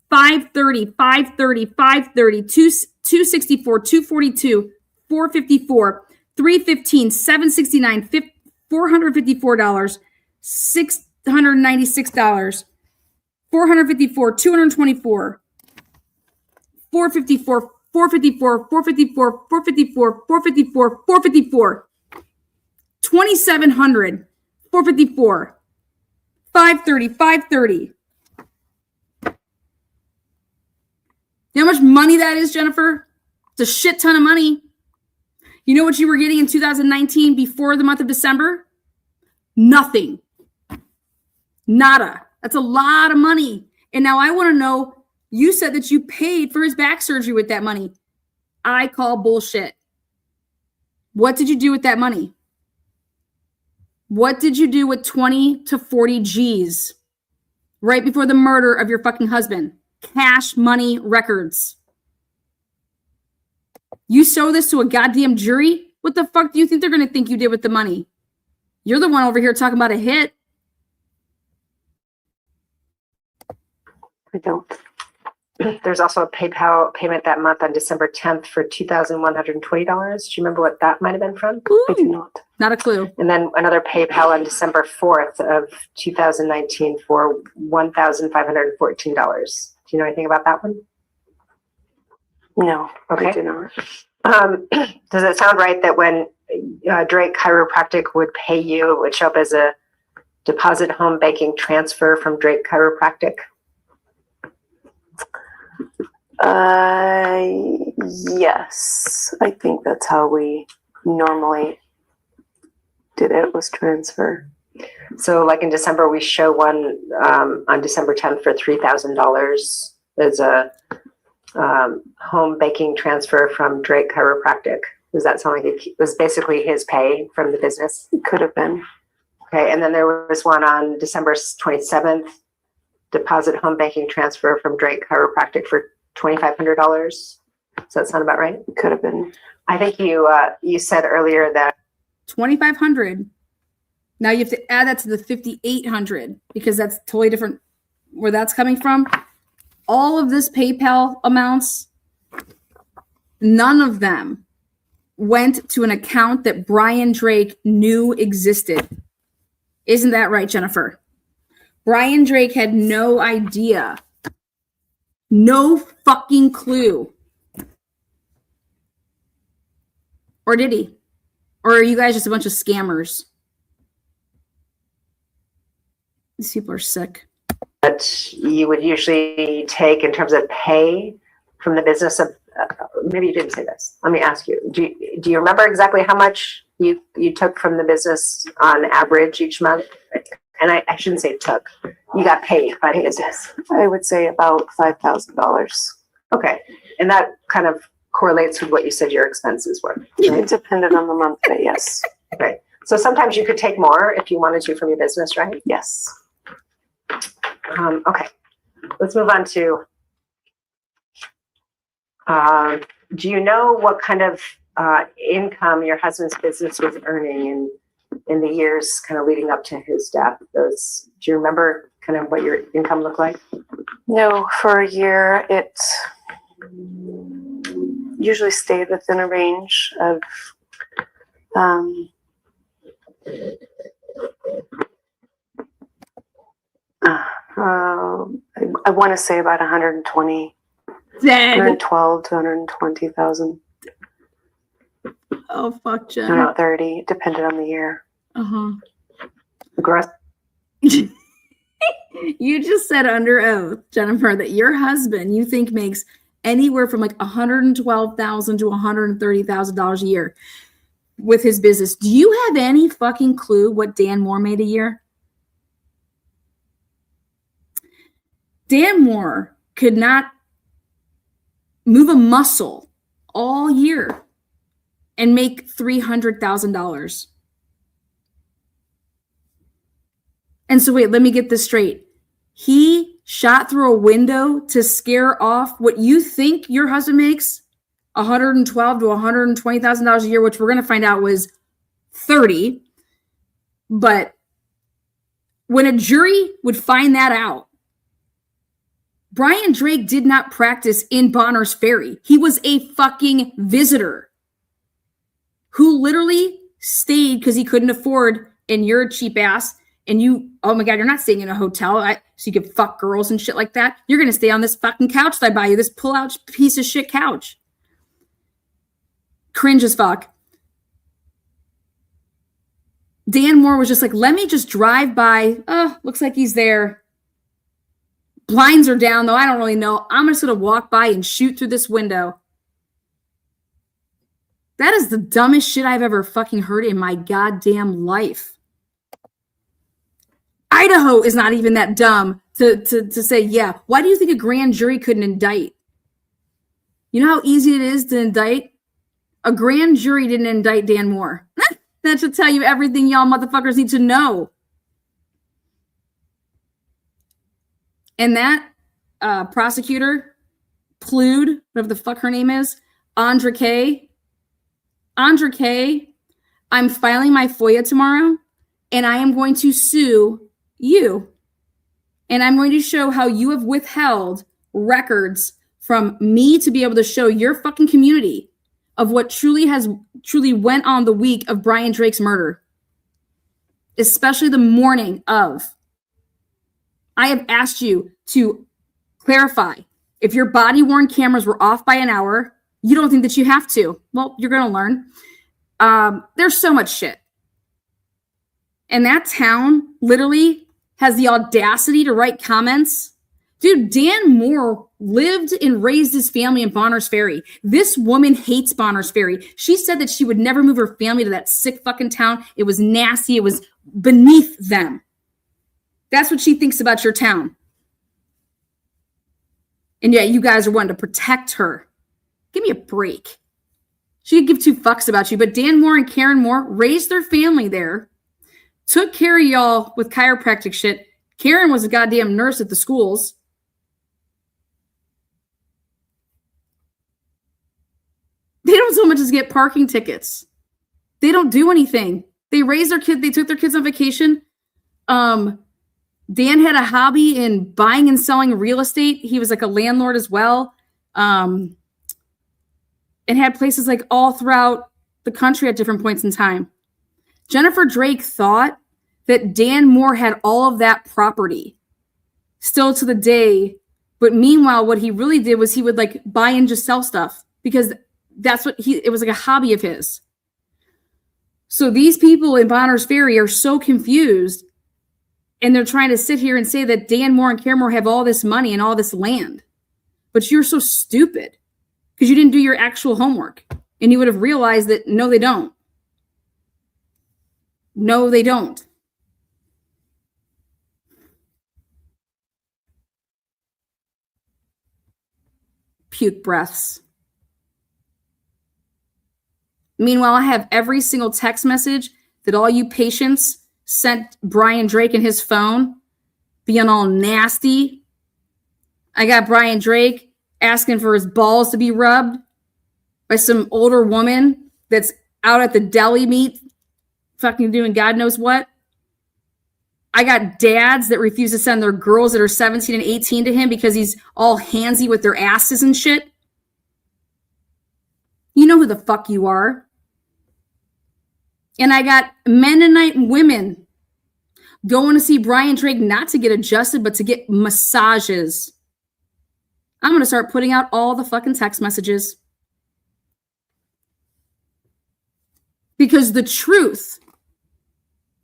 [SPEAKER 1] 530, 530, 530, 264, 242, 454, 315, 769, $454, $696, 454, 224, 454, 454, 454, 454, 454, 454, 2,700, 454, 530, 530. You know how much money that is, Jennifer? It's a shit ton of money. You know what you were getting in 2019 before the month of December? Nothing. Nada. That's a lot of money. And now I want to know, you said that you paid for his back surgery with that money. I call bullshit. What did you do with that money? What did you do with 20 to 40 G's right before the murder of your fucking husband? Cash money records. You show this to a goddamn jury? What the fuck do you think they're going to think you did with the money? You're the one over here talking about a hit.
[SPEAKER 3] I don't.
[SPEAKER 6] There's also a PayPal payment that month on December 10th for $2,120. Do you remember what that might have been from?
[SPEAKER 1] Ooh,
[SPEAKER 3] I do not.
[SPEAKER 1] Not a clue.
[SPEAKER 6] And then another PayPal on December 4th of 2019 for $1,514. Do you know anything about that one?
[SPEAKER 3] No,
[SPEAKER 6] Okay.
[SPEAKER 3] I do not.
[SPEAKER 6] Does it sound right that when Drake Chiropractic would pay you, it would show up as a deposit home banking transfer from Drake Chiropractic?
[SPEAKER 3] Yes. I think that's how we normally did it, was transfer.
[SPEAKER 6] So like in December, we show one on December 10th for $3,000 as a home banking transfer from Drake Chiropractic. Does that sound like it was basically his pay from the business?
[SPEAKER 3] It could have been.
[SPEAKER 6] Okay, and then there was one on December 27th, deposit home banking transfer from Drake Chiropractic for $2,500. Does that sound about right?
[SPEAKER 3] It could have been.
[SPEAKER 6] I think you said earlier that
[SPEAKER 1] 2,500. Now you have to add that to the 5,800 because that's totally different where that's coming from. All of this PayPal amounts, none of them went to an account that Brian Drake knew existed. Isn't that right, Jennifer? Brian Drake had no idea. No fucking clue. Or did he? Or are you guys just a bunch of scammers? These people are sick.
[SPEAKER 2] you would usually take in terms of pay from the business of, maybe you didn't say this. Let me ask you, do you remember exactly how much you took from the business on average each month? And I shouldn't say took, you got paid by the business.
[SPEAKER 3] I would say about $5,000.
[SPEAKER 2] Okay. And that kind of correlates with what you said your expenses were.
[SPEAKER 3] It depended on the month, but yes.
[SPEAKER 2] Okay. So sometimes you could take more if you wanted to from your business, right?
[SPEAKER 3] Yes.
[SPEAKER 2] Okay. Let's move on to, do you know what kind of income your husband's business was earning in the years kind of leading up to his death? Do you remember kind of what your income looked like?
[SPEAKER 3] No, for a year, it usually stayed within a range of I want to say about 120, 112 to 120,000.
[SPEAKER 1] Oh, fuck, Jen.
[SPEAKER 3] 130, depended on the year.
[SPEAKER 1] Uh-huh.
[SPEAKER 2] Gross.
[SPEAKER 1] You just said under oath, Jennifer, that your husband you think makes anywhere from like $112,000 to $130,000 a year with his business. Do you have any fucking clue what Dan Moore made a year? Dan Moore could not move a muscle all year and make $300,000. And so wait, let me get this straight. He shot through a window to scare off what you think your husband makes, $112,000 to $120,000 a year, which we're going to find out was 30. But when a jury would find that out, Brian Drake did not practice in Bonners Ferry. He was a fucking visitor who literally stayed because he couldn't afford, and you're a cheap ass, and you, oh my God, you're not staying in a hotel so you could fuck girls and shit like that. You're going to stay on this fucking couch that I buy you, this pull-out piece of shit couch. Cringe as fuck. Dan Moore was just like, let me just drive by. Oh, looks like he's there. Blinds are down, though. I don't really know. I'm just going to walk by and shoot through this window. That is the dumbest shit I've ever fucking heard in my goddamn life. Idaho is not even that dumb to say, yeah, why do you think a grand jury couldn't indict? You know how easy it is to indict? A grand jury didn't indict Dan Moore. That should tell you everything y'all motherfuckers need to know. And that prosecutor, Plude, whatever the fuck her name is, Andra K, I'm filing my FOIA tomorrow, and I am going to sue you. And I'm going to show how you have withheld records from me to be able to show your fucking community of what truly went on the week of Brian Drake's murder. Especially the morning of. I have asked you to clarify. If your body-worn cameras were off by an hour, you don't think that you have to. Well, you're going to learn. There's so much shit. And that town literally has the audacity to write comments. Dude, Dan Moore lived and raised his family in Bonners Ferry. This woman hates Bonners Ferry. She said that she would never move her family to that sick fucking town. It was nasty. It was beneath them. That's what she thinks about your town. And yet you guys are wanting to protect her. Give me a break. She could give two fucks about you. But Dan Moore and Karen Moore raised their family there. Took care of y'all with chiropractic shit. Karen was a goddamn nurse at the schools. They don't so much as get parking tickets. They don't do anything. They raised their kid. They took their kids on vacation. Dan had a hobby in buying and selling real estate. He was like a landlord as well. And had places like all throughout the country at different points in time. Jennifer Drake thought that Dan Moore had all of that property still to the day. But meanwhile, what he really did was he would like buy and just sell stuff because that's what it was like a hobby of his. So these people in Bonners Ferry are so confused. And they're trying to sit here and say that Dan Moore and Karen Moore have all this money and all this land. But you're so stupid because you didn't do your actual homework. And you would have realized that no, they don't. No, they don't. Puke breaths. Meanwhile, I have every single text message that all you patients sent Brian Drake in his phone being all nasty. I got Brian Drake asking for his balls to be rubbed by some older woman that's out at the deli meat fucking doing God knows what. I got dads that refuse to send their girls that are 17 and 18 to him because he's all handsy with their asses and shit. You know who the fuck you are. And I got Mennonite women going to see Brian Drake not to get adjusted, but to get massages. I'm going to start putting out all the fucking text messages. Because the truth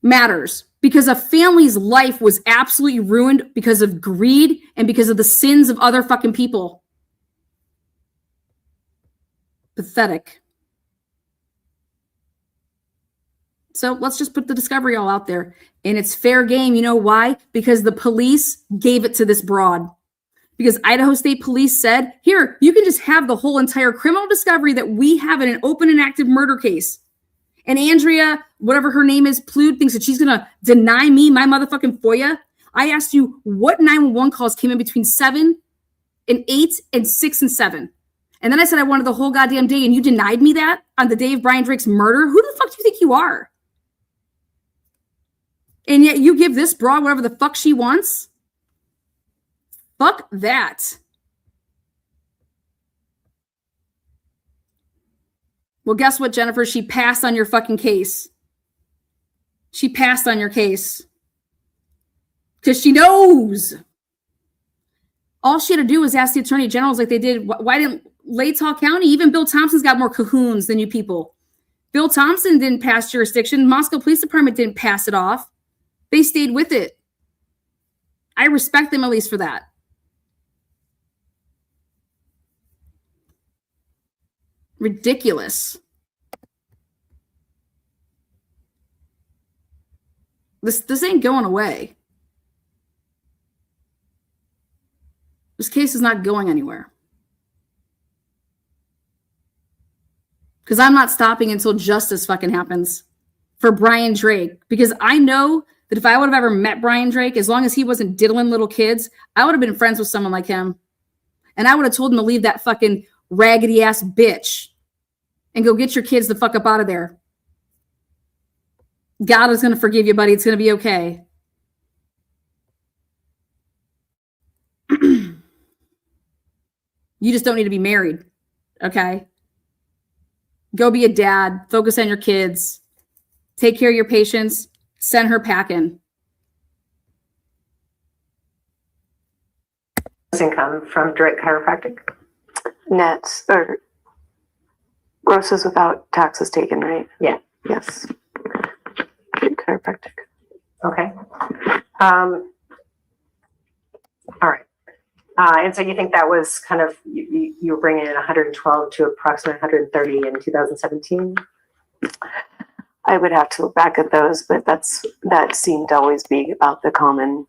[SPEAKER 1] matters. Because a family's life was absolutely ruined because of greed and because of the sins of other fucking people. Pathetic. So let's just put the discovery all out there. And it's fair game. You know why? Because the police gave it to this broad. Because Idaho State Police said, here, you can just have the whole entire criminal discovery that we have in an open and active murder case. And Andrea, whatever her name is, Plude, thinks that she's going to deny me my motherfucking FOIA. I asked you what 911 calls came in between 7 and 8 and 6 and 7. And then I said I wanted the whole goddamn day, and you denied me that on the day of Brian Drake's murder? Who the fuck do you think you are? And yet you give this broad whatever the fuck she wants? Fuck that. Well, guess what, Jennifer? She passed on your fucking case. She passed on your case. Because she knows. All she had to do was ask the attorney generals like they did. Why didn't Latah County, even Bill Thompson's got more cahoons than you people. Bill Thompson didn't pass jurisdiction. Moscow Police Department didn't pass it off. They stayed with it. I respect them at least for that. Ridiculous. This ain't going away. This case is not going anywhere. Because I'm not stopping until justice fucking happens for Brian Drake. Because I know that if I would have ever met Brian Drake, as long as he wasn't diddling little kids, I would have been friends with someone like him. And I would have told him to leave that fucking raggedy ass bitch and go get your kids the fuck up out of there. God is going to forgive you, buddy. It's going to be okay. You just don't need to be married. Okay? Go be a dad. Focus on your kids. Take care of your patients. Send her packing.
[SPEAKER 2] Income from Drake Chiropractic?
[SPEAKER 3] Net or grosses without taxes taken, right?
[SPEAKER 2] Yeah.
[SPEAKER 3] Yes. Chiropractic.
[SPEAKER 2] Okay. All right. And so you think that was kind of, you were bringing in 112 to approximately 130 in 2017?
[SPEAKER 3] I would have to look back at those, but that seemed to always be about the common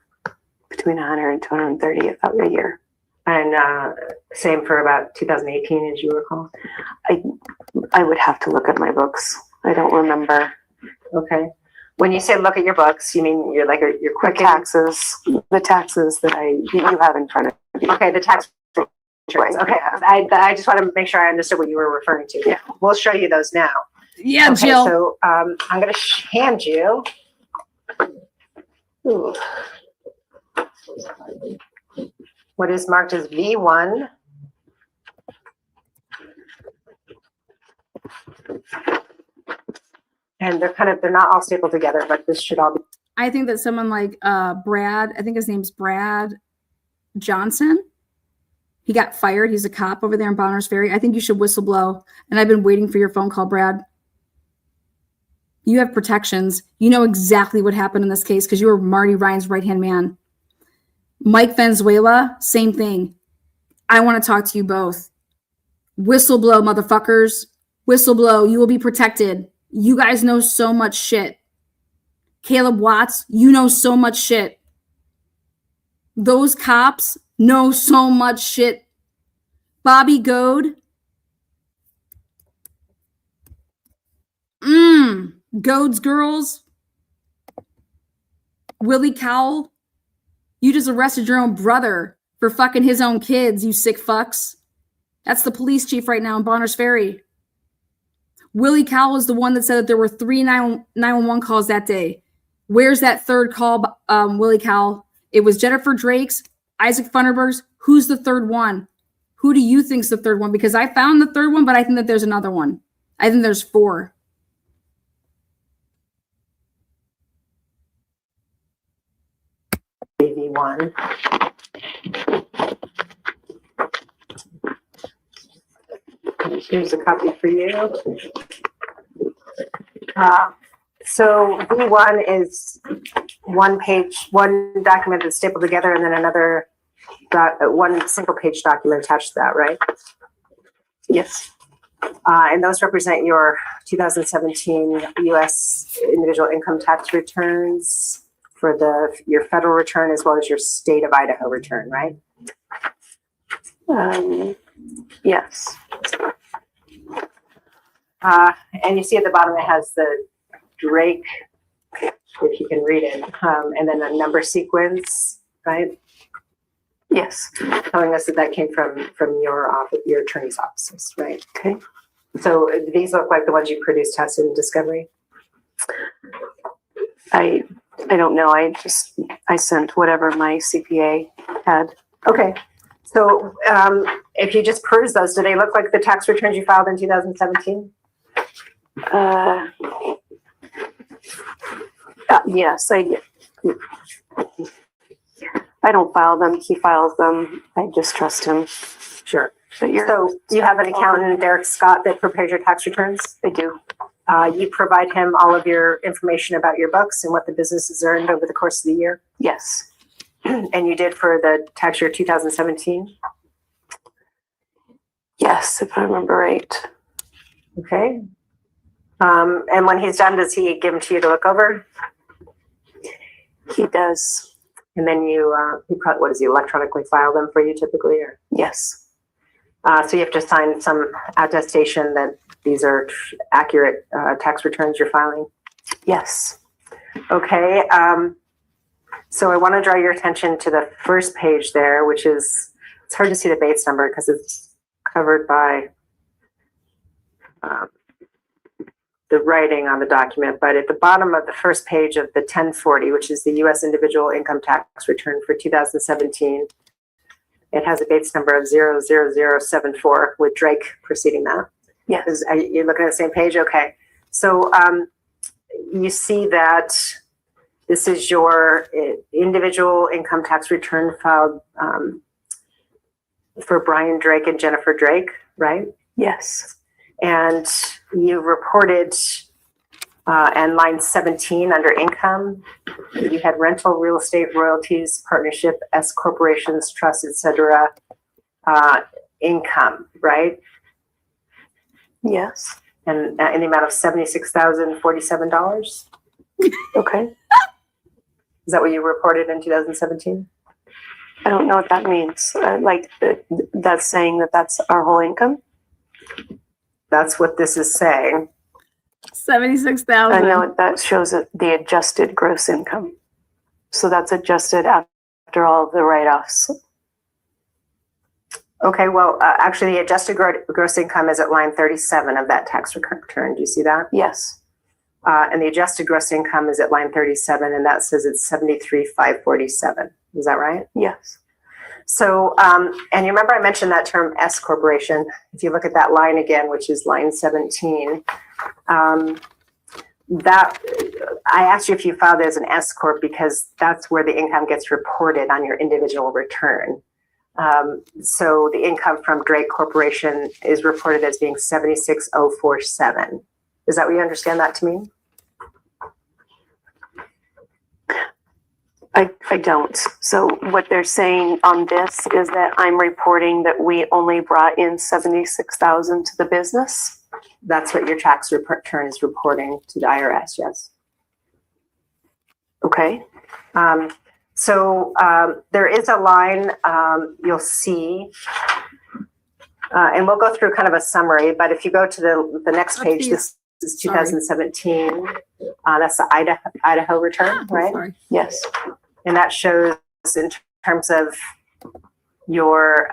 [SPEAKER 3] between 100 and 230 a year.
[SPEAKER 2] And same for about 2018, as you recall?
[SPEAKER 3] I would have to look at my books. I don't remember.
[SPEAKER 2] Okay. When you say look at your books, you mean you're quick
[SPEAKER 3] The taxes that you have in front of you.
[SPEAKER 2] Okay, the tax returns. Okay, I just want to make sure I understood what you were referring to.
[SPEAKER 3] Yeah.
[SPEAKER 2] We'll show you those now.
[SPEAKER 1] Yeah,
[SPEAKER 2] Okay,
[SPEAKER 1] Jill.
[SPEAKER 2] so I'm going to hand you. Ooh. What is marked as V1. And they're not all stapled together, but this should all be.
[SPEAKER 1] I think that someone like Brad, I think his name's Brad Johnson. He got fired. He's a cop over there in Bonners Ferry. I think you should whistleblow. And I've been waiting for your phone call, Brad. You have protections. You know exactly what happened in this case because you were Marty Ryan's right-hand man. Mike Venezuela, same thing. I want to talk to you both. Whistleblow, motherfuckers. Whistleblow. You will be protected. You guys know so much shit. Caleb Watts, you know so much shit. Those cops know so much shit. Bobby Goad. Goad's girls. Willie Cowell. You just arrested your own brother for fucking his own kids, you sick fucks. That's the police chief right now in Bonners Ferry. Willie Cowell is the one that said that there were 3 911 calls that day. Where's that third call, Willie Cowell? It was Jennifer Drake's, Isaac Funderburg's. Who's the third one? Who do you think's the third one? Because I found the third one, but I think that there's another one. I think there's 4.
[SPEAKER 6] AV1. Here's a copy for you. So V1 is one document that's stapled together and then another one single page document attached to that, right?
[SPEAKER 3] Yes.
[SPEAKER 6] And those represent your 2017 U.S. individual income tax returns for your federal return as well as your state of Idaho return, right?
[SPEAKER 3] Yes.
[SPEAKER 6] And you see at the bottom it has the Drake, if you can read it, and then a number sequence, right?
[SPEAKER 3] Yes.
[SPEAKER 6] Telling us that came from your office, your attorney's offices, right?
[SPEAKER 3] Okay.
[SPEAKER 6] So these look like the ones you produced, tested, and discovery?
[SPEAKER 3] I don't know. I sent whatever my CPA had.
[SPEAKER 6] Okay. So if you just peruse those, do they look like the tax returns you filed in 2017?
[SPEAKER 3] Yes, I don't file them. He files them. I just trust him.
[SPEAKER 6] Sure.
[SPEAKER 3] But
[SPEAKER 6] So you have an accountant, Derek Scott, that prepares your tax returns?
[SPEAKER 3] I do.
[SPEAKER 6] You provide him all of your information about your books and what the business has earned over the course of the year?
[SPEAKER 3] Yes.
[SPEAKER 6] And you did for the tax year 2017?
[SPEAKER 3] Yes, if I remember right.
[SPEAKER 6] Okay. And when he's done, does he give them to you to look over?
[SPEAKER 3] He does.
[SPEAKER 6] And then he probably, what does he electronically file them for you typically? Or?
[SPEAKER 3] Yes.
[SPEAKER 6] So you have to sign some attestation that these are accurate tax returns you're filing?
[SPEAKER 3] Yes.
[SPEAKER 6] Okay. So I want to draw your attention to the first page there, which is, it's hard to see the Bates number because it's covered by the writing on the document, but at the bottom of the first page of the 1040, which is the U.S. individual income tax return for 2017, it has a Bates number of 00074 with Drake preceding that.
[SPEAKER 3] Yes.
[SPEAKER 6] You're looking at the same page? Okay. So you see that this is your individual income tax return filed for Brian Drake and Jennifer Drake, right?
[SPEAKER 3] Yes.
[SPEAKER 6] And you reported and line 17 under income, you had rental, real estate, royalties, partnership, S corporations, trusts, etc. Income, right?
[SPEAKER 3] Yes.
[SPEAKER 6] And in the amount of $76,047.
[SPEAKER 3] Okay.
[SPEAKER 6] Is that what you reported in 2017?
[SPEAKER 3] I don't know what that means. That's saying that that's our whole income?
[SPEAKER 6] That's what this is saying.
[SPEAKER 1] 76,000.
[SPEAKER 3] I know that shows the adjusted gross income. So that's adjusted after all the write-offs.
[SPEAKER 6] Okay, well, actually, the adjusted gross income is at line 37 of that tax return. Do you see that?
[SPEAKER 3] Yes.
[SPEAKER 6] And the adjusted gross income is at line 37, and that says it's 73,547. Is that right?
[SPEAKER 3] Yes.
[SPEAKER 6] So, and you remember I mentioned that term S corporation. If you look at that line again, which is line 17, that I asked you if you filed as an S corp because that's where the income gets reported on your individual return. So the income from Drake Corporation is reported as being 76,047. Is that what you understand that to mean?
[SPEAKER 3] I don't. So what they're saying on this is that I'm reporting that we only brought in 76,000 to the business.
[SPEAKER 6] That's what your tax return is reporting to the IRS, yes.
[SPEAKER 3] Okay.
[SPEAKER 6] So there is a line you'll see, and we'll go through kind of a summary, but if you go to the next page, this is 2017. That's the Idaho return, right?
[SPEAKER 1] Sorry.
[SPEAKER 3] Yes.
[SPEAKER 6] And that shows in terms of your,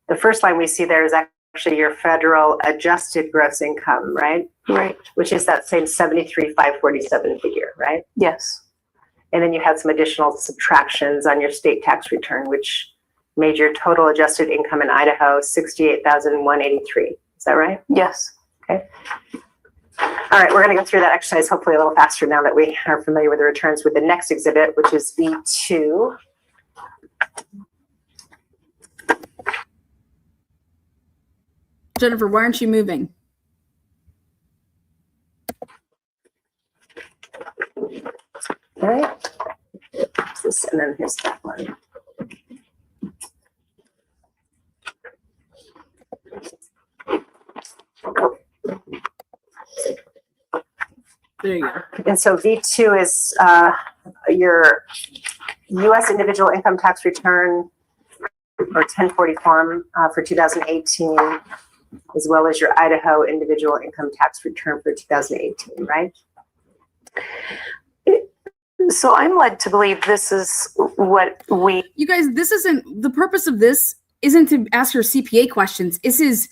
[SPEAKER 6] the first line we see there is actually your federal adjusted gross income, right?
[SPEAKER 3] Right.
[SPEAKER 6] Which is that same 73,547 figure, right?
[SPEAKER 3] Yes.
[SPEAKER 6] And then you had some additional subtractions on your state tax return, which made your total adjusted income in Idaho 68,183. Is that right?
[SPEAKER 3] Yes.
[SPEAKER 6] Okay. All right, we're going to go through that exercise hopefully a little faster now that we are familiar with the returns with the next exhibit, which is V2.
[SPEAKER 1] Jennifer, why aren't you moving?
[SPEAKER 6] All right. This, and then here's that one.
[SPEAKER 1] There you go.
[SPEAKER 6] And so V2 is your U.S. individual income tax return or 1040 form for 2018, as well as your Idaho individual income tax return for 2018, right?
[SPEAKER 3] So I'm led to believe this is what we...
[SPEAKER 1] You guys, this isn't, the purpose of this isn't to ask your CPA questions. This is,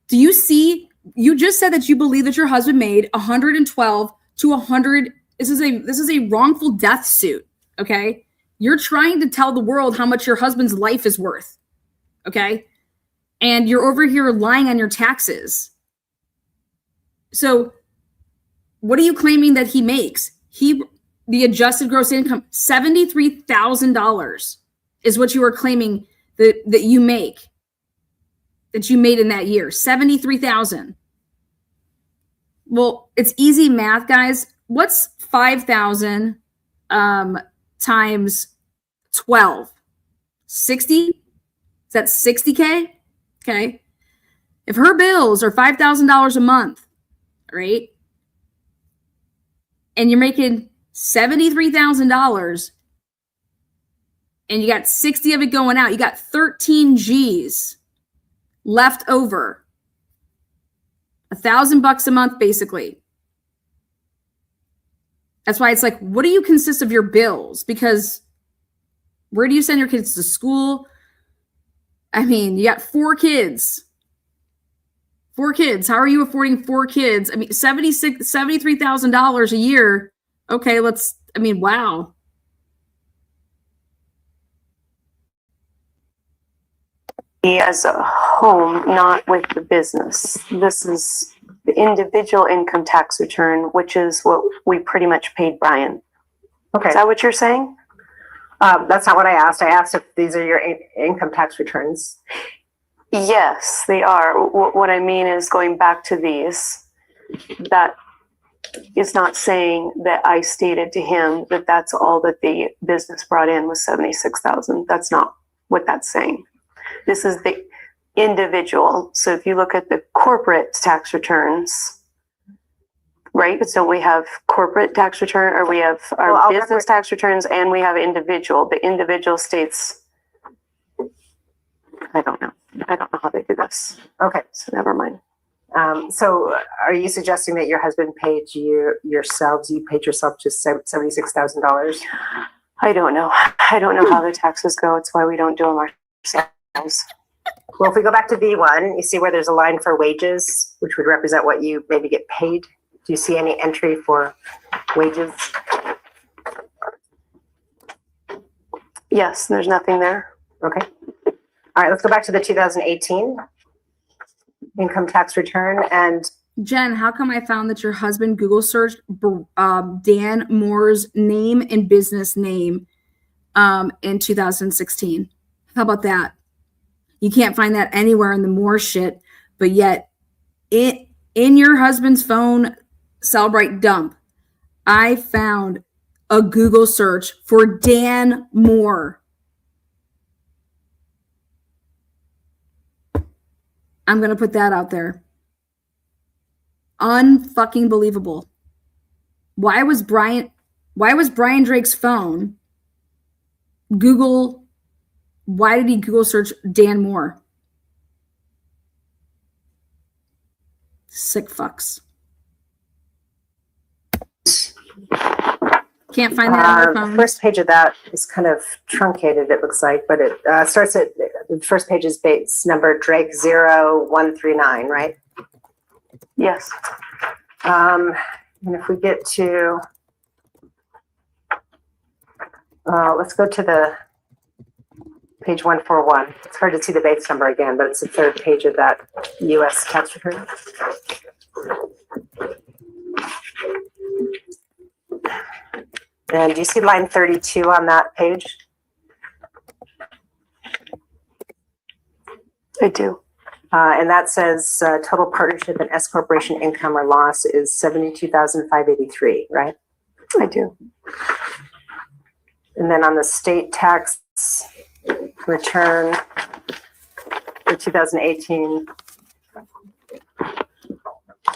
[SPEAKER 1] do you see, you just said that you believe that your husband made 112 to 100. This is a wrongful death suit. Okay. You're trying to tell the world how much your husband's life is worth. Okay. And you're over here lying on your taxes. So what are you claiming that he makes? The adjusted gross income, $73,000 is what you are claiming that you make, that you made in that year, 73,000. Well, it's easy math, guys. What's 5,000 times 12? 60? Is that 60K? Okay. If her bills are $5,000 a month, right? And you're making $73,000 and you got 60 of it going out, you got 13 G's left over. $1,000 a month, basically. That's why it's like, what do you consist of your bills? Because where do you send your kids to school? I mean, you got 4 kids. 4 kids. How are you affording 4 kids? I mean, $73,000 a year. Okay, wow.
[SPEAKER 3] As a home, not with the business. This is the individual income tax return, which is what we pretty much paid Brian.
[SPEAKER 6] Okay.
[SPEAKER 3] Is that what you're saying?
[SPEAKER 6] That's not what I asked. I asked if these are your income tax returns.
[SPEAKER 3] Yes, they are. What I mean is going back to these, that is not saying that I stated to him that that's all that the business brought in was 76,000. That's not what that's saying. This is the individual. So if you look at the corporate tax returns, right? So we have corporate tax return, or we have our business tax returns, and we have individual. The individual states, I don't know how they do this.
[SPEAKER 6] Okay.
[SPEAKER 3] So never mind.
[SPEAKER 6] So are you suggesting that your husband paid you yourself just $76,000?
[SPEAKER 3] I don't know. I don't know how the taxes go. It's why we don't do them ourselves.
[SPEAKER 6] Well, if we go back to V1, you see where there's a line for wages, which would represent what you maybe get paid. Do you see any entry for wages?
[SPEAKER 3] Yes, there's nothing there.
[SPEAKER 6] Okay. All right, let's go back to the 2018 income tax return. And
[SPEAKER 1] Jen, how come I found that your husband Google searched Dan Moore's name and business name in 2016? How about that? You can't find that anywhere in the Moore shit, but yet in your husband's phone Cellbrite dump, I found a Google search for Dan Moore. I'm going to put that out there. Unfucking believable. Why was Brian Drake's phone Google? Why did he Google search Dan Moore? Sick fucks. Can't find that on my phone.
[SPEAKER 6] The first page of that is kind of truncated, it looks like, but it starts at the first page is base number Drake 0139, right?
[SPEAKER 3] Yes.
[SPEAKER 6] And if we get to, let's go to the page 141. It's hard to see the base number again, but it's the third page of that U.S. tax return. And do you see line 32 on that page?
[SPEAKER 3] I do.
[SPEAKER 6] And that says total partnership and S corporation income or loss is $72,583, right?
[SPEAKER 3] I do.
[SPEAKER 6] And then on the state tax return for 2018, it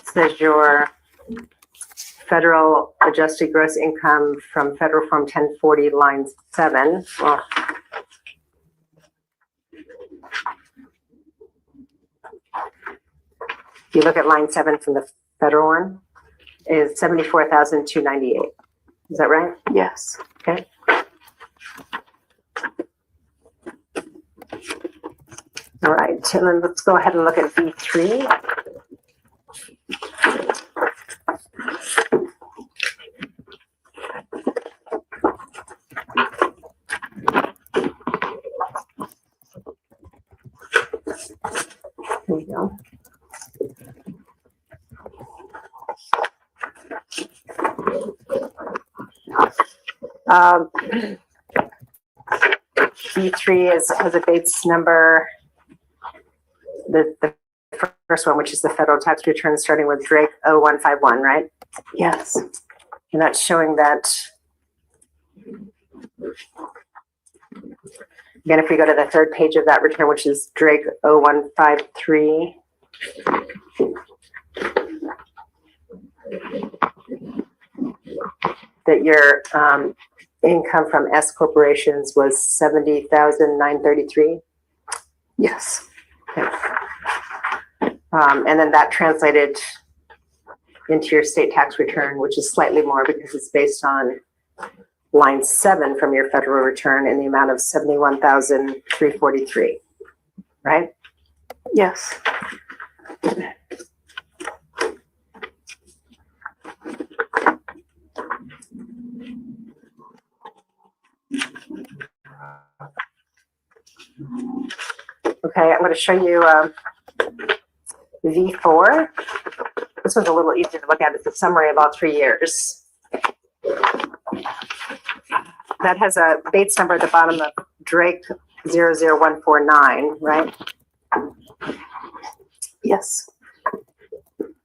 [SPEAKER 6] says your federal adjusted gross income from Federal Form 1040, line 7. Well, if you look at line 7 from the federal one, is 74,298. Is that right?
[SPEAKER 3] Yes.
[SPEAKER 6] Okay. All right, and then let's go ahead and look at V3. Here we go. B3 has a base number, the first one, which is the federal tax return starting with Drake 0151, right?
[SPEAKER 3] Yes.
[SPEAKER 6] And that's showing that, again, if we go to the third page of that return, which is Drake 0153, that your income from S corporations was 70,933.
[SPEAKER 3] Yes.
[SPEAKER 6] Okay. And then that translated into your state tax return, which is slightly more because it's based on line 7 from your federal return in the amount of 71,343, right?
[SPEAKER 3] Yes.
[SPEAKER 6] Okay, I'm going to show you V4. This one's a little easier to look at. It's a summary of all 3 years. That has a Bates number at the bottom of Drake 00149, right?
[SPEAKER 3] Yes.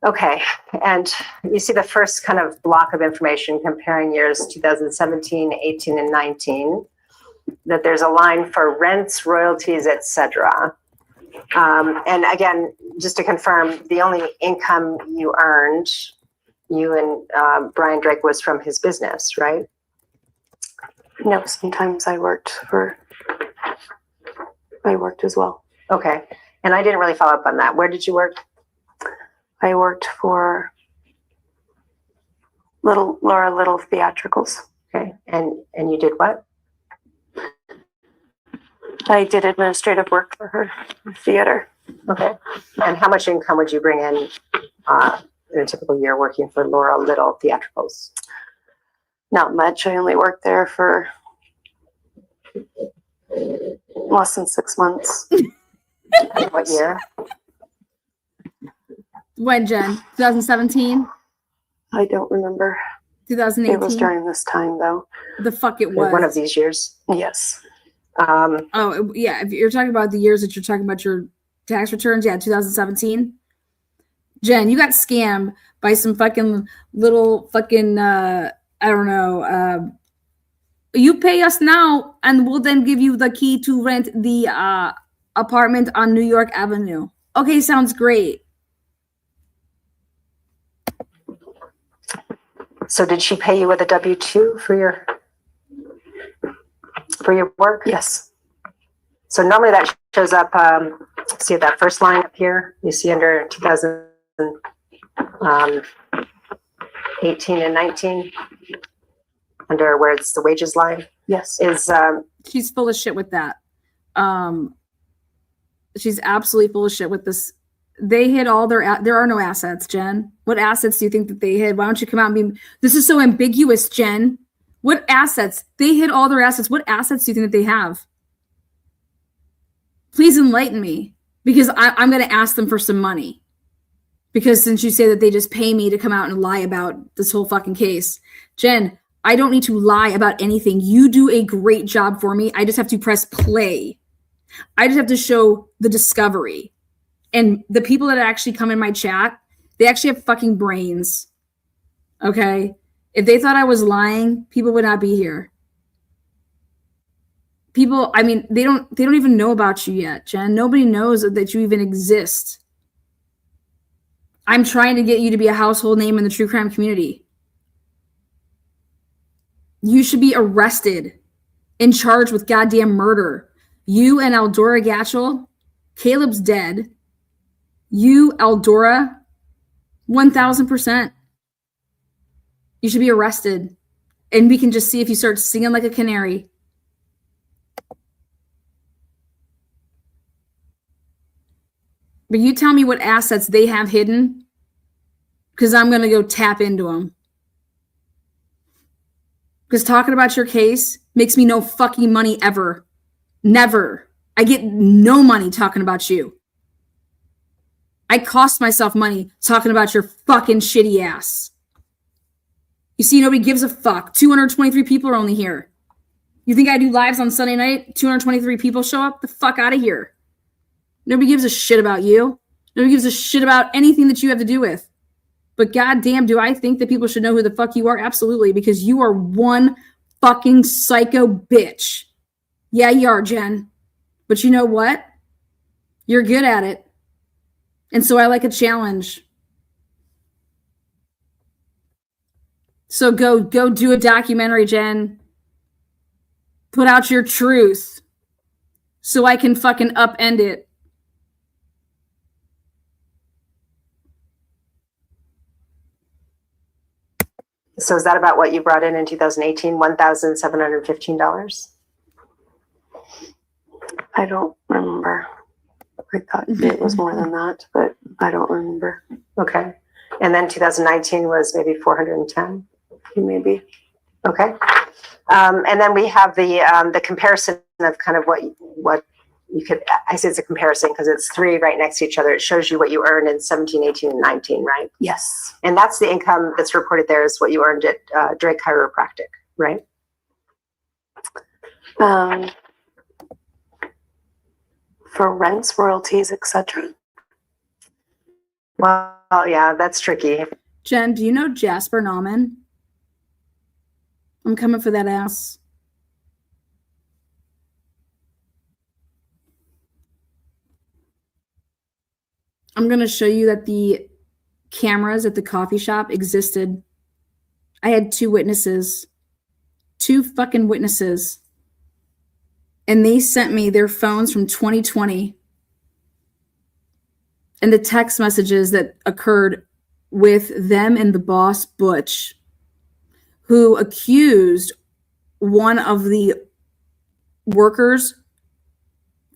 [SPEAKER 6] Okay, and you see the first kind of block of information comparing years 2017, 18, and 19, that there's a line for rents, royalties, etc. And again, just to confirm, the only income you earned, you and Brian Drake, was from his business, right?
[SPEAKER 3] No, sometimes I worked as well.
[SPEAKER 6] Okay, and I didn't really follow up on that. Where did you work?
[SPEAKER 3] I worked for Laura Little Theatricals.
[SPEAKER 6] Okay, and you did what?
[SPEAKER 3] I did administrative work for her theater.
[SPEAKER 6] Okay, and how much income would you bring in a typical year working for Laura Little Theatricals?
[SPEAKER 3] Not much. I only worked there for less than 6 months.
[SPEAKER 6] What year?
[SPEAKER 1] When, Jen? 2017?
[SPEAKER 3] I don't remember.
[SPEAKER 1] 2018?
[SPEAKER 3] It was during this time, though.
[SPEAKER 1] The fuck it was.
[SPEAKER 6] One of these years?
[SPEAKER 3] Yes.
[SPEAKER 1] Oh, yeah. If you're talking about the years that you're talking about your tax returns, yeah, 2017. Jen, you got scammed by some fucking little fucking I don't know, you pay us now and we'll then give you the key to rent the apartment on New York Avenue. Okay, sounds great.
[SPEAKER 2] So did she pay you with a W-2 for your work?
[SPEAKER 3] Yes.
[SPEAKER 2] So normally that shows up, see that first line up here, you see under 2018 and 19, under where it's the wages line,
[SPEAKER 3] Yes.
[SPEAKER 2] is
[SPEAKER 1] She's full of shit with that. She's absolutely full of shit with this. They hid all there are no assets, Jen. What assets do you think that they hid? Why don't you come out and be, this is so ambiguous, Jen. What assets? They hid all their assets. What assets do you think that they have? Please enlighten me, because I'm going to ask them for some money. Because since you say that they just pay me to come out and lie about this whole fucking case, Jen, I don't need to lie about anything. You do a great job for me. I just have to press play. I just have to show the discovery. And the people that actually come in my chat, they actually have fucking brains. Okay? If they thought I was lying, people would not be here. People, I mean, they don't even know about you yet, Jen. Nobody knows that you even exist. I'm trying to get you to be a household name in the true crime community. You should be arrested and charged with goddamn murder. You and Eldora Gatchel, Caleb's dead. You, Eldora, 1000%. You should be arrested. And we can just see if you start singing like a canary. But you tell me what assets they have hidden, because I'm going to go tap into them. Because talking about your case makes me no fucking money ever. Never. I get no money talking about you. I cost myself money talking about your fucking shitty ass. You see, nobody gives a fuck. 223 people are only here. You think I do lives on Sunday night? 223 people show up? The fuck out of here. Nobody gives a shit about you. Nobody gives a shit about anything that you have to do with. But goddamn, do I think that people should know who the fuck you are? Absolutely, because you are one fucking psycho bitch. Yeah, you are, Jen. But you know what? You're good at it. And so I like a challenge. So go do a documentary, Jen. Put out your truth so I can fucking upend it.
[SPEAKER 2] So is that about what you brought in 2018? $1,715?
[SPEAKER 3] I don't remember. I thought it was more than that, but I don't remember.
[SPEAKER 2] Okay. And then 2019 was maybe 410?
[SPEAKER 3] Maybe.
[SPEAKER 2] Okay. And then we have the comparison of kind of what you could, I say it's a comparison because it's three right next to each other. It shows you what you earned in 17, 18, and 19, right?
[SPEAKER 3] Yes.
[SPEAKER 2] And that's the income that's reported there is what you earned at Drake Chiropractic, right?
[SPEAKER 3] For rents, royalties, etc.
[SPEAKER 2] Well, yeah, that's tricky.
[SPEAKER 1] Jen, do you know Jasper Nauman? I'm coming for that ass. I'm going to show you that the cameras at the coffee shop existed. I had two witnesses. Two fucking witnesses. And they sent me their phones from 2020. And the text messages that occurred with them and the boss, Butch, who accused one of the workers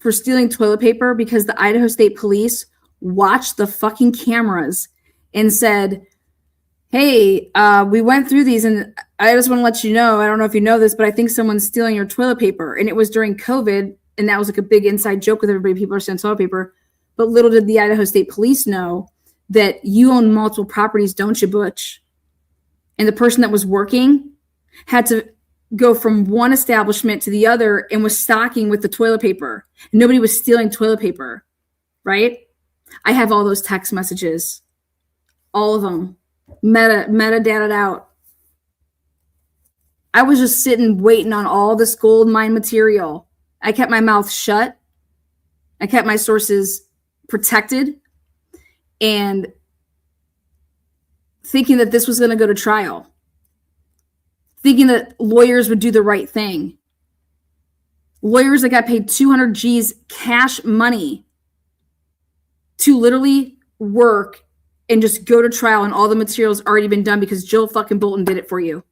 [SPEAKER 1] for stealing toilet paper because the Idaho State Police watched the fucking cameras and said, hey, we went through these and I just want to let you know, I don't know if you know this, but I think someone's stealing your toilet paper. And it was during COVID, and that was like a big inside joke with everybody. People are stealing toilet paper. But little did the Idaho State Police know that you own multiple properties, don't you, Butch? And the person that was working had to go from one establishment to the other and was stocking with the toilet paper. And nobody was stealing toilet paper, right? I have all those text messages, all of them, metadataed out. I was just sitting waiting on all this gold mine material. I kept my mouth shut. I kept my sources protected and thinking that this was going to go to trial, thinking that lawyers would do the right thing. Lawyers that got paid 200 G's cash money to literally work and just go to trial, and all the material's already been done because Jill fucking Bolton did it for you.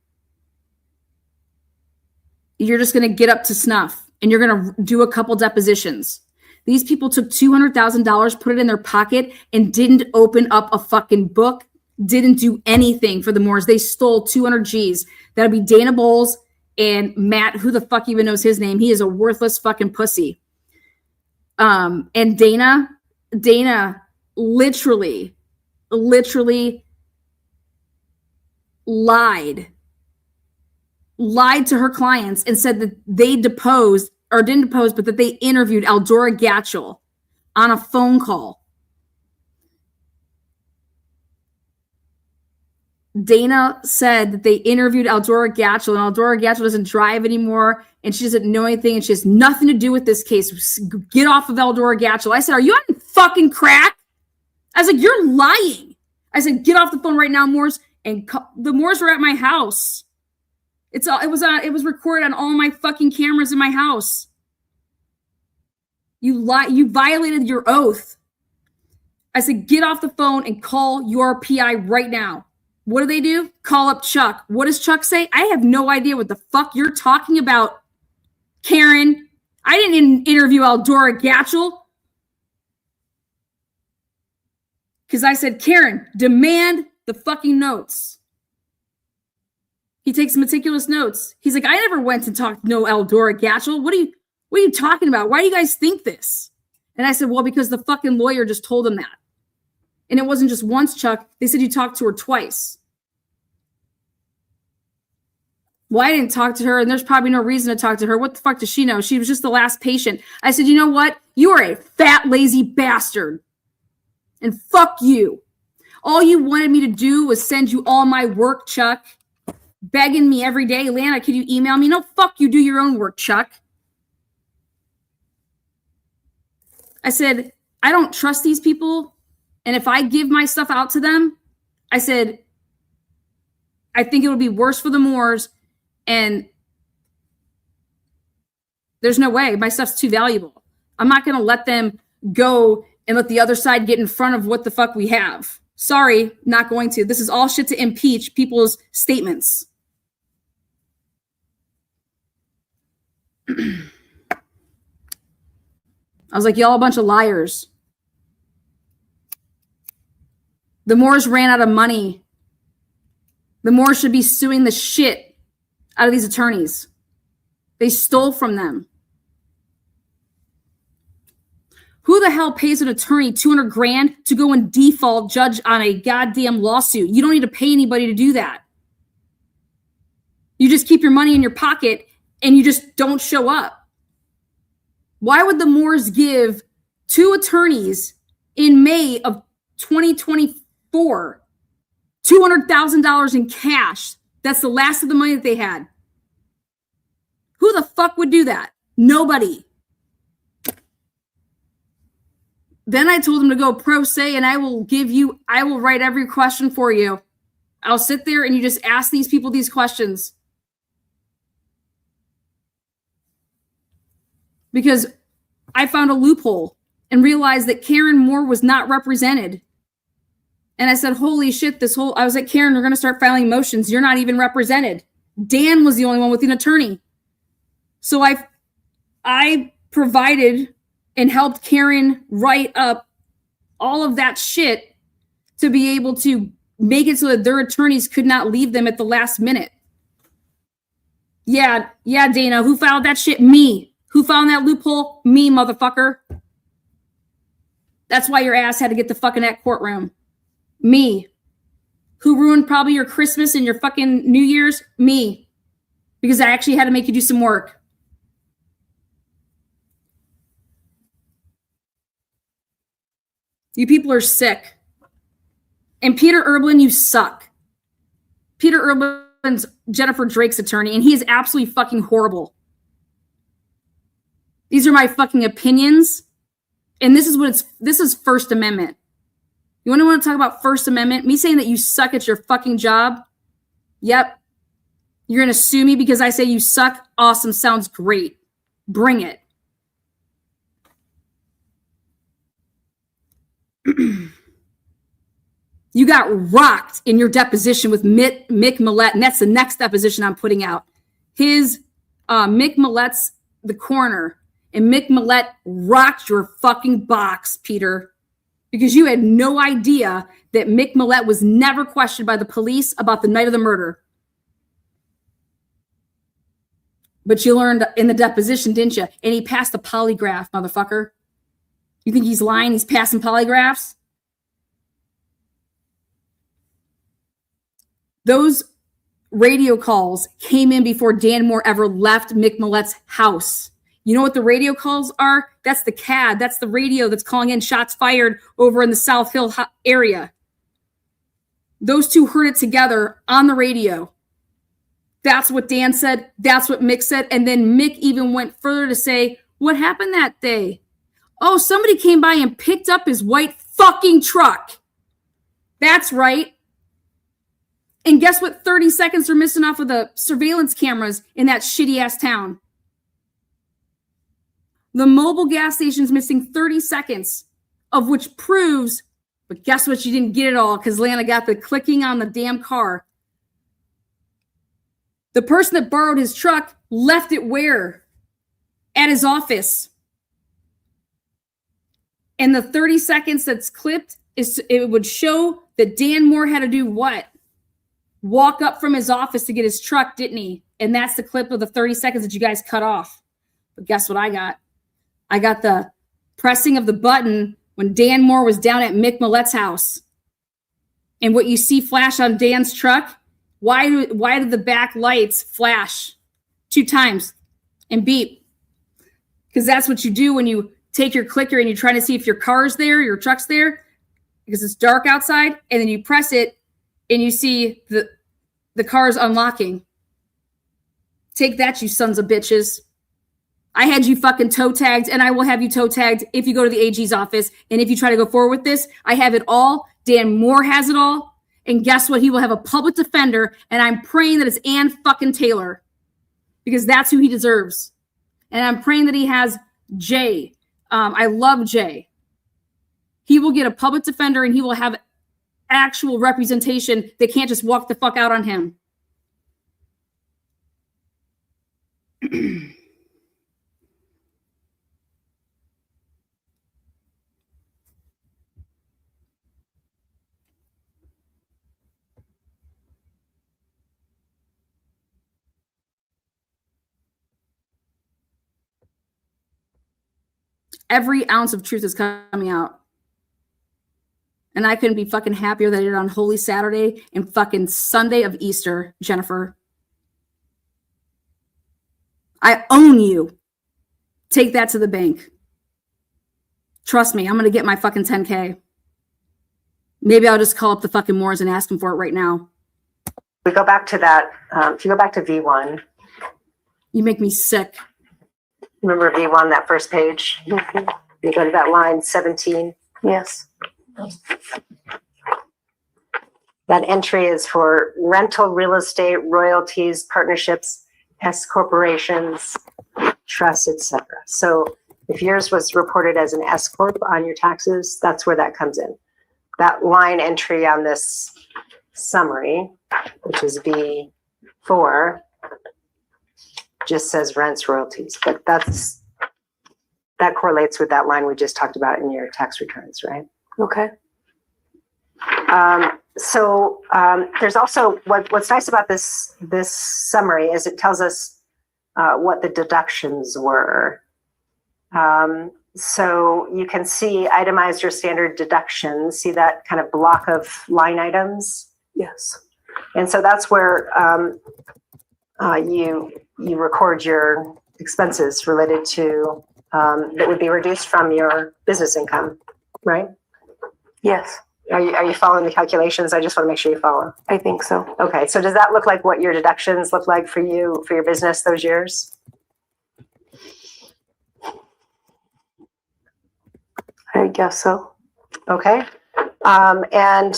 [SPEAKER 1] You're just going to get up to snuff and you're going to do a couple depositions. These people took $200,000, put it in their pocket, and didn't open up a fucking book, didn't do anything for the Moores. They stole 200 G's. That'd be Dana Bowles and Matt, who the fuck even knows his name? He is a worthless fucking pussy. And Dana literally lied to her clients and said that they deposed, or didn't depose, but that they interviewed Eldora Gatchel on a phone call. Dana said that they interviewed Eldora Gatchel, and Eldora Gatchel doesn't drive anymore, and she doesn't know anything, and she has nothing to do with this case. Get off of Eldora Gatchel. I said, are you on fucking crack? I was like, you're lying. I said, get off the phone right now, Moores. And the Moores were at my house. It was recorded on all my fucking cameras in my house. You violated your oath. I said, get off the phone and call your PI right now. What do? Call up Chuck. What does Chuck say? I have no idea what the fuck you're talking about, Karen. I didn't interview Eldora Gatchel. Because I said, Karen, demand the fucking notes. He takes meticulous notes. He's like, I never went to talk to no Eldora Gatchel. What are you talking about? Why do you guys think this? And I said, well, because the fucking lawyer just told him that. And it wasn't just once, Chuck. They said you talked to her twice. Well, I didn't talk to her, and there's probably no reason to talk to her. What the fuck does she know? She was just the last patient. I said, you know what? You are a fat, lazy bastard. And fuck you. All you wanted me to do was send you all my work, Chuck. Begging me every day, Lana, can you email me? No, fuck you, do your own work, Chuck. I said, I don't trust these people. And if I give my stuff out to them, I said, I think it would be worse for the Moores. And there's no way. My stuff's too valuable. I'm not going to let them go and let the other side get in front of what the fuck we have. Sorry, not going to. This is all shit to impeach people's statements. I was like, y'all a bunch of liars. The Moores ran out of money. The Moores should be suing the shit out of these attorneys. They stole from them. Who the hell pays an attorney $200,000 to go and default judge on a goddamn lawsuit? You don't need to pay anybody to do that. You just keep your money in your pocket and you just don't show up. Why would the Moores give two attorneys in May of 2024 $200,000 in cash? That's the last of the money that they had. Who the fuck would do that? Nobody. Then I told him to go pro se, and I will write every question for you. I'll sit there and you just ask these people these questions. Because I found a loophole and realized that Karen Moore was not represented. And I said, holy shit, I was like, Karen, we're going to start filing motions. You're not even represented. Dan was the only one with an attorney. So I provided and helped Karen write up all of that shit to be able to make it so that their attorneys could not leave them at the last minute. Yeah, Dana, who filed that shit? Me. Who found that loophole? Me, motherfucker. That's why your ass had to get the fucking that courtroom. Me. Who ruined probably your Christmas and your fucking New Year's? Me. Because I actually had to make you do some work. You people are sick. And Peter Erblin, you suck. Peter Erblin husband's Jennifer Drake's attorney, and he is absolutely fucking horrible. These are my fucking opinions. And this is First Amendment. You want to talk about First Amendment? Me saying that you suck at your fucking job? Yep. You're going to sue me because I say you suck? Awesome. Sounds great. Bring it. You got rocked in your deposition with Mick Millett, and that's the next deposition I'm putting out. Mick Millett's the coroner, and Mick Millett rocked your fucking box, Peter, because you had no idea that Mick Millett was never questioned by the police about the night of the murder. But you learned in the deposition, didn't you? And he passed the polygraph, motherfucker. You think he's lying? He's passing polygraphs? Those radio calls came in before Dan Moore ever left Mick Millett's house. You know what the radio calls are? That's the CAD. That's the radio that's calling in shots fired over in the South Hill area. Those two heard it together on the radio. That's what Dan said. That's what Mick said. And then Mick even went further to say, what happened that day? Oh, somebody came by and picked up his white fucking truck. That's right. And guess what 30 seconds are missing off of the surveillance cameras in that shitty ass town? The mobile gas station's missing 30 seconds, of which proves, but guess what? You didn't get it all because Lana got the clicking on the damn car. The person that borrowed his truck left it where? At his office. And the 30 seconds that's clipped, it would show that Dan Moore had to do what? Walk up from his office to get his truck, didn't he? And that's the clip of the 30 seconds that you guys cut off. But guess what I got? I got the pressing of the button when Dan Moore was down at Mick Millett's house. And what you see flash on Dan's truck, why did the back lights flash 2 times and beep? Because that's what you do when you take your clicker and you're trying to see if your car's there, your truck's there, because it's dark outside, and then you press it and you see the car's unlocking. Take that, you sons of bitches. I had you fucking toe tagged, and I will have you toe tagged if you go to the AG's office. And if you try to go forward with this, I have it all. Dan Moore has it all. And guess what? He will have a public defender, and I'm praying that it's Ann fucking Taylor, because that's who he deserves. And I'm praying that he has Jay. I love Jay. He will get a public defender, and he will have actual representation. They can't just walk the fuck out on him. Every ounce of truth is coming out. And I couldn't be fucking happier that I did it on Holy Saturday and fucking Sunday of Easter, Jennifer. I own you. Take that to the bank. Trust me, I'm going to get my fucking 10K. Maybe I'll just call up the fucking Moors and ask them for it right now.
[SPEAKER 2] We go back to that. If you go back to V1.
[SPEAKER 1] You make me sick.
[SPEAKER 2] Remember V1, that first page?
[SPEAKER 3] Mhm.
[SPEAKER 2] You go to that line 17.
[SPEAKER 3] Yes.
[SPEAKER 2] That entry is for rental real estate, royalties, partnerships, S corporations, trusts, etc. So if yours was reported as an S corp on your taxes, that's where that comes in. That line entry on this summary, which is V4, just says rents, royalties, but that correlates with that line we just talked about in your tax returns, right?
[SPEAKER 3] Okay.
[SPEAKER 2] So there's also what's nice about this summary is it tells us what the deductions were. So you can see itemize your standard deductions. See that kind of block of line items?
[SPEAKER 3] Yes.
[SPEAKER 2] And so that's where you record your expenses related to that would be reduced from your business income, right?
[SPEAKER 3] Yes.
[SPEAKER 6] Are you following the calculations? I just want to make sure you follow.
[SPEAKER 3] I think so.
[SPEAKER 6] Okay, so does that look like what your deductions look like for you, for your business those years?
[SPEAKER 3] I guess so.
[SPEAKER 6] Okay. And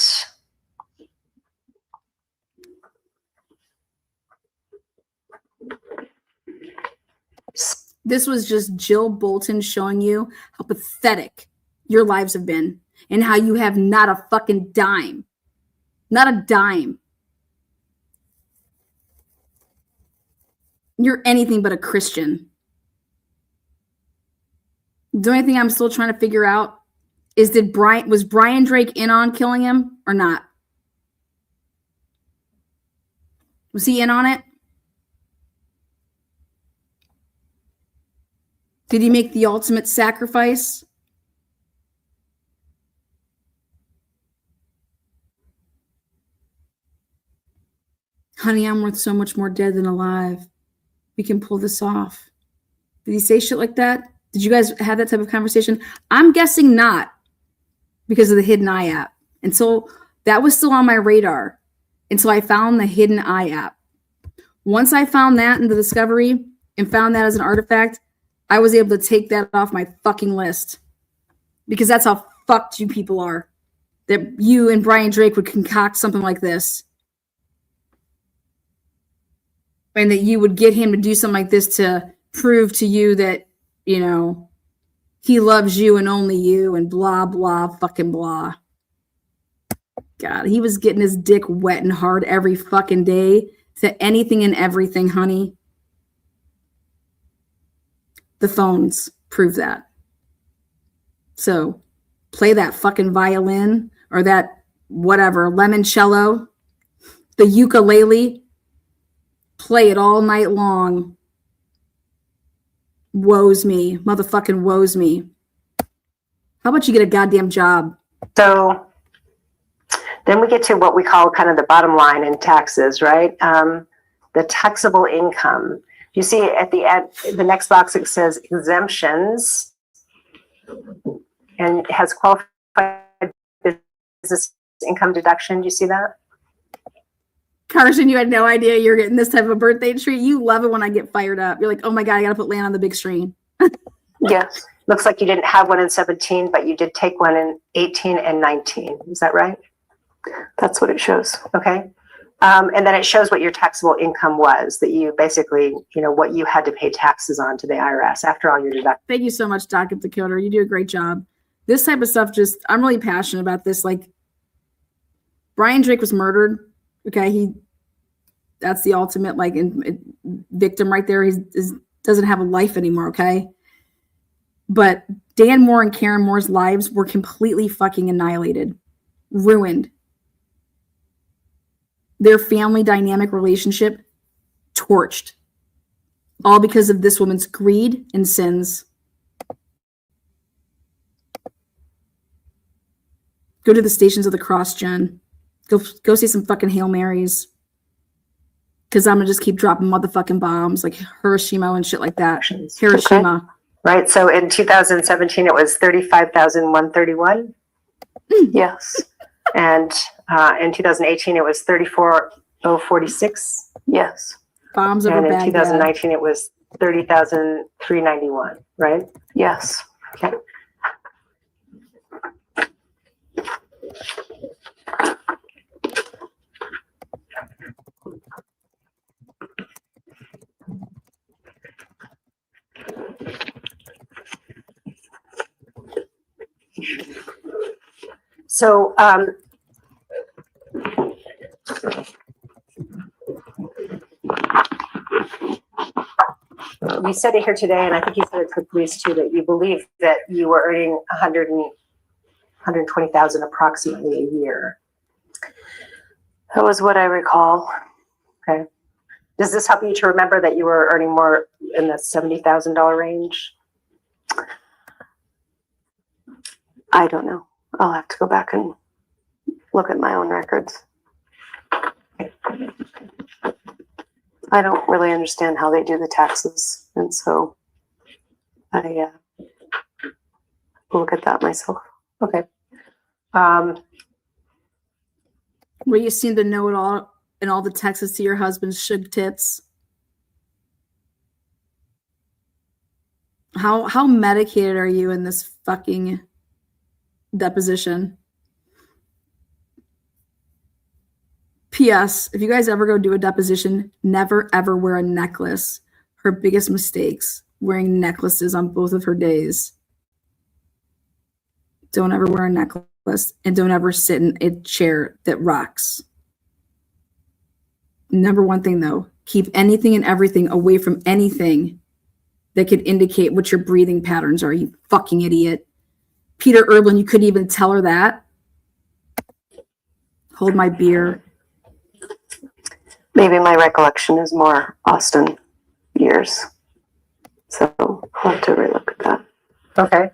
[SPEAKER 1] This was just Jill Bolton showing you how pathetic your lives have been and how you have not a fucking dime. Not a dime. You're anything but a Christian. The only thing I'm still trying to figure out is was Brian Drake in on killing him or not? Was he in on it? Did he make the ultimate sacrifice? Honey, I'm worth so much more dead than alive. We can pull this off. Did he say shit like that? Did you guys have that type of conversation? I'm guessing not, because of the Hidden Eye app. And so that was still on my radar until I found the Hidden Eye app. Once I found that in the discovery and found that as an artifact, I was able to take that off my fucking list, because that's how fucked you people are, that you and Brian Drake would concoct something like this. And that you would get him to do something like this to prove to you that, you know, he loves you and only you and blah, blah, fucking blah. God, he was getting his dick wet and hard every fucking day to anything and everything, honey. The phones prove that. So play that fucking violin or that whatever, limoncello, the ukulele. Play it all night long. Woes me. Motherfucking woes me. How about you get a goddamn job?
[SPEAKER 6] so then we get to what we call kind of the bottom line in taxes, right? The taxable income. You see at the end, the next box, it says exemptions and it has qualified business income deduction. Do you see that?
[SPEAKER 1] Carson, you had no idea you're getting this type of birthday treat. You love it when I get fired up. You're like, oh my God, I got to put Lan on the big screen.
[SPEAKER 6] Yes. Looks like you didn't have one in 17, but you did take one in 18 and 19. Is that right?
[SPEAKER 3] That's what it shows.
[SPEAKER 6] Okay. And then it shows what your taxable income was, that you basically, you know, what you had to pay taxes on to the IRS after all your deductions.
[SPEAKER 1] Thank you so much, Doc Dakota. You do a great job. This type of stuff, I'm really passionate about this. Like, Brian Drake was murdered. Okay. That's the ultimate, like, victim right there. He doesn't have a life anymore. Okay. But Dan Moore and Karen Moore's lives were completely fucking annihilated, ruined. Their family dynamic relationship torched, all because of this woman's greed and sins. Go to the Stations of the Cross, Jen. Go see some fucking Hail Marys. Because I'm going to just keep dropping motherfucking bombs like Hiroshima and shit like that. Hiroshima.
[SPEAKER 6] Okay. Right. So in 2017, it was 35,131.
[SPEAKER 3] Yes.
[SPEAKER 6] And in 2018, it was 34,046.
[SPEAKER 3] Yes.
[SPEAKER 1] Bombs over
[SPEAKER 6] And in
[SPEAKER 1] Baghdad.
[SPEAKER 6] 2019, it was 30,391. Right.
[SPEAKER 3] Yes.
[SPEAKER 6] Okay. So, you said it here today, and I think you said it to the police too, that you believe that you were earning 120,000 approximately a year.
[SPEAKER 3] That was what I recall.
[SPEAKER 6] Okay. Does this help you to remember that you were earning more in the $70,000 range?
[SPEAKER 3] I don't know. I'll have to go back and look at my own records. I don't really understand how they do the taxes, and so I look at that myself.
[SPEAKER 6] Okay.
[SPEAKER 1] Where you seem to know it all and all the texts to your husband's shug tits. How medicated are you in this fucking deposition? P.S. If you guys ever go do a deposition, never ever wear a necklace. Her biggest mistakes, wearing necklaces on both of her days. Don't ever wear a necklace and don't ever sit in a chair that rocks. Number one thing though, keep anything and everything away from anything that could indicate what your breathing patterns are, you fucking idiot. Peter Erblin, you couldn't even tell her that. Hold my beer.
[SPEAKER 3] Maybe my recollection is more Austin years. So I'll have to relook at that.
[SPEAKER 2] Okay.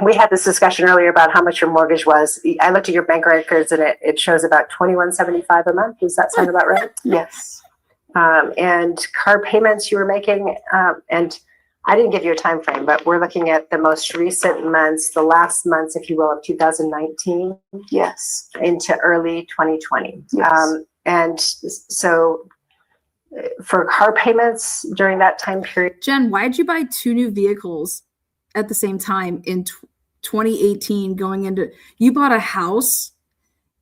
[SPEAKER 2] We had this discussion earlier about how much your mortgage was. I looked at your bank records and it shows about $21.75 a month. Does that sound about right?
[SPEAKER 3] Yes.
[SPEAKER 2] And car payments you were making, and I didn't give you a time frame, but we're looking at the most recent months, the last months, if you will, of 2019.
[SPEAKER 3] Yes.
[SPEAKER 2] Into early 2020.
[SPEAKER 3] Yes.
[SPEAKER 2] And so for car payments during that time period.
[SPEAKER 1] Jen, why'd you buy 2 new vehicles at the same time in 2018 going into, you bought a house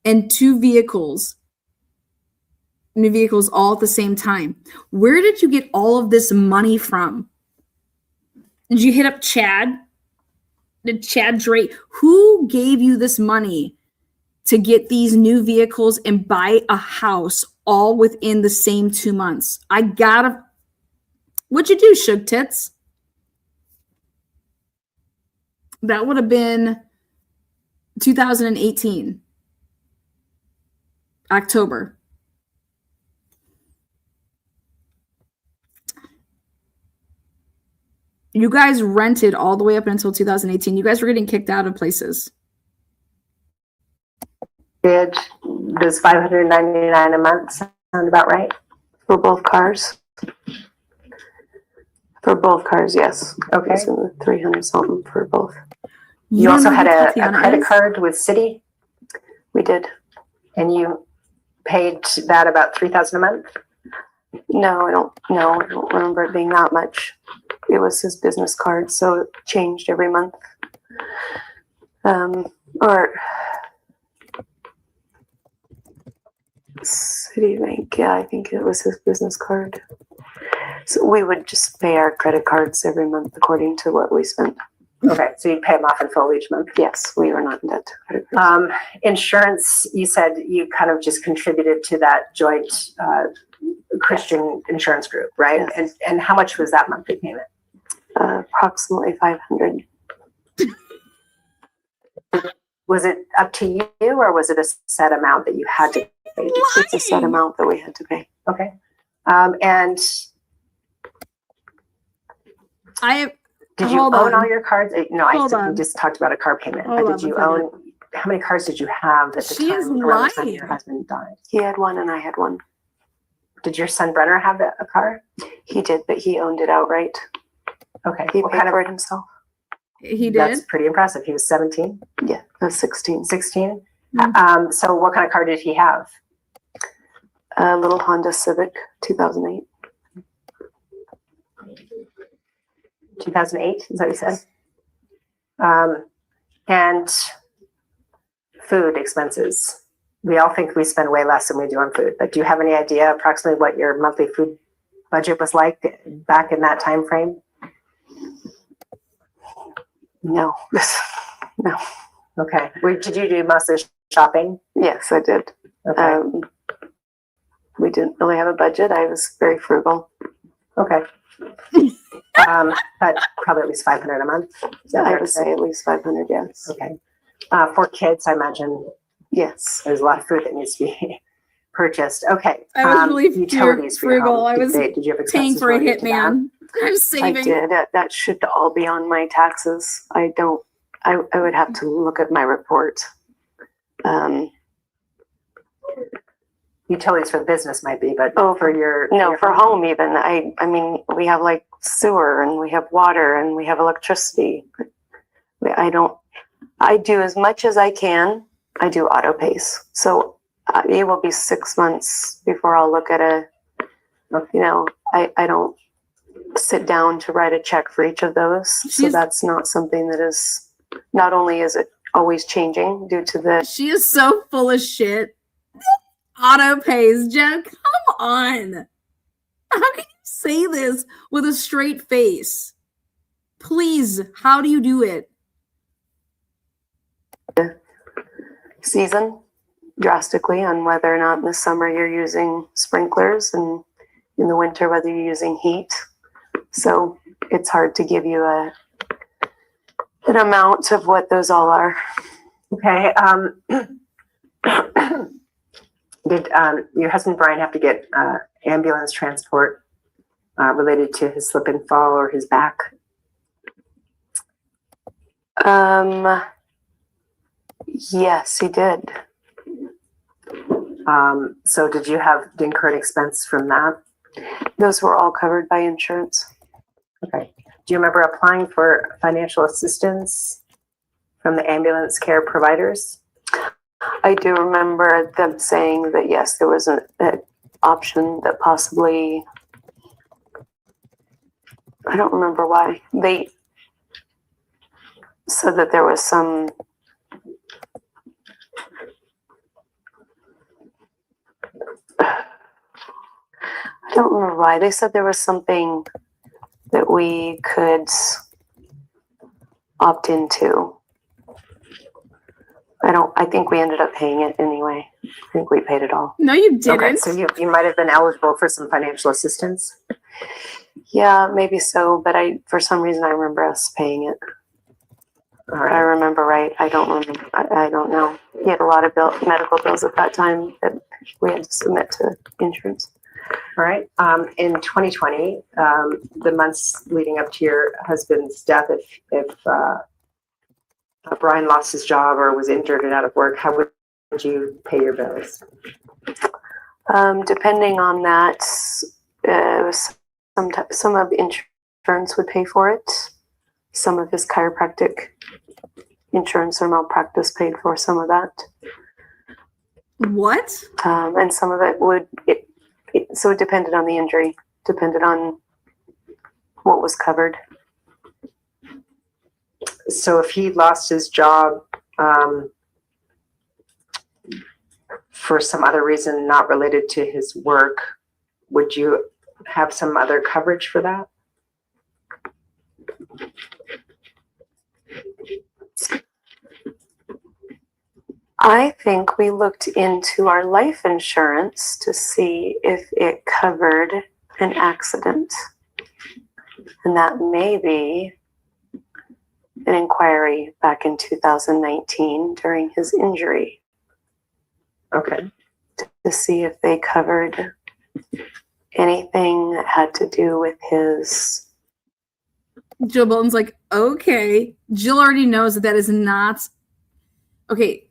[SPEAKER 1] and 2 vehicles, new vehicles all at the same time. Where did you get all of this money from? Did you hit up Chad? Did Chad Drake? Who gave you this money to get these new vehicles and buy a house all within the same 2 months? What'd you do, Shug Tits? That would have been 2018, October. You guys rented all the way up until 2018. You guys were getting kicked out of places.
[SPEAKER 2] Does $599 a month sound about right?
[SPEAKER 3] For both cars? For both cars, yes.
[SPEAKER 2] Okay.
[SPEAKER 3] So 300 something for both.
[SPEAKER 2] You also had a credit card with Citi,
[SPEAKER 3] We did.
[SPEAKER 2] and you paid that about $3,000 a month.
[SPEAKER 3] No, I don't remember it being that much. It was his business card, so it changed every month. Or Citibank, yeah, I think it was his business card. So we would just pay our credit cards every month according to what we spent.
[SPEAKER 2] Okay, so you pay them off in full each month.
[SPEAKER 3] Yes, we were not in debt to credit cards.
[SPEAKER 2] Insurance, you said you kind of just contributed to that joint Christian insurance group, right?
[SPEAKER 3] Yes.
[SPEAKER 2] And how much was that monthly payment?
[SPEAKER 3] Approximately $500.
[SPEAKER 2] Was it up to you, or was it a set amount that you had to pay?
[SPEAKER 3] It's a set amount that we had to pay.
[SPEAKER 2] Okay. And did you own all your cards? No, I said we just talked about a car payment. But did you own? How many cars did you have at the time around the time your husband died?
[SPEAKER 3] He had one and I had one.
[SPEAKER 2] Did your son Brenner have a car?
[SPEAKER 3] He did, but he owned it outright.
[SPEAKER 2] Okay.
[SPEAKER 3] He paid for it himself.
[SPEAKER 1] He did?
[SPEAKER 2] That's pretty impressive. He was 17?
[SPEAKER 3] Yeah, I was 16.
[SPEAKER 2] 16?
[SPEAKER 1] Mm-hmm.
[SPEAKER 2] So what kind of car did he have?
[SPEAKER 3] A little Honda Civic, 2008.
[SPEAKER 2] 2008, is that what you said? And food expenses. We all think we spend way less than we do on food, but do you have any idea approximately what your monthly food budget was like back in that time frame?
[SPEAKER 3] No. No.
[SPEAKER 2] Okay. Did you do mostly shopping?
[SPEAKER 3] Yes, I did.
[SPEAKER 2] Okay.
[SPEAKER 3] We didn't really have a budget. I was very frugal.
[SPEAKER 2] Okay. But probably at least $500 a month.
[SPEAKER 3] I would say at least 500, yes.
[SPEAKER 2] Okay. For kids, I imagine.
[SPEAKER 3] Yes.
[SPEAKER 2] There's a lot of food that needs to be purchased. Okay.
[SPEAKER 1] I was really
[SPEAKER 2] utilities for your
[SPEAKER 1] frugal.
[SPEAKER 2] home.
[SPEAKER 1] I was
[SPEAKER 2] Did you have
[SPEAKER 1] paying
[SPEAKER 2] expenses
[SPEAKER 1] for a
[SPEAKER 2] related to that?
[SPEAKER 1] hitman. I was saving.
[SPEAKER 3] I did. That should all be on my taxes. I would have to look at my report.
[SPEAKER 2] You
[SPEAKER 6] utilities for the business might be, but
[SPEAKER 3] Oh,
[SPEAKER 6] for your
[SPEAKER 3] for home even. I mean, we have like sewer and we have water and we have electricity. I do as much as I can. I do auto pays. So it will be 6 months before I'll look at I don't sit down to write a check for each of those. So that's not something that is, not only is it always changing due to the.
[SPEAKER 1] She is so full of shit. Auto pays, Jen. Come on. How can you say this with a straight face? Please, how do you do it?
[SPEAKER 3] Season drastically on whether or not in the summer you're using sprinklers and in the winter whether you're using heat. So it's hard to give you an amount of what those all are.
[SPEAKER 6] Okay. Did your husband Brian have to get ambulance transport related to his slip and fall or his back?
[SPEAKER 3] Yes, he did.
[SPEAKER 6] So did you have the incurred expense from that?
[SPEAKER 3] Those were all covered by insurance.
[SPEAKER 6] Okay. Do you remember applying for financial assistance from the ambulance care providers?
[SPEAKER 3] I do remember them saying that yes, there was an option that possibly, I don't remember why. They said that there was some I don't remember why. They said there was something that we could opt into. I think we ended up paying it anyway. I think we paid it all.
[SPEAKER 1] No, you didn't.
[SPEAKER 6] Okay, so you might have been eligible for some financial assistance.
[SPEAKER 3] Yeah, maybe so, but for some reason I remember us paying it.
[SPEAKER 6] All right.
[SPEAKER 3] I remember right. I don't remember. I don't know. He had a lot of medical bills at that time that we had to submit to insurance.
[SPEAKER 6] All right. In 2020, the months leading up to your husband's death, if Brian lost his job or was injured and out of work, how would you pay your bills?
[SPEAKER 3] Depending on that, some of insurance would pay for it. Some of his chiropractic insurance or malpractice paid for some of that.
[SPEAKER 1] What?
[SPEAKER 3] And some of it would. So it depended on the injury, depended on what was covered.
[SPEAKER 6] So if he lost his job for some other reason not related to his work, would you have some other coverage for that?
[SPEAKER 3] I think we looked into our life insurance to see if it covered an accident. And that may be an inquiry back in 2019 during his injury.
[SPEAKER 6] Okay.
[SPEAKER 3] To see if they covered anything that had to do with his.
[SPEAKER 1] Jill Bolton's like, okay. Jill already knows that is not. Okay.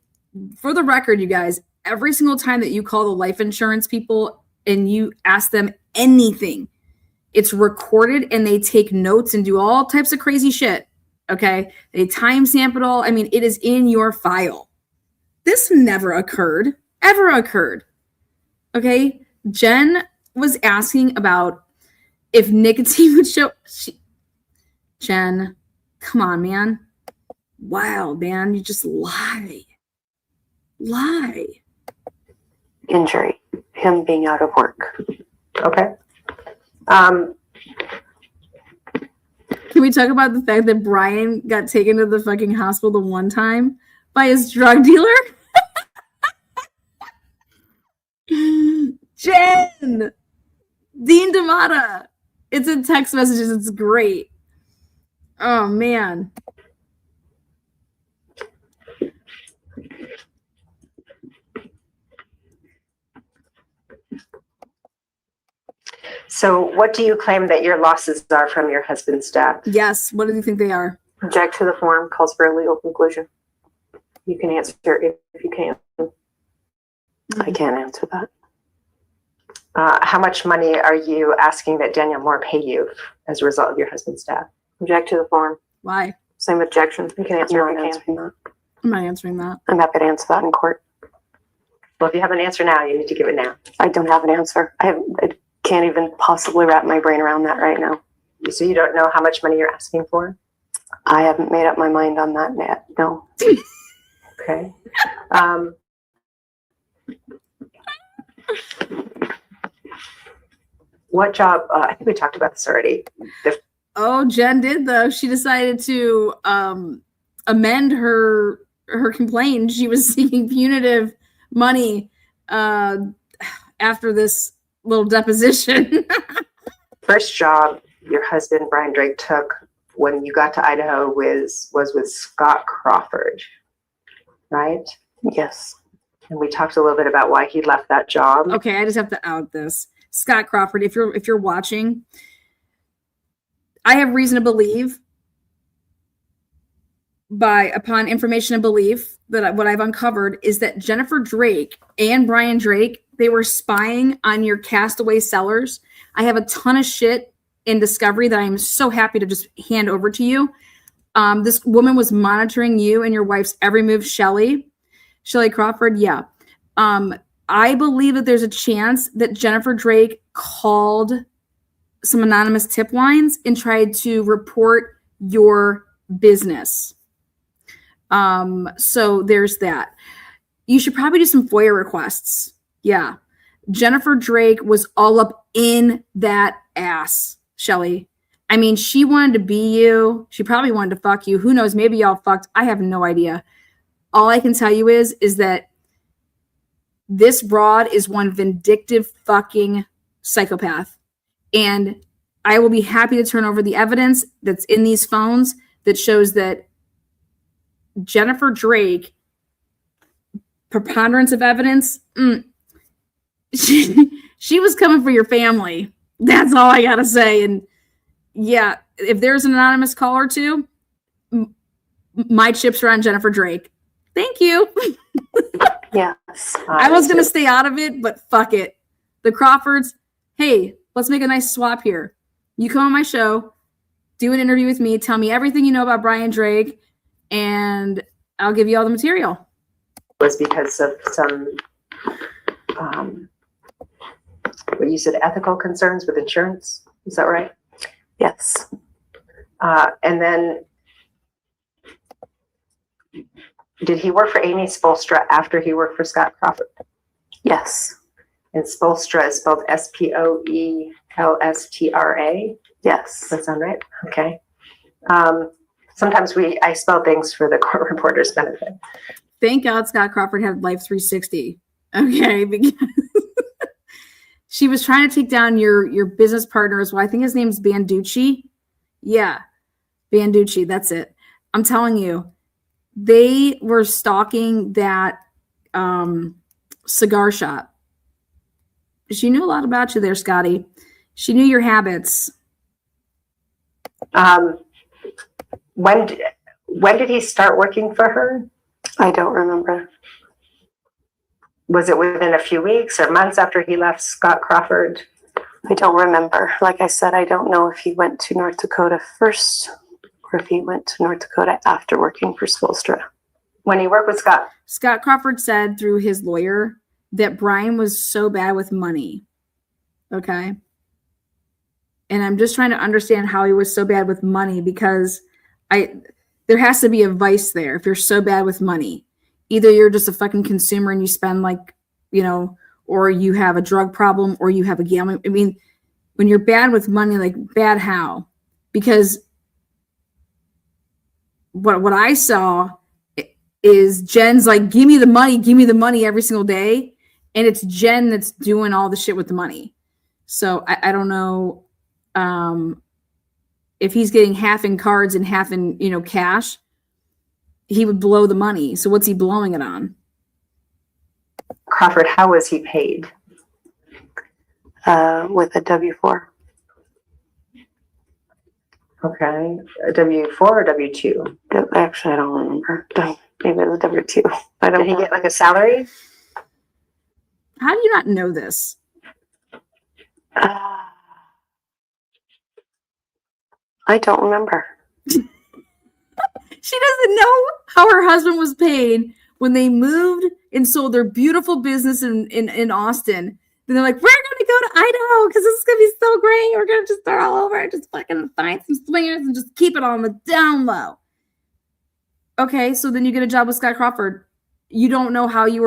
[SPEAKER 1] For the record, you guys, every single time that you call the life insurance people and you ask them anything, it's recorded and they take notes and do all types of crazy shit. Okay. They timestamp it all. I mean, it is in your file. This never ever occurred. Okay. Jen was asking about if nicotine would show. Jen, come on, man. Wow, man. You just lie.
[SPEAKER 3] Injury. Him being out of work.
[SPEAKER 6] Okay.
[SPEAKER 1] Can we talk about the fact that Brian got taken to the fucking hospital the one time by his drug dealer? Jen! Dean D'Amata. It's in text messages. It's great. Oh, man.
[SPEAKER 6] So what do you claim that your losses are from your husband's death?
[SPEAKER 1] Yes. What do you think they are?
[SPEAKER 3] Object to the form, calls for a legal conclusion. You can answer if you can. I can't answer that.
[SPEAKER 6] How much money are you asking that Daniel Moore pay you as a result of your husband's death?
[SPEAKER 3] Object to the form.
[SPEAKER 1] Why?
[SPEAKER 3] Same objection.
[SPEAKER 6] You can answer if you can.
[SPEAKER 3] answering that.
[SPEAKER 1] I'm not answering that.
[SPEAKER 3] I'm happy to answer that in court.
[SPEAKER 6] Well, if you have an answer now, you need to give it now.
[SPEAKER 3] I don't have an answer. I can't even possibly wrap my brain around that right now.
[SPEAKER 6] So you don't know how much money you're asking for?
[SPEAKER 3] I haven't made up my mind on that yet. No.
[SPEAKER 6] Okay. What job? I think we talked about this already.
[SPEAKER 1] Oh, Jen did though. She decided to amend her complaint. She was seeking punitive money after this little deposition.
[SPEAKER 6] First job your husband Brian Drake took when you got to Idaho was with Scott Crawford, right?
[SPEAKER 3] Yes.
[SPEAKER 6] And we talked a little bit about why he left that job.
[SPEAKER 1] Okay, I just have to out this. Scott Crawford, if you're watching, I have reason to believe upon information and belief that what I've uncovered is that Jennifer Drake and Brian Drake, they were spying on your castaway sellers. I have a ton of shit in discovery that I'm so happy to just hand over to you. This woman was monitoring you and your wife's every move, Shelly Crawford. Yeah. I believe that there's a chance that Jennifer Drake called some anonymous tip lines and tried to report your business. So there's that. You should probably do some FOIA requests. Yeah. Jennifer Drake was all up in that ass, Shelly. I mean, she wanted to be you. She probably wanted to fuck you. Who knows? Maybe y'all fucked. I have no idea. All I can tell you is that this broad is one vindictive fucking psychopath. And I will be happy to turn over the evidence that's in these phones that shows that Jennifer Drake, preponderance of evidence, she was coming for your family. That's all I got to say. And yeah, if there's an anonymous call or two, my chips are on Jennifer Drake. Thank you.
[SPEAKER 3] Yes.
[SPEAKER 1] I was going to stay out of it, but fuck it. The Crawfords, hey, let's make a nice swap here. You come on my show, do an interview with me, tell me everything you know about Brian Drake, and I'll give you all the material.
[SPEAKER 6] Was because of some, what you said, ethical concerns with insurance. Is that right?
[SPEAKER 3] Yes.
[SPEAKER 6] And then did he work for Amy Spolstra after he worked for Scott Crawford?
[SPEAKER 3] Yes.
[SPEAKER 6] And Spolstra is spelled Spoelstra?
[SPEAKER 3] Yes.
[SPEAKER 6] Does that sound right? Okay. Sometimes I spell things for the court reporter's benefit.
[SPEAKER 1] Thank God Scott Crawford had Life 360. Okay, because she was trying to take down your business partner as well. I think his name's Banducci. Yeah, Banducci, that's it. I'm telling you, they were stalking that cigar shop. She knew a lot about you there, Scotty. She knew your habits.
[SPEAKER 6] When did he start working for her?
[SPEAKER 3] I don't remember.
[SPEAKER 6] Was it within a few weeks or months after he left Scott Crawford?
[SPEAKER 3] I don't remember. Like I said, I don't know if he went to North Dakota first or if he went to North Dakota after working for Spolstra.
[SPEAKER 6] When he worked with
[SPEAKER 1] Scott Crawford said through his lawyer that Brian was so bad with money. Okay. And I'm just trying to understand how he was so bad with money, because there has to be a vice there. If you're so bad with money, either you're just a fucking consumer and you spend or you have a drug problem or you have a gambling. I mean, when you're bad with money, like bad how? Because what I saw is Jen's like, give me the money every single day. And it's Jen that's doing all the shit with the money. So I don't know if he's getting half in cards and half in, cash, he would blow the money. So what's he blowing it on?
[SPEAKER 6] Crawford, how was he paid?
[SPEAKER 3] With a W-4.
[SPEAKER 6] Okay. A W-4 or W-2?
[SPEAKER 3] Actually, I don't remember. Maybe it was a W-2.
[SPEAKER 6] Did he get like a salary?
[SPEAKER 1] How do you not know this?
[SPEAKER 3] I don't remember.
[SPEAKER 1] She doesn't know how her husband was paid when they moved and sold their beautiful business in Austin. Then they're like, we're going to go to Idaho because this is going to be so great. We're going to just start all over and just fucking find some swingers and just keep it on the down low. Okay, so then you get a job with Scott Crawford. You don't know how he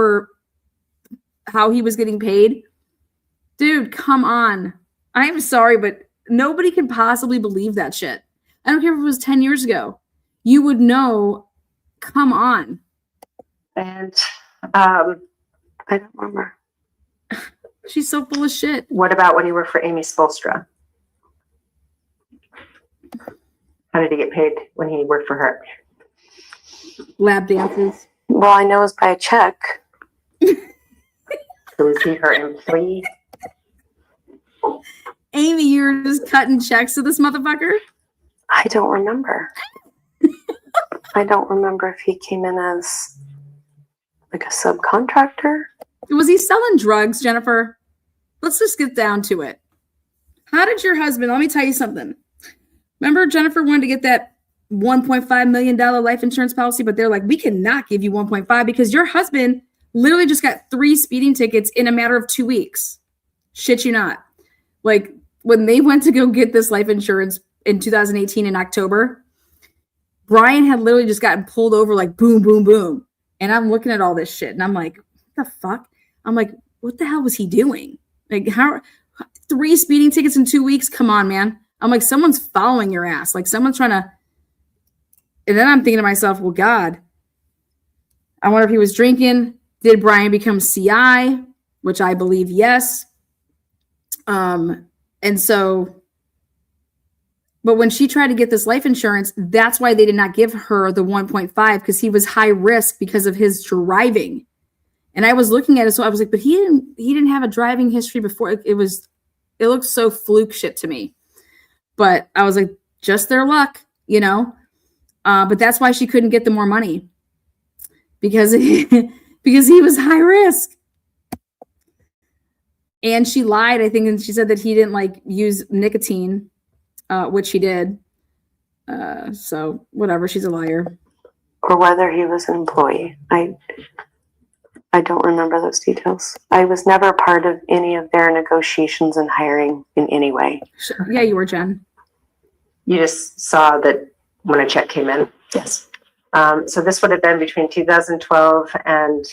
[SPEAKER 1] was getting paid? Dude, come on. I'm sorry, but nobody can possibly believe that shit. I don't care if it was 10 years ago. You would know. Come on.
[SPEAKER 2] And
[SPEAKER 3] I don't remember.
[SPEAKER 1] She's so full of shit.
[SPEAKER 2] what about when you worked for Amy Spolstra? How did he get paid when he worked for her?
[SPEAKER 1] Lab dances.
[SPEAKER 3] Well, I know it was by a check.
[SPEAKER 2] So was he her employee?
[SPEAKER 1] Amy, you're just cutting checks to this motherfucker?
[SPEAKER 3] I don't remember. I don't remember if he came in as like a subcontractor.
[SPEAKER 1] Was he selling drugs, Jennifer? Let's just get down to it. How did your husband, let me tell you something. Remember Jennifer wanted to get that $1.5 million life insurance policy, but they're like, we cannot give you 1.5 because your husband literally just got 3 speeding tickets in a matter of 2 weeks. Shit you not. Like when they went to go get this life insurance in 2018 in October, Brian had literally just gotten pulled over like boom, boom, boom. And I'm looking at all this shit and I'm like, what the fuck? I'm like, what the hell was he doing? Like how 3 speeding tickets in 2 weeks? Come on, man. I'm like, someone's following your ass. Like someone's trying to. And then I'm thinking to myself, well, God, I wonder if he was drinking. Did Brian become CI? Which I believe, yes. And so, but when she tried to get this life insurance, that's why they did not give her the 1.5 because he was high risk because of his driving. And I was looking at it, so I was like, but he didn't have a driving history before. It looked so fluke shit to me. But I was like, just their luck, you know? But that's why she couldn't get the more money because because he was high risk. And she lied, I think, and she said that he didn't like use nicotine, which he did. So whatever, she's a liar.
[SPEAKER 3] Or whether he was an employee. I don't remember those details. I was never part of any of their negotiations and hiring in any way.
[SPEAKER 1] Yeah, you were, Jen.
[SPEAKER 2] You just saw that when a check came in.
[SPEAKER 3] Yes.
[SPEAKER 2] So this would have been between 2012 and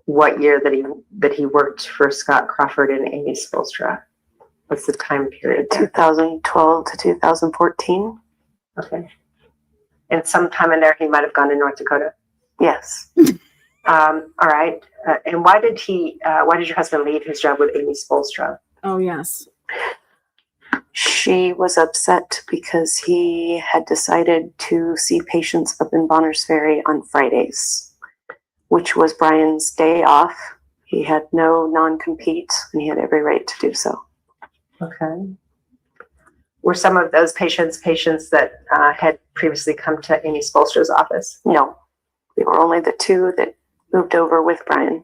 [SPEAKER 2] what year that he worked for Scott Crawford and Amy Spolstra? What's the time period there?
[SPEAKER 3] 2012 to 2014.
[SPEAKER 2] Okay. And sometime in there, he might have gone to North Dakota.
[SPEAKER 3] Yes.
[SPEAKER 2] All right. And why did your husband leave his job with Amy Spolstra?
[SPEAKER 1] Oh, yes.
[SPEAKER 3] She was upset because he had decided to see patients up in Bonners Ferry on Fridays, which was Brian's day off. He had no non-compete and he had every right to do so.
[SPEAKER 2] Okay. Were some of those patients that had previously come to Amy Spolstra's office?
[SPEAKER 3] No, they were only the 2 that moved over with Brian.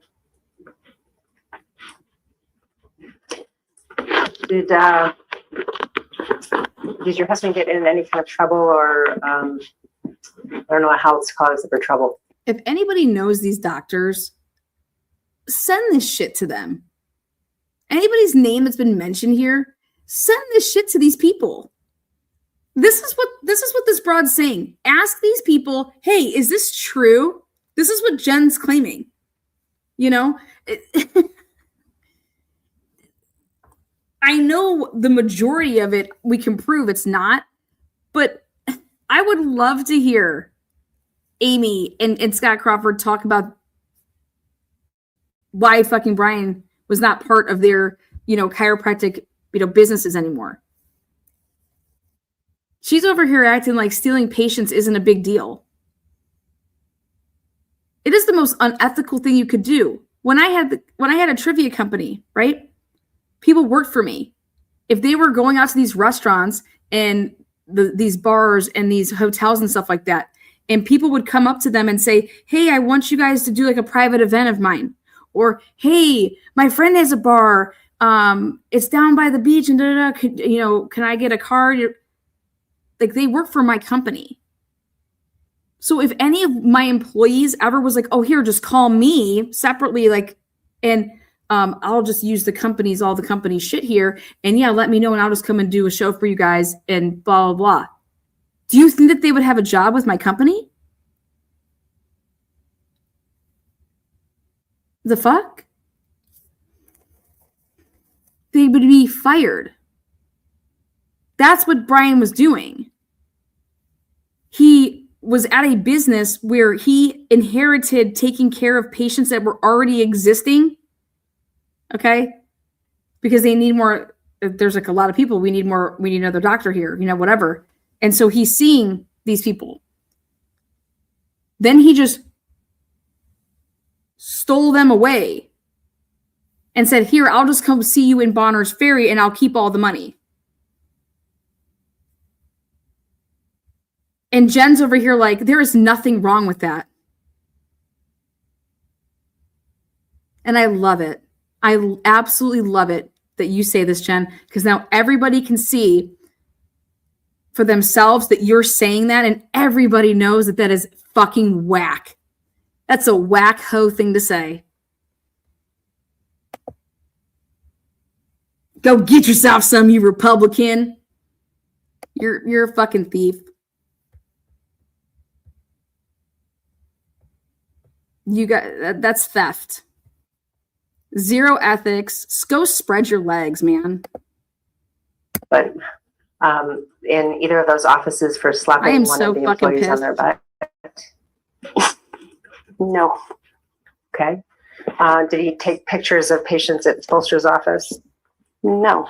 [SPEAKER 2] Did your husband get in any kind of trouble or I don't know how it's called, for trouble?
[SPEAKER 1] If anybody knows these doctors, send this shit to them. Anybody's name that's been mentioned here, send this shit to these people. This is what this broad's saying. Ask these people, hey, is this true? This is what Jen's claiming. You know? I know the majority of it we can prove it's not, but I would love to hear Amy and Scott Crawford talk about why fucking Brian was not part of their, chiropractic, businesses anymore. She's over here acting like stealing patients isn't a big deal. It is the most unethical thing you could do. When I had a trivia company, right? People worked for me. If they were going out to these restaurants and these bars and these hotels and stuff like that, and people would come up to them and say, hey, I want you guys to do like a private event of mine. Or, hey, my friend has a bar. it's down by the beach and can I get a card? Like, they work for my company. So if any of my employees ever was like, oh, here, just call me separately, like, and I'll just use all the company's shit here. And yeah, let me know and I'll just come and do a show for you guys and blah, blah, blah. Do you think that they would have a job with my company? The fuck? They would be fired. That's what Brian was doing. He was at a business where he inherited taking care of patients that were already existing. Okay? Because they need more. There's like a lot of people. We need another doctor here, whatever. And so he's seeing these people. Then he just stole them away and said, here, I'll just come see you in Bonner's Ferry and I'll keep all the money. And Jen's over here like, there is nothing wrong with that. And I love it. I absolutely love it that you say this, Jen, because now everybody can see for themselves that you're saying that, and everybody knows that that is fucking whack. That's a whack hoe thing to say. Go get yourself some, you Republican. You're a fucking thief. That's theft. Zero ethics. Go spread your legs, man.
[SPEAKER 2] But in either of those offices for slapping one of the employees on their butt?
[SPEAKER 3] No.
[SPEAKER 2] Okay. Did he take pictures of patients at Spolster's office?
[SPEAKER 3] No.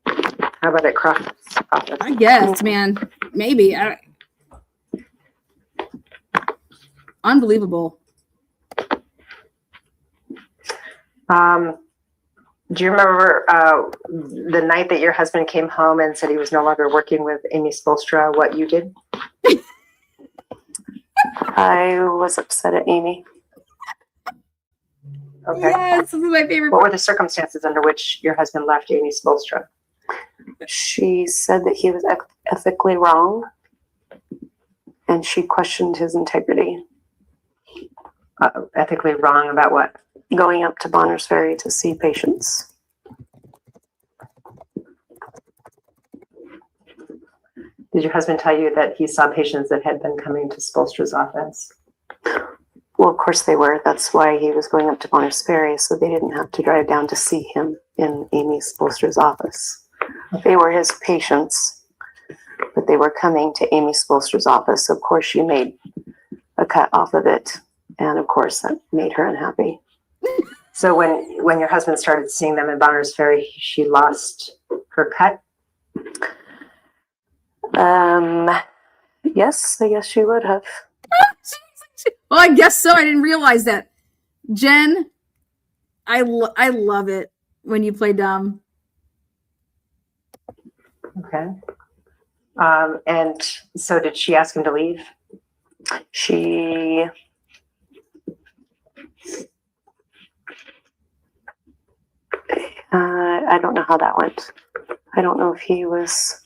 [SPEAKER 2] How about at Croft's office?
[SPEAKER 1] I guess, man. Maybe. Unbelievable.
[SPEAKER 2] Do you remember the night that your husband came home and said he was no longer working with Amy Spolstra, what you did?
[SPEAKER 3] I was upset at Amy.
[SPEAKER 2] Okay.
[SPEAKER 1] Yes, this is my favorite.
[SPEAKER 2] What were the circumstances under which your husband left Amy Spolstra?
[SPEAKER 3] She said that he was ethically wrong, and she questioned his integrity.
[SPEAKER 2] Ethically wrong about what?
[SPEAKER 3] Going up to Bonner's Ferry to see patients.
[SPEAKER 2] Did your husband tell you that he saw patients that had been coming to Spolstra's office?
[SPEAKER 3] Well, of course they were. That's why he was going up to Bonner's Ferry, so they didn't have to drive down to see him in Amy Spolstra's office. They were his patients, but they were coming to Amy Spolstra's office. Of course, she made a cut off of it, and of course that made her unhappy.
[SPEAKER 2] So when your husband started seeing them in Bonner's Ferry, she lost her cut?
[SPEAKER 3] Yes, I guess she would have.
[SPEAKER 1] Well, I guess so. I didn't realize that. Jen, I love it when you play dumb.
[SPEAKER 2] Okay. And so did she ask him to leave?
[SPEAKER 3] She... I don't know how that went. I don't know if he was...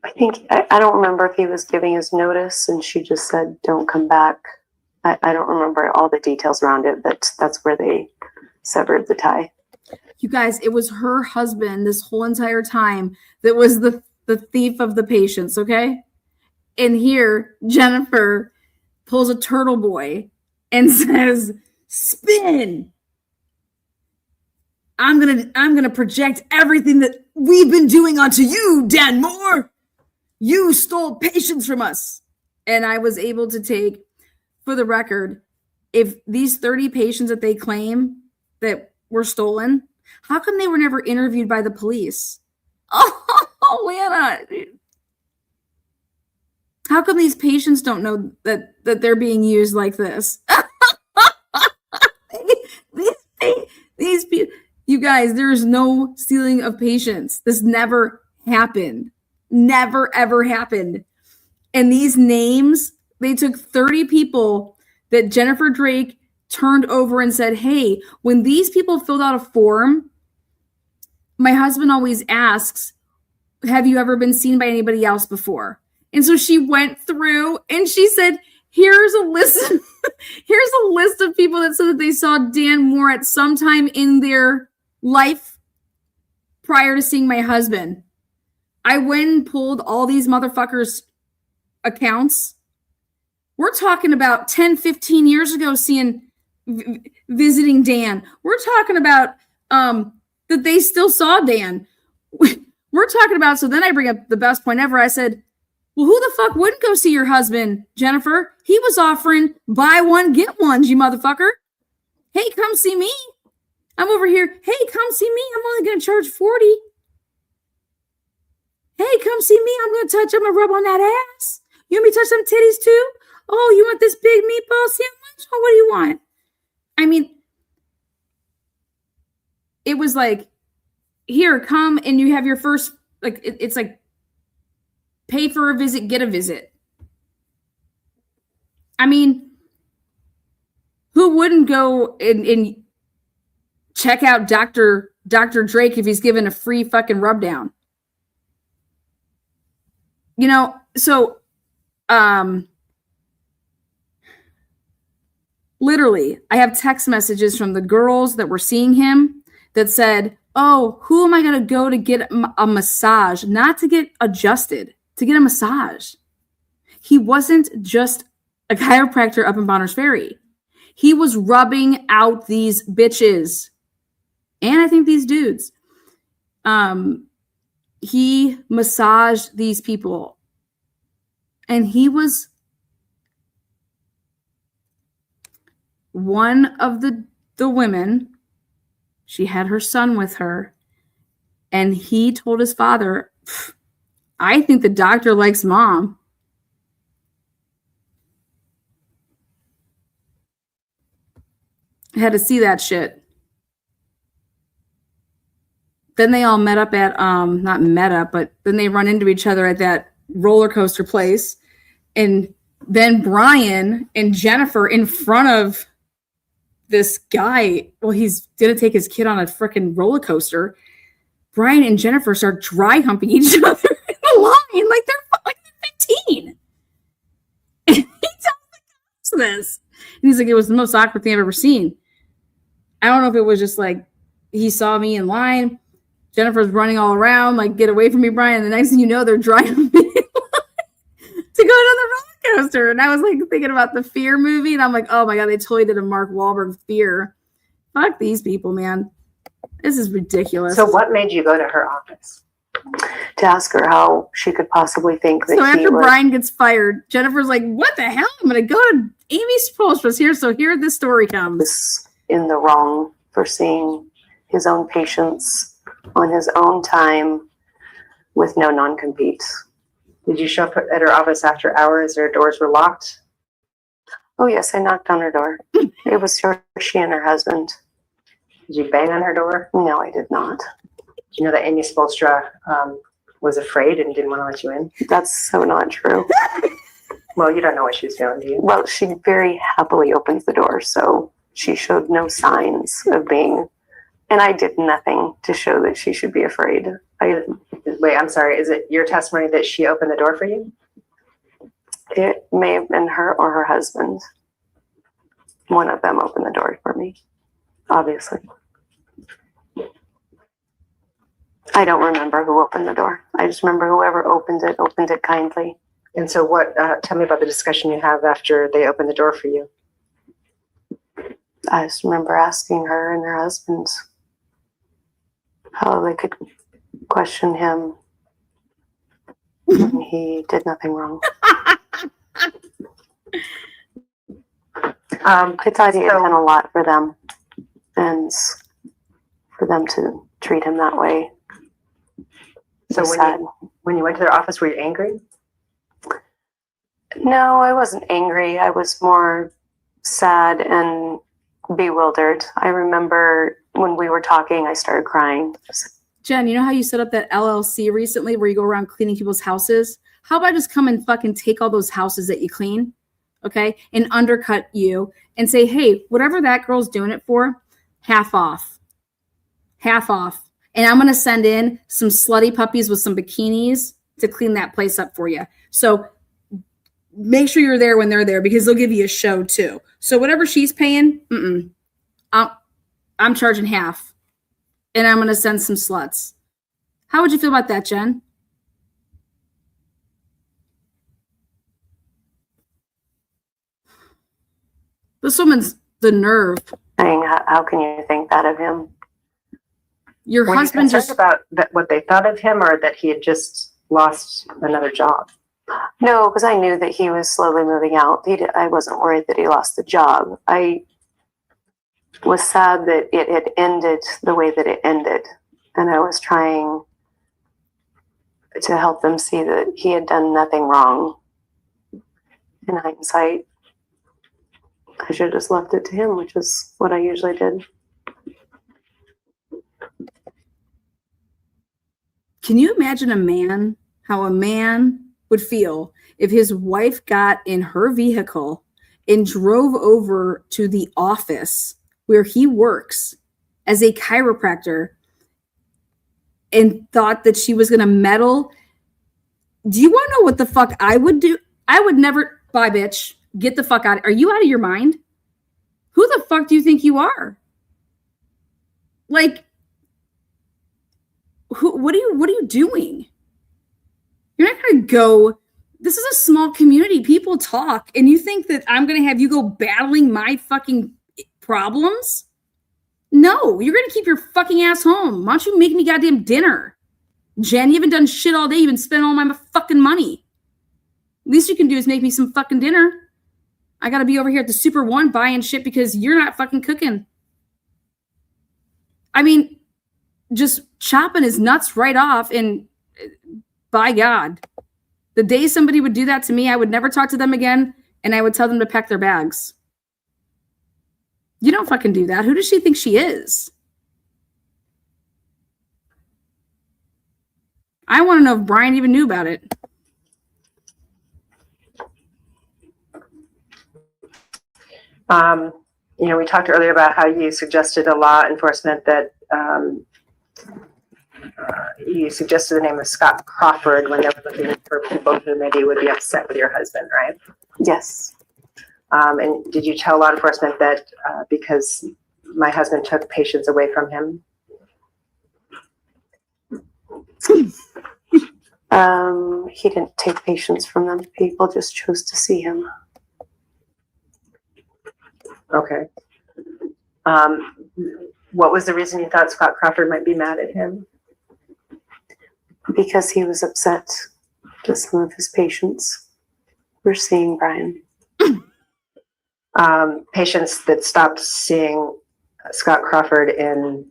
[SPEAKER 3] I don't remember if he was giving his notice and she just said, don't come back. I don't remember all the details around it, but that's where they severed the tie.
[SPEAKER 1] You guys, it was her husband this whole entire time that was the thief of the patients, okay? And here, Jennifer pulls a turtle boy and says, spin. I'm gonna project everything that we've been doing onto you, Dan Moore. You stole patients from us. And I was able to take, for the record, if these 30 patients that they claim that were stolen, how come they were never interviewed by the police? Oh, Lana. How come these patients don't know that they're being used like this? these people, you guys, there's no stealing of patients. This never happened. Never, ever happened. And these names, they took 30 people that Jennifer Drake turned over and said, hey, when these people filled out a form, my husband always asks, have you ever been seen by anybody else before? And so she went through and she said, here's a list of people that said that they saw Dan Moore at some time in their life prior to seeing my husband. I went and pulled all these motherfuckers' accounts. We're talking about 10, 15 years ago visiting Dan. We're talking about that they still saw Dan. We're talking about, so then I bring up the best point ever. I said, well, who the fuck wouldn't go see your husband, Jennifer? He was offering buy one, get ones, you motherfucker. Hey, come see me. I'm over here. Hey, come see me. I'm only going to charge 40. Hey, come see me. I'm going to rub on that ass. You want me to touch some titties too? Oh, you want this big meatball sandwich? Oh, what do you want? I mean, it was like, here, come and you have your first, like, it's like, pay for a visit, get a visit. I mean, who wouldn't go and check out Dr. Drake if he's given a free fucking rub down? You know, so literally, I have text messages from the girls that were seeing him that said, oh, who am I going to go to get a massage? Not to get adjusted, to get a massage. He wasn't just a chiropractor up in Bonners Ferry. He was rubbing out these bitches. And I think these dudes. He massaged these people. And he was one of the women. She had her son with her. And he told his father, I think the doctor likes mom. I had to see that shit. Then they all met up at, not met up, but then they run into each other at that roller coaster place. And then Brian and Jennifer in front of this guy, well, he's going to take his kid on a freaking roller coaster. Brian and Jennifer start dry humping each other in the line like they're 15. And he tells this. And he's like, it was the most awkward thing I've ever seen. I don't know if it was just like he saw me in line. Jennifer's running all around, like, get away from me, Brian. And the next thing you know, they're dry humping to go down the roller coaster. And I was like thinking about the Fear movie. And I'm like, oh my God, they totally did a Mark Wahlberg Fear. Fuck these people, man. This is ridiculous.
[SPEAKER 2] So what made you go to her office?
[SPEAKER 3] To ask her how she could possibly think that
[SPEAKER 1] so after Brian gets fired, Jennifer's like, what the hell? I'm going to go to Amy Spolstra's here. So here this story comes.
[SPEAKER 3] Was in the wrong for seeing his own patients on his own time with no non-compete.
[SPEAKER 2] Did you show up at her office after hours? Her doors were locked?
[SPEAKER 3] Oh, yes, I knocked on her door. It was she and her husband.
[SPEAKER 2] Did you bang on her door?
[SPEAKER 3] No, I did not.
[SPEAKER 2] Did you know that Amy Spolstra was afraid and didn't want to let you in?
[SPEAKER 3] That's so not true.
[SPEAKER 2] Well, you don't know what she was feeling, do you?
[SPEAKER 3] Well, she very happily opens the door, so she showed no signs of being, and I did nothing to show that she should be afraid.
[SPEAKER 2] Wait, I'm sorry. Is it your testimony that she opened the door for you?
[SPEAKER 3] It may have been her or her husband. One of them opened the door for me, obviously. I don't remember who opened the door. I just remember whoever opened it kindly.
[SPEAKER 2] And so what, tell me about the discussion you have after they opened the door for you.
[SPEAKER 3] I just remember asking her and her husband how they could question him when he did nothing wrong. I thought he had done a lot for them, and for them to treat him that way.
[SPEAKER 2] So when you went to their office, were you angry?
[SPEAKER 3] No, I wasn't angry. I was more sad and bewildered. I remember when we were talking, I started crying.
[SPEAKER 1] Jen, you know how you set up that LLC recently where you go around cleaning people's houses? How about I just come and fucking take all those houses that you clean? okay, and undercut you and say, hey, whatever that girl's doing it for, half off. Half off. And I'm going to send in some slutty puppies with some bikinis to clean that place up for you. So make sure you're there when they're there because they'll give you a show too. So whatever she's paying, I'm charging half. And I'm going to send some sluts. How would you feel about that, Jen? This woman's the nerve.
[SPEAKER 3] Saying, how can you think that of him?
[SPEAKER 1] Your
[SPEAKER 2] Were
[SPEAKER 1] husband
[SPEAKER 2] you concerned
[SPEAKER 1] just
[SPEAKER 2] about what they thought of him, or that he had just lost another job?
[SPEAKER 3] No, because I knew that he was slowly moving out. I wasn't worried that he lost the job. I was sad that it had ended the way that it ended. And I was trying to help them see that he had done nothing wrong. In hindsight, I should have just left it to him, which is what I usually did.
[SPEAKER 1] Can you imagine how a man would feel if his wife got in her vehicle and drove over to the office where he works as a chiropractor and thought that she was going to meddle? Do you want to know what the fuck I would do? I would never, bye bitch, get the fuck out. Are you out of your mind? Who the fuck do you think you are? Like, what are you doing? You're not going to go, this is a small community. People talk, and you think that I'm going to have you go battling my fucking problems? No, you're going to keep your fucking ass home. Why don't you make me goddamn dinner? Jen, you haven't done shit all day. You've been spending all my fucking money. Least you can do is make me some fucking dinner. I got to be over here at the Super One buying shit because you're not fucking cooking. I mean, just chopping his nuts right off, and by God, the day somebody would do that to me, I would never talk to them again, and I would tell them to pack their bags. You don't fucking do that. Who does she think she is? I want to know if Brian even knew about it.
[SPEAKER 2] We talked earlier about how you suggested a law enforcement that you suggested the name of Scott Crawford when they were looking for people who maybe would be upset with your husband, right?
[SPEAKER 3] Yes.
[SPEAKER 2] And did you tell law enforcement that because my husband took patients away from him?
[SPEAKER 3] He didn't take patients from them. People just chose to see him.
[SPEAKER 2] Okay. What was the reason you thought Scott Crawford might be mad at him?
[SPEAKER 3] Because he was upset that some of his patients were seeing Brian.
[SPEAKER 2] Patients that stopped seeing Scott Crawford in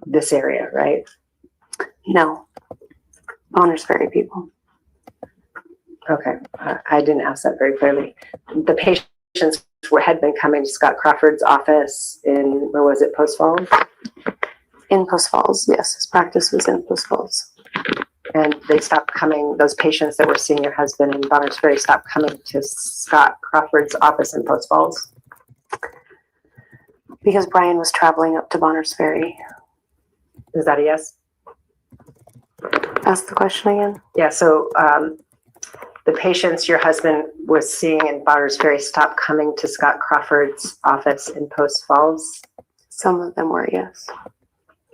[SPEAKER 2] this area, right?
[SPEAKER 3] No. Bonners Ferry people.
[SPEAKER 2] Okay. I didn't ask that very clearly. The patients had been coming to Scott Crawford's office in, where was it, Post Falls?
[SPEAKER 3] In Post Falls, yes. His practice was in Post Falls.
[SPEAKER 2] And they stopped coming, those patients that were seeing your husband in Bonners Ferry stopped coming to Scott Crawford's office in Post Falls?
[SPEAKER 3] Because Brian was traveling up to Bonners Ferry.
[SPEAKER 2] Is that a yes?
[SPEAKER 3] Ask the question again.
[SPEAKER 2] Yeah, so the patients your husband was seeing in Bonners Ferry stopped coming to Scott Crawford's office in Post Falls?
[SPEAKER 3] Some of them were, yes.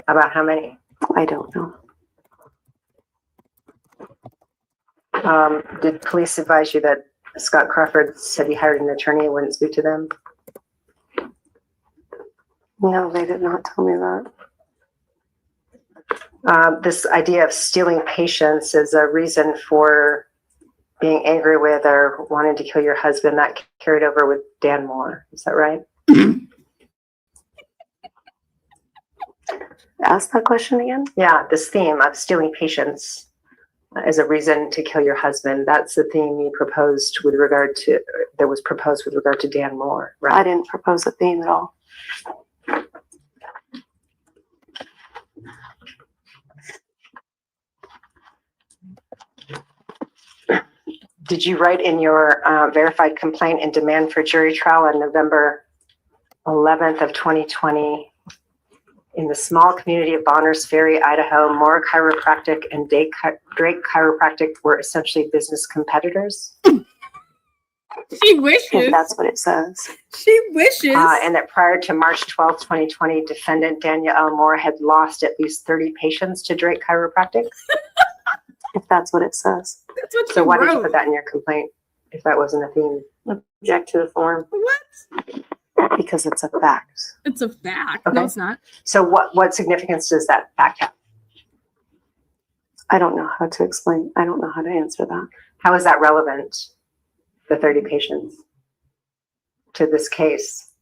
[SPEAKER 2] About how many?
[SPEAKER 3] I don't know.
[SPEAKER 2] Did police advise you that Scott Crawford said he hired an attorney and wouldn't speak to them?
[SPEAKER 3] No, they did not tell me that.
[SPEAKER 2] This idea of stealing patients is a reason for being angry with or wanting to kill your husband, that carried over with Dan Moore. Is that right?
[SPEAKER 3] Ask that question again.
[SPEAKER 2] Yeah, this theme of stealing patients as a reason to kill your husband. That's the theme you proposed with regard to, that was proposed with regard to Dan Moore, right?
[SPEAKER 3] I didn't propose a theme at all.
[SPEAKER 2] Did you write in your verified complaint and demand for jury trial on November 11th of 2020 in the small community of Bonners Ferry, Idaho, Moore Chiropractic and Drake Chiropractic were essentially business competitors?
[SPEAKER 1] She wishes.
[SPEAKER 3] If that's what it says.
[SPEAKER 1] She wishes.
[SPEAKER 2] And that prior to March 12th, 2020, defendant Daniel L. Moore had lost at least 30 patients to Drake Chiropractic?
[SPEAKER 3] If that's what it says.
[SPEAKER 1] That's what
[SPEAKER 2] So
[SPEAKER 1] she
[SPEAKER 2] why did you
[SPEAKER 1] wrote.
[SPEAKER 2] put that in your complaint if that wasn't a theme?
[SPEAKER 3] Object to the form.
[SPEAKER 1] What?
[SPEAKER 3] Because it's a fact.
[SPEAKER 1] It's a fact.
[SPEAKER 2] Okay.
[SPEAKER 1] No, it's not.
[SPEAKER 2] So what significance does that fact have?
[SPEAKER 3] I don't know how to explain. I don't know how to answer that.
[SPEAKER 2] How is that relevant, the 30 patients, to this case?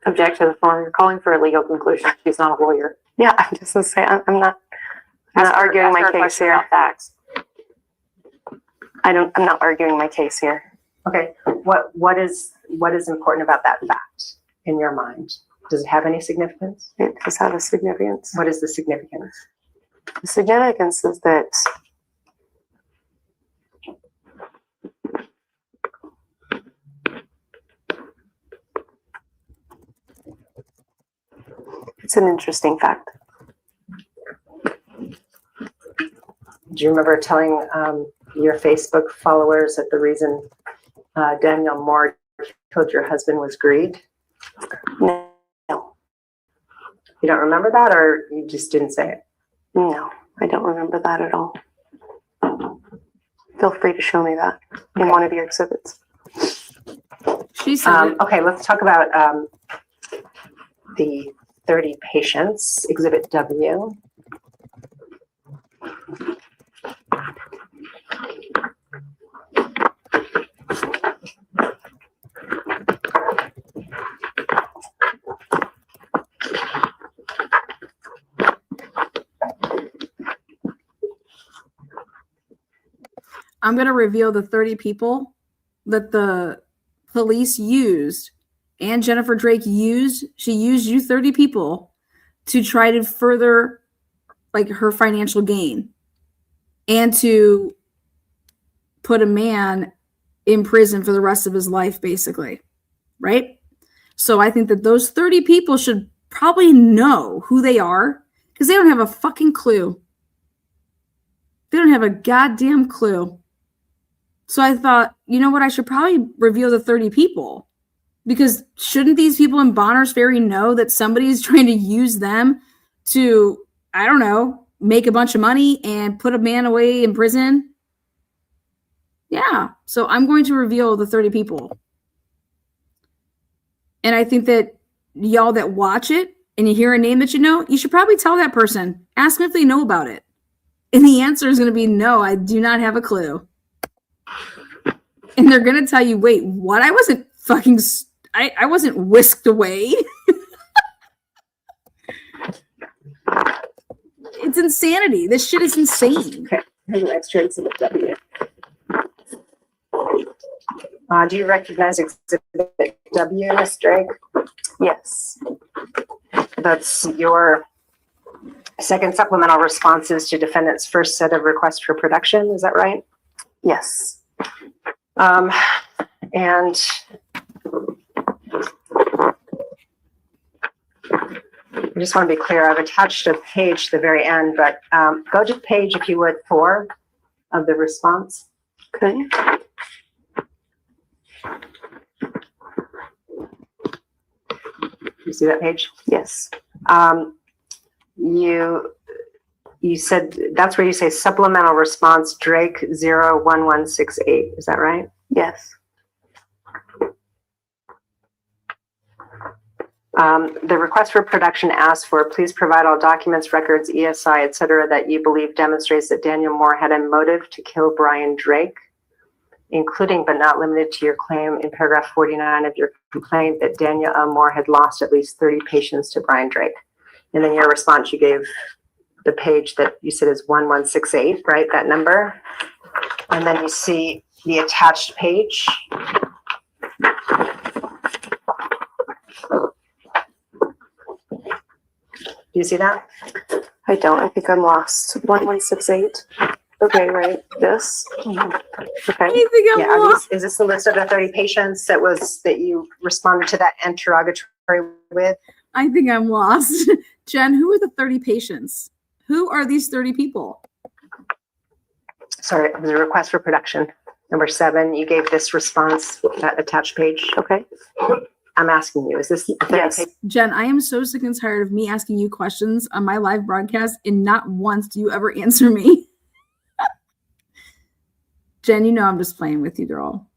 [SPEAKER 3] Object to the form. You're calling for a legal conclusion. She's not a lawyer. Yeah, I'm just gonna say I'm not arguing my case here.
[SPEAKER 2] Facts.
[SPEAKER 3] I'm not arguing my case here.
[SPEAKER 2] Okay, what is important about that fact in your mind? Does it have any significance?
[SPEAKER 3] It does have a significance.
[SPEAKER 2] What is the significance?
[SPEAKER 3] The significance is that it's an interesting fact.
[SPEAKER 2] Do you remember telling your Facebook followers that the reason Daniel Moore killed your husband was greed?
[SPEAKER 3] No,
[SPEAKER 2] You don't remember that, or you just didn't say it?
[SPEAKER 3] no, I don't remember that at all. Feel free to show me that in one of your exhibits.
[SPEAKER 1] She said it.
[SPEAKER 2] Okay, let's talk about the 30 patients, Exhibit W.
[SPEAKER 1] I'm going to reveal the 30 people that the police used and Jennifer Drake used. She used you 30 people to try to further like her financial gain and to put a man in prison for the rest of his life, basically. Right? So I think that those 30 people should probably know who they are because they don't have a fucking clue. They don't have a goddamn clue. So I thought, you know what? I should probably reveal the 30 people because shouldn't these people in Bonners Ferry know that somebody's trying to use them to, I don't know, make a bunch of money and put a man away in prison? Yeah. So I'm going to reveal the 30 people. And I think that y'all that watch it and you hear a name that you know, you should probably tell that person, ask them if they know about it. And the answer is going to be no, I do not have a clue. And they're going to tell you, wait, what? I wasn't fucking, I wasn't whisked away. It's insanity. This shit is insane.
[SPEAKER 2] Okay, here's an extra Exhibit W. Do you recognize Exhibit W, Ms. Drake?
[SPEAKER 3] Yes.
[SPEAKER 2] That's your second supplemental responses to defendant's first set of requests for production. Is that right?
[SPEAKER 3] Yes.
[SPEAKER 2] And I just want to be clear, I've attached a page to the very end, but go to page, if you would, 4 of the response.
[SPEAKER 3] Okay.
[SPEAKER 2] You see that page?
[SPEAKER 3] Yes.
[SPEAKER 2] You said, that's where you say supplemental response Drake 01168. Is that right?
[SPEAKER 3] Yes.
[SPEAKER 2] The request for production asks for, please provide all documents, records, ESI, et cetera, that you believe demonstrates that Daniel Moore had a motive to kill Brian Drake, including but not limited to your claim in paragraph 49 of your complaint that Daniel L. Moore had lost at least 30 patients to Brian Drake. And then your response, you gave the page that you said is 1168, right? That number. And then you see the attached page. Do you see that?
[SPEAKER 3] I don't. I think I'm lost. 1168. Okay, right, this. Okay.
[SPEAKER 1] I think I'm
[SPEAKER 6] Yeah,
[SPEAKER 1] lost.
[SPEAKER 6] is this the list of the 30 patients that you responded to that interrogatory with?
[SPEAKER 1] I think I'm lost. Jen, who are the 30 patients? Who are these 30 people?
[SPEAKER 6] Sorry, it was a request for production. Number 7, you gave this response, that attached page.
[SPEAKER 3] Okay.
[SPEAKER 6] I'm asking you, is this the 30
[SPEAKER 3] Yes.
[SPEAKER 6] patients?
[SPEAKER 1] Jen, I am so sick and tired of me asking you questions on my live broadcast and not once do you ever answer me. Jen, you know I'm just playing with you, girl.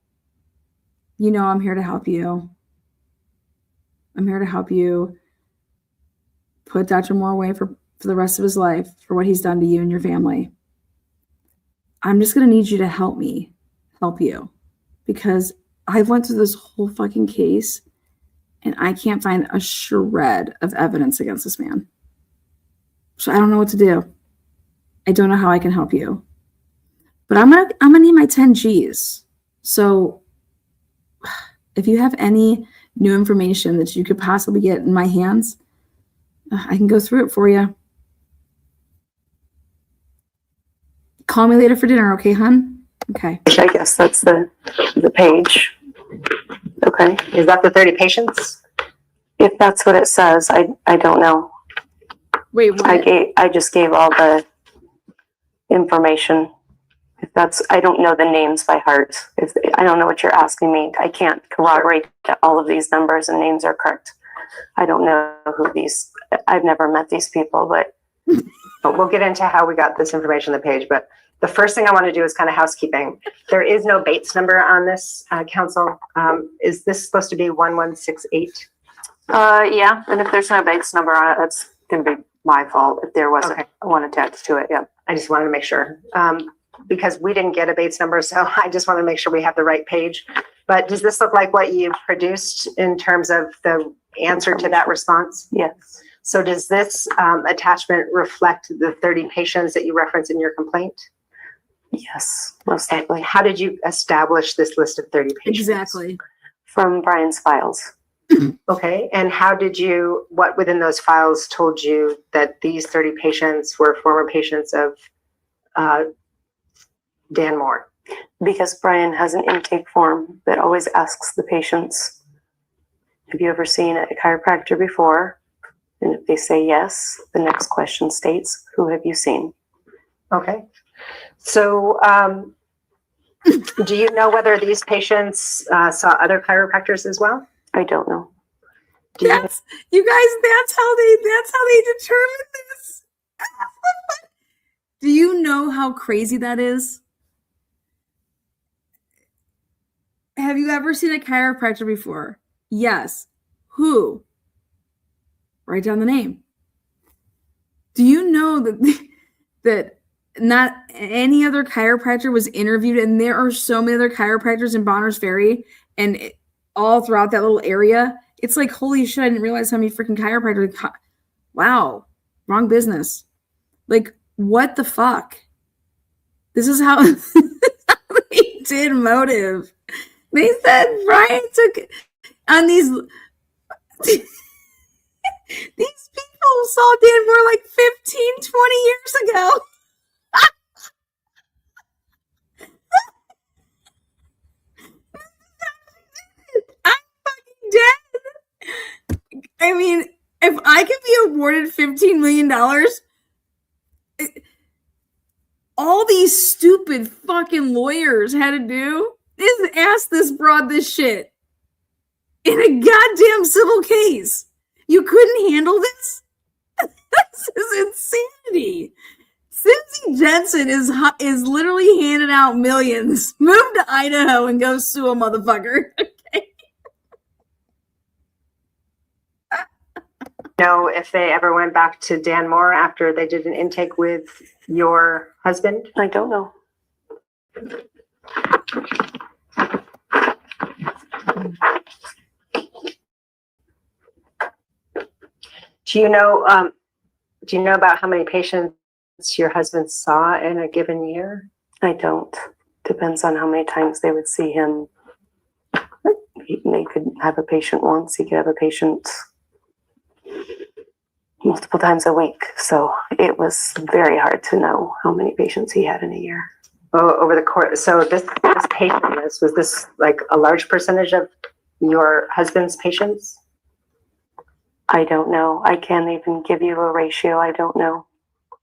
[SPEAKER 1] You know I'm here to help you. I'm here to help you put Dr. Moore away for the rest of his life for what he's done to you and your family. I'm just going to need you to help me help you because I went through this whole fucking case and I can't find a shred of evidence against this man. So I don't know what to do. I don't know how I can help you. But I'm gonna need my 10 G's. So if you have any new information that you could possibly get in my hands, I can go through it for you. Call me later for dinner, okay, hun? Okay.
[SPEAKER 3] I guess that's the page. Okay.
[SPEAKER 6] Is that the 30 patients?
[SPEAKER 3] If that's what it says, I don't know.
[SPEAKER 1] Wait, what?
[SPEAKER 3] I just gave all the information. If that's, I don't know the names by heart. If I don't know what you're asking me, I can't corroborate that all of these numbers and names are correct. I don't know who these. I've never met these people, but
[SPEAKER 6] We'll get into how we got this information on the page, but the first thing I want to do is kind of housekeeping. There is no Bates number on this, council. Is this supposed to be 1168?
[SPEAKER 3] yeah. And if there's no Bates number on it, that's gonna be my fault if there wasn't
[SPEAKER 6] Okay.
[SPEAKER 3] one attached to it. Yeah.
[SPEAKER 6] I just wanted to make sure, because we didn't get a Bates number, so I just want to make sure we have the right page. But does this look like what you produced in terms of the answer to that response?
[SPEAKER 3] Yes.
[SPEAKER 6] So does this attachment reflect the 30 patients that you reference in your complaint?
[SPEAKER 3] Yes. Most
[SPEAKER 6] And
[SPEAKER 3] likely
[SPEAKER 6] how did you establish this list of 30 patients?
[SPEAKER 1] Exactly.
[SPEAKER 3] from Brian's files.
[SPEAKER 6] Okay, and how did you, what within those files told you that these 30 patients were former patients of Dan Moore?
[SPEAKER 3] Because Brian has an intake form that always asks the patients, have you ever seen a chiropractor before? And if they say yes, the next question states, who have you seen?
[SPEAKER 6] Okay, so do you know whether these patients saw other chiropractors as well?
[SPEAKER 3] I don't know.
[SPEAKER 6] Do you,
[SPEAKER 1] That's you guys, that's how they determine this. Do you know how crazy that is? Have you ever seen a chiropractor before? Yes. Who? Write down the name. Do you know that that not any other chiropractor was interviewed, and there are so many other chiropractors in Bonners Ferry and all throughout that little area? It's like, holy shit, I didn't realize how many freaking chiropractors. Wow, wrong business. Like, what the fuck? This is how they did motive. They said Brian took on these people saw Dan Moore like 15, 20 years ago. I'm fucking dead. I mean, if I could be awarded $15 million, all these stupid fucking lawyers had to do is ask this broad this shit in a goddamn civil case. You couldn't handle this? This is insanity. Cindy Jensen is literally handing out millions. Move to Idaho and go sue a motherfucker. Okay.
[SPEAKER 6] know if they ever went back to Dan Moore after they did an intake with your husband?
[SPEAKER 3] I don't know.
[SPEAKER 6] Do you know about how many patients your husband saw in a given year?
[SPEAKER 3] I don't. Depends on how many times they would see him. They could have a patient once. He could have a patient multiple times a week. So it was very hard to know how many patients he had in a year.
[SPEAKER 6] Oh, over the course, so this patient list, was this like a large percentage of your husband's patients?
[SPEAKER 3] I don't know. I can't even give you a ratio. I don't know.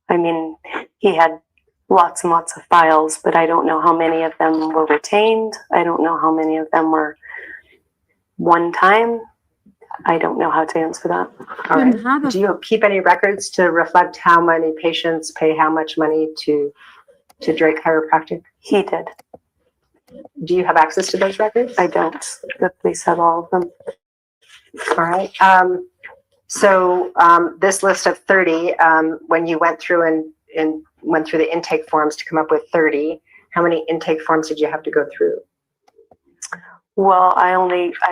[SPEAKER 3] I mean, he had lots and lots of files, but I don't know how many of them were retained. I don't know how many of them were one time. I don't know how to answer that.
[SPEAKER 6] All right. Do you keep any records to reflect how many patients pay how much money to Drake Chiropractic?
[SPEAKER 3] He did.
[SPEAKER 6] Do you have access to those records?
[SPEAKER 3] I don't. The police have all of them.
[SPEAKER 6] All right. So this list of 30, when you went through and went through the intake forms to come up with 30, how many intake forms did you have to go through?
[SPEAKER 3] Well, I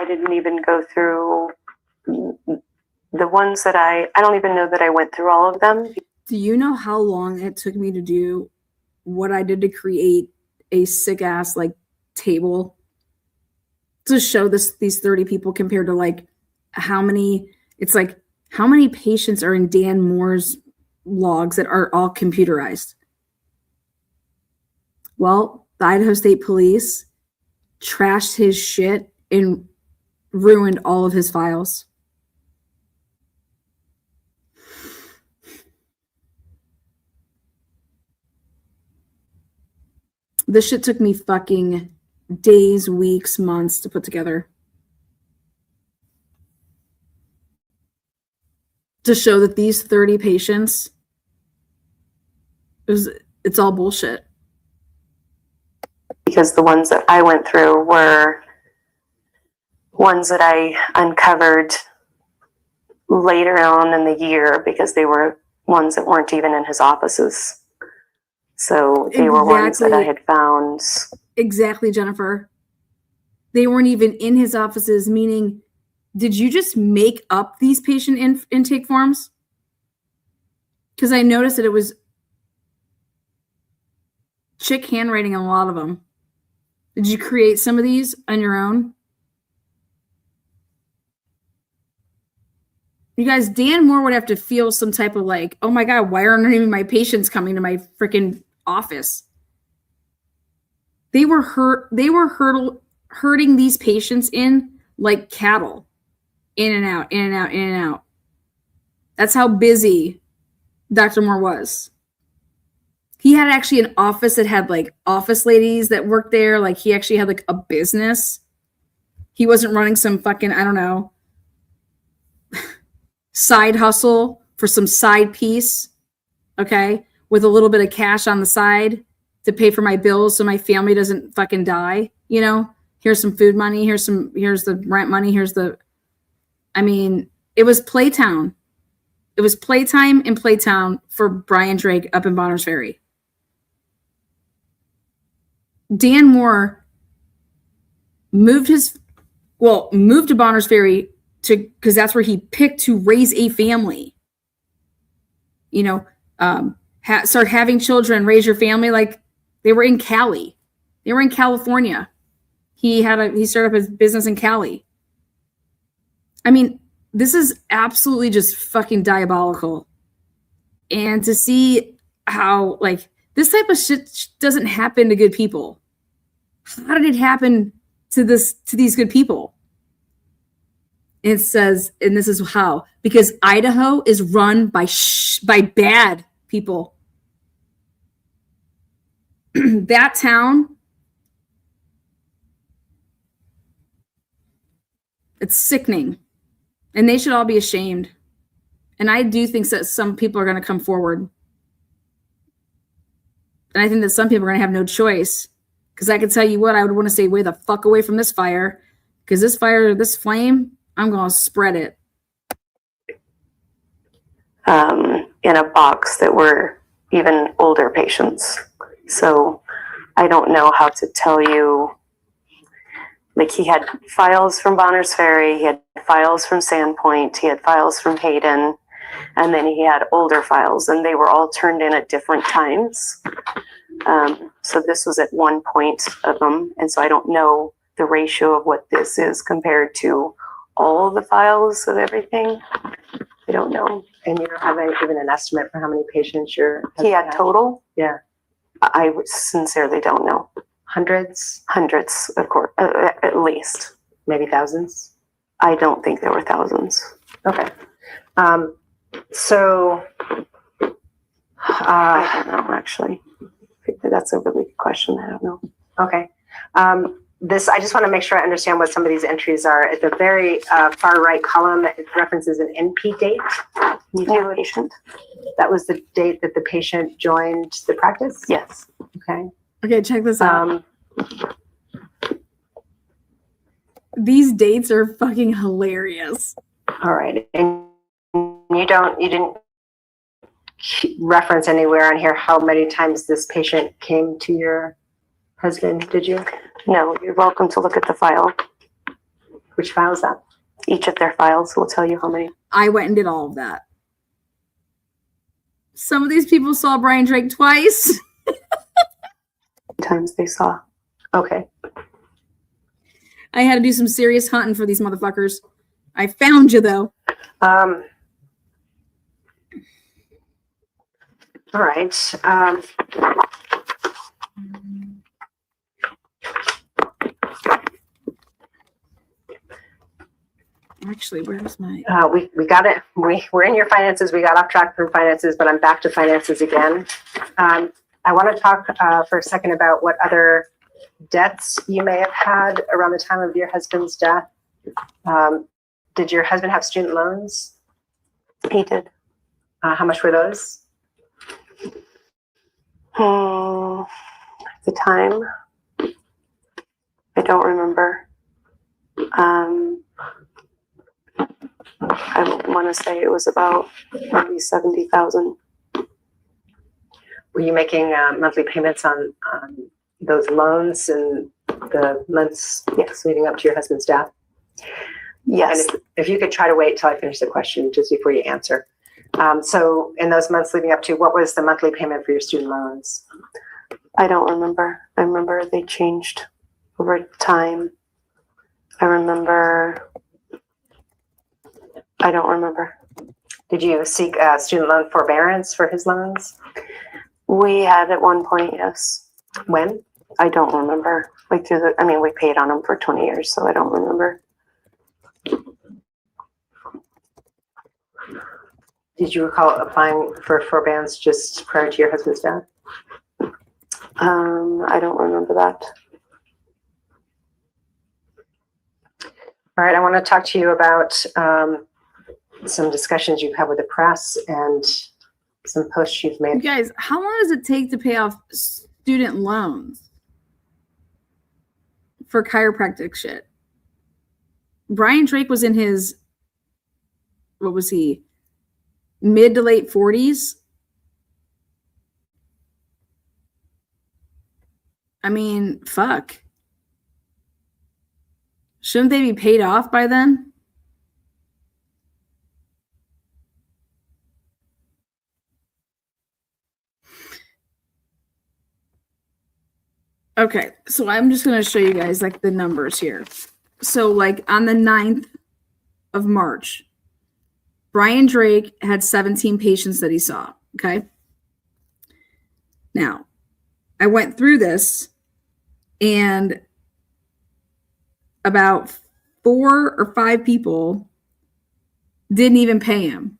[SPEAKER 3] didn't even go through the ones that I don't even know that I went through all of them.
[SPEAKER 1] Do you know how long it took me to do what I did to create a sick ass like table to show these 30 people compared to like how many patients are in Dan Moore's logs that are all computerized? Well, the Idaho State Police trashed his shit and ruined all of his files. This shit took me fucking days, weeks, months to put together. To show that these 30 patients, it's all bullshit.
[SPEAKER 3] Because the ones that I went through were ones that I uncovered later on in the year because they were ones that weren't even in his offices. So they were ones that I had found.
[SPEAKER 1] Exactly, Jennifer. They weren't even in his offices, meaning, did you just make up these patient intake forms? Because I noticed that it was chick handwriting on a lot of them. Did you create some of these on your own? You guys, Dan Moore would have to feel some type of like, oh my God, why aren't any of my patients coming to my freaking office? They were herding these patients in like cattle, in and out, in and out, in and out. That's how busy Dr. Moore was. He had actually an office that had like office ladies that worked there. Like he actually had like a business. He wasn't running some fucking, I don't know, side hustle for some side piece. Okay. With a little bit of cash on the side to pay for my bills so my family doesn't fucking die. You know, here's some food money. Here's the rent money. It was Playtown. It was playtime in Playtown for Brian Drake up in Bonners Ferry. Dan Moore moved to Bonners Ferry because that's where he picked to raise a family. You know, start having children, raise your family. Like they were in Cali. They were in California. He started up his business in Cali. I mean, this is absolutely just fucking diabolical. And to see how like this type of shit doesn't happen to good people. How did it happen to these good people? It says, and this is how, because Idaho is run by bad people. That town, it's sickening. And they should all be ashamed. And I do think that some people are going to come forward. And I think that some people are going to have no choice. Because I can tell you what, I would want to say, way the fuck away from this fire. Because this fire, this flame, I'm going to spread it.
[SPEAKER 3] In a box that were even older patients. So I don't know how to tell you. Like he had files from Bonners Ferry, he had files from Sandpoint, he had files from Hayden, and then he had older files, and they were all turned in at different times. So this was at one point of them, and so I don't know the ratio of what this is compared to all of the files of everything. I don't know.
[SPEAKER 6] And you don't have even an estimate for how many patients
[SPEAKER 3] He had total?
[SPEAKER 6] Yeah.
[SPEAKER 3] I sincerely don't know.
[SPEAKER 6] Hundreds,
[SPEAKER 3] Hundreds, of course, at least.
[SPEAKER 6] maybe thousands?
[SPEAKER 3] I don't think there were thousands.
[SPEAKER 6] Okay. So,
[SPEAKER 3] I don't know, actually. That's a really good question. I don't know.
[SPEAKER 6] okay. I just want to make sure I understand what some of these entries are. At the very far right column, it references an NP date.
[SPEAKER 3] New patient?
[SPEAKER 6] That was the date that the patient joined the practice?
[SPEAKER 3] Yes.
[SPEAKER 6] Okay.
[SPEAKER 1] Okay, check this out. These dates are fucking hilarious.
[SPEAKER 6] All right. And you didn't reference anywhere on here how many times this patient came to your husband, did you?
[SPEAKER 3] No, you're welcome to look at the file.
[SPEAKER 6] Which file is that?
[SPEAKER 3] Each of their files will tell you how many
[SPEAKER 1] I went and did all of that. Some of these people saw Brian Drake twice.
[SPEAKER 3] times they saw.
[SPEAKER 6] Okay.
[SPEAKER 1] I had to do some serious hunting for these motherfuckers. I found you though.
[SPEAKER 6] All right.
[SPEAKER 1] Actually, where's my...
[SPEAKER 6] We got it. We're in your finances. We got off track from finances, but I'm back to finances again. I want to talk for a second about what other debts you may have had around the time of your husband's death. Did your husband have student loans?
[SPEAKER 3] He did.
[SPEAKER 6] How much were those?
[SPEAKER 3] At the time, I don't remember. I want to say it was about maybe 70,000.
[SPEAKER 6] Were you making monthly payments on those loans in the months leading up to your husband's death?
[SPEAKER 3] Yes.
[SPEAKER 6] And if you could try to wait till I finish the question just before you answer. So in those months leading up to, what was the monthly payment for your student loans?
[SPEAKER 3] I don't remember. I remember they changed over time. I don't remember.
[SPEAKER 6] Did you seek student loan forbearance for his loans?
[SPEAKER 3] We had at one point, yes.
[SPEAKER 6] When?
[SPEAKER 3] I don't remember. We paid on them for 20 years, so I don't remember.
[SPEAKER 6] Did you recall applying for forbearance just prior to your husband's death?
[SPEAKER 3] I don't remember that.
[SPEAKER 6] All right, I want to talk to you about some discussions you've had with the press and some posts you've made.
[SPEAKER 1] You guys, how long does it take to pay off student loans for chiropractic shit? Brian Drake was in his, what was he, mid to late 40s? I mean, fuck. Shouldn't they be paid off by then? Okay, so I'm just going to show you guys like the numbers here. So like on the 9th of March, Brian Drake had 17 patients that he saw, okay? Now, I went through this and about 4 or 5 people didn't even pay him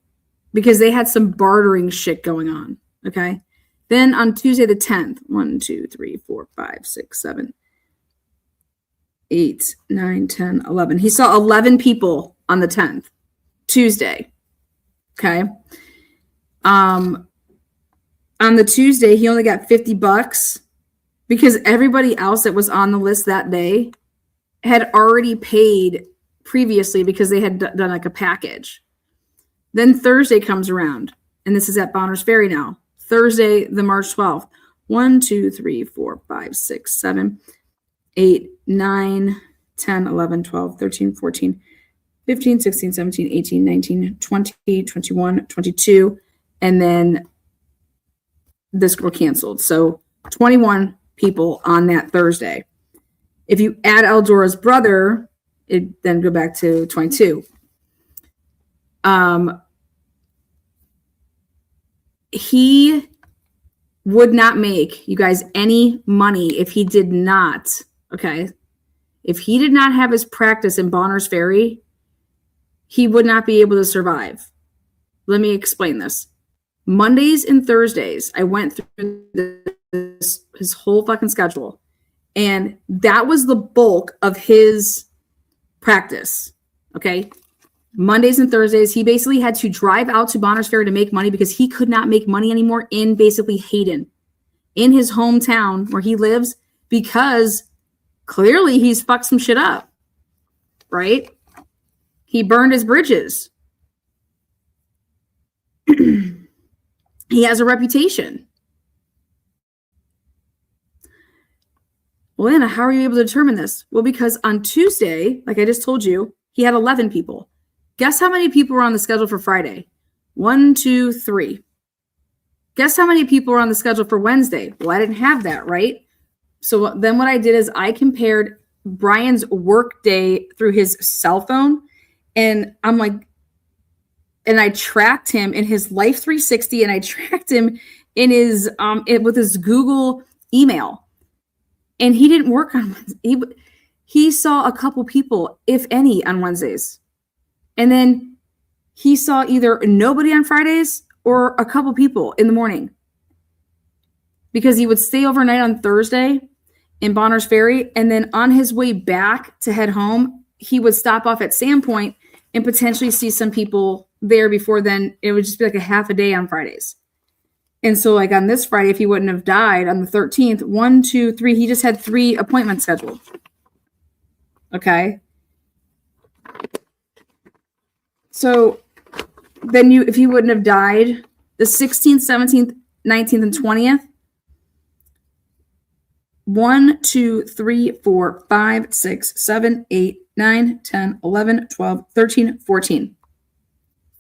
[SPEAKER 1] because they had some bartering shit going on, okay? Then on Tuesday the 10th, 1, 2, 3, 4, 5, 6, 7, 8, 9, 10, 11. He saw 11 people on the 10th, Tuesday, okay? On the Tuesday, he only got $50 because everybody else that was on the list that day had already paid previously because they had done like a package. Then Thursday comes around, and this is at Bonners Ferry now. Thursday, the March 12th. 1, 2, 3, 4, 5, 6, 7, 8, 9, 10, 11, 12, 13, 14, 15, 16, 17, 18, 19, 20, 21, 22. And then this girl canceled. So 21 people on that Thursday. If you add Eldora's brother, it then go back to 22. He would not make, you guys, any money if he did not, okay? If he did not have his practice in Bonners Ferry, he would not be able to survive. Let me explain this. Mondays and Thursdays, I went through his whole fucking schedule, and that was the bulk of his practice, okay? Mondays and Thursdays, he basically had to drive out to Bonners Ferry to make money because he could not make money anymore in basically Hayden, in his hometown where he lives, because clearly he's fucked some shit up, right? He burned his bridges. He has a reputation. Well, Anna, how are you able to determine this? Well, because on Tuesday, like I just told you, he had 11 people. Guess how many people were on the schedule for Friday? 1, 2, 3. Guess how many people were on the schedule for Wednesday? Well, I didn't have that, right? So then what I did is I compared Brian's work day through his cell phone, and I'm like, and I tracked him in his Life 360, and I tracked him in his with his Google email, and he didn't work on Wednesday. He saw a couple people, if any, on Wednesdays. And then he saw either nobody on Fridays or a couple people in the morning, because he would stay overnight on Thursday in Bonners Ferry. And then on his way back to head home, he would stop off at Sandpoint and potentially see some people there before then. It would just be like a half a day on Fridays. And so like on this Friday, if he wouldn't have died on the 13th, 1, 2, 3, he just had 3 appointments scheduled. Okay. So then if he wouldn't have died the 16th, 17th, 19th, and 20th, 1, 2, 3, 4, 5, 6, 7, 8, 9, 10, 11, 12, 13, 14.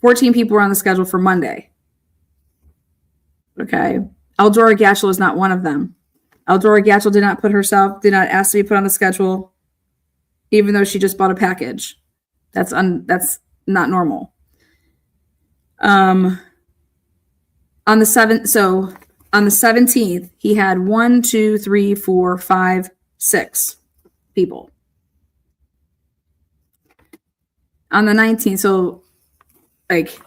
[SPEAKER 1] 14 people were on the schedule for Monday. Okay. Eldora Gatchell is not one of them. Eldora Gatchell did not ask to be put on the schedule, even though she just bought a package. That's not normal. On the 17th, he had 1, 2, 3, 4, 5, 6 people. On the 19th, so like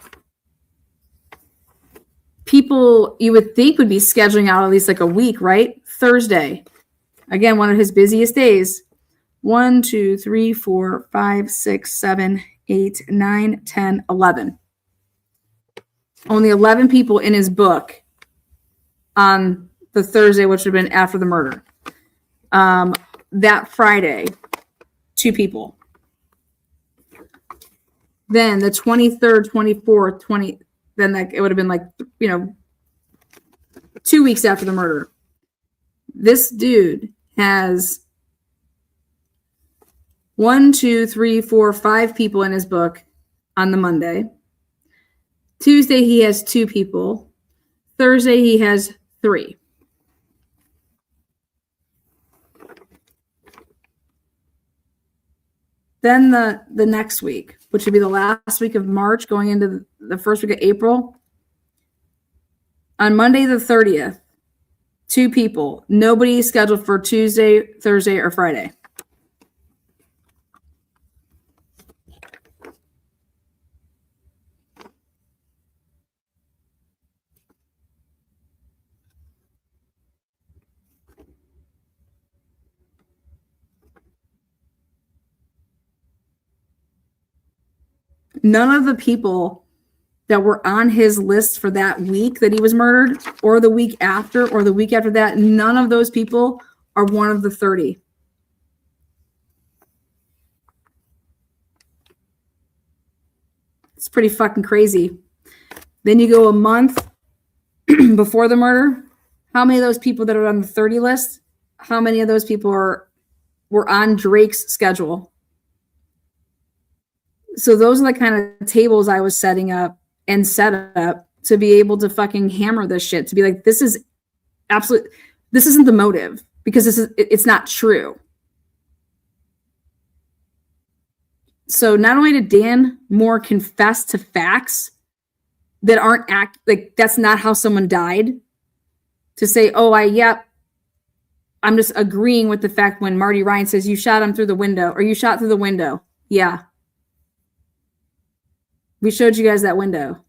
[SPEAKER 1] people you would think would be scheduling out at least like a week, right? Thursday, again, one of his busiest days. 1, 2, 3, 4, 5, 6, 7, 8, 9, 10, 11. Only 11 people in his book on the Thursday, which would have been after the murder. That Friday, 2 people. Then the 23rd, 24th, 20, then like it would have been like, 2 weeks after the murder. This dude has 1, 2, 3, 4, 5 people in his book on the Monday. Tuesday, he has 2 people. Thursday, he has 3. Then the next week, which would be the last week of March going into the first week of April. On Monday the 30th, 2 people. Nobody scheduled for Tuesday, Thursday, or Friday. None of the people that were on his list for that week that he was murdered, or the week after, or the week after that, none of those people are one of the 30. It's pretty fucking crazy. Then you go a month before the murder. How many of those people that are on the 30 list, how many of those people were on Drake's schedule? So those are the kind of tables I was setting up and set up to be able to fucking hammer this shit, to be like, this is absolute, this isn't the motive, because it's not true. So not only did Dan Moore confess to facts that aren't that's not how someone died, to say, I'm just agreeing with the fact when Marty Ryan says you shot him through the window, or you shot through the window. Yeah. We showed you guys that window.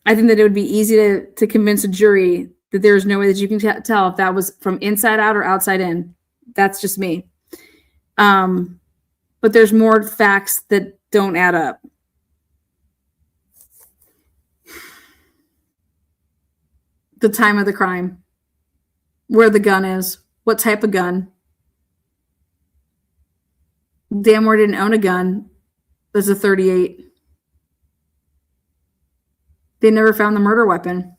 [SPEAKER 1] I think that it would be easy to convince a jury that there is no way that you can tell if that was from inside out or outside in. That's just me. But there's more facts that don't add up. The time of the crime, where the gun is, what type of gun. Dan Moore didn't own a gun. There's a .38. They never found the murder weapon.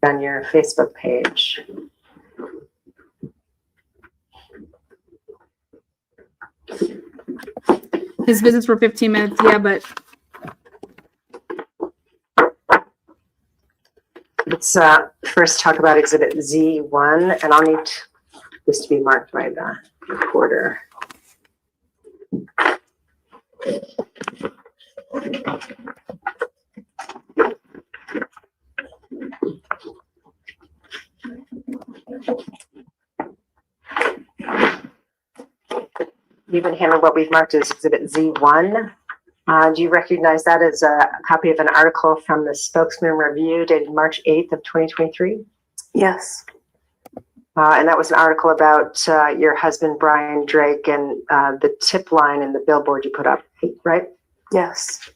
[SPEAKER 6] On your Facebook page.
[SPEAKER 1] His visits were 15 minutes. Yeah, but
[SPEAKER 6] Let's first talk about Exhibit Z1, and I'll need this to be marked by the recorder. You've been handling what we've marked as Exhibit Z1. Do you recognize that as a copy of an article from the Spokesman Review dated March 8th of 2023?
[SPEAKER 3] Yes.
[SPEAKER 6] And that was an article about your husband, Brian Drake, and the tip line in the billboard you put up, right?
[SPEAKER 3] Yes.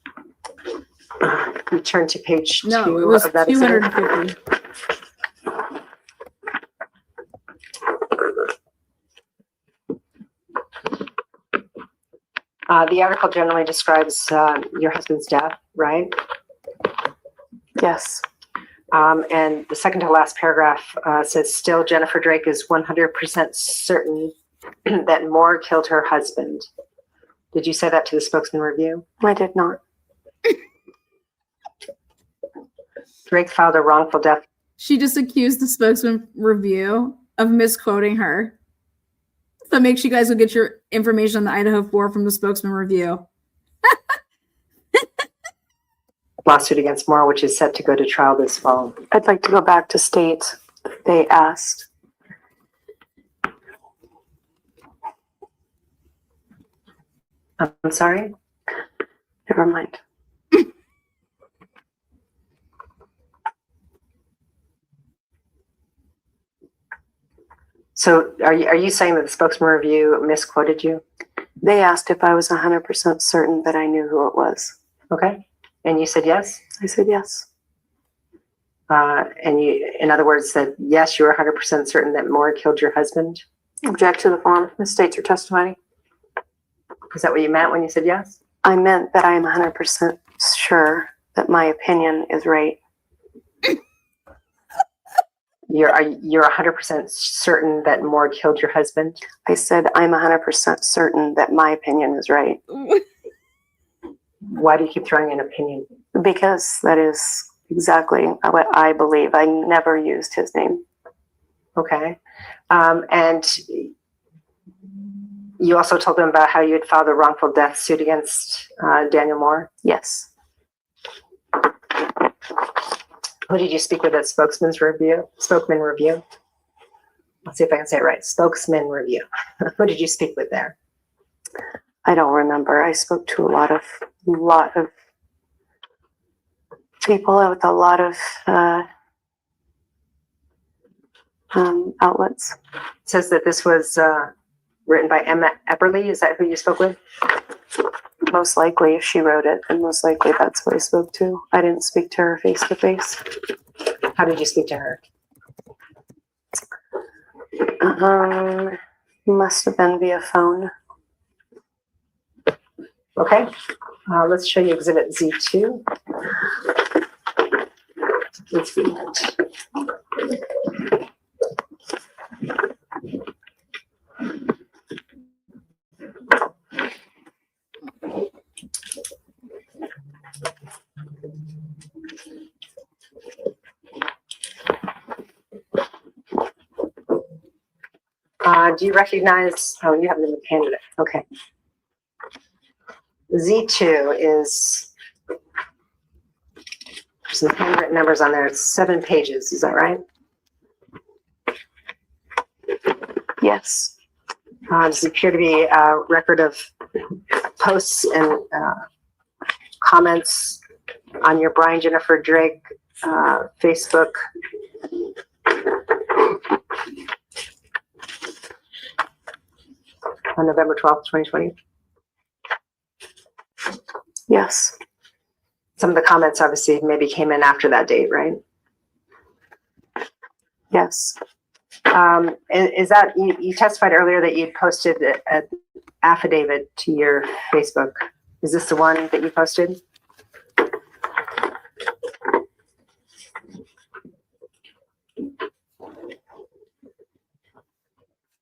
[SPEAKER 6] You turn to page 2
[SPEAKER 1] no, it was
[SPEAKER 6] of that exhibit.
[SPEAKER 1] 250.
[SPEAKER 6] The article generally describes your husband's death, right?
[SPEAKER 3] Yes.
[SPEAKER 6] And the second to last paragraph says, still Jennifer Drake is 100% certain that Moore killed her husband. Did you say that to the Spokesman Review?
[SPEAKER 3] I did not.
[SPEAKER 6] Drake filed a wrongful death.
[SPEAKER 1] She just accused the Spokesman Review of misquoting her. So make sure you guys will get your information on the Idaho 4 from the Spokesman Review.
[SPEAKER 6] Lawsuit against Moore, which is set to go to trial this fall.
[SPEAKER 3] I'd like to go back to state. They asked.
[SPEAKER 6] I'm sorry?
[SPEAKER 3] Never mind.
[SPEAKER 6] So are you saying that the Spokesman Review misquoted you?
[SPEAKER 3] They asked if I was 100% certain that I knew who it was.
[SPEAKER 6] Okay. And you said yes?
[SPEAKER 3] I said yes.
[SPEAKER 6] And you, in other words, said yes, you were 100% certain that Moore killed your husband?
[SPEAKER 3] Object to the form. Misstates your testimony.
[SPEAKER 6] Is that what you meant when you said yes?
[SPEAKER 3] I meant that I am 100% sure that my opinion is right.
[SPEAKER 6] You're 100% certain that Moore killed your husband?
[SPEAKER 3] I said I'm 100% certain that my opinion is right.
[SPEAKER 6] Why do you keep throwing in opinion?
[SPEAKER 3] Because that is exactly what I believe. I never used his name.
[SPEAKER 6] Okay. And you also told them about how you had filed a wrongful death suit against Daniel Moore?
[SPEAKER 3] Yes.
[SPEAKER 6] Who did you speak with at Spokesman Review? Let's see if I can say it right. Spokesman Review. Who did you speak with there?
[SPEAKER 3] I don't remember. I spoke to a lot of people with a lot of outlets.
[SPEAKER 6] It says that this was written by Emma Epperly. Is that who you spoke with?
[SPEAKER 3] Most likely, if she wrote it, and most likely that's who I spoke to. I didn't speak to her face to face.
[SPEAKER 6] How did you speak to her?
[SPEAKER 3] Must have been via phone.
[SPEAKER 6] Okay. Let's show you Exhibit Z2. Let's see. Do you recognize, oh, you have the candidate, okay. Z2 is, some handwritten numbers on there, it's 7 pages, is that right?
[SPEAKER 3] Yes.
[SPEAKER 6] Does it appear to be a record of posts and comments on your Brian Jennifer Drake Facebook? On November 12th, 2020?
[SPEAKER 3] Yes.
[SPEAKER 6] Some of the comments obviously maybe came in after that date, right?
[SPEAKER 3] Yes.
[SPEAKER 6] Is that, you testified earlier that you posted an affidavit to your Facebook. Is this the one that you posted?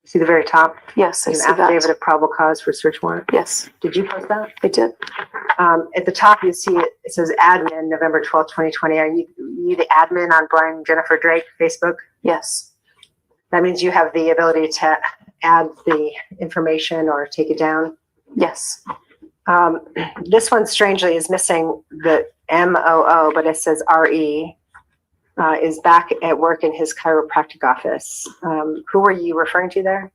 [SPEAKER 6] See the very top?
[SPEAKER 3] Yes, I
[SPEAKER 6] An
[SPEAKER 3] see
[SPEAKER 6] affidavit
[SPEAKER 3] that.
[SPEAKER 6] of probable cause for search warrant.
[SPEAKER 3] Yes,
[SPEAKER 6] Did you post that?
[SPEAKER 3] I did.
[SPEAKER 6] At the top, you see it says admin, November 12th, 2020. Are you the admin on Brian Jennifer Drake Facebook?
[SPEAKER 3] Yes.
[SPEAKER 6] That means you have the ability to add the information or take it down.
[SPEAKER 3] Yes.
[SPEAKER 6] This one strangely is missing the MOO, but it says RE. Is back at work in his chiropractic office. Who were you referring to there?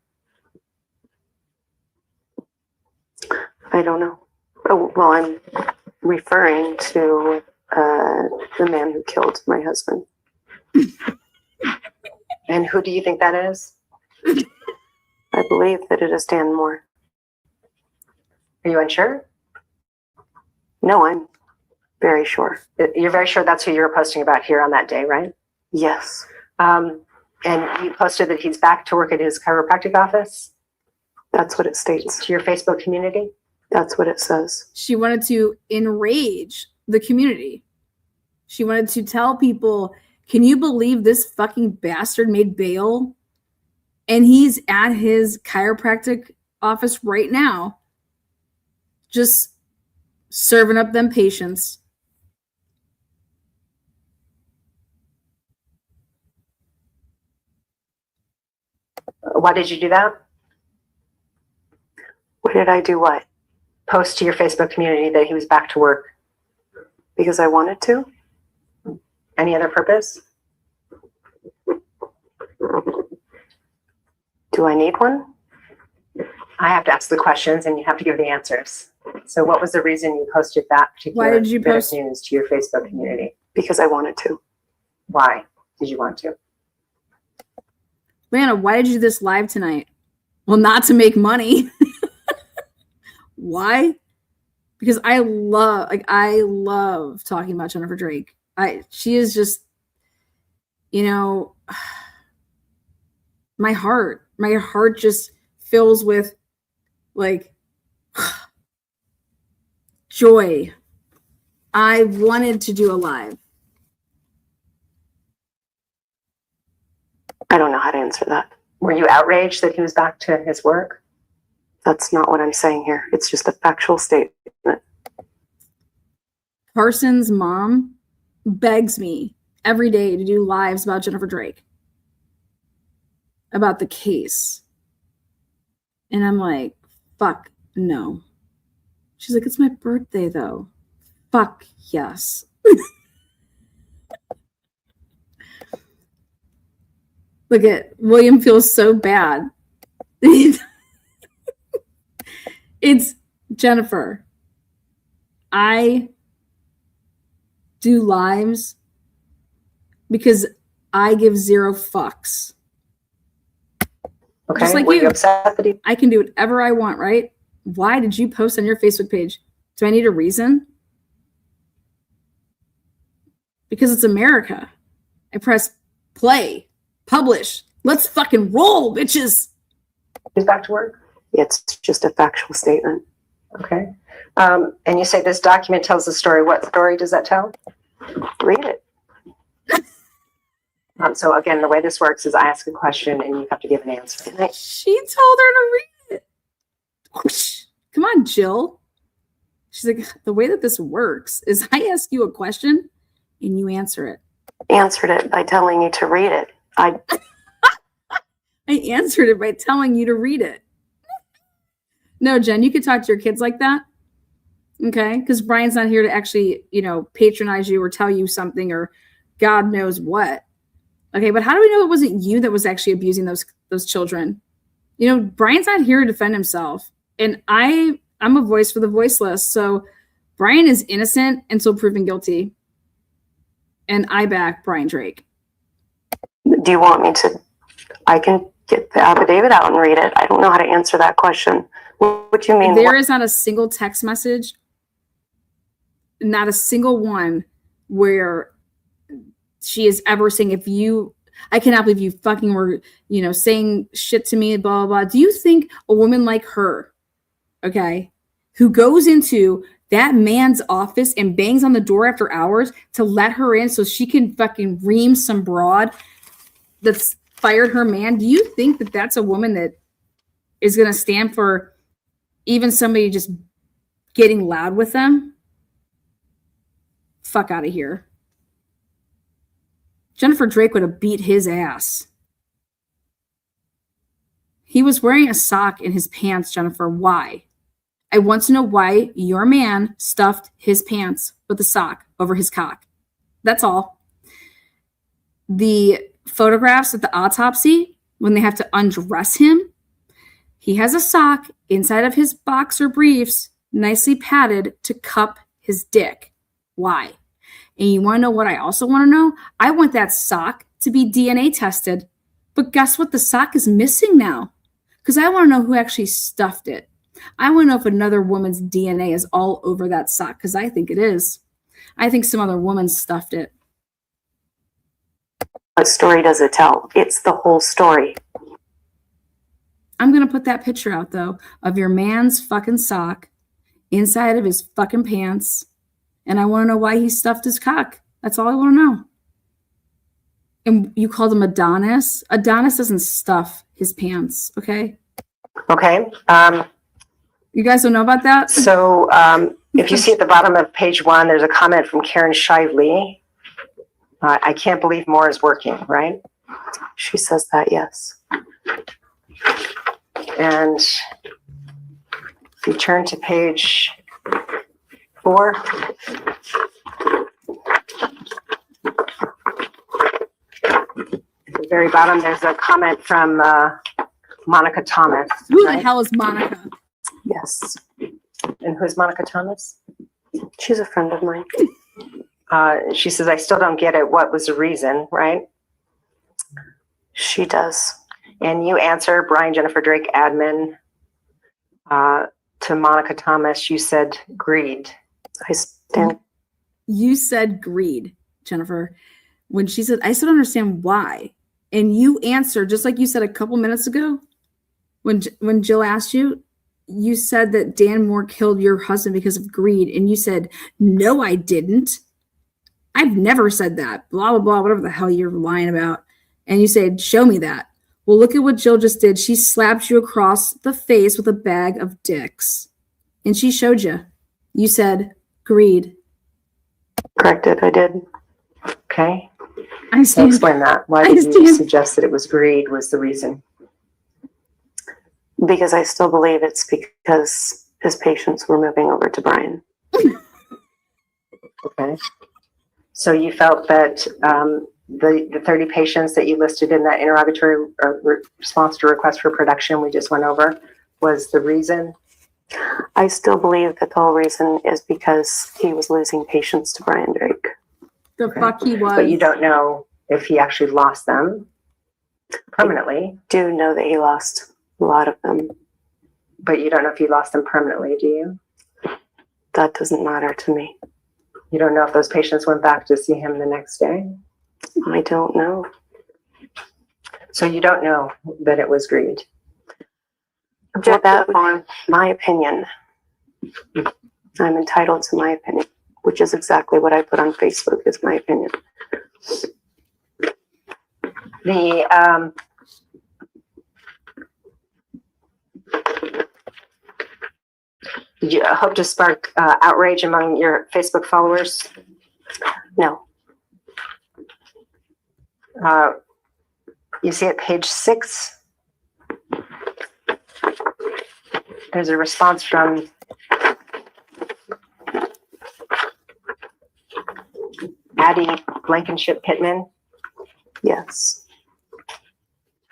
[SPEAKER 3] I don't know. Oh, well, I'm referring to the man who killed my husband.
[SPEAKER 6] And who do you think that is?
[SPEAKER 3] I believe that it is Dan Moore.
[SPEAKER 6] Are you unsure?
[SPEAKER 3] No, I'm very sure.
[SPEAKER 6] You're very sure that's who you were posting about here on that day, right?
[SPEAKER 3] Yes.
[SPEAKER 6] And you posted that he's back to work at his chiropractic office
[SPEAKER 3] That's what it states.
[SPEAKER 6] to your Facebook community?
[SPEAKER 3] That's what it says.
[SPEAKER 1] She wanted to enrage the community. She wanted to tell people, can you believe this fucking bastard made bail? And he's at his chiropractic office right now, just serving up them patients.
[SPEAKER 6] Why did you do that?
[SPEAKER 3] What did I do? What?
[SPEAKER 6] Post to your Facebook community that he was back to work.
[SPEAKER 3] Because I wanted to?
[SPEAKER 6] Any other purpose?
[SPEAKER 3] Do I need one?
[SPEAKER 6] I have to ask the questions and you have to give the answers. So what was the reason you posted that particular
[SPEAKER 1] Why did you
[SPEAKER 6] bit
[SPEAKER 1] post-
[SPEAKER 6] of news to your Facebook community?
[SPEAKER 3] Because I wanted to.
[SPEAKER 6] Why did you want to?
[SPEAKER 1] Lana, why did you do this live tonight? Well, not to make money. Why? Because I love talking about Jennifer Drake. She is just, my heart just fills with like joy. I wanted to do a live.
[SPEAKER 3] I don't know how to answer that.
[SPEAKER 6] Were you outraged that he was back to his work?
[SPEAKER 3] That's not what I'm saying here. It's just a factual statement.
[SPEAKER 1] Carson's mom begs me every day to do lives about Jennifer Drake, about the case. And I'm like, fuck, no. She's like, it's my birthday, though. Fuck, yes. Look at William feels so bad. It's Jennifer. I do lives because I give zero fucks.
[SPEAKER 6] Okay.
[SPEAKER 1] Just like
[SPEAKER 6] Were
[SPEAKER 1] you.
[SPEAKER 6] you upset that he?
[SPEAKER 1] I can do whatever I want, right? Why did you post on your Facebook page? Do I need a reason? Because it's America. I press play, publish. Let's fucking roll, bitches.
[SPEAKER 6] He's back to work.
[SPEAKER 3] It's just a factual statement.
[SPEAKER 6] Okay. And you say this document tells the story. What story does that tell?
[SPEAKER 3] Read it.
[SPEAKER 6] So again, the way this works is I ask a question and you have to give an answer.
[SPEAKER 1] She told her to read it. Whoosh. Come on, Jill. She's like, the way that this works is I ask you a question and you answer it.
[SPEAKER 3] Answered it by telling you to read it.
[SPEAKER 1] I I answered it by telling you to read it. No, Jen, you could talk to your kids like that. Okay? Because Brian's not here to actually, patronize you or tell you something or God knows what. Okay, but how do we know it wasn't you that was actually abusing those children? Brian's not here to defend himself. And I'm a voice for the voiceless. So Brian is innocent until proven guilty. And I back Brian Drake.
[SPEAKER 3] Do you want me to? I can get the affidavit out and read it. I don't know how to answer that question. What do you mean?
[SPEAKER 1] There is not a single text message, not a single one where she is ever saying, I cannot believe you fucking were, saying shit to me, blah, blah, blah. Do you think a woman like her, okay, who goes into that man's office and bangs on the door after hours to let her in so she can fucking ream some broad that's fired her man? Do you think that that's a woman that is going to stand for even somebody just getting loud with them? Fuck out of here. Jennifer Drake would have beat his ass. He was wearing a sock in his pants, Jennifer. Why? I want to know why your man stuffed his pants with a sock over his cock. That's all. The photographs at the autopsy, when they have to undress him, he has a sock inside of his boxer briefs, nicely padded to cup his dick. Why? And you want to know what I also want to know? I want that sock to be DNA tested. But guess what? The sock is missing now. Because I want to know who actually stuffed it. I want to know if another woman's DNA is all over that sock. Because I think it is. I think some other woman stuffed it.
[SPEAKER 3] What story does it tell? It's the whole story.
[SPEAKER 1] I'm going to put that picture out, though, of your man's fucking sock inside of his fucking pants. And I want to know why he stuffed his cock. That's all I want to know. And you called him Adonis. Adonis doesn't stuff his pants, okay?
[SPEAKER 2] Okay.
[SPEAKER 1] You guys don't know about that?
[SPEAKER 2] So if you see at the bottom of page 1, there's a comment from Karen Shively. I can't believe more is working, right?
[SPEAKER 3] She says that, yes.
[SPEAKER 2] And if you turn to page 4. At the very bottom, there's a comment from Monica Thomas.
[SPEAKER 1] Who
[SPEAKER 2] right?
[SPEAKER 1] the hell is Monica?
[SPEAKER 3] Yes.
[SPEAKER 2] And who's Monica Thomas?
[SPEAKER 3] She's a friend of mine.
[SPEAKER 2] She says, I still don't get it. What was the reason, right?
[SPEAKER 3] She does.
[SPEAKER 2] And you answer, Brian Jennifer Drake, admin, to Monica Thomas. You said greed.
[SPEAKER 3] I stand.
[SPEAKER 1] You said greed, Jennifer. When she said, I still don't understand why. And you answered, just like you said a couple minutes ago, when Jill asked you, you said that Dan Moore killed your husband because of greed. And you said, no, I didn't. I've never said that. Blah, blah, blah, whatever the hell you're lying about. And you said, show me that. Well, look at what Jill just did. She slapped you across the face with a bag of dicks. And she showed you. You said, greed.
[SPEAKER 3] Corrected, I did.
[SPEAKER 2] Okay.
[SPEAKER 1] I
[SPEAKER 2] So
[SPEAKER 1] stand.
[SPEAKER 2] explain that. Why did you suggest that it was greed was the reason?
[SPEAKER 3] Because I still believe it's because his patients were moving over to Brian.
[SPEAKER 2] Okay. So you felt that the 30 patients that you listed in that interrogatory response to request for production we just went over was the reason?
[SPEAKER 3] I still believe that the whole reason is because he was losing patients to Brian Drake.
[SPEAKER 1] The fuck he was.
[SPEAKER 2] But you don't know if he actually lost them permanently.
[SPEAKER 3] I do know that he lost a lot of them.
[SPEAKER 2] But you don't know if he lost them permanently, do you?
[SPEAKER 3] That doesn't matter to me.
[SPEAKER 2] You don't know if those patients went back to see him the next day?
[SPEAKER 3] I don't know.
[SPEAKER 2] So you don't know that it was greed?
[SPEAKER 3] Well, that on my opinion. I'm entitled to my opinion, which is exactly what I put on Facebook is my opinion.
[SPEAKER 2] The did you hope to spark outrage among your Facebook followers?
[SPEAKER 3] No.
[SPEAKER 2] You see at page 6 There's a response from Addie Blankenship Pittman.
[SPEAKER 3] Yes.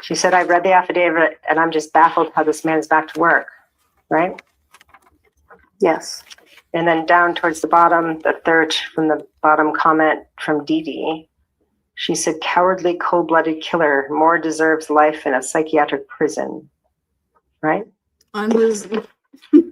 [SPEAKER 2] She said, I read the affidavit and I'm just baffled how this man is back to work, right?
[SPEAKER 3] Yes.
[SPEAKER 2] And then down towards the bottom, the third from the bottom comment from Dee Dee. She said, cowardly, cold-blooded killer, more deserves life in a psychiatric prison, right?
[SPEAKER 1] I'm just look at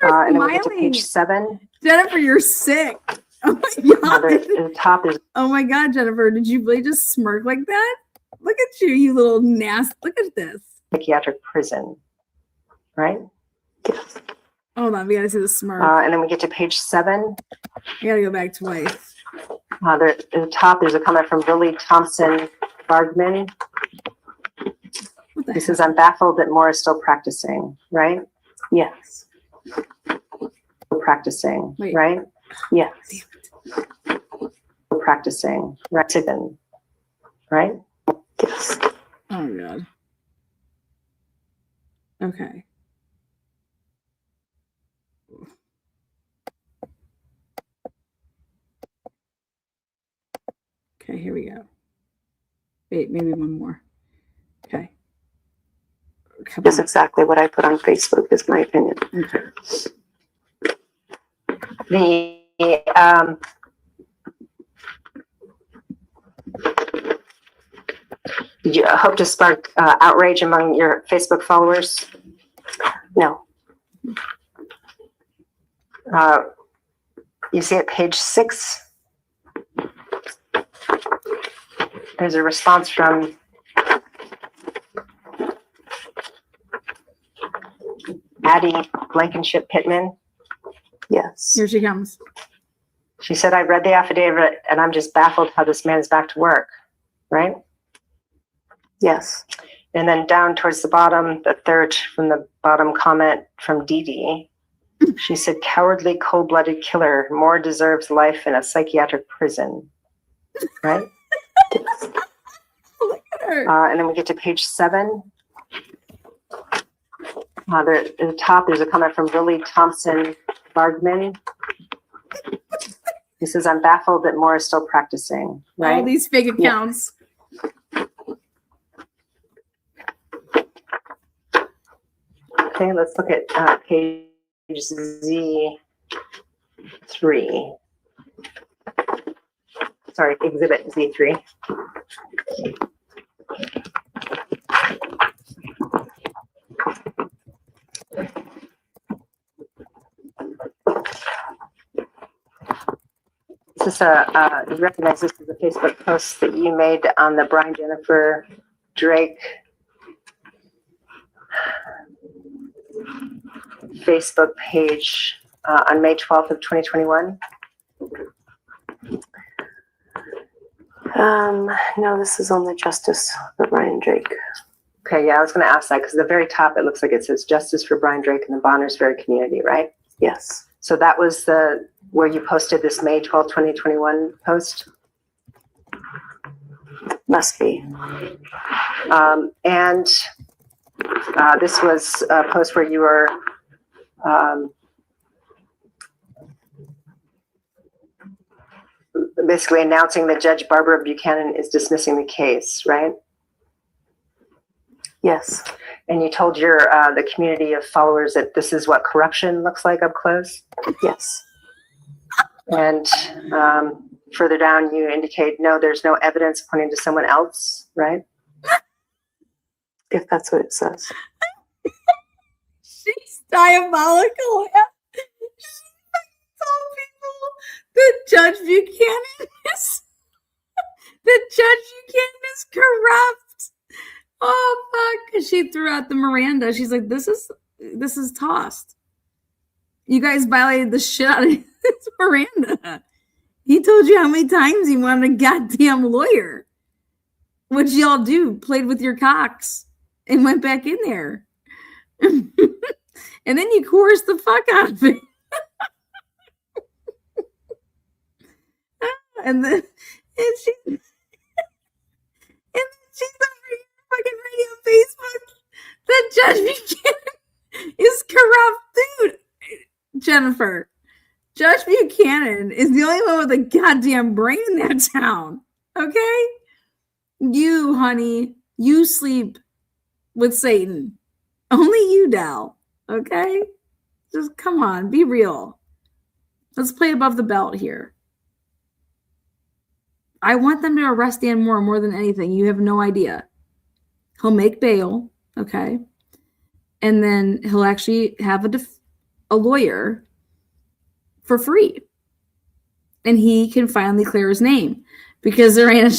[SPEAKER 1] her
[SPEAKER 2] And then we get to
[SPEAKER 1] smiling.
[SPEAKER 2] page 7.
[SPEAKER 1] Jennifer, you're sick. Oh my god.
[SPEAKER 2] At the top is
[SPEAKER 1] Oh my god, Jennifer, did you really just smirk like that? Look at you, you little nasty. Look at this.
[SPEAKER 2] psychiatric prison, right?
[SPEAKER 3] Yes.
[SPEAKER 1] Hold on, we gotta see the smirk.
[SPEAKER 2] And then we get to page 7.
[SPEAKER 1] We gotta go back twice.
[SPEAKER 2] There, at the top, there's a comment from Lily Thompson Bargman.
[SPEAKER 1] What the
[SPEAKER 2] He says, I'm baffled that Moore is still practicing, right?
[SPEAKER 3] Yes.
[SPEAKER 2] Still practicing,
[SPEAKER 1] Wait.
[SPEAKER 2] right?
[SPEAKER 3] Yes.
[SPEAKER 2] Still practicing, right? Sigan, right?
[SPEAKER 3] Yes.
[SPEAKER 1] Oh god. Okay. Okay, here we go. Wait, maybe one more. Okay. Come
[SPEAKER 3] That's
[SPEAKER 1] on.
[SPEAKER 3] exactly what I put on Facebook, is my opinion.
[SPEAKER 1] Okay.
[SPEAKER 2] The did you hope to spark outrage among your Facebook followers?
[SPEAKER 3] No.
[SPEAKER 2] You see at page 6, there's a response from Addie Blankenship Pittman.
[SPEAKER 3] Yes.
[SPEAKER 1] Here she comes.
[SPEAKER 2] She said, I read the affidavit and I'm just baffled how this man is back to work, right?
[SPEAKER 3] Yes.
[SPEAKER 2] And then down towards the bottom, the third from the bottom comment from Dee Dee. She said, cowardly, cold-blooded killer, more deserves life in a psychiatric prison, right?
[SPEAKER 1] Look at her.
[SPEAKER 2] And then we get to page 7. There, at the top, there's a comment from Lily Thompson Bargman. He says, I'm baffled that Moore is still practicing,
[SPEAKER 1] All
[SPEAKER 2] right?
[SPEAKER 1] these fake accounts.
[SPEAKER 2] Okay, let's look at page Z3. Sorry, exhibit Z3. This is you recognize this as a Facebook post that you made on the Brian Jennifer Drake Facebook page on May 12th of 2021.
[SPEAKER 3] No, this is on the Justice for Brian Drake.
[SPEAKER 2] Okay, yeah, I was going to ask that because at the very top it looks like it says Justice for Brian Drake in the Bonners Ferry community, right?
[SPEAKER 3] Yes.
[SPEAKER 2] So that was the where you posted this May 12th, 2021 post?
[SPEAKER 3] Must be.
[SPEAKER 2] And this was a post where you were basically announcing that Judge Barbara Buchanan is dismissing the case, right?
[SPEAKER 3] Yes.
[SPEAKER 2] And you told your the community of followers that this is what corruption looks like up close.
[SPEAKER 3] Yes.
[SPEAKER 2] And further down, you indicate, no, there's no evidence pointing to someone else, right?
[SPEAKER 3] If that's what it says.
[SPEAKER 1] She's diabolical. She told people that Judge Buchanan is corrupt. Oh fuck! She threw out the Miranda. She's like, "This is tossed. You guys violated the shit out of his Miranda. He told you how many times he wanted a goddamn lawyer. What'd y'all do? Played with your cocks and went back in there, and then you coerced the fuck out of it." and then she's over here fucking writing on Facebook that Judge Buchanan is corrupt. Jennifer. Judge Buchanan is the only one with a goddamn brain in that town. Okay? You, honey, you sleep with Satan. Only you, Dal. Okay? Just come on, be real. Let's play above the belt here. I want them to arrest Dan Moore more than anything. You have no idea. He'll make bail, okay? And then he'll actually have a lawyer for free. And he can finally clear his name. Because there ain't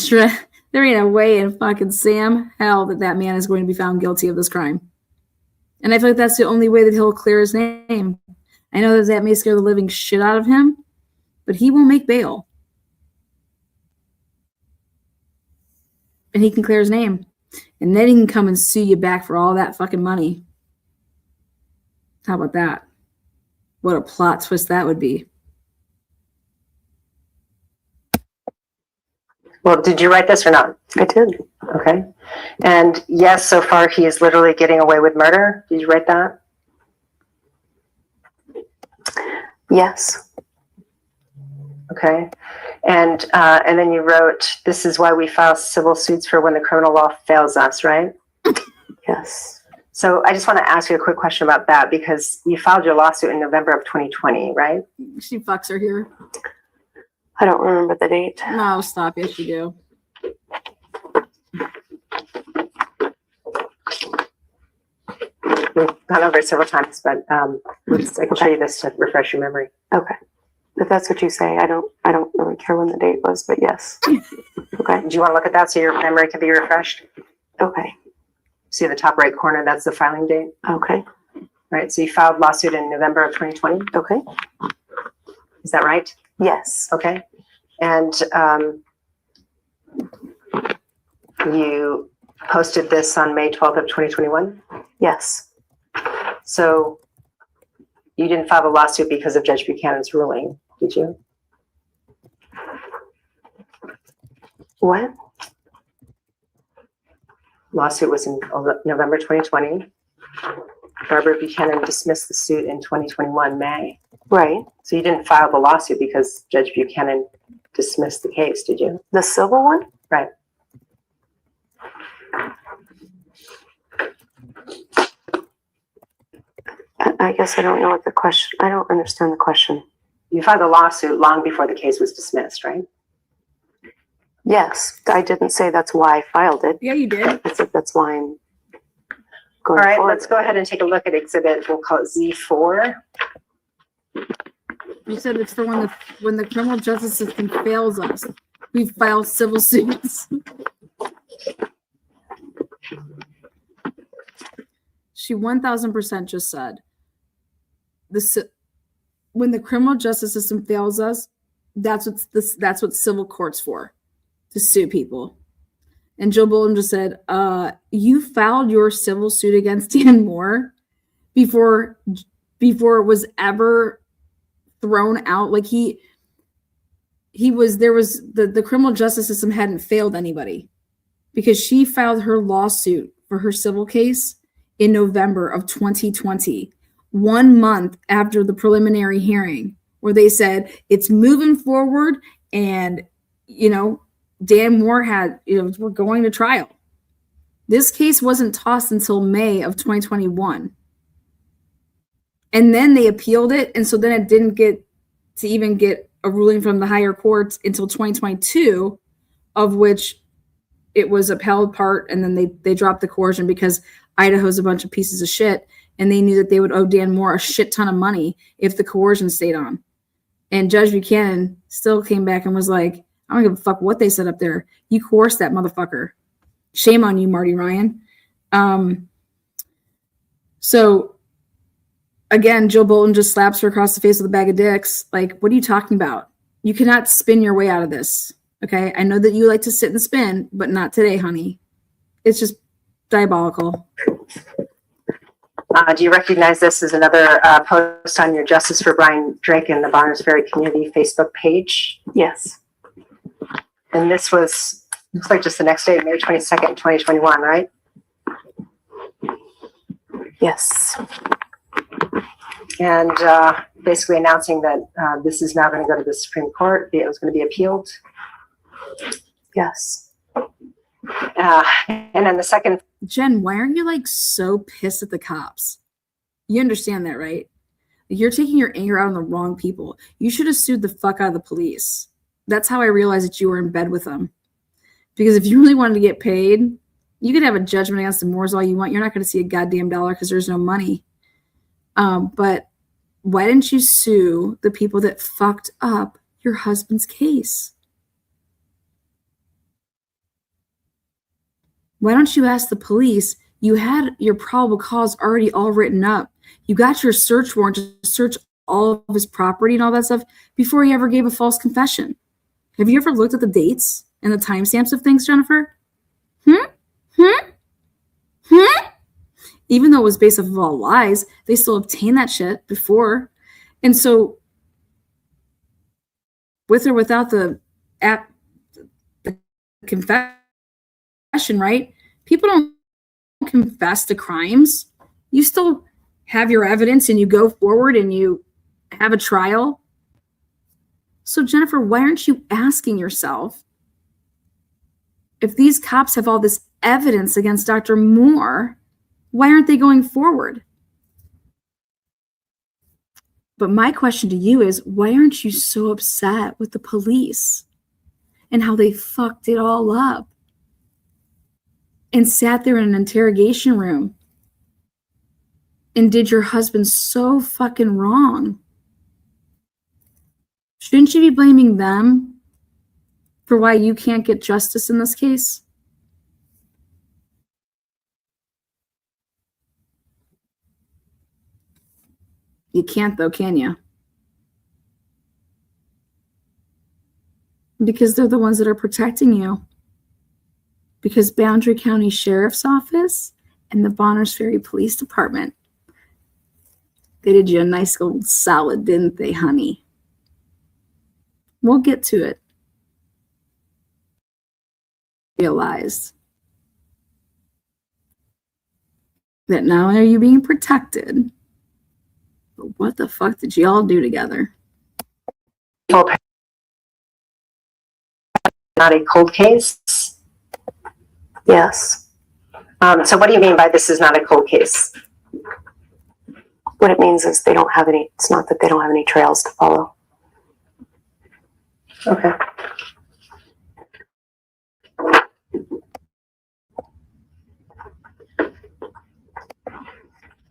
[SPEAKER 1] a way in fucking Sam hell that man is going to be found guilty of this crime. And I feel like that's the only way that he'll clear his name. I know that may scare the living shit out of him, but he will make bail. And he can clear his name. And then he can come and sue you back for all that fucking money. How about that? What a plot twist that would be.
[SPEAKER 2] Well, did you write this or not?
[SPEAKER 3] I did.
[SPEAKER 2] Okay. And yes, so far he is literally getting away with murder. Did you write that?
[SPEAKER 3] Yes.
[SPEAKER 2] Okay. And then you wrote, this is why we file civil suits for when the criminal law fails us, right?
[SPEAKER 3] Yes.
[SPEAKER 2] So I just want to ask you a quick question about that because you filed your lawsuit in November of 2020, right?
[SPEAKER 1] She fucks her here.
[SPEAKER 3] I don't remember the date.
[SPEAKER 1] No, stop. Yes, you do.
[SPEAKER 2] We've gone over it several times, but I can show you this to refresh your memory.
[SPEAKER 3] Okay. If that's what you say, I don't really care when the date was, but yes. Okay.
[SPEAKER 2] Do you want to look at that so your memory can be refreshed?
[SPEAKER 3] Okay.
[SPEAKER 2] See the top right corner, that's the filing date.
[SPEAKER 3] Okay.
[SPEAKER 2] Right, so you filed lawsuit in November of 2020.
[SPEAKER 3] Okay.
[SPEAKER 2] Is that right?
[SPEAKER 3] Yes.
[SPEAKER 2] Okay. And you posted this on May 12th of 2021?
[SPEAKER 3] Yes.
[SPEAKER 2] So you didn't file a lawsuit because of Judge Buchanan's ruling, did you?
[SPEAKER 3] What?
[SPEAKER 2] Lawsuit was in November 2020. Barbara Buchanan dismissed the suit in 2021, May.
[SPEAKER 3] Right.
[SPEAKER 2] So you didn't file the lawsuit because Judge Buchanan dismissed the case, did you?
[SPEAKER 3] The civil one?
[SPEAKER 2] Right.
[SPEAKER 3] I guess I don't know what the question, I don't understand the question.
[SPEAKER 2] You filed a lawsuit long before the case was dismissed, right?
[SPEAKER 3] Yes. I didn't say that's why I filed it.
[SPEAKER 1] Yeah, you did.
[SPEAKER 3] I said that's why I'm
[SPEAKER 2] All
[SPEAKER 3] going
[SPEAKER 2] right,
[SPEAKER 3] forward.
[SPEAKER 2] let's go ahead and take a look at exhibit, we'll call it Z4.
[SPEAKER 1] You said it's for when the criminal justice system fails us. We file civil suits. She 1000% just said when the criminal justice system fails us, that's what civil court's for, to sue people. And Joe Bolton just said, you filed your civil suit against Dan Moore before it was ever thrown out. Like the criminal justice system hadn't failed anybody because she filed her lawsuit for her civil case in November of 2020, 1 month after the preliminary hearing where they said it's moving forward and, Dan Moore we're going to trial. This case wasn't tossed until May of 2021. And then they appealed it. And so then it didn't get a ruling from the higher courts until 2022, of which it was upheld part. And then they dropped the coercion because Idaho's a bunch of pieces of shit. And they knew that they would owe Dan Moore a shit ton of money if the coercion stayed on. And Judge Buchanan still came back and was like, I don't give a fuck what they said up there. You coerced that motherfucker. Shame on you, Marty Ryan. So again, Joe Bolton just slaps her across the face with a bag of dicks. Like, what are you talking about? You cannot spin your way out of this. Okay. I know that you like to sit and spin, but not today, honey. It's just diabolical.
[SPEAKER 2] Do you recognize this as another post on your Justice for Brian Drake and the Bonners Ferry Community Facebook page?
[SPEAKER 3] Yes.
[SPEAKER 2] And this looks like just the next day, May 22nd, 2021, right?
[SPEAKER 3] Yes.
[SPEAKER 6] and basically announcing that this is now going to go to the Supreme Court. It was going to be appealed.
[SPEAKER 3] Yes.
[SPEAKER 6] And then the second.
[SPEAKER 1] Jen, why aren't you like so pissed at the cops? You understand that, right? You're taking your anger out on the wrong people. You should have sued the fuck out of the police. That's how I realized that you were in bed with them. Because if you really wanted to get paid, you could have a judgment against the Moores all you want. You're not going to see a goddamn dollar because there's no money. But why didn't you sue the people that fucked up your husband's case? Why don't you ask the police? You had your probable cause already all written up. You got your search warrant to search all of his property and all that stuff before he ever gave a false confession. Have you ever looked at the dates and the timestamps of things, Jennifer? Even though it was based off of all lies, they still obtained that shit before. And so, with or without the confession, right? People don't confess to crimes. You still have your evidence and you go forward and you have a trial. So, Jennifer, why aren't you asking yourself, if these cops have all this evidence against Dr. Moore, why aren't they going forward? But my question to you is, why aren't you so upset with the police and how they fucked it all up and sat there in an interrogation room and did your husband so fucking wrong? Shouldn't you be blaming them for why you can't get justice in this case? You can't though, can you? Because they're the ones that are protecting you. Because Boundary County Sheriff's Office and the Bonners Ferry Police Department, they did you a nice old solid, didn't they, honey? We'll get to it. Realized that not only are you being protected, but what the fuck did you all do together?
[SPEAKER 6] Not a cold case.
[SPEAKER 3] Yes.
[SPEAKER 6] So what do you mean by this is not a cold case?
[SPEAKER 3] What it means is they don't have any, it's not that they don't have any trails to follow.
[SPEAKER 6] Okay.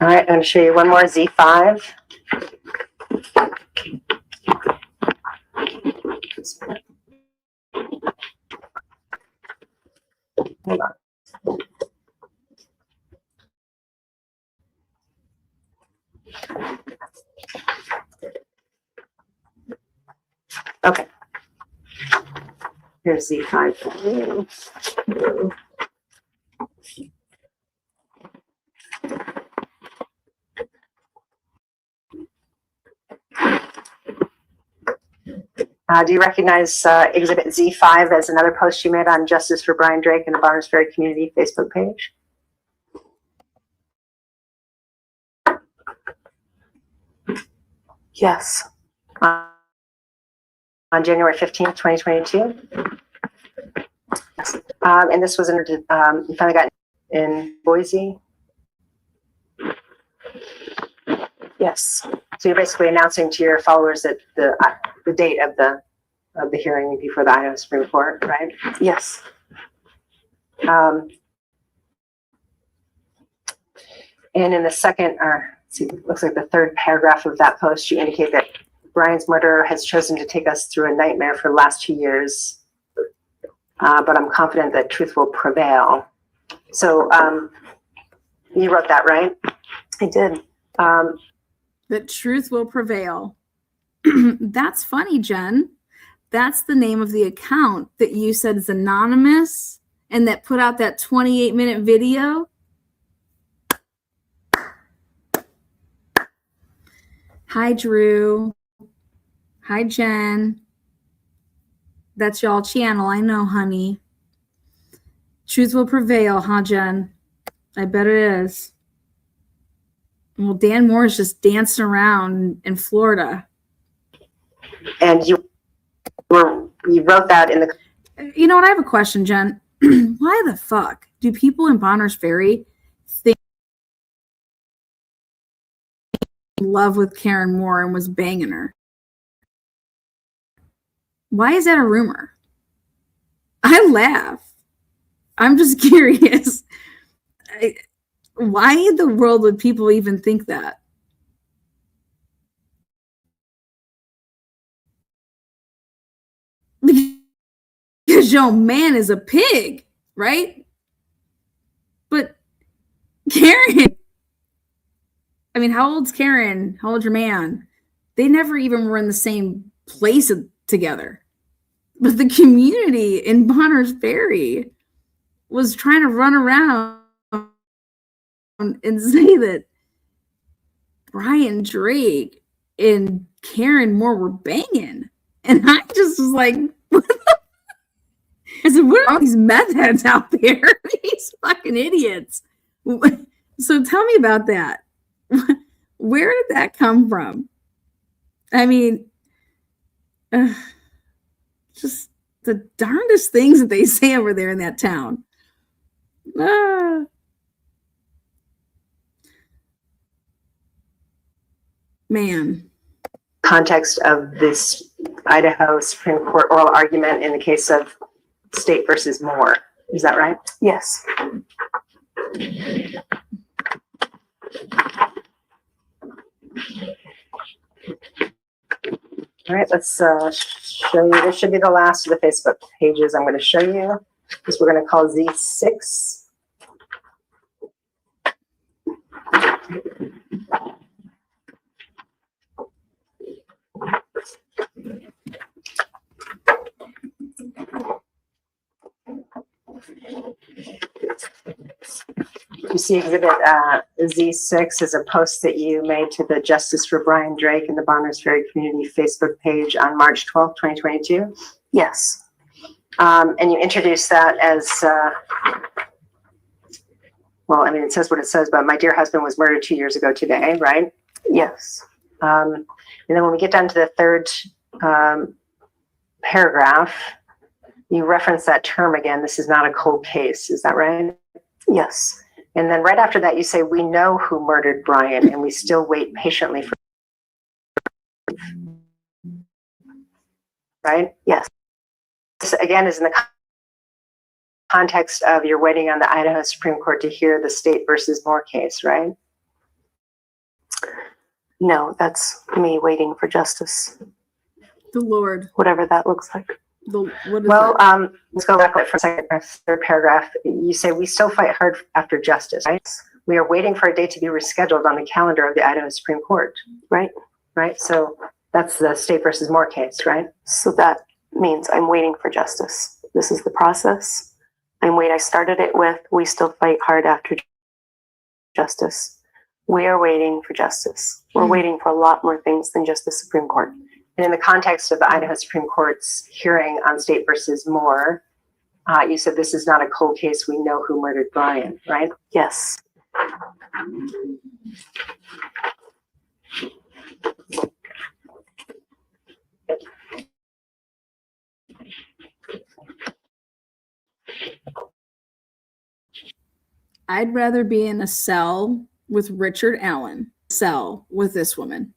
[SPEAKER 6] All right, I'm going to show you one more Z5. Hold on. Okay. Here's Z5. Do you recognize Exhibit Z5 as another post you made on Justice for Brian Drake and the Bonners Ferry Community Facebook page?
[SPEAKER 3] Yes.
[SPEAKER 6] On January 15th, 2022. And this was you finally got in Boise.
[SPEAKER 3] Yes.
[SPEAKER 6] So you're basically announcing to your followers that the date of the hearing before the Idaho Supreme Court, right?
[SPEAKER 3] Yes.
[SPEAKER 6] And in the second, or let's see, looks like the third paragraph of that post, you indicate that Brian's murderer has chosen to take us through a nightmare for the last 2 years, but I'm confident that truth will prevail. So you wrote that, right?
[SPEAKER 3] I did.
[SPEAKER 1] That truth will prevail. That's funny, Jen. That's the name of the account that you said is anonymous and that put out that 28-minute video. Hi, Drew. Hi, Jen. That's y'all channel. I know, honey. Truth will prevail, huh, Jen? I bet it is. Well, Dan Moore's just dancing around in Florida.
[SPEAKER 6] And you wrote that in the.
[SPEAKER 1] You know what? I have a question, Jen. Why the fuck do people in Bonners Ferry think in love with Karen Moore and was banging her? Why is that a rumor? I laugh. I'm just curious. Why in the world would people even think that? Because your man is a pig, right? But Karen, I mean, how old's Karen? How old's your man? They never even were in the same place together. But the community in Bonners Ferry was trying to run around and say that Brian Drake and Karen Moore were banging. And I just was like, what the? I said, what are all these meth heads out there? These fucking idiots. So tell me about that. Where did that come from? I mean, just the darndest things that they say over there in that town. Man.
[SPEAKER 6] Context of this Idaho Supreme Court oral argument in the case of State versus Moore. Is that right?
[SPEAKER 3] Yes.
[SPEAKER 6] All right, let's show you. This should be the last of the Facebook pages I'm going to show you. This we're going to call Z6. You see exhibit Z6 is a post that you made to the Justice for Brian Drake and the Bonners Ferry Community Facebook page on March 12th, 2022.
[SPEAKER 3] Yes.
[SPEAKER 6] And you introduced that as, well, I mean, it says what it says, but my dear husband was murdered 2 years ago today, right?
[SPEAKER 3] Yes.
[SPEAKER 6] And then when we get down to the third paragraph, you reference that term again. This is not a cold case. Is that right?
[SPEAKER 3] Yes.
[SPEAKER 6] And then right after that, you say, we know who murdered Brian and we still wait patiently for, right?
[SPEAKER 3] Yes.
[SPEAKER 6] This again is in the context of you're waiting on the Idaho Supreme Court to hear the State versus Moore case, right?
[SPEAKER 3] No, that's me waiting for justice.
[SPEAKER 1] The Lord.
[SPEAKER 3] Whatever that looks like.
[SPEAKER 6] Well, let's go back for a second. Third paragraph. You say we still fight hard after justice, right? We are waiting for a date to be rescheduled on the calendar of the Idaho Supreme Court.
[SPEAKER 3] Right.
[SPEAKER 6] Right. So that's the State versus Moore case, right?
[SPEAKER 3] So that means I'm waiting for justice. This is the process. I started it with, we still fight hard after justice. We are waiting for justice. We're waiting for a lot more things than just the Supreme Court.
[SPEAKER 6] And in the context of the Idaho Supreme Court's hearing on State versus Moore, you said this is not a cold case. We know who murdered Brian, right?
[SPEAKER 3] Yes.
[SPEAKER 1] I'd rather be in a cell with Richard Allen, cell with this woman.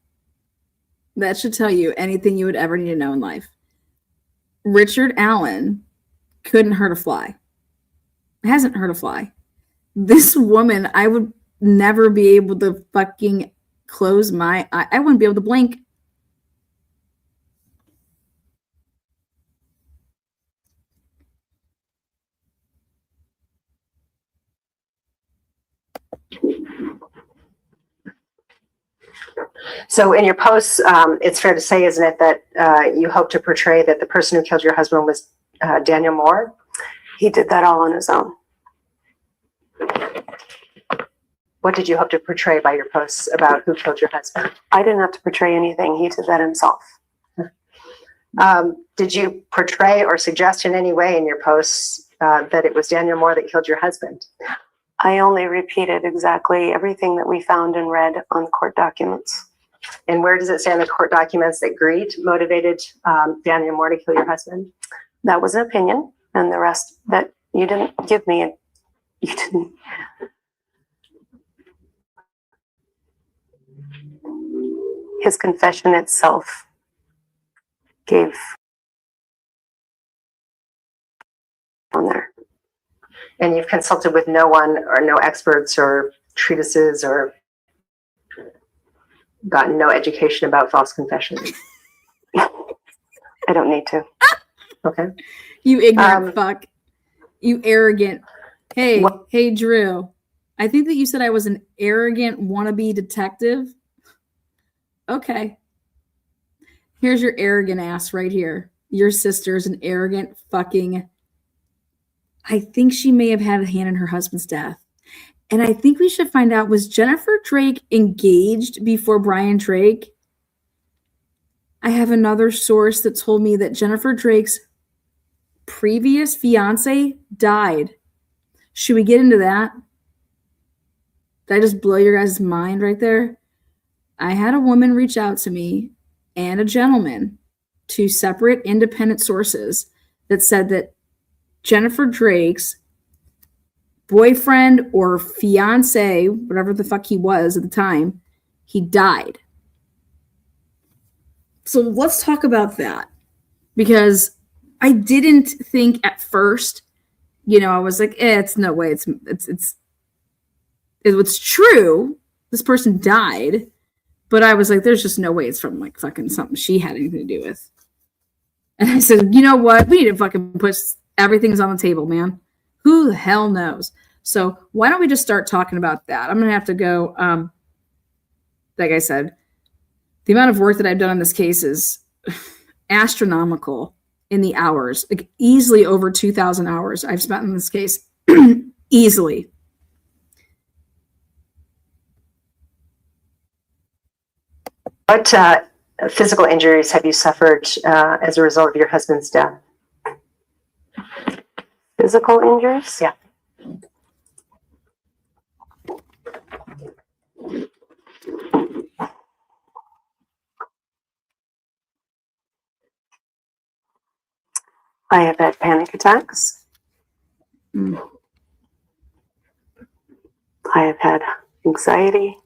[SPEAKER 1] That should tell you anything you would ever need to know in life. Richard Allen couldn't hurt a fly. Hasn't hurt a fly. This woman, I would never be able to fucking close my eye. I wouldn't be able to blink.
[SPEAKER 6] So in your posts, it's fair to say, isn't it, that you hope to portray that the person who killed your husband was Daniel Moore?
[SPEAKER 3] He did that all on his own.
[SPEAKER 6] What did you hope to portray by your posts about who killed your husband?
[SPEAKER 3] I didn't have to portray anything. He did that himself.
[SPEAKER 6] Did you portray or suggest in any way in your posts that it was Daniel Moore that killed your husband?
[SPEAKER 3] I only repeated exactly everything that we found and read on the court documents.
[SPEAKER 6] And where does it say in the court documents that greed motivated Daniel Moore to kill your husband?
[SPEAKER 3] That was an opinion, and the rest that you didn't give me, you didn't. His confession itself gave on there.
[SPEAKER 6] And you've consulted with no one or no experts or treatises or gotten no education about false confessions.
[SPEAKER 3] I don't need to.
[SPEAKER 6] Okay.
[SPEAKER 1] You ignorant fuck. You arrogant. Hey,
[SPEAKER 6] What?
[SPEAKER 1] hey, Drew. I think that you said I was an arrogant wannabe detective. Okay. Here's your arrogant ass right here. Your sister's an arrogant fucking. I think she may have had a hand in her husband's death. And I think we should find out, was Jennifer Drake engaged before Brian Drake? I have another source that told me that Jennifer Drake's previous fiance died. Should we get into that? Did I just blow your guys' mind right there? I had a woman reach out to me and a gentleman, two separate independent sources, that said that Jennifer Drake's boyfriend or fiance, whatever the fuck he was at the time, he died. So let's talk about that, because I didn't think at first, I was like, it's no way. It's true. This person died, but I was like, there's just no way it's from like fucking something she had anything to do with. And I said, you know what? We need to fucking put everything's on the table, man. Who the hell knows? So why don't we just start talking about that? I'm going to have to go, like I said, the amount of work that I've done on this case is astronomical in the hours, like easily over 2,000 hours I've spent in this case. Easily.
[SPEAKER 6] What physical injuries have you suffered as a result of your husband's death?
[SPEAKER 3] Physical injuries?
[SPEAKER 6] Yeah.
[SPEAKER 3] I have had panic attacks.
[SPEAKER 1] Mm.
[SPEAKER 3] I have had anxiety.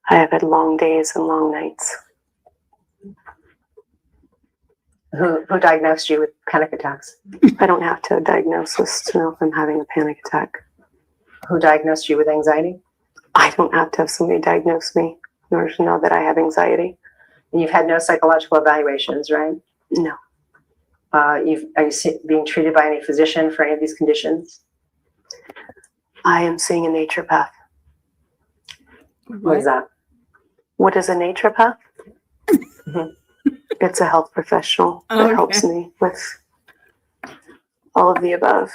[SPEAKER 3] I have had long days and long nights.
[SPEAKER 6] Who diagnosed you with panic attacks?
[SPEAKER 3] I don't have to diagnose this to know if I'm having a panic attack.
[SPEAKER 6] Who diagnosed you with anxiety?
[SPEAKER 3] I don't have to have somebody diagnose me in order to know that I have anxiety.
[SPEAKER 6] And you've had no psychological evaluations, right?
[SPEAKER 3] No.
[SPEAKER 6] Are you being treated by any physician for any of these conditions?
[SPEAKER 3] I am seeing a naturopath.
[SPEAKER 6] What is that?
[SPEAKER 3] What is a naturopath? It's a health professional that helps me with all of the above.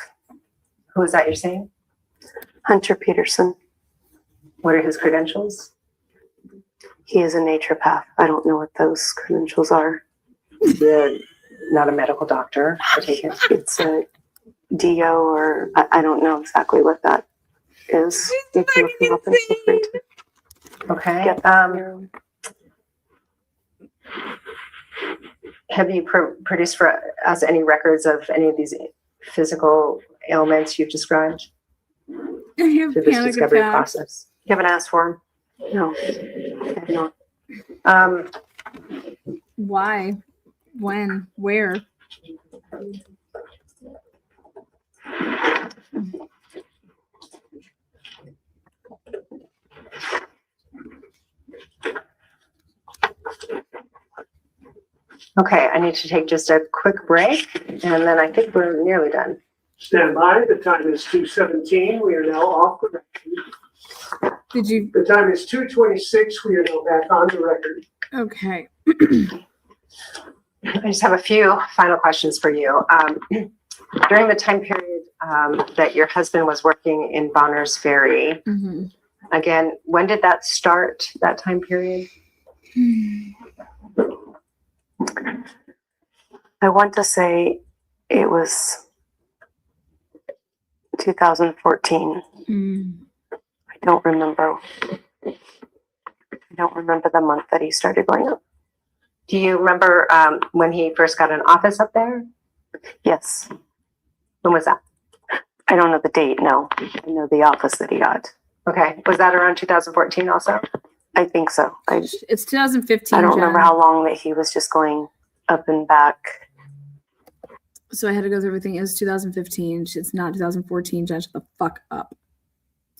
[SPEAKER 6] Who is that you're saying?
[SPEAKER 3] Hunter Peterson.
[SPEAKER 6] What are his credentials?
[SPEAKER 3] He is a naturopath. I don't know what those credentials are.
[SPEAKER 6] You're not a medical doctor, I take it.
[SPEAKER 3] It's a DO, or I don't know exactly what that is. You can look him up and feel free to
[SPEAKER 6] Okay.
[SPEAKER 3] get that on your own.
[SPEAKER 6] Have you produced for us any records of any of these physical ailments you've described
[SPEAKER 1] I have
[SPEAKER 6] through this
[SPEAKER 1] panic
[SPEAKER 6] discovery
[SPEAKER 1] attacks.
[SPEAKER 6] process? You haven't asked for
[SPEAKER 3] No, I have not.
[SPEAKER 6] them?
[SPEAKER 1] Why? When? Where?
[SPEAKER 6] Okay, I need to take just a quick break, and then I think we're nearly done.
[SPEAKER 5] Stand by. The time is 2:17. We are now off the record.
[SPEAKER 1] Did you?
[SPEAKER 5] The time is 2:26. We are now back on the record.
[SPEAKER 1] Okay.
[SPEAKER 6] I just have a few final questions for you. During the time period that your husband was working in Bonners Ferry,
[SPEAKER 1] Mm-hmm.
[SPEAKER 6] again, when did that start, that time period?
[SPEAKER 3] I want to say it was 2014. I don't remember. I don't remember the month that he started going up.
[SPEAKER 6] Do you remember when he first got an office up there?
[SPEAKER 3] Yes.
[SPEAKER 6] When was that?
[SPEAKER 3] I don't know the date, no. I know the office that he got.
[SPEAKER 6] Okay. Was that around 2014 also?
[SPEAKER 3] I think so.
[SPEAKER 1] It's 2015.
[SPEAKER 3] I don't remember
[SPEAKER 1] Jen.
[SPEAKER 3] how long that he was just going up and back.
[SPEAKER 1] So I had to go through everything. It was 2015. It's not 2014. Jen, shut the fuck up.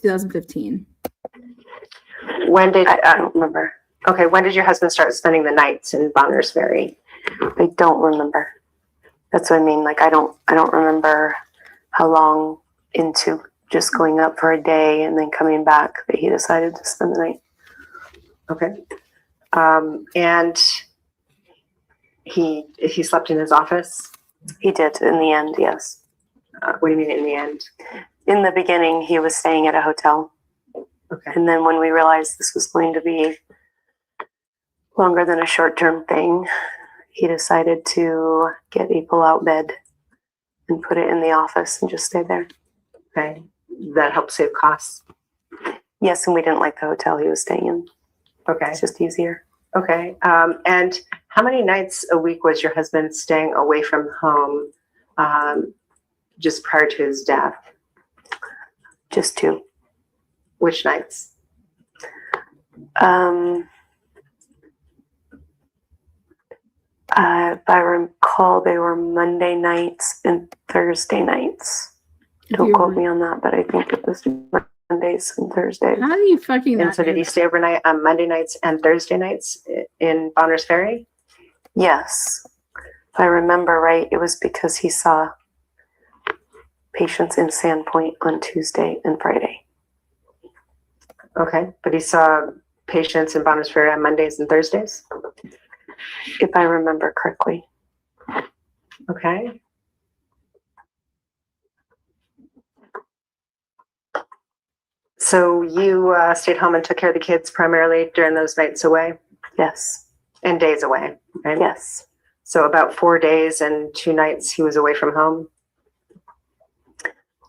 [SPEAKER 1] 2015.
[SPEAKER 6] When did
[SPEAKER 3] I don't remember.
[SPEAKER 6] okay? When did your husband start spending the nights in Bonners Ferry?
[SPEAKER 3] I don't remember. That's what I mean. Like I don't remember how long into just going up for a day and then coming back that he decided to spend the night.
[SPEAKER 6] Okay. And he slept in his office?
[SPEAKER 3] He did in the end, yes.
[SPEAKER 6] What do you mean in the end?
[SPEAKER 3] In the beginning, he was staying at a hotel.
[SPEAKER 6] Okay.
[SPEAKER 3] And then when we realized this was going to be longer than a short-term thing, he decided to get a pull-out bed and put it in the office and just stay there.
[SPEAKER 6] Okay. That helped save costs.
[SPEAKER 3] Yes, and we didn't like the hotel he was staying in.
[SPEAKER 6] Okay.
[SPEAKER 3] It's just easier.
[SPEAKER 6] Okay. And how many nights a week was your husband staying away from home just prior to his death?
[SPEAKER 3] Just 2.
[SPEAKER 6] Which nights?
[SPEAKER 3] If I recall, they were Monday nights and Thursday nights. Don't quote me on that, but I think it was Mondays and Thursdays.
[SPEAKER 1] How do you fucking
[SPEAKER 6] And
[SPEAKER 1] not
[SPEAKER 6] so
[SPEAKER 1] know
[SPEAKER 6] did he
[SPEAKER 1] that?
[SPEAKER 6] stay overnight on Monday nights and Thursday nights in Bonners Ferry?
[SPEAKER 3] Yes. If I remember right, it was because he saw patients in Sandpoint on Tuesday and Friday.
[SPEAKER 6] Okay. But he saw patients in Bonners Ferry on Mondays and Thursdays?
[SPEAKER 3] If I remember correctly.
[SPEAKER 6] Okay. So you stayed home and took care of the kids primarily during those nights away
[SPEAKER 3] Yes.
[SPEAKER 6] and days away, right?
[SPEAKER 3] Yes.
[SPEAKER 6] So about 4 days and 2 nights he was away from home.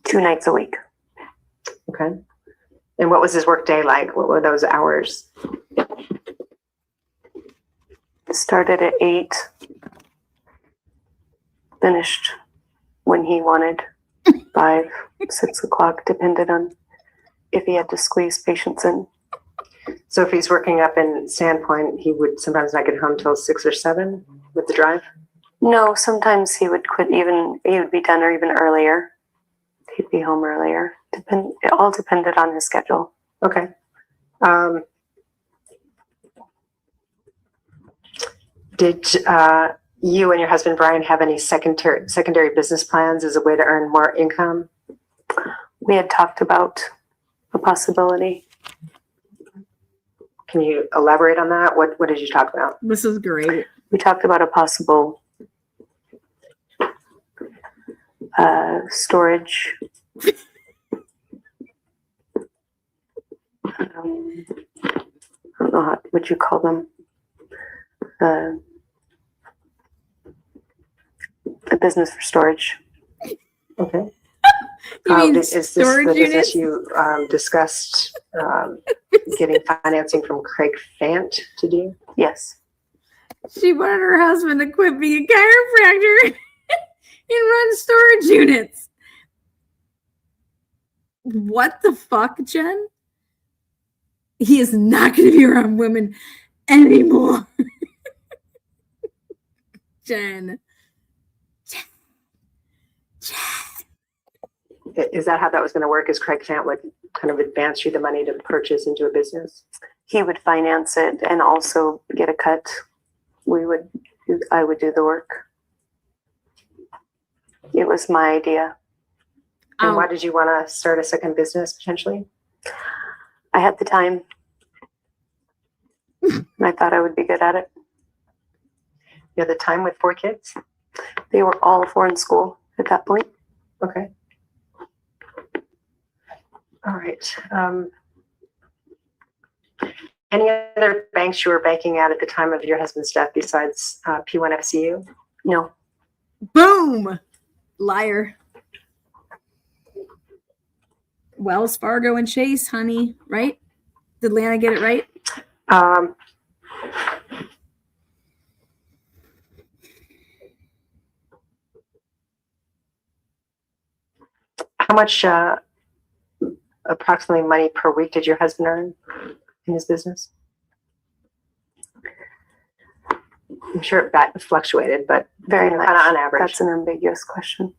[SPEAKER 3] 2 nights a week.
[SPEAKER 6] Okay. And what was his work day like? What were those hours?
[SPEAKER 3] Started at 8. Finished when he wanted. 5, 6 o'clock, depended on if he had to squeeze patients in.
[SPEAKER 6] So if he's working up in Sandpoint, he would sometimes not get home till 6 or 7 with the drive?
[SPEAKER 3] No, sometimes he would quit he would be done or even earlier. He'd be home earlier. It all depended on his schedule.
[SPEAKER 6] Okay. Did you and your husband, Brian, have any secondary business plans as a way to earn more income?
[SPEAKER 3] We had talked about a possibility.
[SPEAKER 6] Can you elaborate on that? What did you talk about?
[SPEAKER 1] This is great.
[SPEAKER 3] We talked about a possible storage. I don't know what you call them. A business for storage.
[SPEAKER 6] Okay.
[SPEAKER 1] You mean
[SPEAKER 6] Is this
[SPEAKER 1] storage
[SPEAKER 6] the
[SPEAKER 1] units?
[SPEAKER 6] business you discussed getting financing from Craig Fant to do?
[SPEAKER 3] Yes.
[SPEAKER 1] She wanted her husband to quit being a chiropractor and run storage units. What the fuck, Jen? He is not going to be around women anymore. Jen.
[SPEAKER 6] Is that how that was going to work? Is Craig Fant would kind of advance you the money to purchase into a business?
[SPEAKER 3] He would finance it and also get a cut. I would do the work. It was my idea.
[SPEAKER 6] And why did you want to start a second business potentially?
[SPEAKER 3] I had the time. And I thought I would be good at it.
[SPEAKER 6] You had the time with 4 kids?
[SPEAKER 3] They were all 4 in school at that point.
[SPEAKER 6] Okay. All right. Any other banks you were banking at the time of your husband's death besides P1FCU?
[SPEAKER 3] No.
[SPEAKER 1] Boom. Liar. Wells Fargo and Chase, honey, right? Did Lana get it right?
[SPEAKER 6] How much approximately money per week did your husband earn in his business? I'm sure that fluctuated, but
[SPEAKER 3] Very much.
[SPEAKER 6] on average.
[SPEAKER 3] That's an ambiguous question.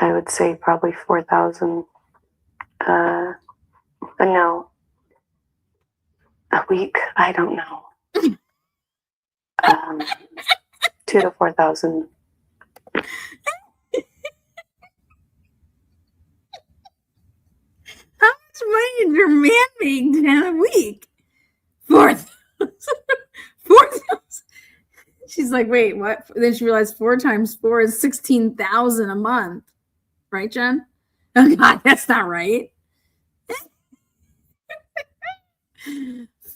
[SPEAKER 3] I would say probably 4,000. No, a week. I don't know. 2,000 to 4,000.
[SPEAKER 1] How much money did your man make in a week? 4,000. 4,000. She's like, wait, what? Then she realized 4 times 4 is 16,000 a month. Right, Jen? Oh, God, that's not right.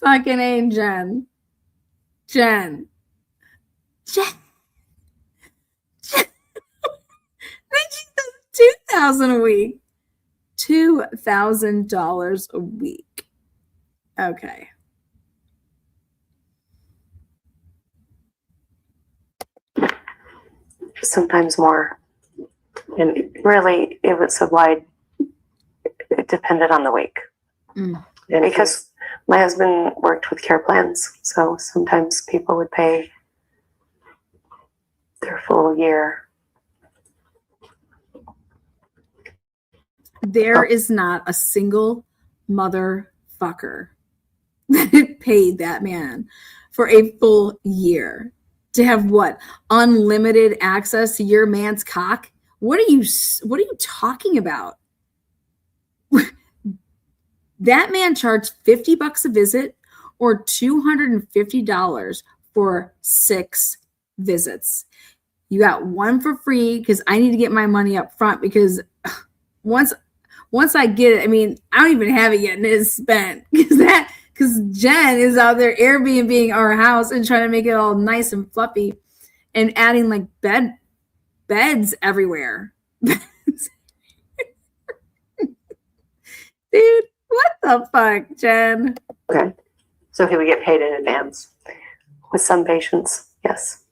[SPEAKER 1] Fucking A, Jen. Jen. 2,000 a week. $2,000 a week. Okay.
[SPEAKER 3] Sometimes more. And really, it depended on the week.
[SPEAKER 1] Mm.
[SPEAKER 3] And because my husband worked with care plans, so sometimes people would pay their full year.
[SPEAKER 1] There is not a single motherfucker that paid that man for a full year to have what? Unlimited access to your man's cock? What are you talking about? That man charged $50 a visit or $250 for 6 visits. You got one for free because I need to get my money up front because once I get it, I mean, I don't even have it yet and it's spent because Jen is out there Airbnb-ing our house and trying to make it all nice and fluffy and adding like beds everywhere. Dude, what the fuck, Jen?
[SPEAKER 6] Okay. So he would get paid in advance.
[SPEAKER 3] With some patients, yes.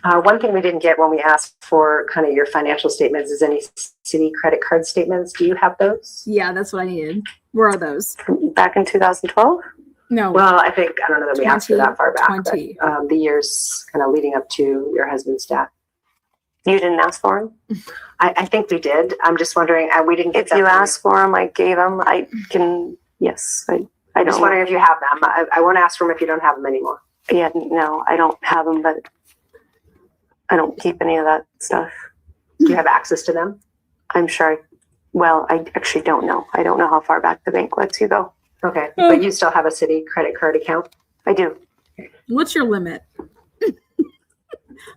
[SPEAKER 6] One thing we didn't get when we asked for kind of your financial statements is any city credit card statements. Do you have those?
[SPEAKER 1] Yeah, that's what I needed. Where are those?
[SPEAKER 3] Back in 2012?
[SPEAKER 1] No.
[SPEAKER 6] Well, I don't know that we asked for that far back.
[SPEAKER 1] 20.
[SPEAKER 6] But, the years kind of leading up to your husband's death.
[SPEAKER 3] You didn't ask for them?
[SPEAKER 6] I think we did. I'm just wondering, we didn't get
[SPEAKER 3] If
[SPEAKER 6] that
[SPEAKER 3] you
[SPEAKER 6] from
[SPEAKER 3] asked for them, I gave them. I can, yes. I
[SPEAKER 6] I'm just
[SPEAKER 3] don't.
[SPEAKER 6] wondering if you have them. I won't ask for them if you don't have them anymore.
[SPEAKER 3] Yeah, no, I don't have them, but I don't keep any of that stuff.
[SPEAKER 6] Do you have access to them?
[SPEAKER 3] I'm sure. I actually don't know. I don't know how far back the bank lets you go.
[SPEAKER 6] Okay. But you still have a city credit card account?
[SPEAKER 3] I do.
[SPEAKER 1] What's your limit?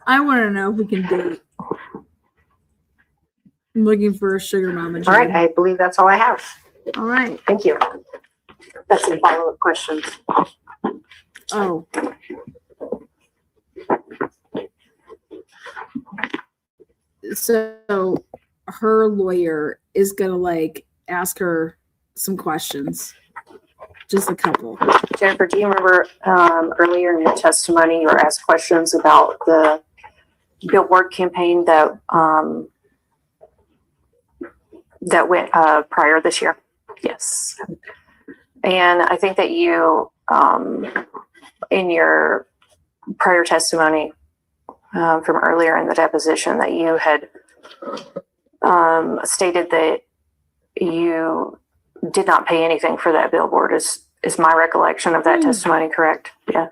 [SPEAKER 1] I want to know if we can date. I'm looking for a sugar mama.
[SPEAKER 6] All right. I believe that's all I have.
[SPEAKER 1] All right.
[SPEAKER 6] Thank you.
[SPEAKER 3] That's some follow-up questions.
[SPEAKER 1] Oh. So her lawyer is gonna ask her some questions. Just a couple.
[SPEAKER 8] Jennifer, do you remember earlier in your testimony you were asked questions about the billboard campaign that went prior this year?
[SPEAKER 3] Yes.
[SPEAKER 8] And I think that you, in your prior testimony from earlier in the deposition, that you had stated that you did not pay anything for that billboard. Is my recollection of that testimony correct? Yeah.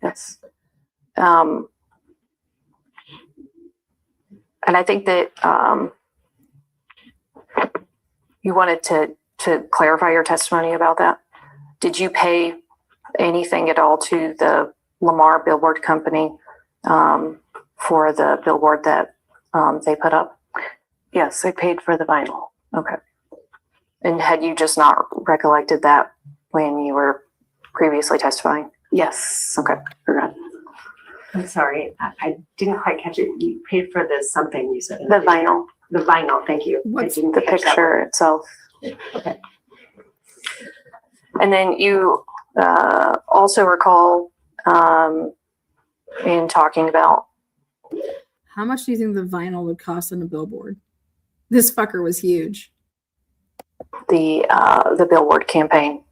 [SPEAKER 8] Yes. And I think that you wanted to clarify your testimony about that. Did you pay anything at all to the Lamar Billboard Company for the billboard that they put up?
[SPEAKER 3] Yes, I paid for the vinyl.
[SPEAKER 8] Okay. And had you just not recollected that when you were previously testifying?
[SPEAKER 3] Yes.
[SPEAKER 8] Okay.
[SPEAKER 3] Forgot.
[SPEAKER 2] I'm sorry, I didn't quite catch it. You paid for the something you said.
[SPEAKER 3] The vinyl,
[SPEAKER 2] The vinyl, thank you. I
[SPEAKER 1] What's
[SPEAKER 2] didn't
[SPEAKER 3] the
[SPEAKER 2] catch that
[SPEAKER 3] picture itself.
[SPEAKER 2] Okay.
[SPEAKER 8] And then you also recall in talking about
[SPEAKER 1] How much do you think the vinyl would cost on a billboard? This fucker was huge.
[SPEAKER 8] the billboard campaign.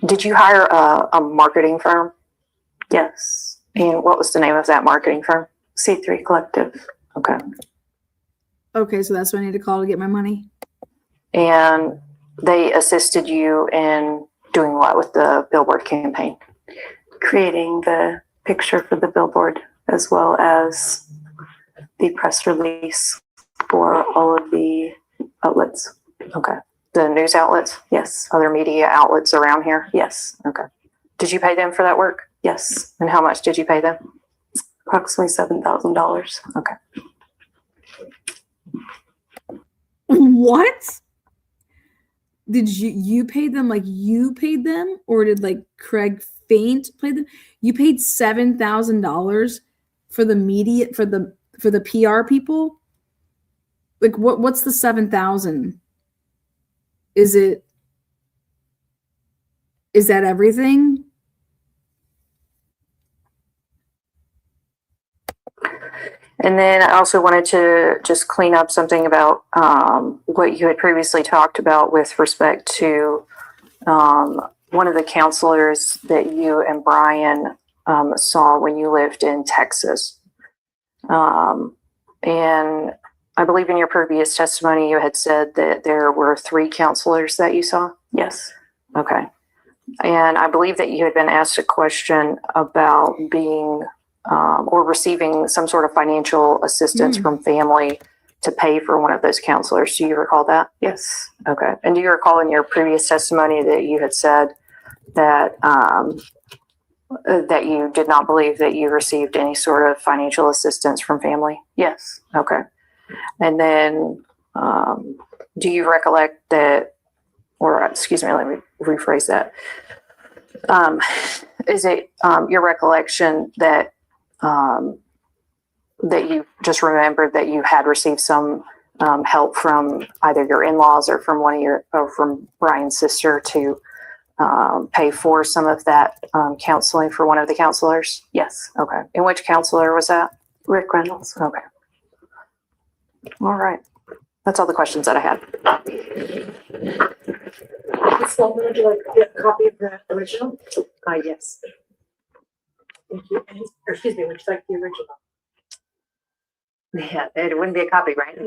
[SPEAKER 8] Did you hire a marketing firm?
[SPEAKER 3] Yes.
[SPEAKER 8] And what was the name of that marketing firm?
[SPEAKER 3] C3 Collective.
[SPEAKER 8] Okay.
[SPEAKER 1] Okay, so that's what I need to call to get my money.
[SPEAKER 8] And they assisted you in doing what with the billboard campaign?
[SPEAKER 3] Creating the picture for the billboard as well as the press release for all of the outlets.
[SPEAKER 8] Okay. The news outlets?
[SPEAKER 3] Yes.
[SPEAKER 8] Other media outlets around here?
[SPEAKER 3] Yes.
[SPEAKER 8] Okay. Did you pay them for that work?
[SPEAKER 3] Yes.
[SPEAKER 8] And how much did you pay them?
[SPEAKER 3] Approximately $7,000.
[SPEAKER 8] Okay.
[SPEAKER 1] What? Did you paid them like you paid them, or did like Craig Faint pay them? You paid $7,000 for the media for the PR people? Like what's the 7,000? Is that everything?
[SPEAKER 8] And then I also wanted to just clean up something about what you had previously talked about with respect to one of the counselors that you and Brian saw when you lived in Texas. And I believe in your previous testimony, you had said that there were 3 counselors that you saw.
[SPEAKER 3] Yes.
[SPEAKER 8] Okay. And I believe that you had been asked a question about being or receiving some sort of financial assistance from family to pay for one of those counselors. Do you recall that?
[SPEAKER 3] Yes.
[SPEAKER 8] Okay. And do you recall in your previous testimony that you had said that that you did not believe that you received any sort of financial assistance from family?
[SPEAKER 3] Yes.
[SPEAKER 8] Okay. And then do you recollect that, or excuse me, let me rephrase that. Is it your recollection that that you just remembered that you had received some help from either your in-laws or from from Brian's sister to pay for some of that counseling for one of the counselors?
[SPEAKER 3] Yes.
[SPEAKER 8] Okay. And which counselor was that?
[SPEAKER 3] Rick Reynolds.
[SPEAKER 8] Okay. All right. That's all the questions that I had.
[SPEAKER 6] Ms. Goldman, would you like to get a copy of the original?
[SPEAKER 2] Yes.
[SPEAKER 6] Thank you. And, or excuse me, would you like the original?
[SPEAKER 2] Yeah, it wouldn't be a copy, right?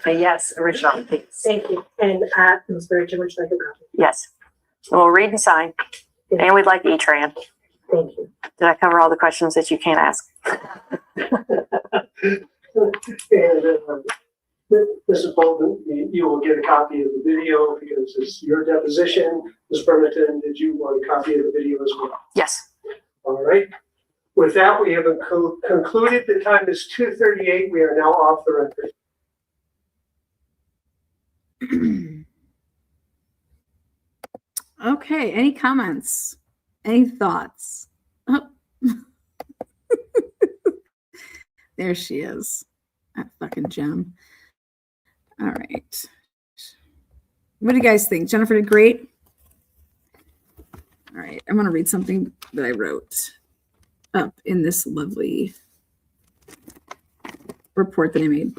[SPEAKER 2] Yes, original, please.
[SPEAKER 6] Thank you. And Ms. Virgin, would you like a copy?
[SPEAKER 8] Yes. We'll read and sign. And we'd like E-Tran.
[SPEAKER 6] Thank you.
[SPEAKER 8] Did I cover all the questions that you can't ask?
[SPEAKER 5] And Mrs. Bolton, you will get a copy of the video because it's your deposition. Ms. Bremerton, did you want a copy of the video as well?
[SPEAKER 8] Yes.
[SPEAKER 5] All right. With that, we have concluded. The time is 2:38. We are now off the record.
[SPEAKER 1] Okay, any comments? Any thoughts? Oh. There she is. That fucking gem. All right. What do you guys think? Jennifer did great. All right, I'm going to read something that I wrote up in this lovely report that I made.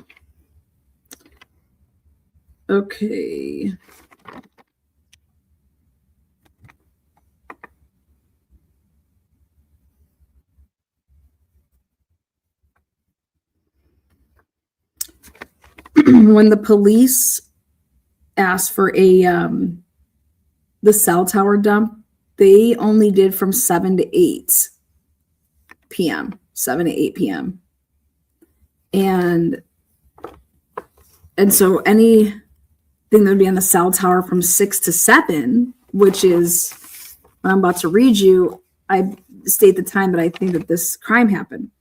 [SPEAKER 1] Okay. When the police asked for the cell tower dump, they only did from 7 to 8 p.m. 7 to 8 p.m. And so anything that would be on the cell tower from 6 to 7, which is what I'm about to read you, I state the time that I think that this crime happened.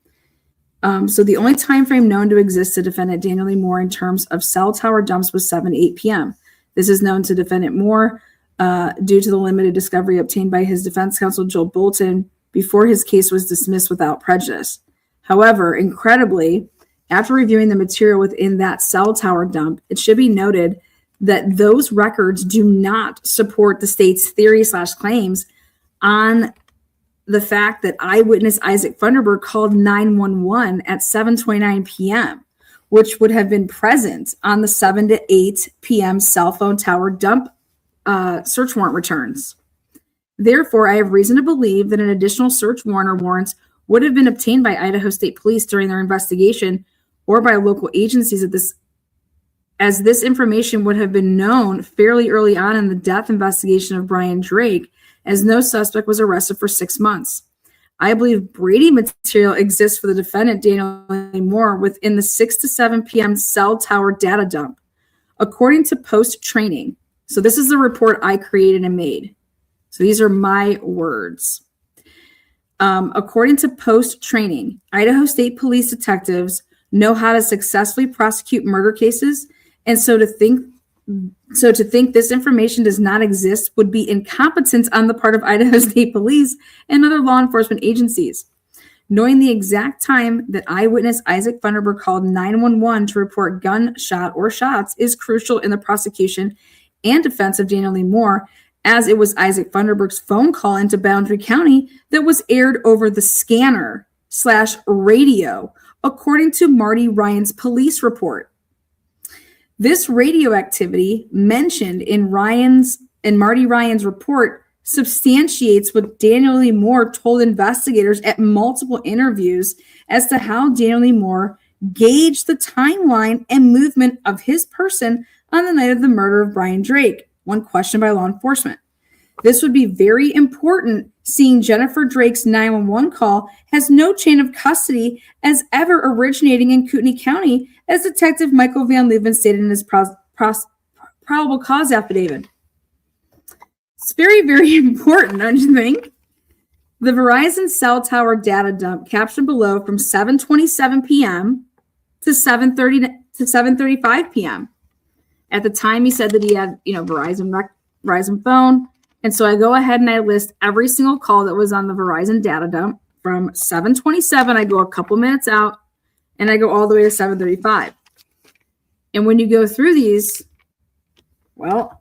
[SPEAKER 1] So the only time frame known to exist to defendant Daniel Lee Moore in terms of cell tower dumps was 7 to 8 p.m. This is known to defendant Moore due to the limited discovery obtained by his defense counsel, Joel Bolton, before his case was dismissed without prejudice. However, incredibly, after reviewing the material within that cell tower dump, it should be noted that those records do not support the state's theory/claims on the fact that eyewitness Isaac Funderburg called 911 at 7:29 p.m., which would have been present on the 7 to 8 p.m. cell phone tower dump search warrant returns. Therefore, I have reason to believe that an additional search warrant or warrants would have been obtained by Idaho State Police during their investigation or by local agencies as this information would have been known fairly early on in the death investigation of Brian Drake, as no suspect was arrested for 6 months. I believe Brady material exists for the defendant, Daniel Moore, within the 6 to 7 p.m. cell tower data dump. According to post-training, so this is the report I created and made. So these are my words. According to post-training, Idaho State Police detectives know how to successfully prosecute murder cases, and so to think this information does not exist would be incompetence on the part of Idaho State Police and other law enforcement agencies. Knowing the exact time that eyewitness Isaac Funderburg called 911 to report gunshot or shots is crucial in the prosecution and defense of Daniel Lee Moore, as it was Isaac Funderburg's phone call into Boundary County that was aired over the scanner/radio, according to Marty Ryan's police report. This radio activity mentioned in Marty Ryan's report substantiates what Daniel Lee Moore told investigators at multiple interviews as to how Daniel Lee Moore gauged the timeline and movement of his person on the night of the murder of Brian Drake, when questioned by law enforcement. This would be very important, seeing Jennifer Drake's 911 call has no chain of custody as ever originating in Kootenai County, as Detective Michael Van Leuven stated in his probable cause affidavit. It's very, very important, don't you think? The Verizon cell tower data dump captioned below from 7:27 p.m. to 7:35 p.m. At the time, he said that he had, Verizon phone. And so I go ahead and I list every single call that was on the Verizon data dump from 7:27. I go a couple minutes out and I go all the way to 7:35. And when you go through these, well,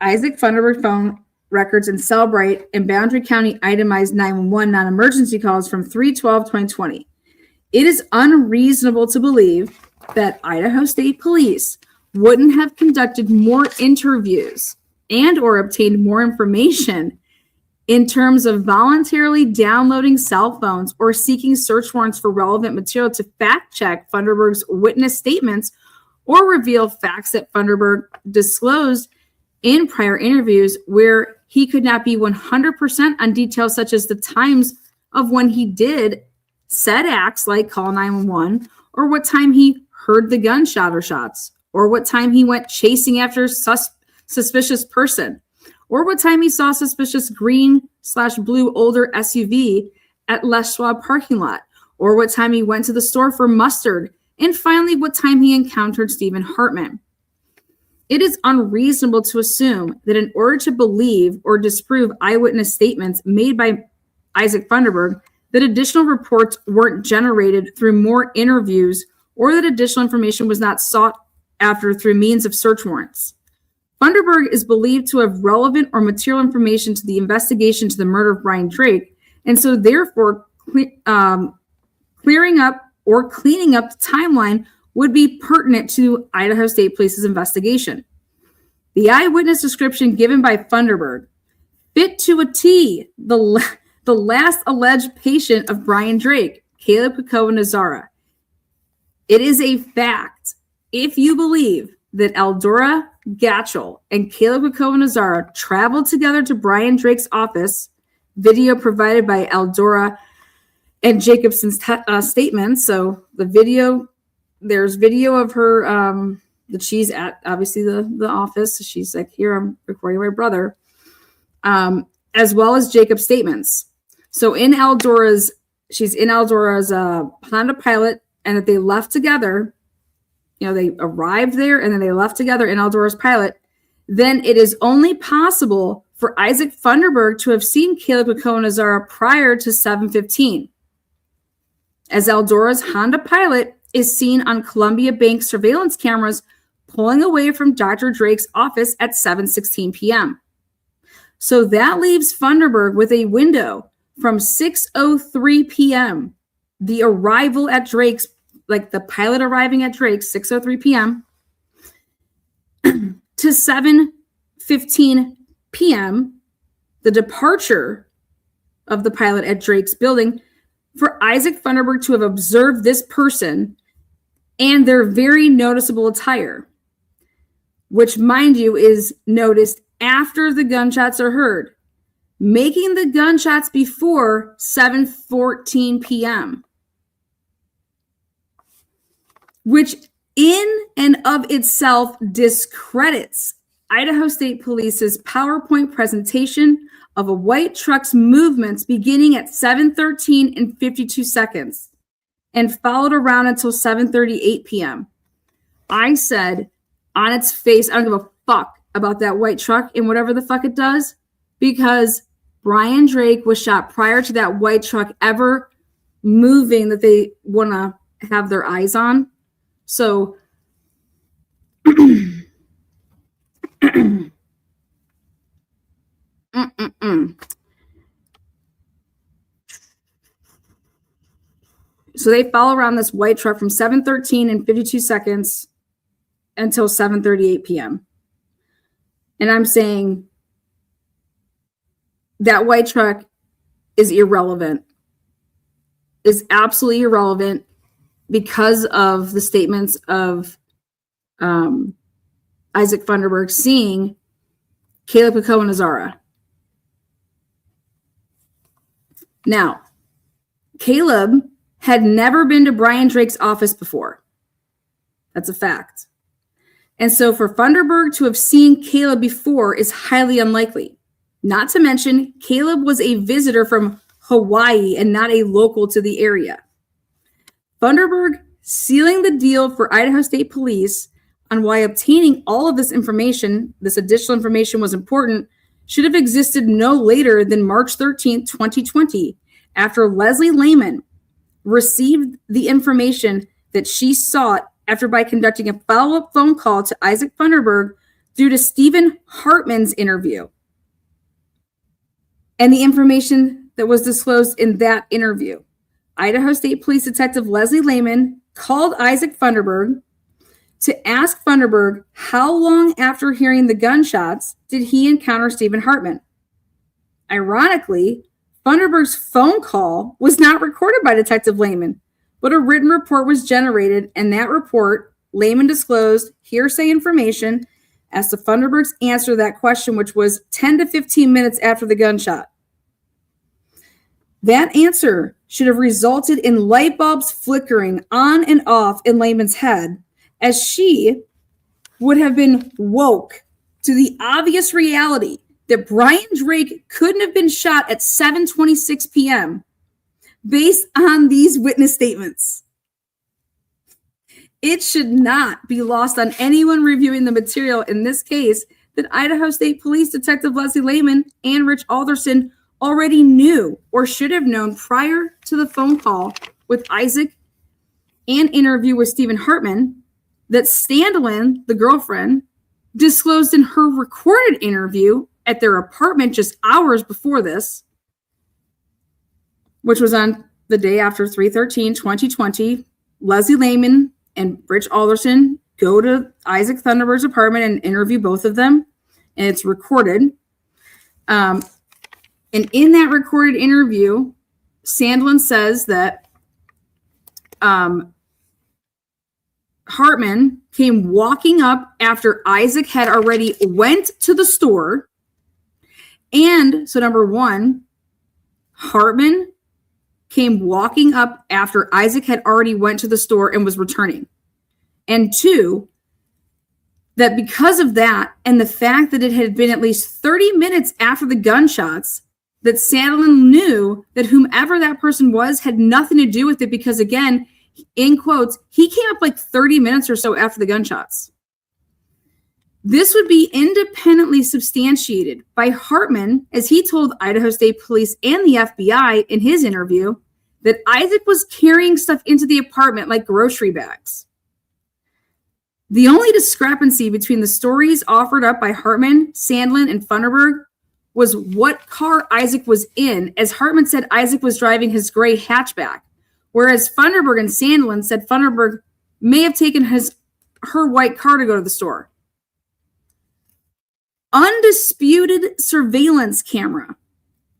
[SPEAKER 1] Isaac Funderburg phone records in Cellbrite and Boundary County itemized 911 non-emergency calls from 3/12/2020. It is unreasonable to believe that Idaho State Police wouldn't have conducted more interviews and or obtained more information in terms of voluntarily downloading cell phones or seeking search warrants for relevant material to fact check Funderburg's witness statements or reveal facts that Funderburg disclosed in prior interviews where he could not be 100% on details such as the times of when he did said acts like call 911, or what time he heard the gunshot or shots, or what time he went chasing after suspicious person, or what time he saw suspicious green/blue older SUV at Les Schwab parking lot, or what time he went to the store for mustard, and finally, what time he encountered Stephen Hartman. It is unreasonable to assume that in order to believe or disprove eyewitness statements made by Isaac Funderburg, that additional reports weren't generated through more interviews or that additional information was not sought after through means of search warrants. Funderburg is believed to have relevant or material information to the investigation to the murder of Brian Drake, and so therefore clearing up or cleaning up the timeline would be pertinent to Idaho State Police's investigation. The eyewitness description given by Funderburg fit to a T the last alleged patient of Brian Drake, Caleb Kukova-Nazara. It is a fact, if you believe that Eldora Gatchell and Caleb Kukova-Nazara traveled together to Brian Drake's office, video provided by Eldora and Jacobson's statements. So the video, there's video of her that she's at, obviously, the office. She's like, here, I'm recording my brother, as well as Jacob's statements. So she's in Eldora's Honda Pilot, and that they left together. They arrived there and then they left together in Eldora's Pilot. then it is only possible for Isaac Funderburg to have seen Caleb Koko-Nazara prior to 7:15, as Eldora's Honda Pilot is seen on Columbia Bank surveillance cameras pulling away from Dr. Drake's office at 7:16 p.m. So that leaves Funderburg with a window from 6:03 p.m., the arrival at Drake's, like the pilot arriving at Drake's, 6:03 p.m., to 7:15 p.m., the departure of the pilot at Drake's building, for Isaac Funderburg to have observed this person and their very noticeable attire, which, mind you, is noticed after the gunshots are heard, making the gunshots before 7:14 p.m., which in and of itself discredits Idaho State Police's PowerPoint presentation of a white truck's movements beginning at 7:13 and 52 seconds and followed around until 7:38 p.m. I said on its face, I don't give a fuck about that white truck and whatever the fuck it does, because Brian Drake was shot prior to that white truck ever moving that they want to have their eyes on. So So they follow around this white truck from 7:13 and 52 seconds until 7:38 p.m. And I'm saying that white truck is irrelevant, is absolutely irrelevant because of the statements of Isaac Funderburg seeing Caleb Koko-Nazara. Now, Caleb had never been to Brian Drake's office before. That's a fact. And so for Funderburg to have seen Caleb before is highly unlikely. Not to mention, Caleb was a visitor from Hawaii and not a local to the area. Funderburg sealing the deal for Idaho State Police on why obtaining all of this information, this additional information, was important, should have existed no later than March 13th, 2020, after Leslie Lehman received the information that she sought by conducting a follow-up phone call to Isaac Funderburg due to Stephen Hartman's interview and the information that was disclosed in that interview. Idaho State Police Detective Leslie Lehman called Isaac Funderburg to ask Funderburg how long after hearing the gunshots did he encounter Stephen Hartman. Ironically, Funderburg's phone call was not recorded by Detective Lehman, but a written report was generated, and that report, Lehman disclosed hearsay information as to Funderburg's answer to that question, which was 10 to 15 minutes after the gunshot. That answer should have resulted in light bulbs flickering on and off in Lehman's head, as she would have been woke to the obvious reality that Brian Drake couldn't have been shot at 7:26 p.m. based on these witness statements. It should not be lost on anyone reviewing the material in this case that Idaho State Police Detective Leslie Lehman and Rich Alderson already knew or should have known prior to the phone call with Isaac and interview with Stephen Hartman that Standalin, the girlfriend, disclosed in her recorded interview at their apartment just hours before this, which was on the day after 3/13/2020. Leslie Lehman and Rich Alderson go to Isaac Funderburg's apartment and interview both of them, and it's recorded. And in that recorded interview, Sandlin says that Hartman came walking up after Isaac had already went to the store. And so number one, Hartman came walking up after Isaac had already went to the store and was returning. And two, that because of that and the fact that it had been at least 30 minutes after the gunshots, that Sandlin knew that whomever that person was had nothing to do with it because, again, in quotes, he came up like 30 minutes or so after the gunshots. This would be independently substantiated by Hartman, as he told Idaho State Police and the FBI in his interview that Isaac was carrying stuff into the apartment like grocery bags. The only discrepancy between the stories offered up by Hartman, Sandlin, and Funderburg was what car Isaac was in, as Hartman said Isaac was driving his gray hatchback, whereas Funderburg and Sandlin said Funderburg may have taken her white car to go to the store. Undisputed surveillance camera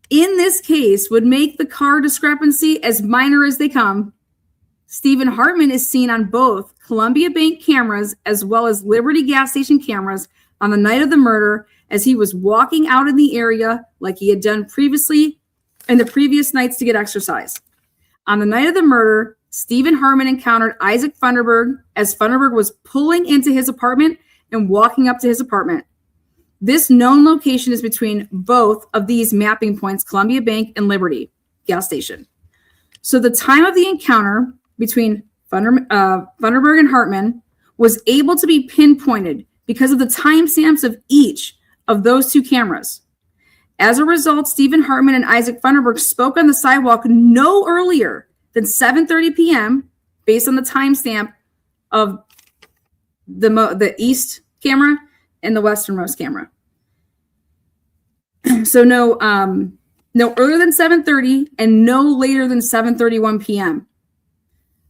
[SPEAKER 1] in this case would make the car discrepancy as minor as they come. Stephen Hartman is seen on both Columbia Bank cameras as well as Liberty gas station cameras on the night of the murder, as he was walking out in the area like he had done previously in the previous nights to get exercise. On the night of the murder, Stephen Hartman encountered Isaac Funderburg as Funderburg was pulling into his apartment and walking up to his apartment. This known location is between both of these mapping points, Columbia Bank and Liberty gas station. So the time of the encounter between Funderburg and Hartman was able to be pinpointed because of the timestamps of each of those two cameras. As a result, Stephen Hartman and Isaac Funderburg spoke on the sidewalk no earlier than 7:30 p.m. based on the timestamp of the east camera and the westernmost camera. So no earlier than 7:30 and no later than 7:31 p.m.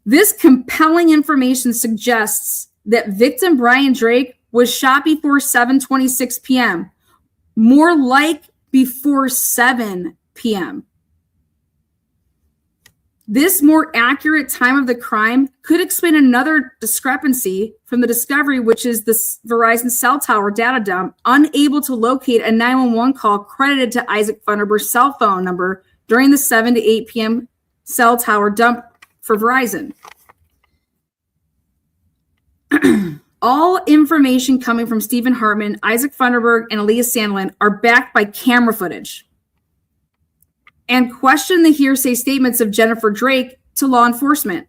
[SPEAKER 1] This compelling information suggests that victim Brian Drake was shot before 7:26 p.m., more like before 7 p.m. This more accurate time of the crime could explain another discrepancy from the discovery, which is this Verizon cell tower data dump, unable to locate a 911 call credited to Isaac Funderburg's cell phone number during the 7 to 8 p.m. cell tower dump for Verizon. All information coming from Stephen Hartman, Isaac Funderburg, and Elias Sandlin are backed by camera footage and question the hearsay statements of Jennifer Drake to law enforcement.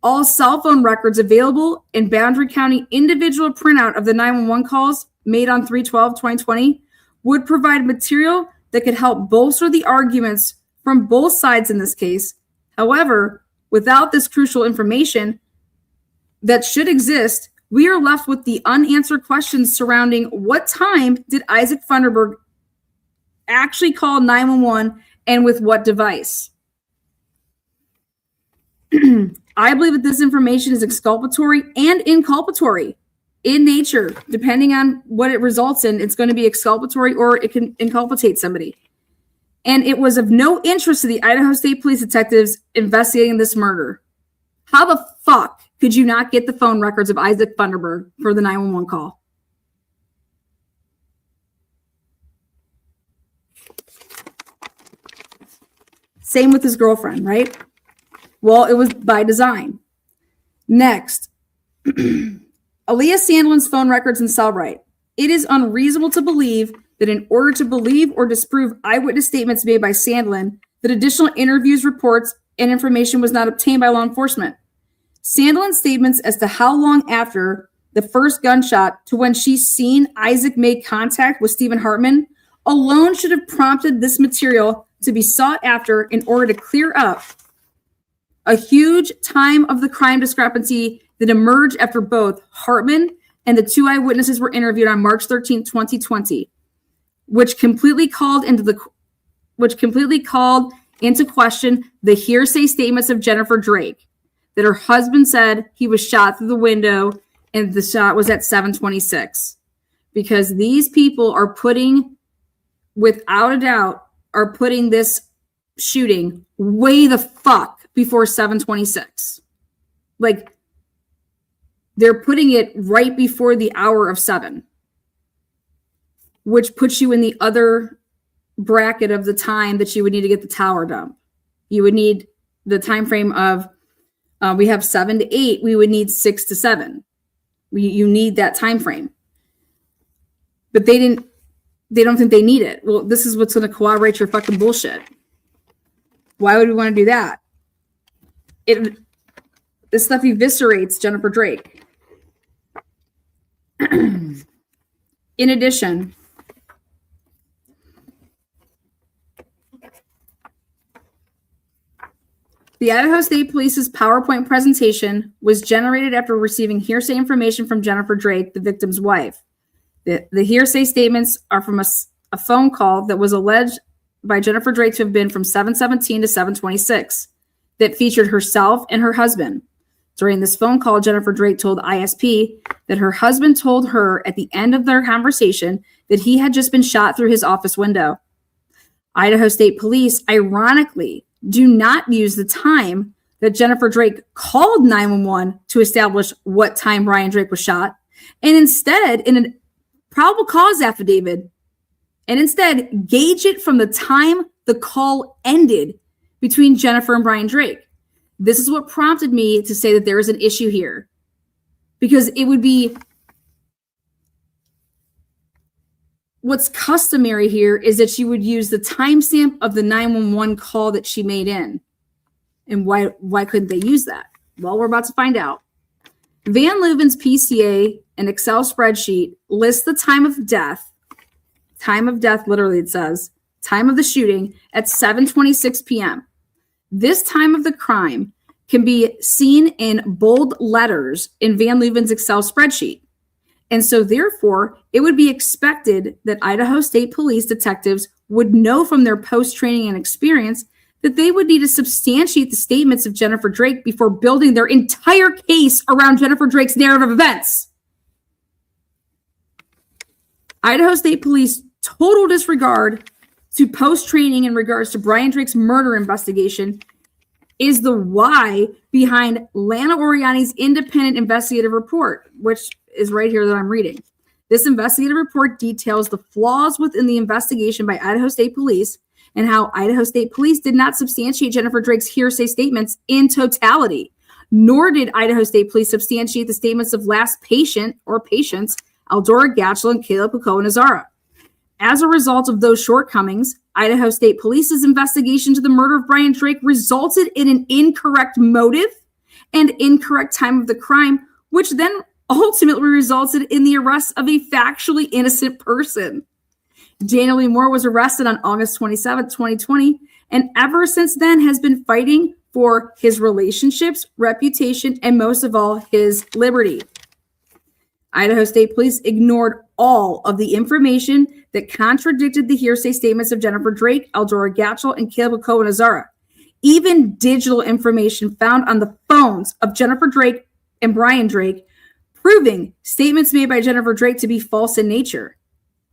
[SPEAKER 1] All cell phone records available in Boundary County individual printout of the 911 calls made on 3/12/2020 would provide material that could help bolster the arguments from both sides in this case. However, without this crucial information that should exist, we are left with the unanswered questions surrounding what time did Isaac Funderburg actually call 911 and with what device. I believe that this information is exculpatory and inculpatory in nature. Depending on what it results in, it's going to be exculpatory or it can inculpate somebody. And it was of no interest to the Idaho State Police detectives investigating this murder. How the fuck could you not get the phone records of Isaac Funderburg for the 911 call? Same with his girlfriend, right? Well, it was by design. Next, Elias Sandlin's phone records and cell right. It is unreasonable to believe that in order to believe or disprove eyewitness statements made by Sandlin, that additional interviews, reports, and information was not obtained by law enforcement. Sandlin's statements as to how long after the first gunshot to when she's seen Isaac make contact with Stephen Hartman alone should have prompted this material to be sought after in order to clear up a huge time of the crime discrepancy that emerged after both Hartman and the two eyewitnesses were interviewed on March 13, 2020, which completely called into question the hearsay statements of Jennifer Drake, that her husband said he was shot through the window and the shot was at 7:26. Because these people are without a doubt, are putting this shooting way the fuck before 7:26. Like, they're putting it right before the hour of 7, which puts you in the other bracket of the time that you would need to get the tower dump. You would need the time frame of we have 7 to 8. We would need 6 to 7. You need that time frame, but they don't think they need it. Well, this is what's going to corroborate your fucking bullshit. Why would we want to do that? This stuff eviscerates Jennifer Drake. In addition, the Idaho State Police's PowerPoint presentation was generated after receiving hearsay information from Jennifer Drake, the victim's wife. The hearsay statements are from a phone call that was alleged by Jennifer Drake to have been from 7/17 to 7/26 that featured herself and her husband. During this phone call, Jennifer Drake told ISP that her husband told her at the end of their conversation that he had just been shot through his office window. Idaho State Police, ironically, do not use the time that Jennifer Drake called 911 to establish what time Brian Drake was shot, and instead, in a probable cause affidavit, gauge it from the time the call ended between Jennifer and Brian Drake. This is what prompted me to say that there is an issue here, because it would be what's customary here is that she would use the timestamp of the 911 call that she made in. And why couldn't they use that? Well, we're about to find out. Van Leuven's PCA, an Excel spreadsheet, lists the time of death, literally it says, time of the shooting at 7:26 p.m. This time of the crime can be seen in bold letters in Van Leuven's Excel spreadsheet. And so therefore, it would be expected that Idaho State Police detectives would know from their post-training and experience that they would need to substantiate the statements of Jennifer Drake before building their entire case around Jennifer Drake's narrative of events. Idaho State Police total disregard to post-training in regards to Brian Drake's murder investigation is the why behind Lana Oriani's independent investigative report, which is right here that I'm reading. This investigative report details the flaws within the investigation by Idaho State Police and how Idaho State Police did not substantiate Jennifer Drake's hearsay statements in totality, nor did Idaho State Police substantiate the statements of last patient or patients, Eldora Gatchel and Caleb Pukoa-Nazara. As a result of those shortcomings, Idaho State Police's investigation to the murder of Brian Drake resulted in an incorrect motive and incorrect time of the crime, which then ultimately resulted in the arrest of a factually innocent person. Daniel Lee Moore was arrested on August 27, 2020, and ever since then has been fighting for his relationships, reputation, and most of all, his liberty. Idaho State Police ignored all of the information that contradicted the hearsay statements of Jennifer Drake, Eldora Gatchel, and Caleb Pukoa-Nazara. Even digital information found on the phones of Jennifer Drake and Brian Drake, proving statements made by Jennifer Drake to be false in nature.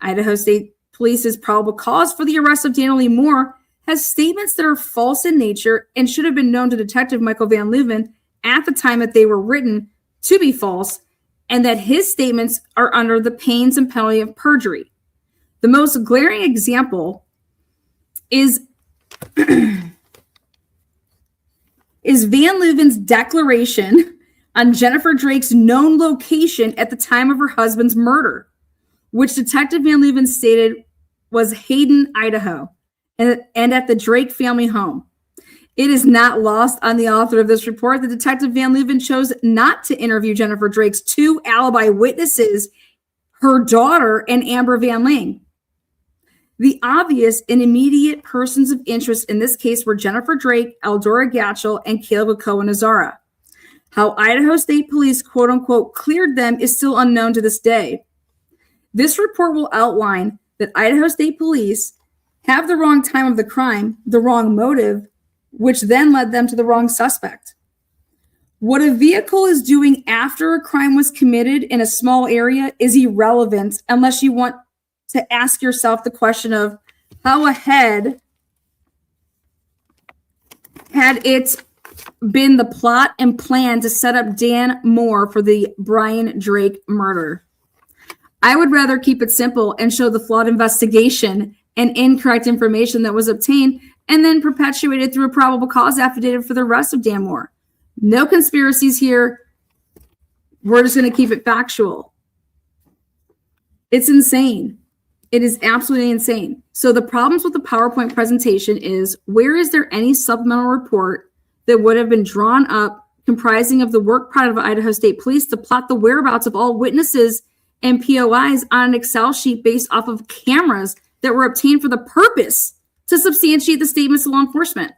[SPEAKER 1] Idaho State Police's probable cause for the arrest of Daniel Lee Moore has statements that are false in nature and should have been known to Detective Michael Van Leuven at the time that they were written to be false, and that his statements are under the pains and penalty of perjury. The most glaring example is Van Leuven's declaration on Jennifer Drake's known location at the time of her husband's murder, which Detective Van Leuven stated was Hayden, Idaho, and at the Drake family home. It is not lost on the author of this report that Detective Van Leuven chose not to interview Jennifer Drake's two alibi witnesses, her daughter and Amber Van Ling. The obvious and immediate persons of interest in this case were Jennifer Drake, Eldora Gatchel, and Caleb Pukoa-Nazara. How Idaho State Police, quote unquote, cleared them is still unknown to this day. This report will outline that Idaho State Police have the wrong time of the crime, the wrong motive, which then led them to the wrong suspect. What a vehicle is doing after a crime was committed in a small area is irrelevant unless you want to ask yourself the question of how ahead had it been the plot and plan to set up Dan Moore for the Brian Drake murder. I would rather keep it simple and show the flawed investigation and incorrect information that was obtained and then perpetuated through a probable cause affidavit for the arrest of Dan Moore. No conspiracies here. We're just going to keep it factual. It's insane. It is absolutely insane. So the problems with the PowerPoint presentation is, where is there any supplemental report that would have been drawn up comprising of the work product of Idaho State Police to plot the whereabouts of all witnesses and POIs on an Excel sheet based off of cameras that were obtained for the purpose to substantiate the statements to law enforcement?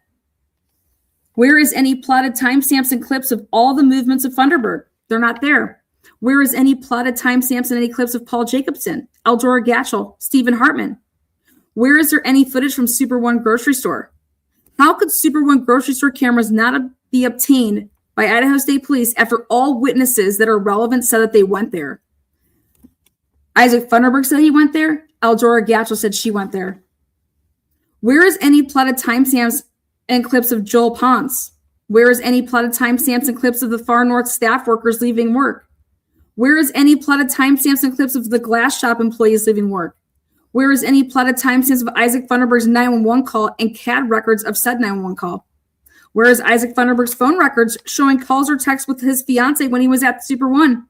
[SPEAKER 1] Where is any plotted timestamps and clips of all the movements of Thunderbird? They're not there. Where is any plotted timestamps and any clips of Paul Jacobson, Eldora Gatchel, Stephen Hartman? Where is there any footage from Super One grocery store? How could Super One grocery store cameras not be obtained by Idaho State Police after all witnesses that are relevant said that they went there? Isaac Thunderberg said he went there. Eldora Gatchel said she went there. Where is any plotted timestamps and clips of Joel Ponce? Where is any plotted timestamps and clips of the Far North staff workers leaving work? Where is any plotted timestamps and clips of the glass shop employees leaving work? Where is any plotted timestamps of Isaac Thunderberg's 911 call and CAD records of said 911 call? Where is Isaac Thunderberg's phone records showing calls or texts with his fiance when he was at Super One?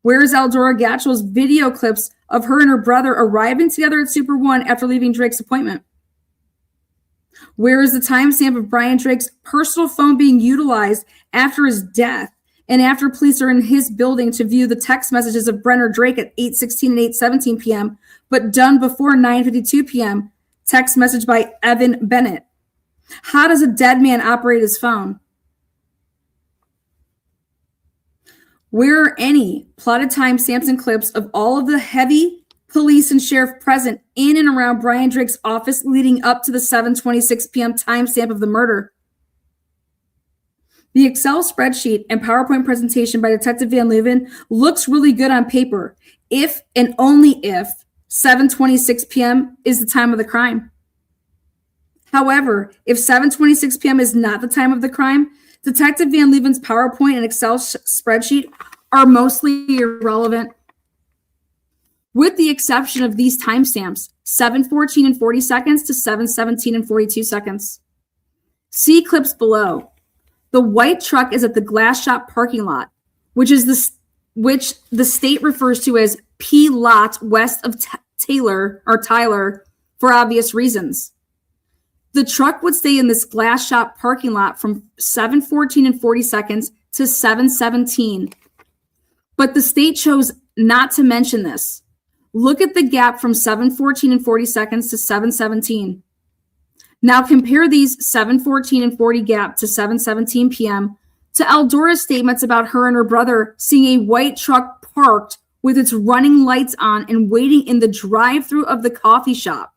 [SPEAKER 1] Where is Eldora Gatchel's video clips of her and her brother arriving together at Super One after leaving Drake's appointment? Where is the timestamp of Brian Drake's personal phone being utilized after his death and after police are in his building to view the text messages of Brenner Drake at 8:16 and 8:17 p.m., but done before 9:52 p.m., text message by Evan Bennett? How does a dead man operate his phone? Where are any plotted timestamps and clips of all of the heavy police and sheriff present in and around Brian Drake's office leading up to the 7:26 p.m. timestamp of the murder? The Excel spreadsheet and PowerPoint presentation by Detective Van Leuven looks really good on paper, if and only if 7:26 p.m. is the time of the crime. However, if 7:26 p.m. is not the time of the crime, Detective Van Leuven's PowerPoint and Excel spreadsheet are mostly irrelevant, with the exception of these timestamps, 7:14 and 40 seconds to 7:17 and 42 seconds. See clips below. The white truck is at the glass shop parking lot, which the state refers to as P lot west of Tyler for obvious reasons. The truck would stay in this glass shop parking lot from 7:14 and 40 seconds to 7:17. But the state chose not to mention this. Look at the gap from 7:14 and 40 seconds to 7:17. Now compare these 7:14 and 40 gap to 7:17 p.m. to Eldora's statements about her and her brother seeing a white truck parked with its running lights on and waiting in the drive-thru of the coffee shop.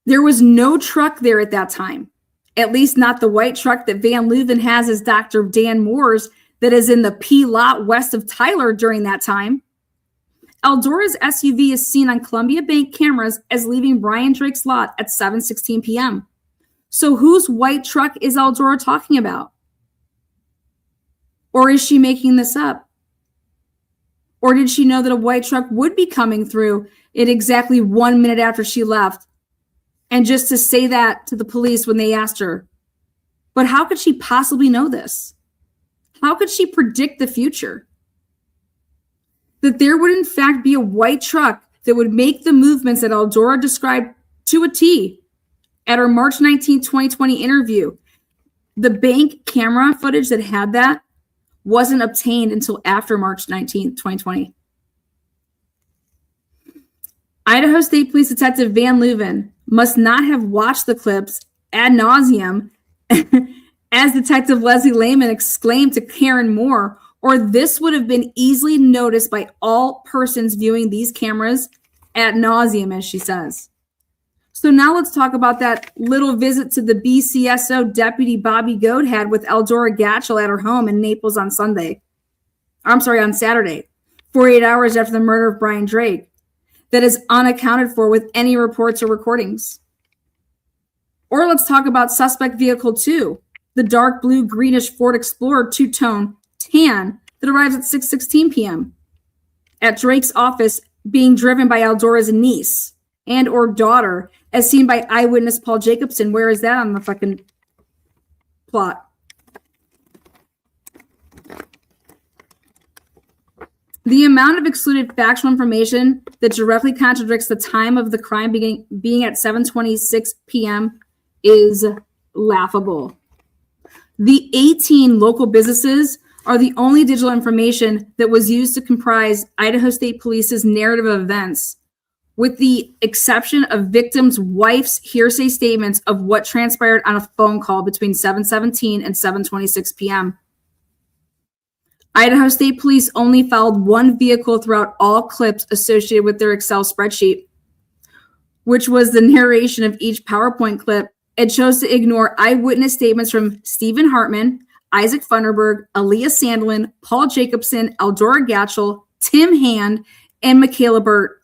[SPEAKER 1] There was no truck there at that time, at least not the white truck that Van Leuven has as Dr. Dan Moore's that is in the P lot west of Tyler during that time. Eldora's SUV is seen on Columbia Bank cameras as leaving Brian Drake's lot at 7:16 p.m. So whose white truck is Eldora talking about? Or is she making this up? Or did she know that a white truck would be coming through at exactly 1 minute after she left? And just to say that to the police when they asked her. But how could she possibly know this? How could she predict the future? That there would in fact be a white truck that would make the movements that Eldora described to a T at her March 19, 2020 interview. The bank camera footage that had that wasn't obtained until after March 19, 2020. Idaho State Police Detective Van Leuven must not have watched the clips ad nauseum as Detective Leslie Lehman exclaimed to Karen Moore, or this would have been easily noticed by all persons viewing these cameras ad nauseum, as she says. So now let's talk about that little visit to the BCSO Deputy Bobby Goad had with Eldora Gatchel at her home in Naples on Saturday, 48 hours after the murder of Brian Drake, that is unaccounted for with any reports or recordings. Or let's talk about suspect vehicle 2, the dark blue greenish Ford Explorer two-tone tan that arrives at 6:16 p.m. at Drake's office, being driven by Eldora's niece and or daughter, as seen by eyewitness Paul Jacobson. Where is that on the fucking plot? The amount of excluded factual information that directly contradicts the time of the crime being at 7:26 p.m. is laughable. The 18 local businesses are the only digital information that was used to comprise Idaho State Police's narrative of events, with the exception of victim's wife's hearsay statements of what transpired on a phone call between 7:17 and 7:26 p.m. Idaho State Police only followed one vehicle throughout all clips associated with their Excel spreadsheet, which was the narration of each PowerPoint clip. It chose to ignore eyewitness statements from Stephen Hartman, Isaac Funderburg, Aaliyah Sandlin, Paul Jacobson, Eldora Gatchell, Tim Hand, and Michaela Burt.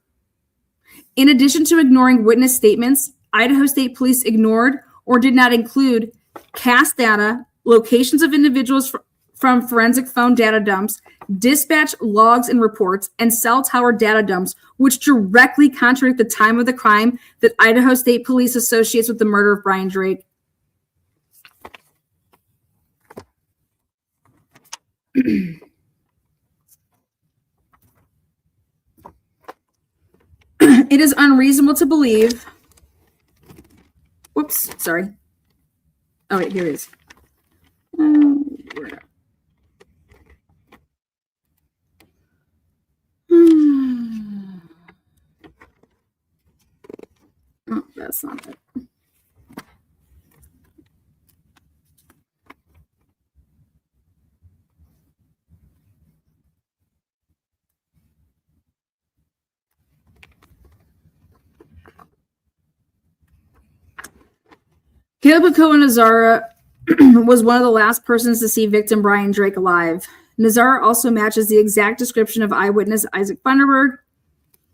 [SPEAKER 1] In addition to ignoring witness statements, Idaho State Police ignored or did not include CAS data, locations of individuals from forensic phone data dumps, dispatch logs and reports, and cell tower data dumps, which directly contradict the time of the crime that Idaho State Police associates with the murder of Brian Drake. It is unreasonable to believe. Whoops, sorry. Oh, wait, here it is. Oh, that's not it. Caleb Nazara was one of the last persons to see victim Brian Drake alive. Nazara also matches the exact description of eyewitness Isaac Funderburg.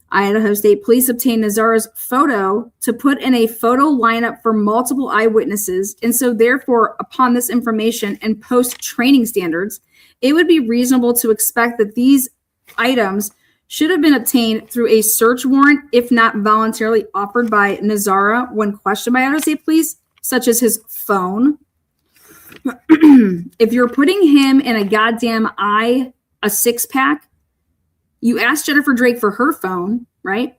[SPEAKER 1] Idaho State Police obtained Nazara's photo to put in a photo lineup for multiple eyewitnesses, and so therefore, upon this information and post-training standards, it would be reasonable to expect that these items should have been obtained through a search warrant, if not voluntarily offered by Nazara when questioned by Idaho State Police, such as his phone. If you're putting him in a goddamn a 6-pack, you asked Jennifer Drake for her phone, right?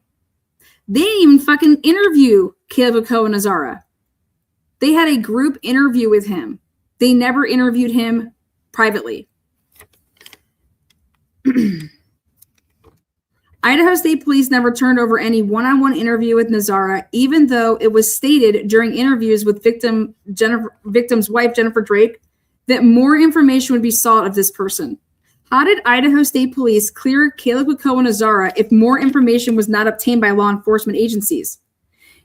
[SPEAKER 1] They didn't even fucking interview Caleb Nazara. They had a group interview with him. They never interviewed him privately. Idaho State Police never turned over any one-on-one interview with Nazara, even though it was stated during interviews with victim's wife, Jennifer Drake, that more information would be sought of this person. How did Idaho State Police clear Caleb Nazara if more information was not obtained by law enforcement agencies?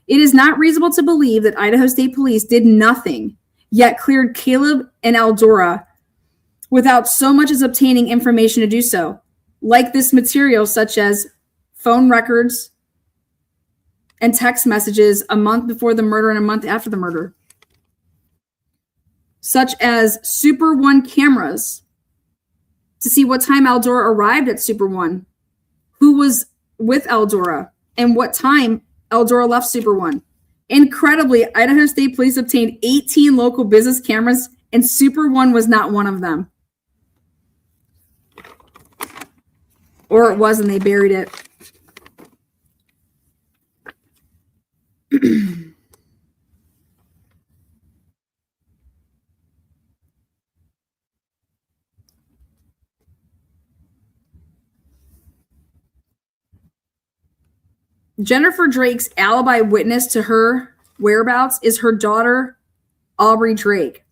[SPEAKER 1] It is not reasonable to believe that Idaho State Police did nothing, yet cleared Caleb and Eldora without so much as obtaining information to do so, like this material such as phone records and text messages a month before the murder and a month after the murder, such as Super One cameras to see what time Eldora arrived at Super One, who was with Eldora, and what time Eldora left Super One. Incredibly, Idaho State Police obtained 18 local business cameras, and Super One was not one of them. Or it was, and they buried it. Jennifer Drake's alibi witness to her whereabouts is her daughter, Aubrey Drake.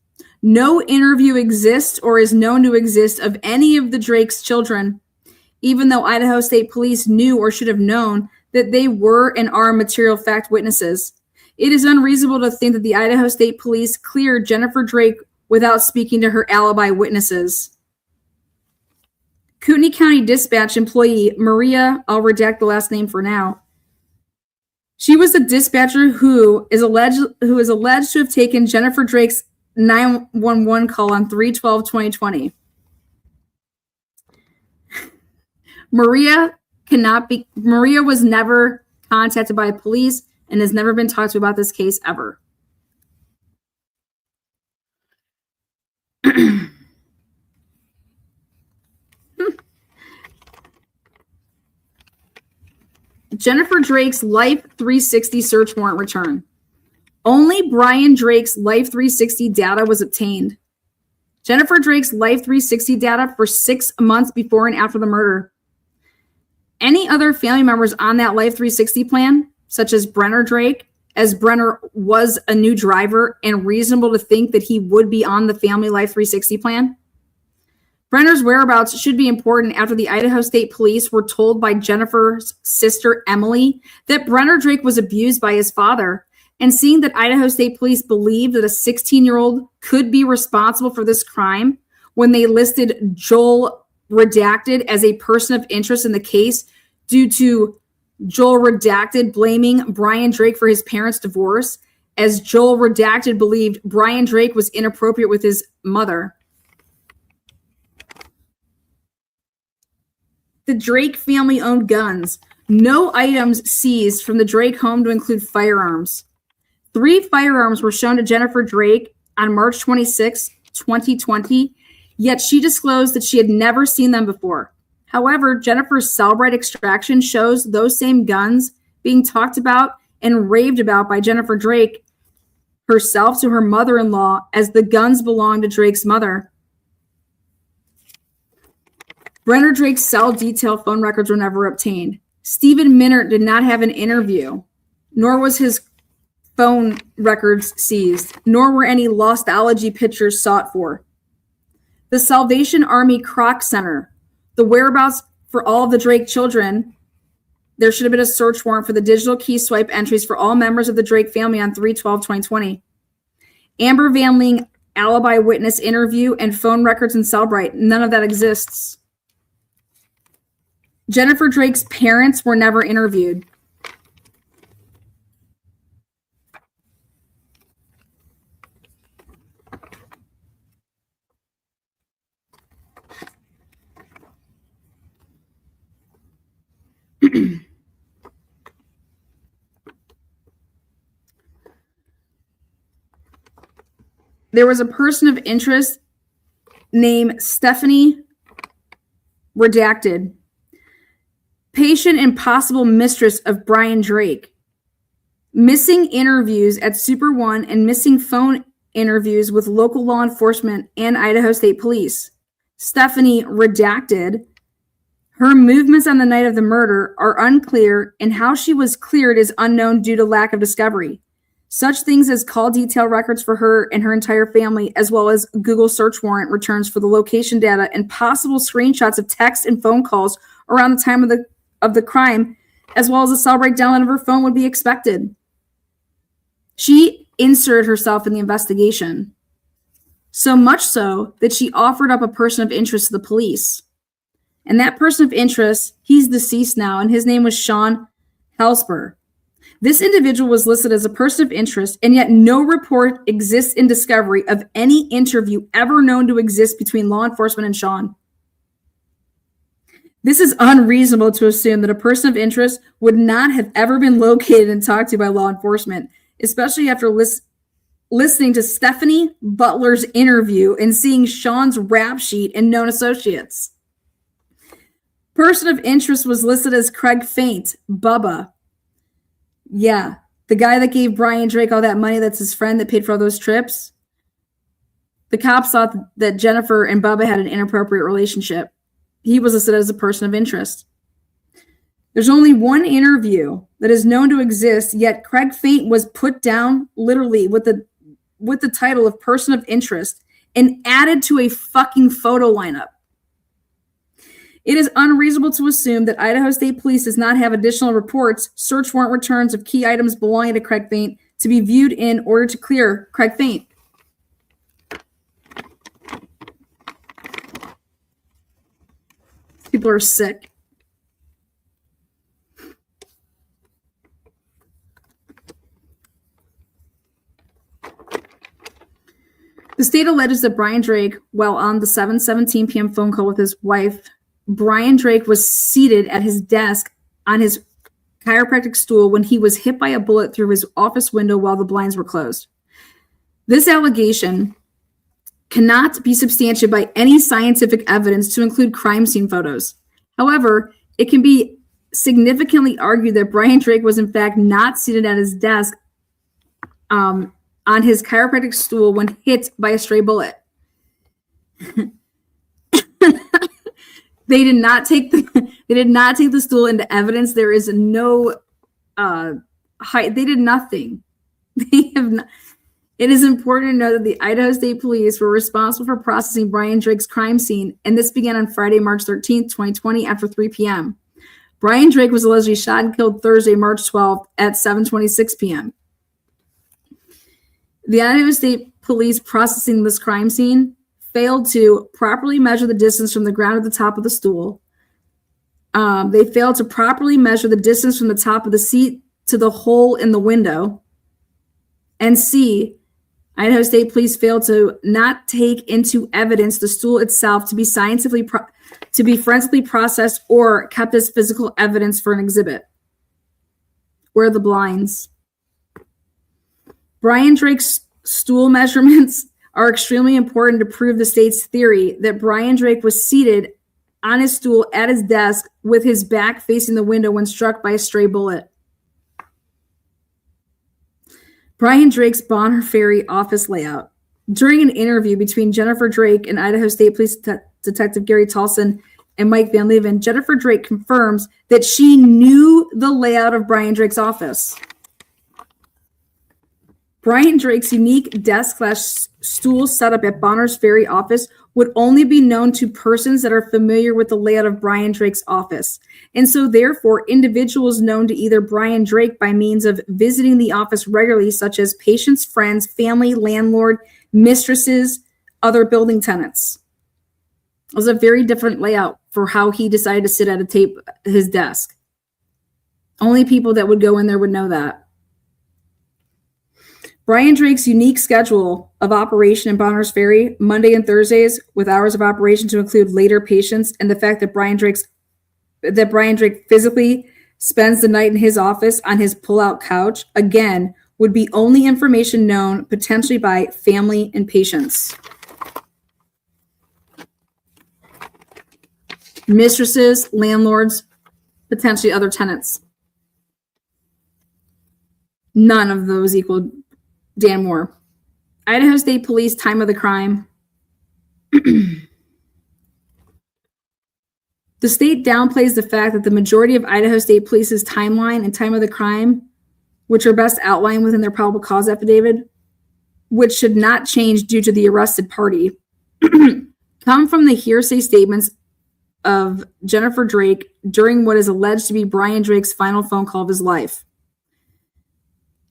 [SPEAKER 1] No interview exists or is known to exist of any of the Drake's children, even though Idaho State Police knew or should have known that they were and are material fact witnesses. It is unreasonable to think that the Idaho State Police cleared Jennifer Drake without speaking to her alibi witnesses. Kootenai County Dispatch employee Maria, I'll redact the last name for now. She was the dispatcher who is alleged to have taken Jennifer Drake's 911 call on 3/12/2020. Maria was never contacted by police and has never been talked to about this case ever. Jennifer Drake's Life 360 search warrant return. Only Brian Drake's Life 360 data was obtained. Jennifer Drake's Life 360 data for 6 months before and after the murder. Any other family members on that Life 360 plan, such as Brenner Drake, as Brenner was a new driver and reasonable to think that he would be on the family Life 360 plan? Brenner's whereabouts should be important after the Idaho State Police were told by Jennifer's sister, Emily, that Brenner Drake was abused by his father. And seeing that Idaho State Police believed that a 16-year-old could be responsible for this crime when they listed Joel Redacted as a person of interest in the case due to Joel Redacted blaming Brian Drake for his parents' divorce, as Joel Redacted believed Brian Drake was inappropriate with his mother. The Drake family owned guns. No items seized from the Drake home to include firearms. 3 firearms were shown to Jennifer Drake on March 26, 2020, yet she disclosed that she had never seen them before. However, Jennifer's Cellbrite extraction shows those same guns being talked about and raved about by Jennifer Drake herself to her mother-in-law as the guns belonged to Drake's mother. Brenner Drake's cell detail phone records were never obtained. Stephen Minert did not have an interview, nor was his phone records seized, nor were any Lostology pictures sought for. The Salvation Army Kroc Center, the whereabouts for all of the Drake children, there should have been a search warrant for the digital key swipe entries for all members of the Drake family on 3/12/2020. Amber Van Ling alibi witness interview and phone records in Cellbrite, none of that exists. Jennifer Drake's parents were never interviewed. There was a person of interest named Stephanie Redacted, patient and possible mistress of Brian Drake. Missing interviews at Super One and missing phone interviews with local law enforcement and Idaho State Police. Stephanie Redacted. Her movements on the night of the murder are unclear, and how she was cleared is unknown due to lack of discovery. Such things as call detail records for her and her entire family, as well as Google search warrant returns for the location data and possible screenshots of text and phone calls around the time of the crime, as well as a Cellbrite download of her phone would be expected. She inserted herself in the investigation, so much so that she offered up a person of interest to the police. And that person of interest, he's deceased now, and his name was Sean Helsper. This individual was listed as a person of interest, and yet no report exists in discovery of any interview ever known to exist between law enforcement and Sean. This is unreasonable to assume that a person of interest would not have ever been located and talked to by law enforcement, especially after listening to Stephanie Butler's interview and seeing Sean's rap sheet and known associates. Person of interest was listed as Craig Faint, Bubba. Yeah, the guy that gave Brian Drake all that money, that's his friend that paid for all those trips. The cops thought that Jennifer and Bubba had an inappropriate relationship. He was listed as a person of interest. There's only one interview that is known to exist, yet Craig Faint was put down literally with the title of person of interest and added to a fucking photo lineup. It is unreasonable to assume that Idaho State Police does not have additional reports, search warrant returns of key items belonging to Craig Faint to be viewed in order to clear Craig Faint. People are sick. The state alleges that Brian Drake, while on the 7:17 p.m. phone call with his wife, Brian Drake was seated at his desk on his chiropractic stool when he was hit by a bullet through his office window while the blinds were closed. This allegation cannot be substantiated by any scientific evidence to include crime scene photos. However, it can be significantly argued that Brian Drake was in fact not seated at his desk on his chiropractic stool when hit by a stray bullet. They did not take the stool into evidence. There is no height. They did nothing. They have not. It is important to know that the Idaho State Police were responsible for processing Brian Drake's crime scene, and this began on Friday, March 13th, 2020 after 3 p.m. Brian Drake was allegedly shot and killed Thursday, March 12th at 7:26 p.m. The Idaho State Police processing this crime scene failed to properly measure the distance from the ground to the top of the stool. They failed to properly measure the distance from the top of the seat to the hole in the window. And C, Idaho State Police failed to not take into evidence the stool itself to be forensically processed or kept as physical evidence for an exhibit. Where are the blinds? Brian Drake's stool measurements are extremely important to prove the state's theory that Brian Drake was seated on his stool at his desk with his back facing the window when struck by a stray bullet. Brian Drake's Bonner Ferry office layout. During an interview between Jennifer Drake and Idaho State Police Detective Gary Tolson and Mike Van Leven, Jennifer Drake confirms that she knew the layout of Brian Drake's office. Brian Drake's unique desk/stool setup at Bonner's Ferry office would only be known to persons that are familiar with the layout of Brian Drake's office. And so therefore, individuals known to either Brian Drake by means of visiting the office regularly, such as patients, friends, family, landlord, mistresses, other building tenants. It was a very different layout for how he decided to sit at his desk. Only people that would go in there would know that. Brian Drake's unique schedule of operation in Bonner's Ferry, Monday and Thursdays, with hours of operation to include later patients, and the fact that Brian Drake physically spends the night in his office on his pull-out couch, again, would be only information known potentially by family and patients. Mistresses, landlords, potentially other tenants. None of those equal Dan Moore. Idaho State Police time of the crime. The state downplays the fact that the majority of Idaho State Police's timeline and time of the crime, which are best outlined within their probable cause affidavit, which should not change due to the arrested party, come from the hearsay statements of Jennifer Drake during what is alleged to be Brian Drake's final phone call of his life.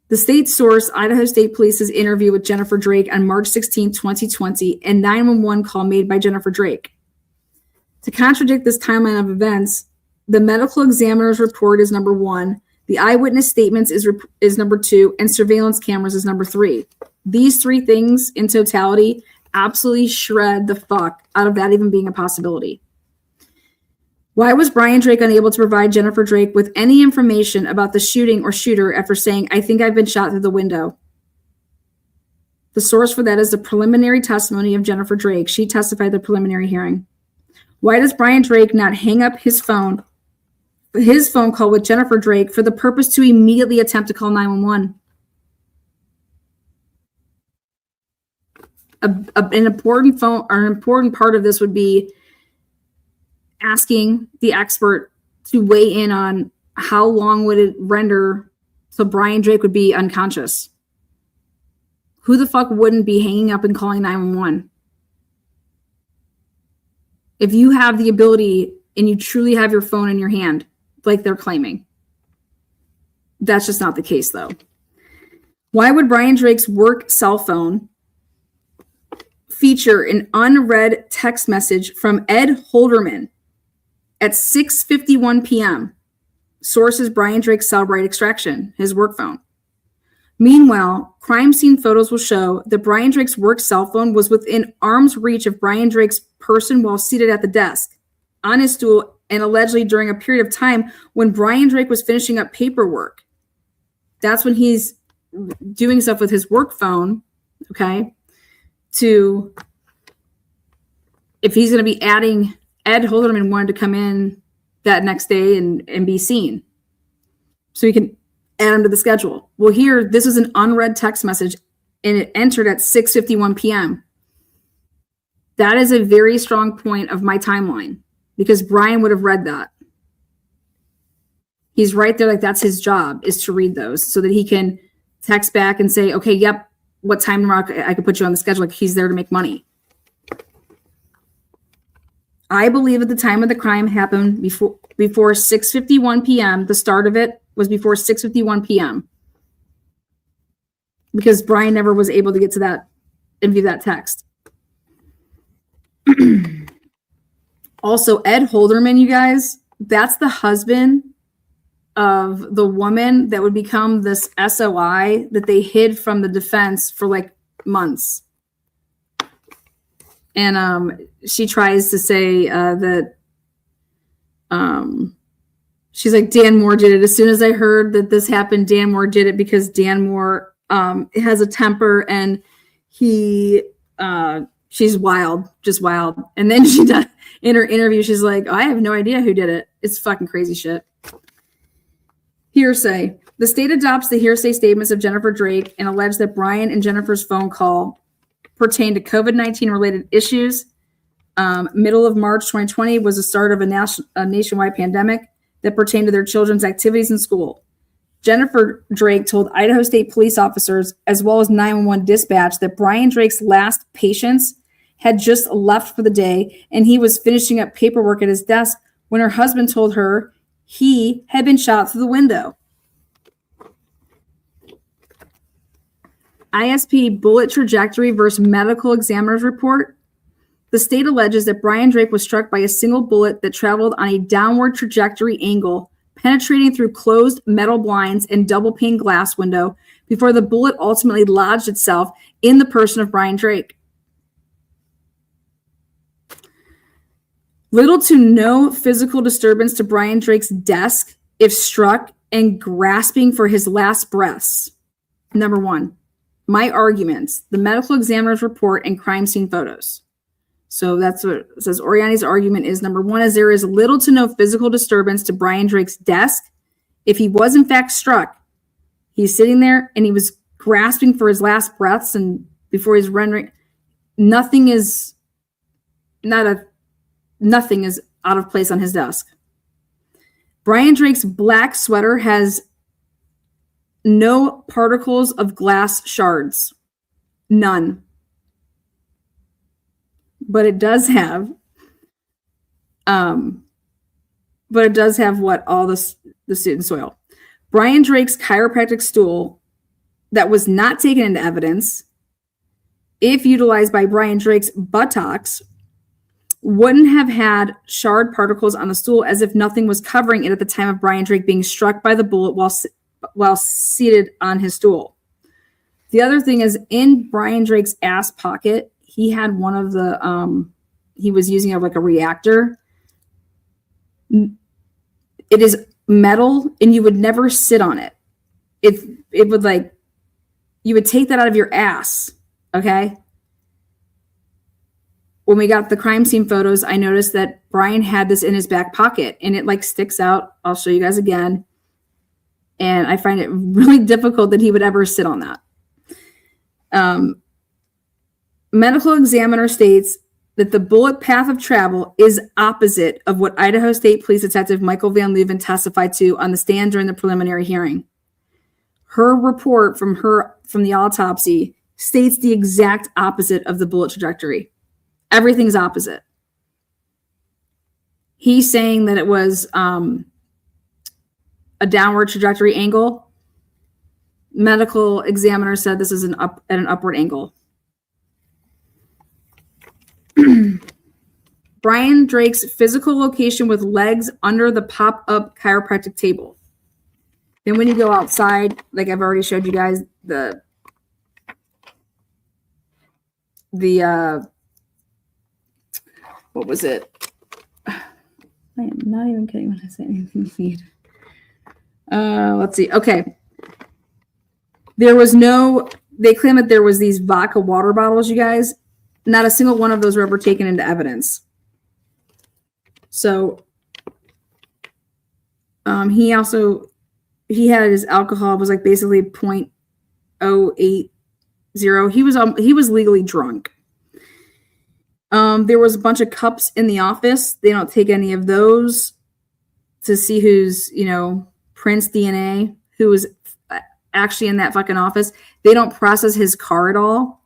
[SPEAKER 1] The state source, Idaho State Police's interview with Jennifer Drake on March 16, 2020, and 911 call made by Jennifer Drake. To contradict this timeline of events, the medical examiner's report is number 1, the eyewitness statements is number 2, and surveillance cameras is number 3. These 3 things in totality absolutely shred the fuck out of that even being a possibility. Why was Brian Drake unable to provide Jennifer Drake with any information about the shooting or shooter after saying, "I think I've been shot through the window"? The source for that is the preliminary testimony of Jennifer Drake. She testified at the preliminary hearing. Why does Brian Drake not hang up his phone call with Jennifer Drake for the purpose to immediately attempt to call 911? An important part of this would be asking the expert to weigh in on how long would it render so Brian Drake would be unconscious. Who the fuck wouldn't be hanging up and calling 911? If you have the ability and you truly have your phone in your hand, like they're claiming. That's just not the case, though. Why would Brian Drake's work cell phone feature an unread text message from Ed Holderman at 6:51 p.m.? Sources Brian Drake's Cellbrite extraction, his work phone. Meanwhile, crime scene photos will show that Brian Drake's work cell phone was within arm's reach of Brian Drake's person while seated at the desk, on his stool, and allegedly during a period of time when Brian Drake was finishing up paperwork. That's when he's doing stuff with his work phone, okay, to, if he's going to be adding, Ed Holderman wanted to come in that next day and be seen so he can add him to the schedule. Well, here, this is an unread text message, and it entered at 6:51 p.m. That is a very strong point of my timeline because Brian would have read that. He's right there, like that's his job, is to read those so that he can text back and say, okay, yep, what time tomorrow I could put you on the schedule. Like he's there to make money. I believe at the time of the crime happened before 6:51 p.m. The start of it was before 6:51 p.m. because Brian never was able to get to that and view that text. Also, Ed Holderman, you guys, that's the husband of the woman that would become this SOI that they hid from the defense for like months. And she tries to say that she's like, Dan Moore did it. As soon as I heard that this happened, Dan Moore did it because Dan Moore has a temper and she's wild, just wild. And then she does in her interview, she's like, I have no idea who did it. It's fucking crazy shit. Hearsay. The state adopts the hearsay statements of Jennifer Drake and alleged that Brian and Jennifer's phone call pertained to COVID-19 related issues. Middle of March 2020 was the start of a nationwide pandemic that pertained to their children's activities in school. Jennifer Drake told Idaho State police officers, as well as 911 dispatch, that Brian Drake's last patients had just left for the day and he was finishing up paperwork at his desk when her husband told her he had been shot through the window. ISP bullet trajectory versus medical examiner's report. The state alleges that Brian Drake was struck by a single bullet that traveled on a downward trajectory angle, penetrating through closed metal blinds and double pane glass window before the bullet ultimately lodged itself in the person of Brian Drake. Little to no physical disturbance to Brian Drake's desk if struck and grasping for his last breaths. Number one, my arguments, the medical examiner's report and crime scene photos. So that's what it says. Oriani's argument is number one is there is little to no physical disturbance to Brian Drake's desk. If he was in fact struck, he's sitting there and he was grasping for his last breaths and before he's rendering, nothing is out of place on his desk. Brian Drake's black sweater has no particles of glass shards. None. But it does have what all the student soil. Brian Drake's chiropractic stool that was not taken into evidence, if utilized by Brian Drake's buttocks, wouldn't have had shard particles on the stool as if nothing was covering it at the time of Brian Drake being struck by the bullet while seated on his stool. The other thing is in Brian Drake's ass pocket, he had one of the, he was using like a reactor. It is metal and you would never sit on it. It would like, you would take that out of your ass. Okay. When we got the crime scene photos, I noticed that Brian had this in his back pocket and it like sticks out. I'll show you guys again. And I find it really difficult that he would ever sit on that. Medical examiner states that the bullet path of travel is opposite of what Idaho State Police Detective Michael Van Leuven testified to on the stand during the preliminary hearing. Her report from the autopsy states the exact opposite of the bullet trajectory. Everything's opposite. He's saying that it was a downward trajectory angle. Medical examiner said this is at an upward angle. Brian Drake's physical location with legs under the pop-up chiropractic table. Then when you go outside, like I've already showed you guys, the what was it? I am not even kidding when I say anything weird. Let's see. Okay. They claim that there was these vodka water bottles, you guys. Not a single one of those were ever taken into evidence. So he had his alcohol was like basically 0.080. He was legally drunk. There was a bunch of cups in the office. They don't take any of those to see who's, Prince DNA, who was actually in that fucking office. They don't process his car at all.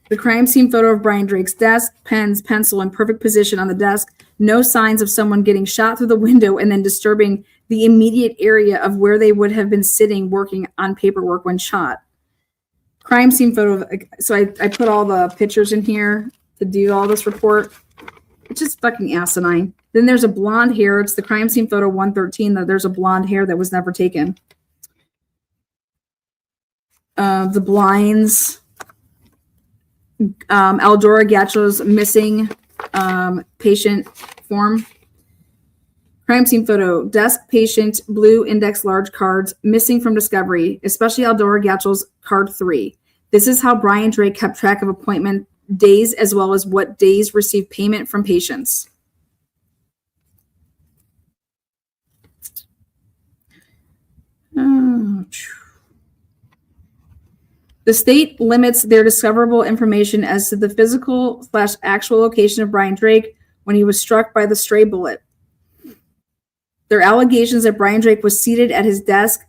[SPEAKER 1] The crime scene photo of Brian Drake's desk, pens, pencil in perfect position on the desk. No signs of someone getting shot through the window and then disturbing the immediate area of where they would have been sitting working on paperwork when shot. Crime scene photo of, so I put all the pictures in here to do all this report. It's just fucking asinine. Then there's a blonde hair. It's the crime scene photo 113 that there's a blonde hair that was never taken. The blinds. Eldora Gatcho's missing patient form. Crime scene photo, desk patient, blue index large cards, missing from discovery, especially Eldora Gatcho's card 3. This is how Brian Drake kept track of appointment days as well as what days received payment from patients. The state limits their discoverable information as to the physical/actual location of Brian Drake when he was struck by the stray bullet. Their allegations that Brian Drake was seated at his desk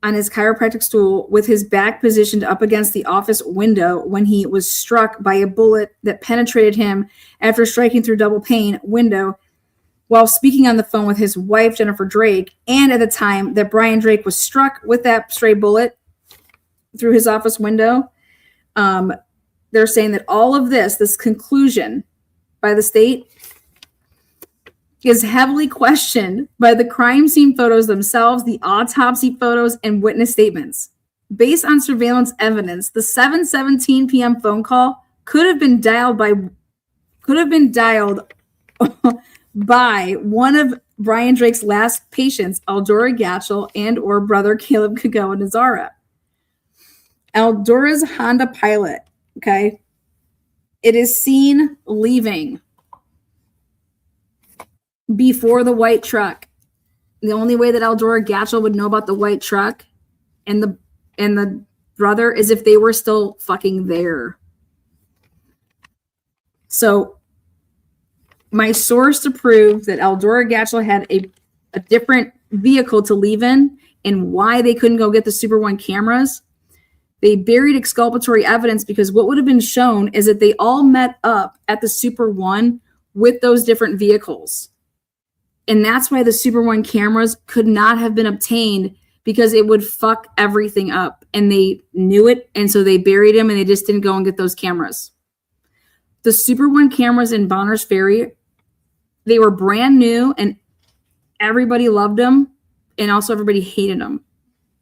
[SPEAKER 1] on his chiropractic stool with his back positioned up against the office window when he was struck by a bullet that penetrated him after striking through double pane window while speaking on the phone with his wife, Jennifer Drake, and at the time that Brian Drake was struck with that stray bullet through his office window. They're saying that all of this conclusion by the state is heavily questioned by the crime scene photos themselves, the autopsy photos, and witness statements. Based on surveillance evidence, the 7:17 p.m. phone call could have been dialed by one of Brian Drake's last patients, Eldora Gatchel and or brother Caleb Kagoa Nazara. Eldora's Honda Pilot, okay? It is seen leaving before the white truck. The only way that Eldora Gatchel would know about the white truck and the brother is if they were still fucking there. So my source to prove that Eldora Gatchel had a different vehicle to leave in and why they couldn't go get the Super One cameras, they buried exculpatory evidence because what would have been shown is that they all met up at the Super One with those different vehicles. And that's why the Super One cameras could not have been obtained because it would fuck everything up. And they knew it. And so they buried them and they just didn't go and get those cameras. The Super One cameras in Bonner's Ferry, they were brand new and everybody loved them. And also everybody hated them.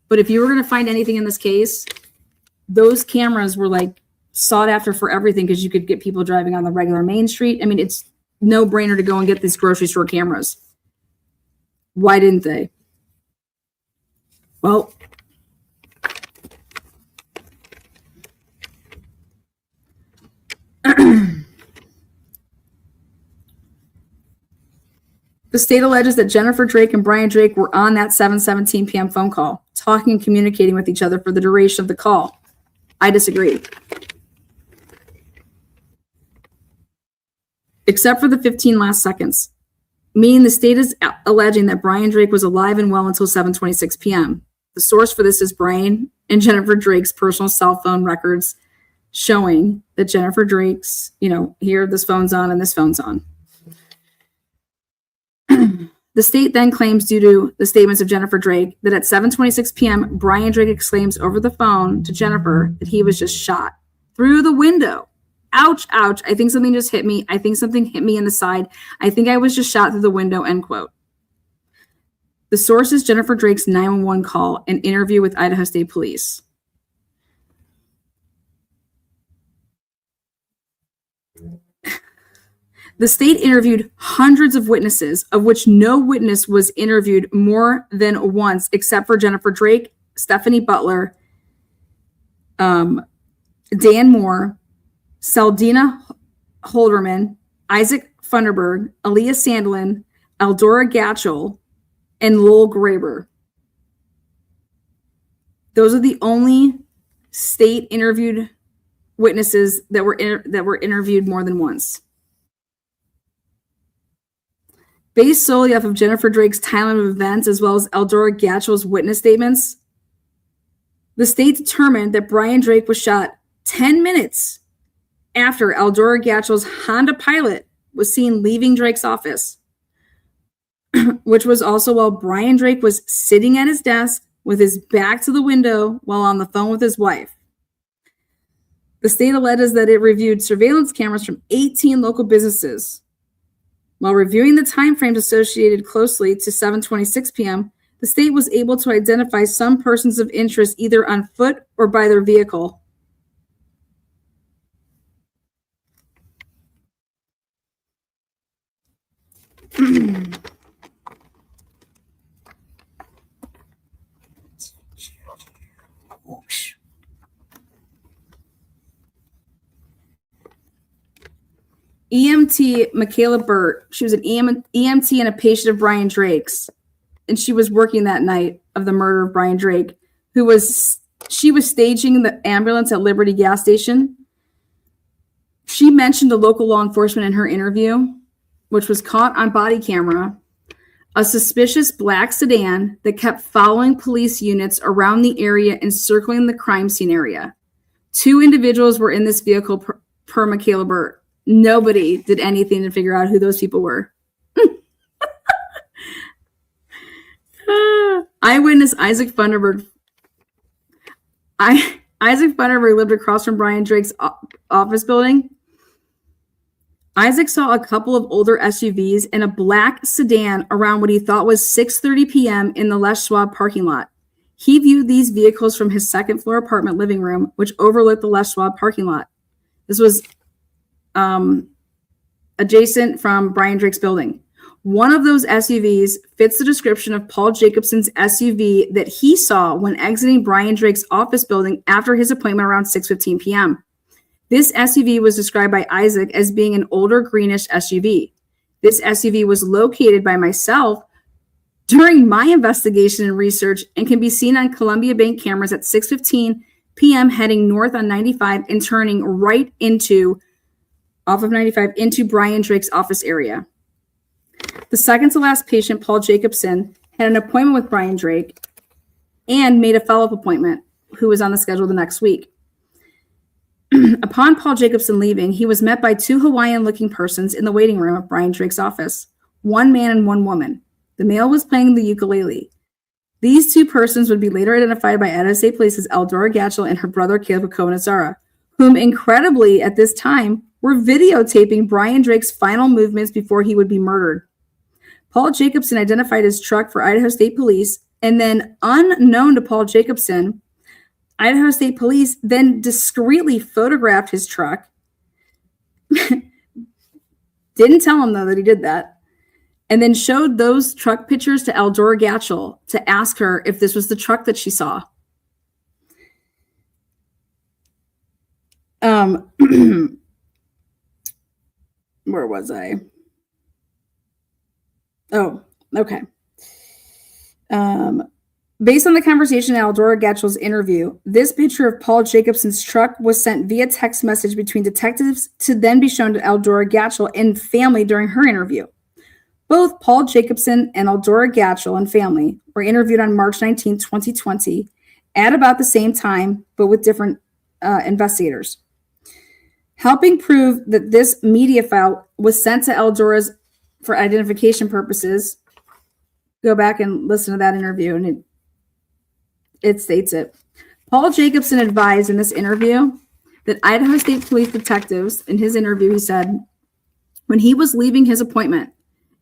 [SPEAKER 1] But if you were going to find anything in this case, those cameras were like sought after for everything because you could get people driving on the regular main street. I mean, it's no brainer to go and get these grocery store cameras. Why didn't they? Well, the state alleges that Jennifer Drake and Brian Drake were on that 7:17 p.m. phone call, talking and communicating with each other for the duration of the call. I disagree. Except for the 15 last seconds, meaning the state is alleging that Brian Drake was alive and well until 7:26 p.m. The source for this is Brian and Jennifer Drake's personal cell phone records showing that Jennifer Drake's, here this phone's on and this phone's on. The state then claims, due to the statements of Jennifer Drake, that at 7:26 p.m., Brian Drake exclaims over the phone to Jennifer that he was just shot through the window. Ouch, ouch. I think something just hit me. I think something hit me in the side. I think I was just shot through the window, end quote. The source is Jennifer Drake's 911 call and interview with Idaho State Police. The state interviewed hundreds of witnesses, of which no witness was interviewed more than once, except for Jennifer Drake, Stephanie Butler, Dan Moore, Saldina Holderman, Isaac Funderburg, Aaliyah Sandlin, Eldora Gatchel, and Lowell Graber. Those are the only state interviewed witnesses that were interviewed more than once. Based solely off of Jennifer Drake's timeline of events, as well as Eldora Gatchell's witness statements, the state determined that Brian Drake was shot 10 minutes after Eldora Gatchell's Honda Pilot was seen leaving Drake's office, which was also while Brian Drake was sitting at his desk with his back to the window while on the phone with his wife. The state alleges that it reviewed surveillance cameras from 18 local businesses. While reviewing the timeframes associated closely to 7:26 p.m., the state was able to identify some persons of interest either on foot or by their vehicle. EMT Michaela Burt, she was an EMT and a patient of Brian Drake's, and she was working that night of the murder of Brian Drake, she was staging the ambulance at Liberty gas station. She mentioned to local law enforcement in her interview, which was caught on body camera, a suspicious black sedan that kept following police units around the area and circling the crime scene area. 2 individuals were in this vehicle per Michaela Burt. Nobody did anything to figure out who those people were. Eyewitness Isaac Funderburg. Isaac Funderburg lived across from Brian Drake's office building. Isaac saw a couple of older SUVs and a black sedan around what he thought was 6:30 p.m. in the Les Schwab parking lot. He viewed these vehicles from his second-floor apartment living room, which overlooked the Les Schwab parking lot. This was adjacent from Brian Drake's building. One of those SUVs fits the description of Paul Jacobson's SUV that he saw when exiting Brian Drake's office building after his appointment around 6:15 p.m. This SUV was described by Isaac as being an older greenish SUV. This SUV was located by myself during my investigation and research and can be seen on Columbia Bank cameras at 6:15 p.m. heading north on 95 and turning right off of 95 into Brian Drake's office area. The second to last patient, Paul Jacobson, had an appointment with Brian Drake and made a follow-up appointment, who was on the schedule the next week. Upon Paul Jacobson leaving, he was met by 2 Hawaiian-looking persons in the waiting room of Brian Drake's office, 1 man and 1 woman. The male was playing the ukulele. These 2 persons would be later identified by Idaho State Police as Eldora Gatchell and her brother Caleb Cohen-Azara, whom incredibly at this time were videotaping Brian Drake's final movements before he would be murdered. Paul Jacobson identified his truck for Idaho State Police, and then unknown to Paul Jacobson, Idaho State Police then discreetly photographed his truck. Didn't tell him, though, that he did that. And then showed those truck pictures to Eldora Gatchell to ask her if this was the truck that she saw. Where was I? Oh, okay. Based on the conversation in Eldora Gatchell's interview, this picture of Paul Jacobson's truck was sent via text message between detectives to then be shown to Eldora Gatchell and family during her interview. Both Paul Jacobson and Eldora Gatchell and family were interviewed on March 19, 2020, at about the same time, but with different investigators. Helping prove that this media file was sent to Eldora's for identification purposes, go back and listen to that interview, and it states it. Paul Jacobson advised in this interview that Idaho State Police detectives, in his interview, he said, when he was leaving his appointment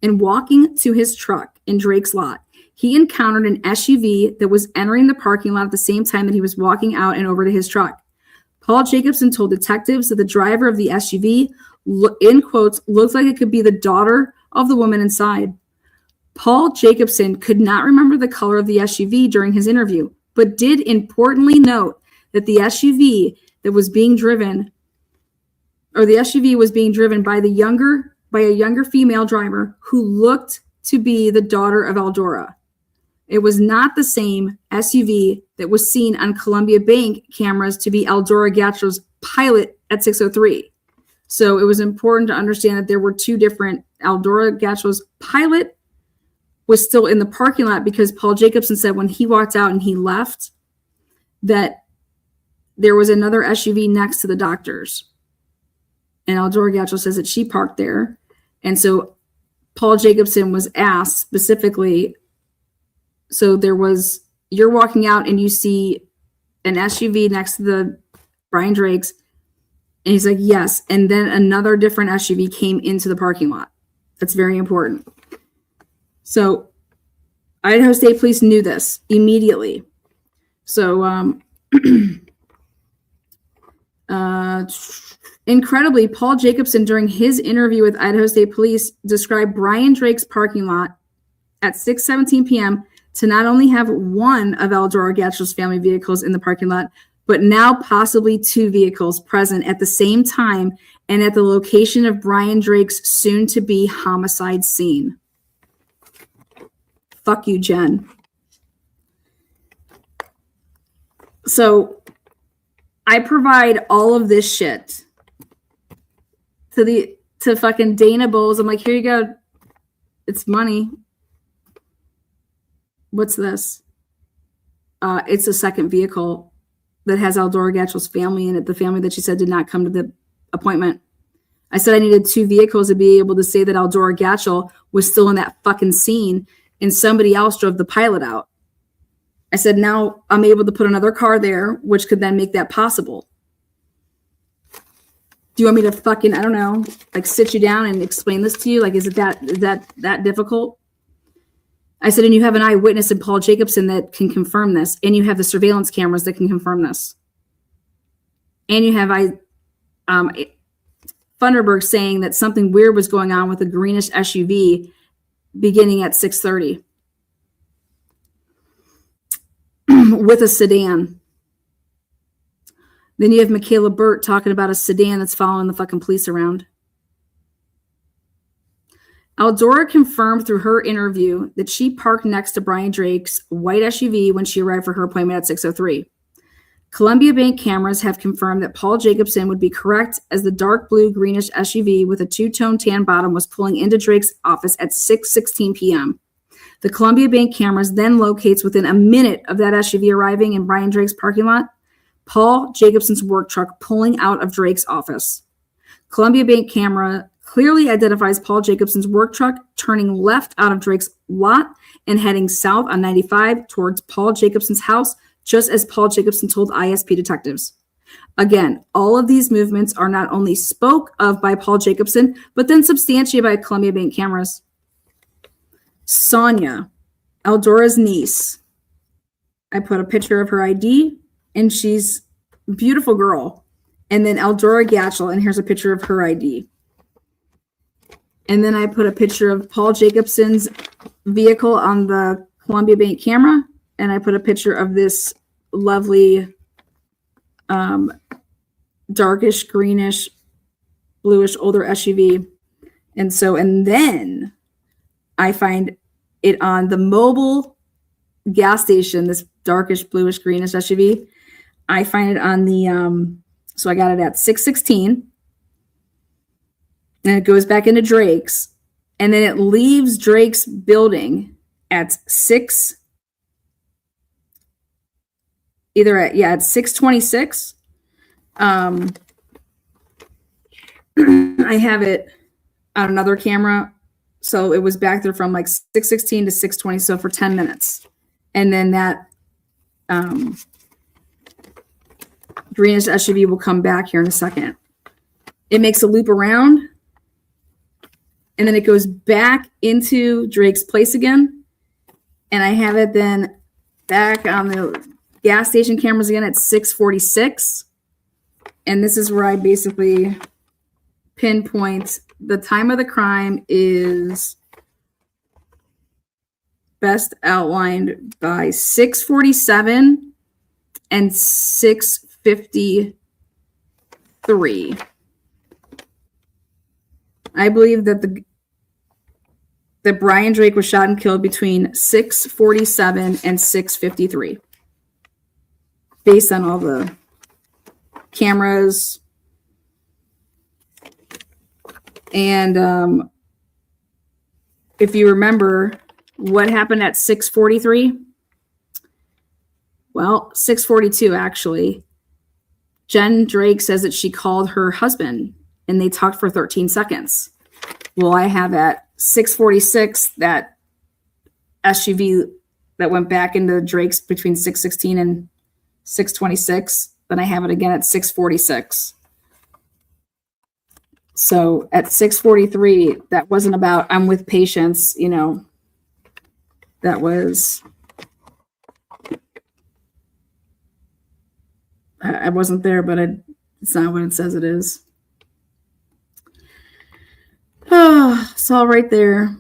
[SPEAKER 1] and walking to his truck in Drake's lot, he encountered an SUV that was entering the parking lot at the same time that he was walking out and over to his truck. Paul Jacobson told detectives that the driver of the SUV, in quotes, looked like it could be the daughter of the woman inside. Paul Jacobson could not remember the color of the SUV during his interview, but did importantly note that the SUV was being driven by a younger female driver who looked to be the daughter of Eldora. It was not the same SUV that was seen on Columbia Bank cameras to be Eldora Gatro's Pilot at 6:03. So it was important to understand that there were two different. Eldora Gatro's Pilot was still in the parking lot because Paul Jacobson said when he walked out and he left that there was another SUV next to the doctor's. And Eldora Gatro says that she parked there. And so Paul Jacobson was asked specifically, so you're walking out and you see an SUV next to the Brian Drake's, and he's like, yes. And then another different SUV came into the parking lot. That's very important. So Idaho State Police knew this immediately. So incredibly, Paul Jacobson, during his interview with Idaho State Police, described Brian Drake's parking lot at 6:17 p.m. to not only have one of Eldora Gatro's family vehicles in the parking lot, but now possibly two vehicles present at the same time and at the location of Brian Drake's soon-to-be homicide scene. Fuck you, Jen. So I provide all of this shit to fucking Dana Bowles. I'm like, here you go. It's money. What's this? It's a second vehicle that has Eldora Gatro's family in it, the family that she said did not come to the appointment. I said I needed two vehicles to be able to say that Eldora Gatro was still in that fucking scene and somebody else drove the Pilot out. I said, now I'm able to put another car there, which could then make that possible. Do you want me to fucking, I don't know, like sit you down and explain this to you? Like, is that difficult? I said, and you have an eyewitness in Paul Jacobson that can confirm this. And you have the surveillance cameras that can confirm this. And you have Funderburg saying that something weird was going on with a greenish SUV beginning at 6:30 with a sedan. Then you have Michaela Burt talking about a sedan that's following the fucking police around. Eldora confirmed through her interview that she parked next to Brian Drake's white SUV when she arrived for her appointment at 6:03. Columbia Bank cameras have confirmed that Paul Jacobson would be correct as the dark blue greenish SUV with a two-tone tan bottom was pulling into Drake's office at 6:16 p.m. The Columbia Bank cameras then locates within a minute of that SUV arriving in Brian Drake's parking lot, Paul Jacobson's work truck pulling out of Drake's office. Columbia Bank camera clearly identifies Paul Jacobson's work truck turning left out of Drake's lot and heading south on 95 towards Paul Jacobson's house, just as Paul Jacobson told ISP detectives. Again, all of these movements are not only spoke of by Paul Jacobson, but then substantiated by Columbia Bank cameras. Sonia, Eldora's niece. I put a picture of her ID, and she's a beautiful girl. And then Eldora Gatchel, and here's a picture of her ID. And then I put a picture of Paul Jacobson's vehicle on the Columbia Bank camera, and I put a picture of this lovely darkish, greenish, bluish, older SUV. And then I find it on the mobile gas station, this darkish, bluish, greenish SUV. I find it on the, so I got it at 6:16. And it goes back into Drake's. And then it leaves Drake's building at 6:26. I have it on another camera. So it was back there from like 6:16 to 6:20. So for 10 minutes. And then that greenish SUV will come back here in a second. It makes a loop around. And then it goes back into Drake's place again. And I have it then back on the gas station cameras again at 6:46. And this is where I basically pinpoint the time of the crime is best outlined by 6:47 and 6:53. I believe that that Brian Drake was shot and killed between 6:47 and 6:53, based on all the cameras. And if you remember what happened at 6:43, well, 6:42 actually, Jen Drake says that she called her husband and they talked for 13 seconds. Well, I have at 6:46 that SUV that went back into Drake's between 6:16 and 6:26. Then I have it again at 6:46. So at 6:43, that wasn't about I'm with patients, you know, that was, I wasn't there, but it's not what it says it is. Oh, it's all right there.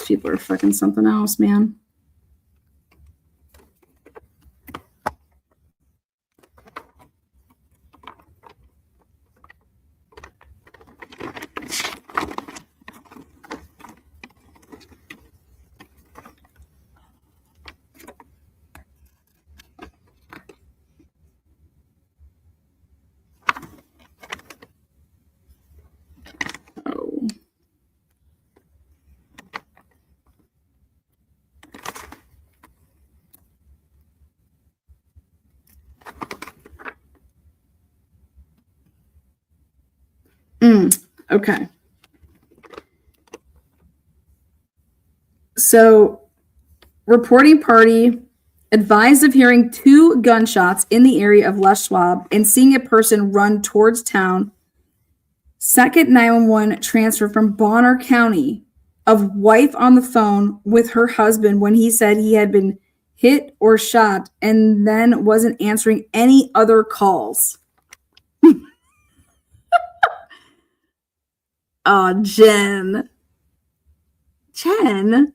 [SPEAKER 1] People are fucking something else, man. Okay. So, reporting party advised of hearing 2 gunshots in the area of Les Schwab and seeing a person run towards town. Second 911 transfer from Bonner County of wife on the phone with her husband when he said he had been hit or shot and then wasn't answering any other calls. Oh, Jen. The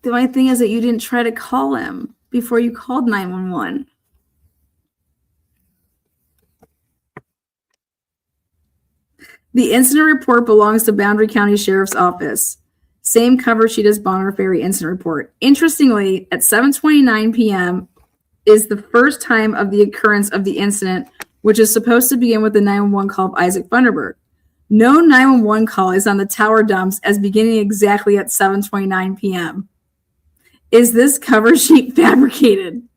[SPEAKER 1] only thing is that you didn't try to call him before you called 911. The incident report belongs to Boundary County Sheriff's Office. Same cover sheet as Bonner Ferry incident report. Interestingly, at 7:29 p.m., is the first time of the occurrence of the incident, which is supposed to begin with the 911 call of Isaac Thunderbird. No 911 call is on the tower dumps as beginning exactly at 7:29 p.m. Is this cover sheet fabricated?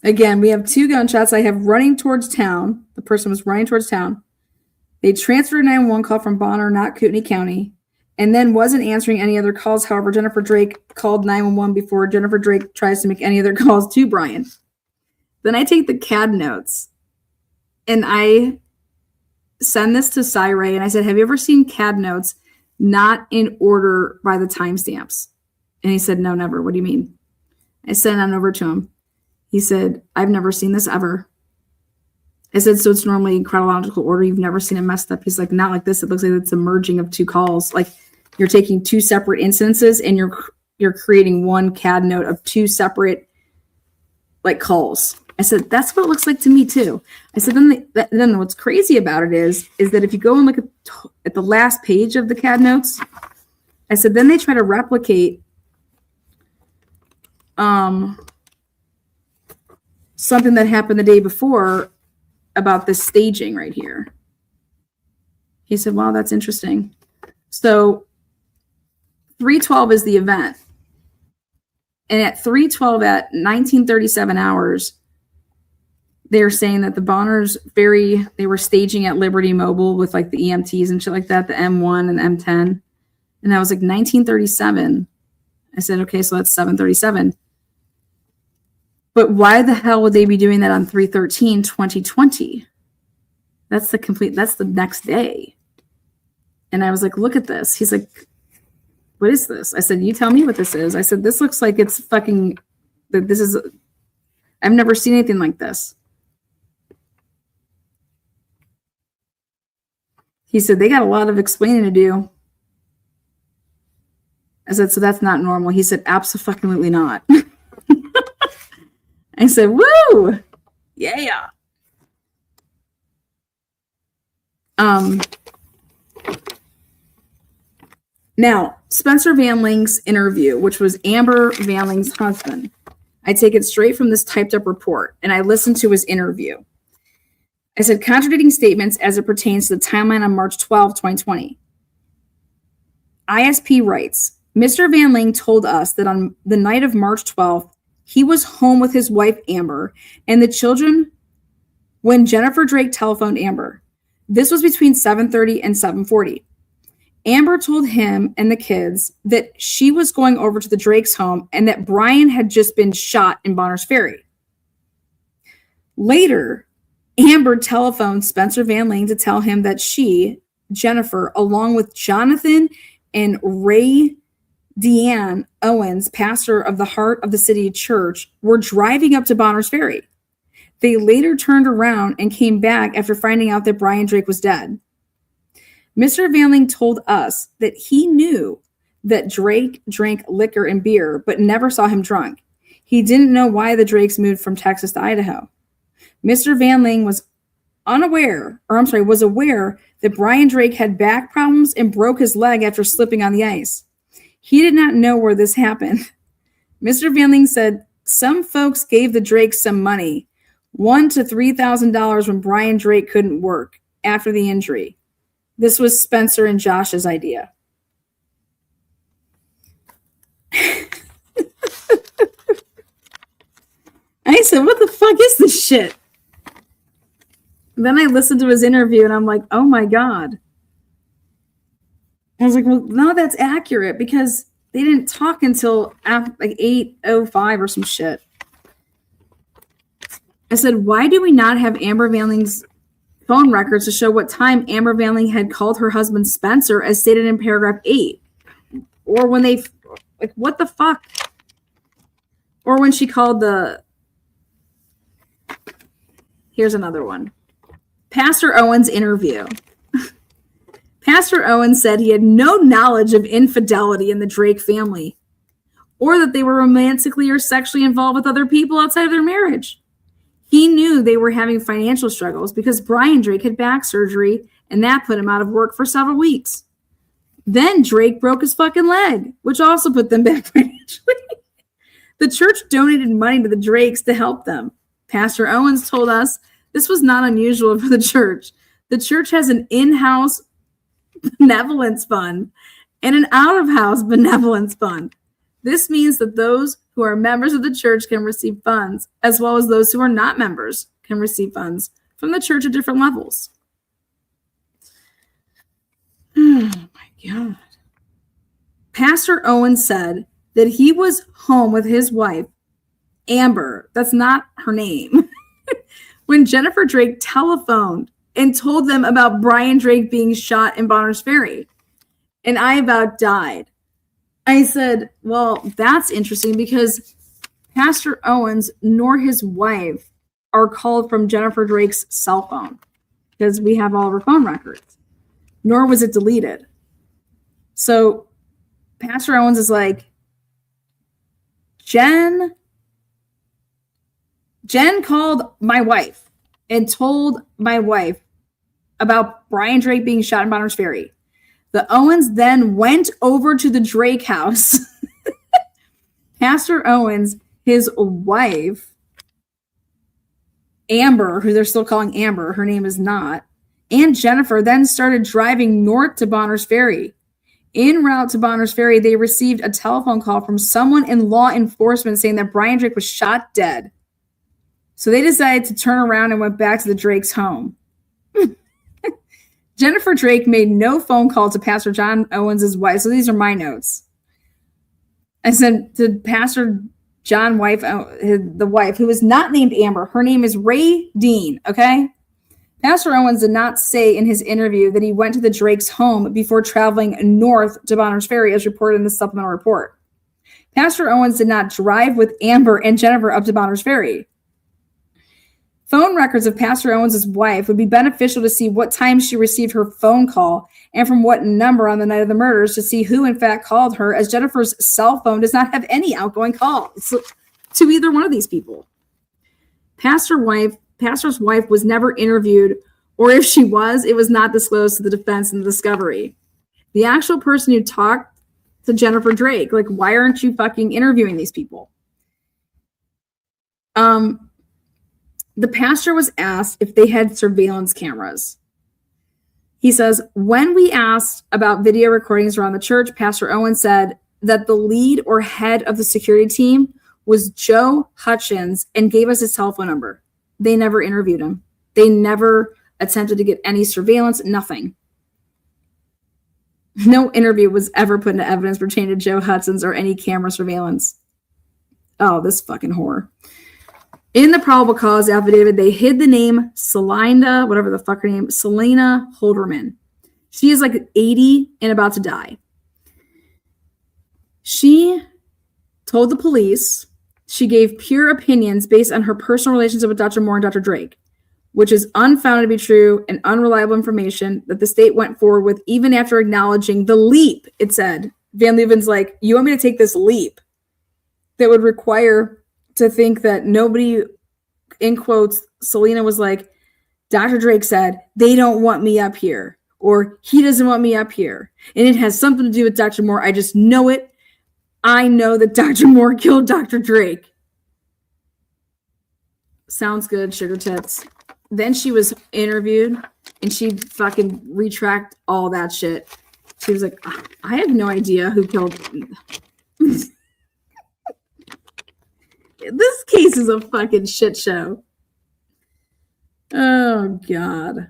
[SPEAKER 1] Again, we have 2 gunshots. I have running towards town. The person was running towards town. They transferred a 911 call from Bonner, not Kootenai County, and then wasn't answering any other calls. However, Jennifer Drake called 911 before Jennifer Drake tries to make any other calls to Brian. Then I take the CAD notes and I send this to Cyray and I said, have you ever seen CAD notes not in order by the timestamps? And he said, no, never. What do you mean? I sent on over to him. He said, I've never seen this ever. I said, so it's normally in chronological order. You've never seen it messed up. He's like, not like this. It looks like it's a merging of 2 calls. Like you're taking 2 separate instances and you're creating one CAD note of 2 separate like calls. I said, that's what it looks like to me too. I said, then what's crazy about it is that if you go and look at the last page of the CAD notes, I said, then they try to replicate something that happened the day before about this staging right here. He said, wow, that's interesting. So 3:12 is the event. And at 3:12 at 1937 hours, they're saying that the Bonners they were staging at Liberty Mobile with like the EMTs and shit like that, the M1 and the M10. And that was like 1937. I said, okay, so that's 7:37. But why the hell would they be doing that on 3/13/2020? That's the next day. And I was like, look at this. He's like, what is this? I said, you tell me what this is. I said, this looks like it's fucking, I've never seen anything like this. He said, they got a lot of explaining to do. I said, so that's not normal. He said, absolutely not. I said, woo! Yeah. Now, Spencer Van Ling's interview, which was Amber Van Ling's husband, I take it straight from this typed up report, and I listened to his interview. I said, contradicting statements as it pertains to the timeline on March 12, 2020. ISP writes, Mr. Van Ling told us that on the night of March 12th, he was home with his wife, Amber, and the children when Jennifer Drake telephoned Amber. This was between 7:30 and 7:40. Amber told him and the kids that she was going over to the Drake's home and that Brian had just been shot in Bonners Ferry. Later, Amber telephoned Spencer Van Ling to tell him that she, Jennifer, along with Jonathan and Ray Deanne Owens, pastor of the Heart of the City Church, were driving up to Bonners Ferry. They later turned around and came back after finding out that Brian Drake was dead. Mr. Van Ling told us that he knew that Drake drank liquor and beer, but never saw him drunk. He didn't know why the Drakes moved from Texas to Idaho. Mr. Van Ling was aware that Brian Drake had back problems and broke his leg after slipping on the ice. He did not know where this happened. Mr. Van Ling said some folks gave the Drakes some money, $1,000 to $3,000 when Brian Drake couldn't work after the injury. This was Spencer and Josh's idea. I said, what the fuck is this shit? Then I listened to his interview and I'm like, oh my God. I was like, well, no, that's accurate because they didn't talk until after, like 8:05 or some shit. I said, why do we not have Amber Van Ling's phone records to show what time Amber Van Ling had called her husband Spencer as stated in paragraph 8? Or when they, like, what the fuck? Or when she called here's another one. Pastor Owen's interview. Pastor Owen said he had no knowledge of infidelity in the Drake family or that they were romantically or sexually involved with other people outside of their marriage. He knew they were having financial struggles because Brian Drake had back surgery and that put him out of work for several weeks. Then Drake broke his fucking leg, which also put them back financially. The church donated money to the Drakes to help them. Pastor Owens told us this was not unusual for the church. The church has an in-house benevolence fund and an out-of-house benevolence fund. This means that those who are members of the church can receive funds, as well as those who are not members can receive funds from the church at different levels. Oh my God. Pastor Owen said that he was home with his wife, Amber, that's not her name, when Jennifer Drake telephoned and told them about Brian Drake being shot in Bonners Ferry. And I about died. I said, well, that's interesting because Pastor Owens nor his wife are called from Jennifer Drake's cell phone because we have all of her phone records, nor was it deleted. So Pastor Owens is like, Jen called my wife and told my wife about Brian Drake being shot in Bonners Ferry. The Owens then went over to the Drake house. Pastor Owens, his wife, Amber, who they're still calling Amber, her name is not, and Jennifer then started driving north to Bonners Ferry. En route to Bonners Ferry, they received a telephone call from someone in law enforcement saying that Brian Drake was shot dead. So they decided to turn around and went back to the Drake's home. Jennifer Drake made no phone call to Pastor John Owens' wife. So these are my notes. I said to Pastor John wife, the wife, who is not named Amber. Her name is Ray Dean, okay? Pastor Owens did not say in his interview that he went to the Drake's home before traveling north to Bonners Ferry, as reported in the supplemental report. Pastor Owens did not drive with Amber and Jennifer up to Bonners Ferry. Phone records of Pastor Owens' wife would be beneficial to see what time she received her phone call and from what number on the night of the murders to see who in fact called her, as Jennifer's cell phone does not have any outgoing calls to either one of these people. Pastor's wife was never interviewed Or if she was, it was not disclosed to the defense in the discovery. The actual person who talked to Jennifer Drake, like, why aren't you fucking interviewing these people? The pastor was asked if they had surveillance cameras. He says, when we asked about video recordings around the church, Pastor Owen said that the lead or head of the security team was Joe Hutchins and gave us his telephone number. They never interviewed him. They never attempted to get any surveillance, nothing. No interview was ever put into evidence pertaining to Joe Hutchins or any camera surveillance. Oh, this fucking whore. In the probable cause affidavit, they hid the name Selina, whatever the fuck her name, Selina Holderman. She is like 80 and about to die. She told the police she gave pure opinions based on her personal relationship with Dr. Moore and Dr. Drake, which is unfounded to be true and unreliable information that the state went forward with even after acknowledging the leap, it said. Van Leeuwen's like, you want me to take this leap that would require to think that nobody, in quotes, Selena was like, Dr. Drake said, they don't want me up here, or he doesn't want me up here. And it has something to do with Dr. Moore. I just know it. I know that Dr. Moore killed Dr. Drake. Sounds good, sugar tits. Then she was interviewed and she fucking retract all that shit. She was like, I have no idea who killed. This case is a fucking shit show. Oh, God.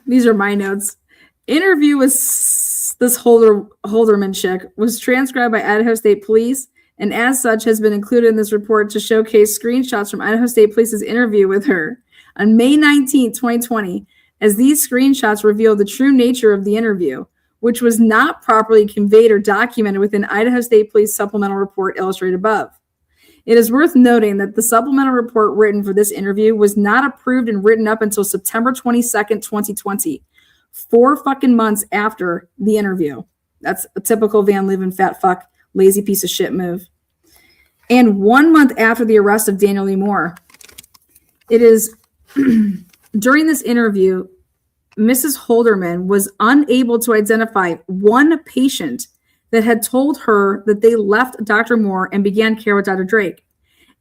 [SPEAKER 1] These are my notes. Interview with this Holderman chick was transcribed by Idaho State Police and as such has been included in this report to showcase screenshots from Idaho State Police's interview with her on May 19, 2020, as these screenshots reveal the true nature of the interview, which was not properly conveyed or documented within Idaho State Police supplemental report illustrated above. It is worth noting that the supplemental report written for this interview was not approved and written up until September 22nd, 2020, 4 fucking months after the interview. That's a typical Van Leeuwen fat fuck, lazy piece of shit move. And 1 month after the arrest of Daniel Lee Moore. It is during this interview, Mrs. Holderman was unable to identify one patient that had told her that they left Dr. Moore and began care with Dr. Drake.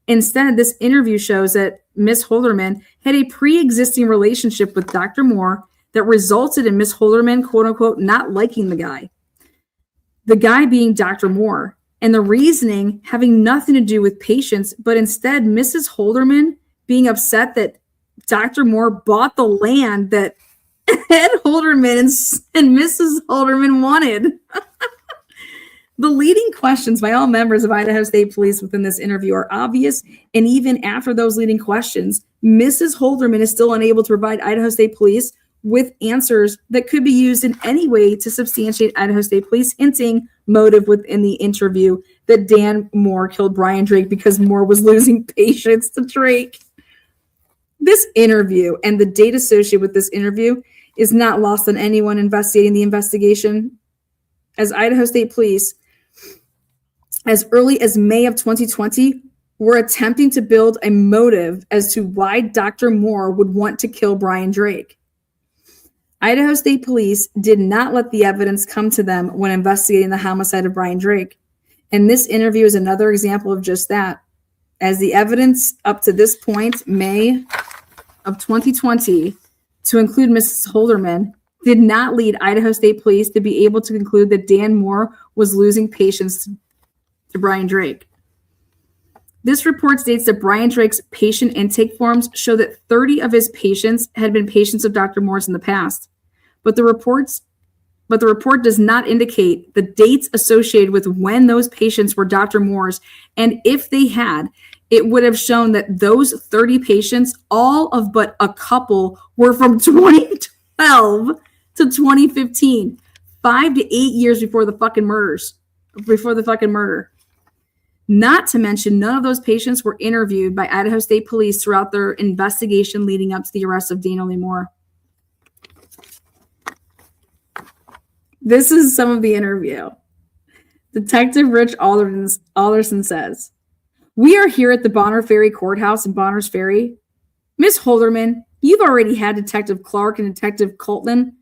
[SPEAKER 1] Instead, this interview shows that Ms. Holderman had a pre-existing relationship with Dr. Moore that resulted in Ms. Holderman, quote unquote, not liking the guy being Dr. Moore, and the reasoning having nothing to do with patients, but instead Mrs. Holderman being upset that Dr. Moore bought the land that Ed Holderman and Mrs. Holderman wanted. The leading questions by all members of Idaho State Police within this interview are obvious, and even after those leading questions, Mrs. Holderman is still unable to provide Idaho State Police with answers that could be used in any way to substantiate Idaho State Police hinting motive within the interview that Dan Moore killed Brian Drake because Moore was losing patience to Drake. This interview and the date associated with this interview is not lost on anyone investigating the investigation, as Idaho State Police, as early as May of 2020, were attempting to build a motive as to why Dr. Moore would want to kill Brian Drake. Idaho State Police did not let the evidence come to them when investigating the homicide of Brian Drake. And this interview is another example of just that. As the evidence up to this point, May of 2020, to include Mrs. Holderman, did not lead Idaho State Police to be able to conclude that Dan Moore was losing patience to Brian Drake. This report states that Brian Drake's patient intake forms show that 30 of his patients had been patients of Dr. Moore's in the past. But the report does not indicate the dates associated with when those patients were Dr. Moore's, and if they had, it would have shown that those 30 patients, all of but a couple, were from 2012 to 2015, 5 to 8 years before the fucking murder. Not to mention, none of those patients were interviewed by Idaho State Police throughout their investigation leading up to the arrest of Daniel Lee Moore. This is some of the interview. Detective Rich Alderson says, "We are here at the Bonner Ferry Courthouse in Bonner's Ferry. Miss Holderman, you've already had Detective Clark and Detective Colton.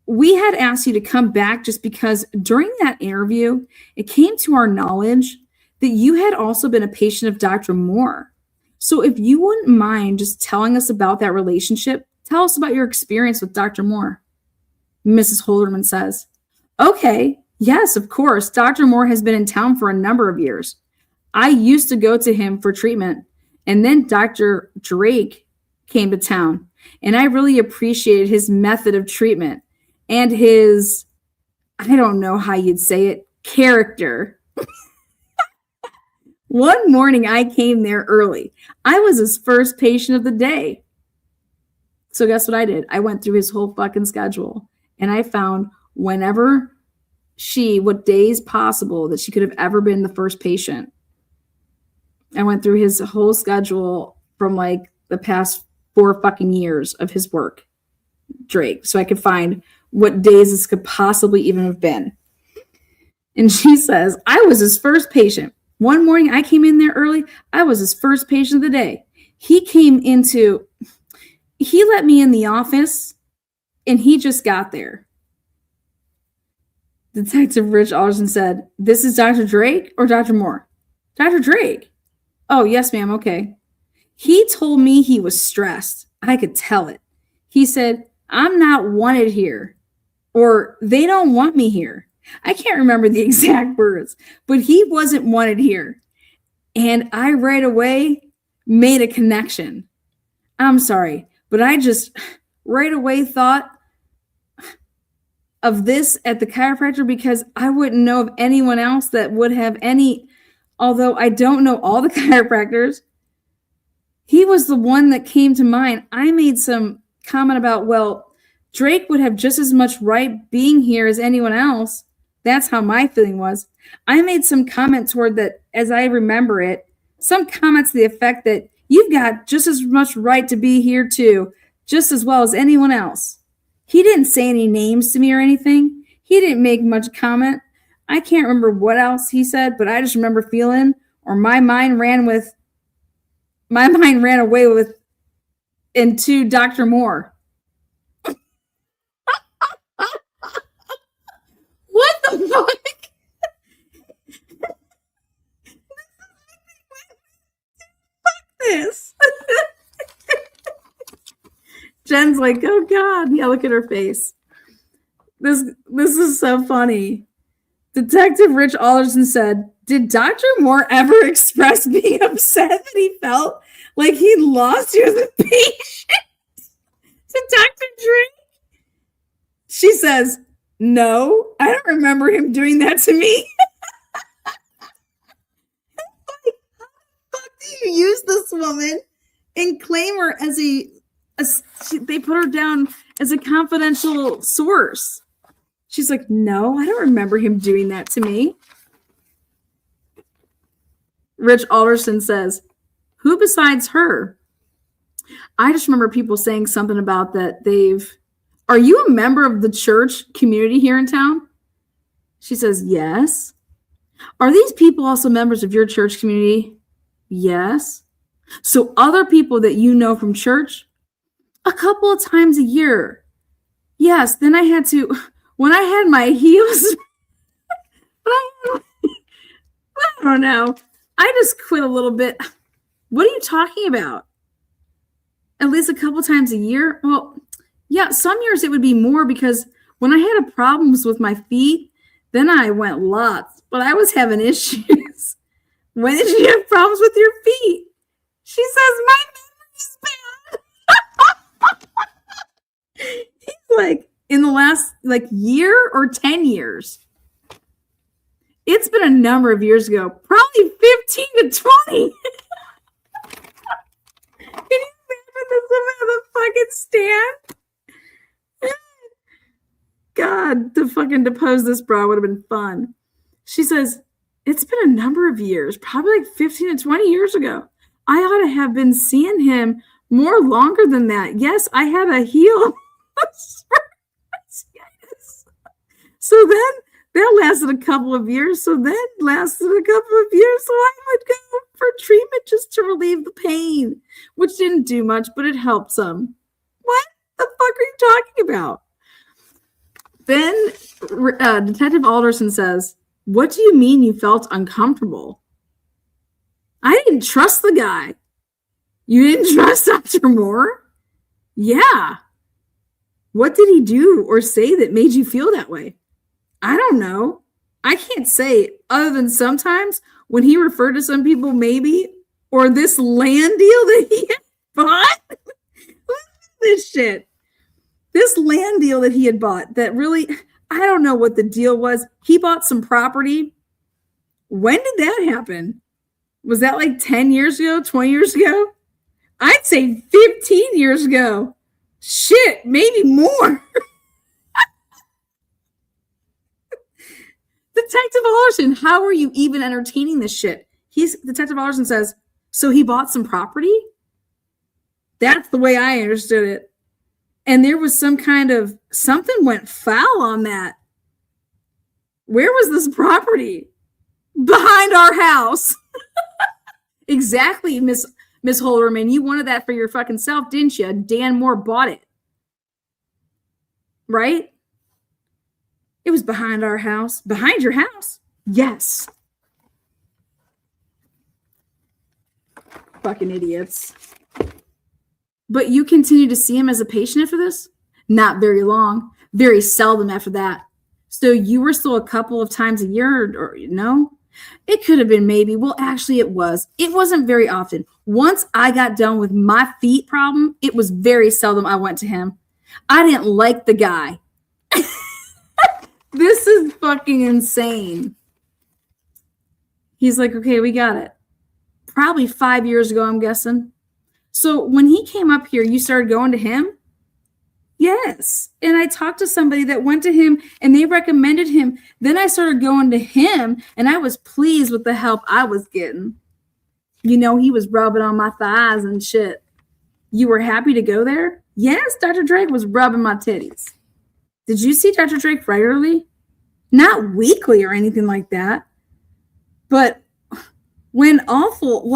[SPEAKER 1] We had asked you to come back just because during that interview, it came to our knowledge that you had also been a patient of Dr. Moore. So if you wouldn't mind just telling us about that relationship, tell us about your experience with Dr. Moore. Mrs. Holderman says, okay, yes, of course. Dr. Moore has been in town for a number of years. I used to go to him for treatment, and then Dr. Drake came to town, and I really appreciated his method of treatment and his, I don't know how you'd say it, character. One morning I came there early. I was his first patient of the day. So guess what I did? I went through his whole fucking schedule, and I found what days possible that she could have ever been the first patient. I went through his whole schedule from like the past 4 fucking years of his work, Drake, so I could find what days this could possibly even have been. And she says, I was his first patient. One morning I came in there early. I was his first patient of the day. He let me in the office, and he just got there. Detective Rich Alderson said, this is Dr. Drake or Dr. Moore? Dr. Drake. Oh, yes, ma'am. Okay. He told me he was stressed. I could tell it. He said, I'm not wanted here, or they don't want me here. I can't remember the exact words, but he wasn't wanted here. And I right away made a connection. I'm sorry, but I just right away thought of this at the chiropractor because I wouldn't know of anyone else that would have any, although I don't know all the chiropractors. He was the one that came to mind. I made some comment about, well, Drake would have just as much right being here as anyone else. That's how my feeling was. I made some comment toward that, as I remember it, some comments to the effect that you've got just as much right to be here too, just as well as anyone else. He didn't say any names to me or anything. He didn't make much comment. I can't remember what else he said, but I just remember feeling, or my mind ran away with into Dr. Moore. What the fuck? Fuck this. Jen's like, oh God. Yeah, look at her face. This is so funny. Detective Rich Alderson said, did Dr. Moore ever express being upset that he felt like he lost you as a patient to Dr. Drake? She says, no, I don't remember him doing that to me. Like, how the fuck do you use this woman and claim her as they put her down as a confidential source? She's like, no, I don't remember him doing that to me. Rich Alderson says, who besides her? I just remember people saying something about that are you a member of the church community here in town? She says, yes. Are these people also members of your church community? Yes. So other people that you know from church? A couple of times a year. Yes, then I had to, when I had my heels, I don't know. I just quit a little bit. What are you talking about? At least a couple times a year? Well, yeah, some years it would be more because when I had problems with my feet, then I went lots, but I was having issues. When did you have problems with your feet? She says, my memory's bad. He's like, in the last year or 10 years. It's been a number of years ago, probably 15 to 20. Can you imagine this woman on the fucking stand? God, to fucking depose this bra would have been fun. She says, it's been a number of years, probably 15 to 20 years ago. I ought to have been seeing him more longer than that. Yes, I had a heel. So then that lasted a couple of years. So I would go for treatment just to relieve the pain, which didn't do much, but it helped some. What the fuck are you talking about? Then Detective Alderson says, what do you mean you felt uncomfortable? I didn't trust the guy. You didn't trust Dr. Moore? Yeah. What did he do or say that made you feel that way? I don't know. I can't say, other than sometimes when he referred to some people, maybe, or this land deal that he had bought. Look at this shit. This land deal that he had bought that really, I don't know what the deal was. He bought some property. When did that happen? Was that like 10 years ago, 20 years ago? I'd say 15 years ago. Shit, maybe more. Detective Alderson, how are you even entertaining this shit? Detective Alderson says, so he bought some property? That's the way I understood it. And there was some kind of, something went foul on that. Where was this property? Behind our house. Exactly, Miss Holderman. You wanted that for your fucking self, didn't you? Dan Moore bought it. Right? It was behind our house. Behind your house? Yes. Fucking idiots. But you continue to see him as a patient after this? Not very long. Very seldom after that. So you were still a couple of times a year, or no? It could have been maybe. Well, actually it was. It wasn't very often. Once I got done with my feet problem, it was very seldom I went to him. I didn't like the guy. This is fucking insane. He's like, okay, we got it. Probably 5 years ago, I'm guessing. So when he came up here, you started going to him? Yes. And I talked to somebody that went to him and they recommended him. Then I started going to him and I was pleased with the help I was getting. You know, he was rubbing on my thighs and shit. You were happy to go there? Yes, Dr. Drake was rubbing my titties. Did you see Dr. Drake regularly? Not weekly or anything like that. But when awful,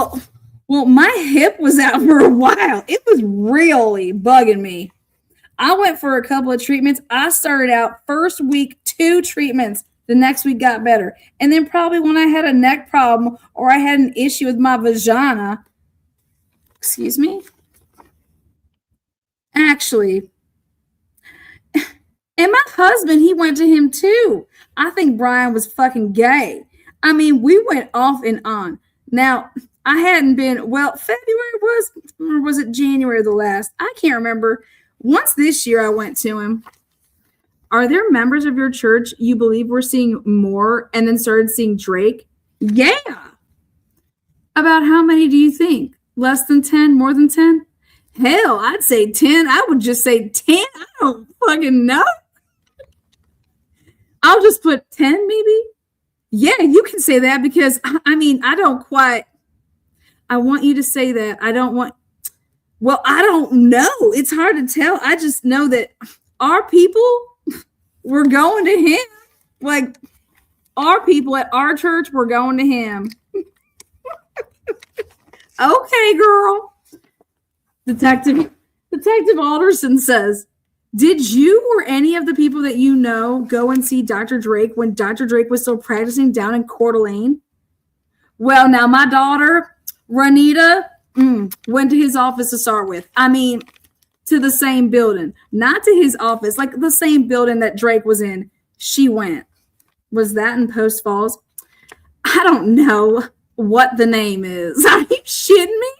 [SPEAKER 1] well, my hip was out for a while. It was really bugging me. I went for a couple of treatments. I started out first week, 2 treatments. The next week got better. And then probably when I had a neck problem or I had an issue with my vagina. Excuse me? Actually. And my husband, he went to him too. I think Brian was fucking gay. I mean, we went off and on. Now, I hadn't been, well, February or was it January the last? I can't remember. Once this year I went to him. Are there members of your church you believe were seeing more and then started seeing Drake? Yeah. About how many do you think? Less than 10? More than 10? Hell, I'd say 10. I would just say 10. I don't fucking know. I'll just put 10 maybe. Yeah, you can say that because, I mean, I want you to say that. I don't know. It's hard to tell. I just know that our people were going to him. Like, our people at our church were going to him. Okay, girl. Detective Alderson says, did you or any of the people that you know go and see Dr. Drake when Dr. Drake was still practicing down in Coeur d'Alene? Well, now my daughter, Ranita, went to his office to start with. I mean, to the same building. Not to his office, like the same building that Drake was in. She went. Was that in Post Falls? I don't know what the name is. Are you shitting me?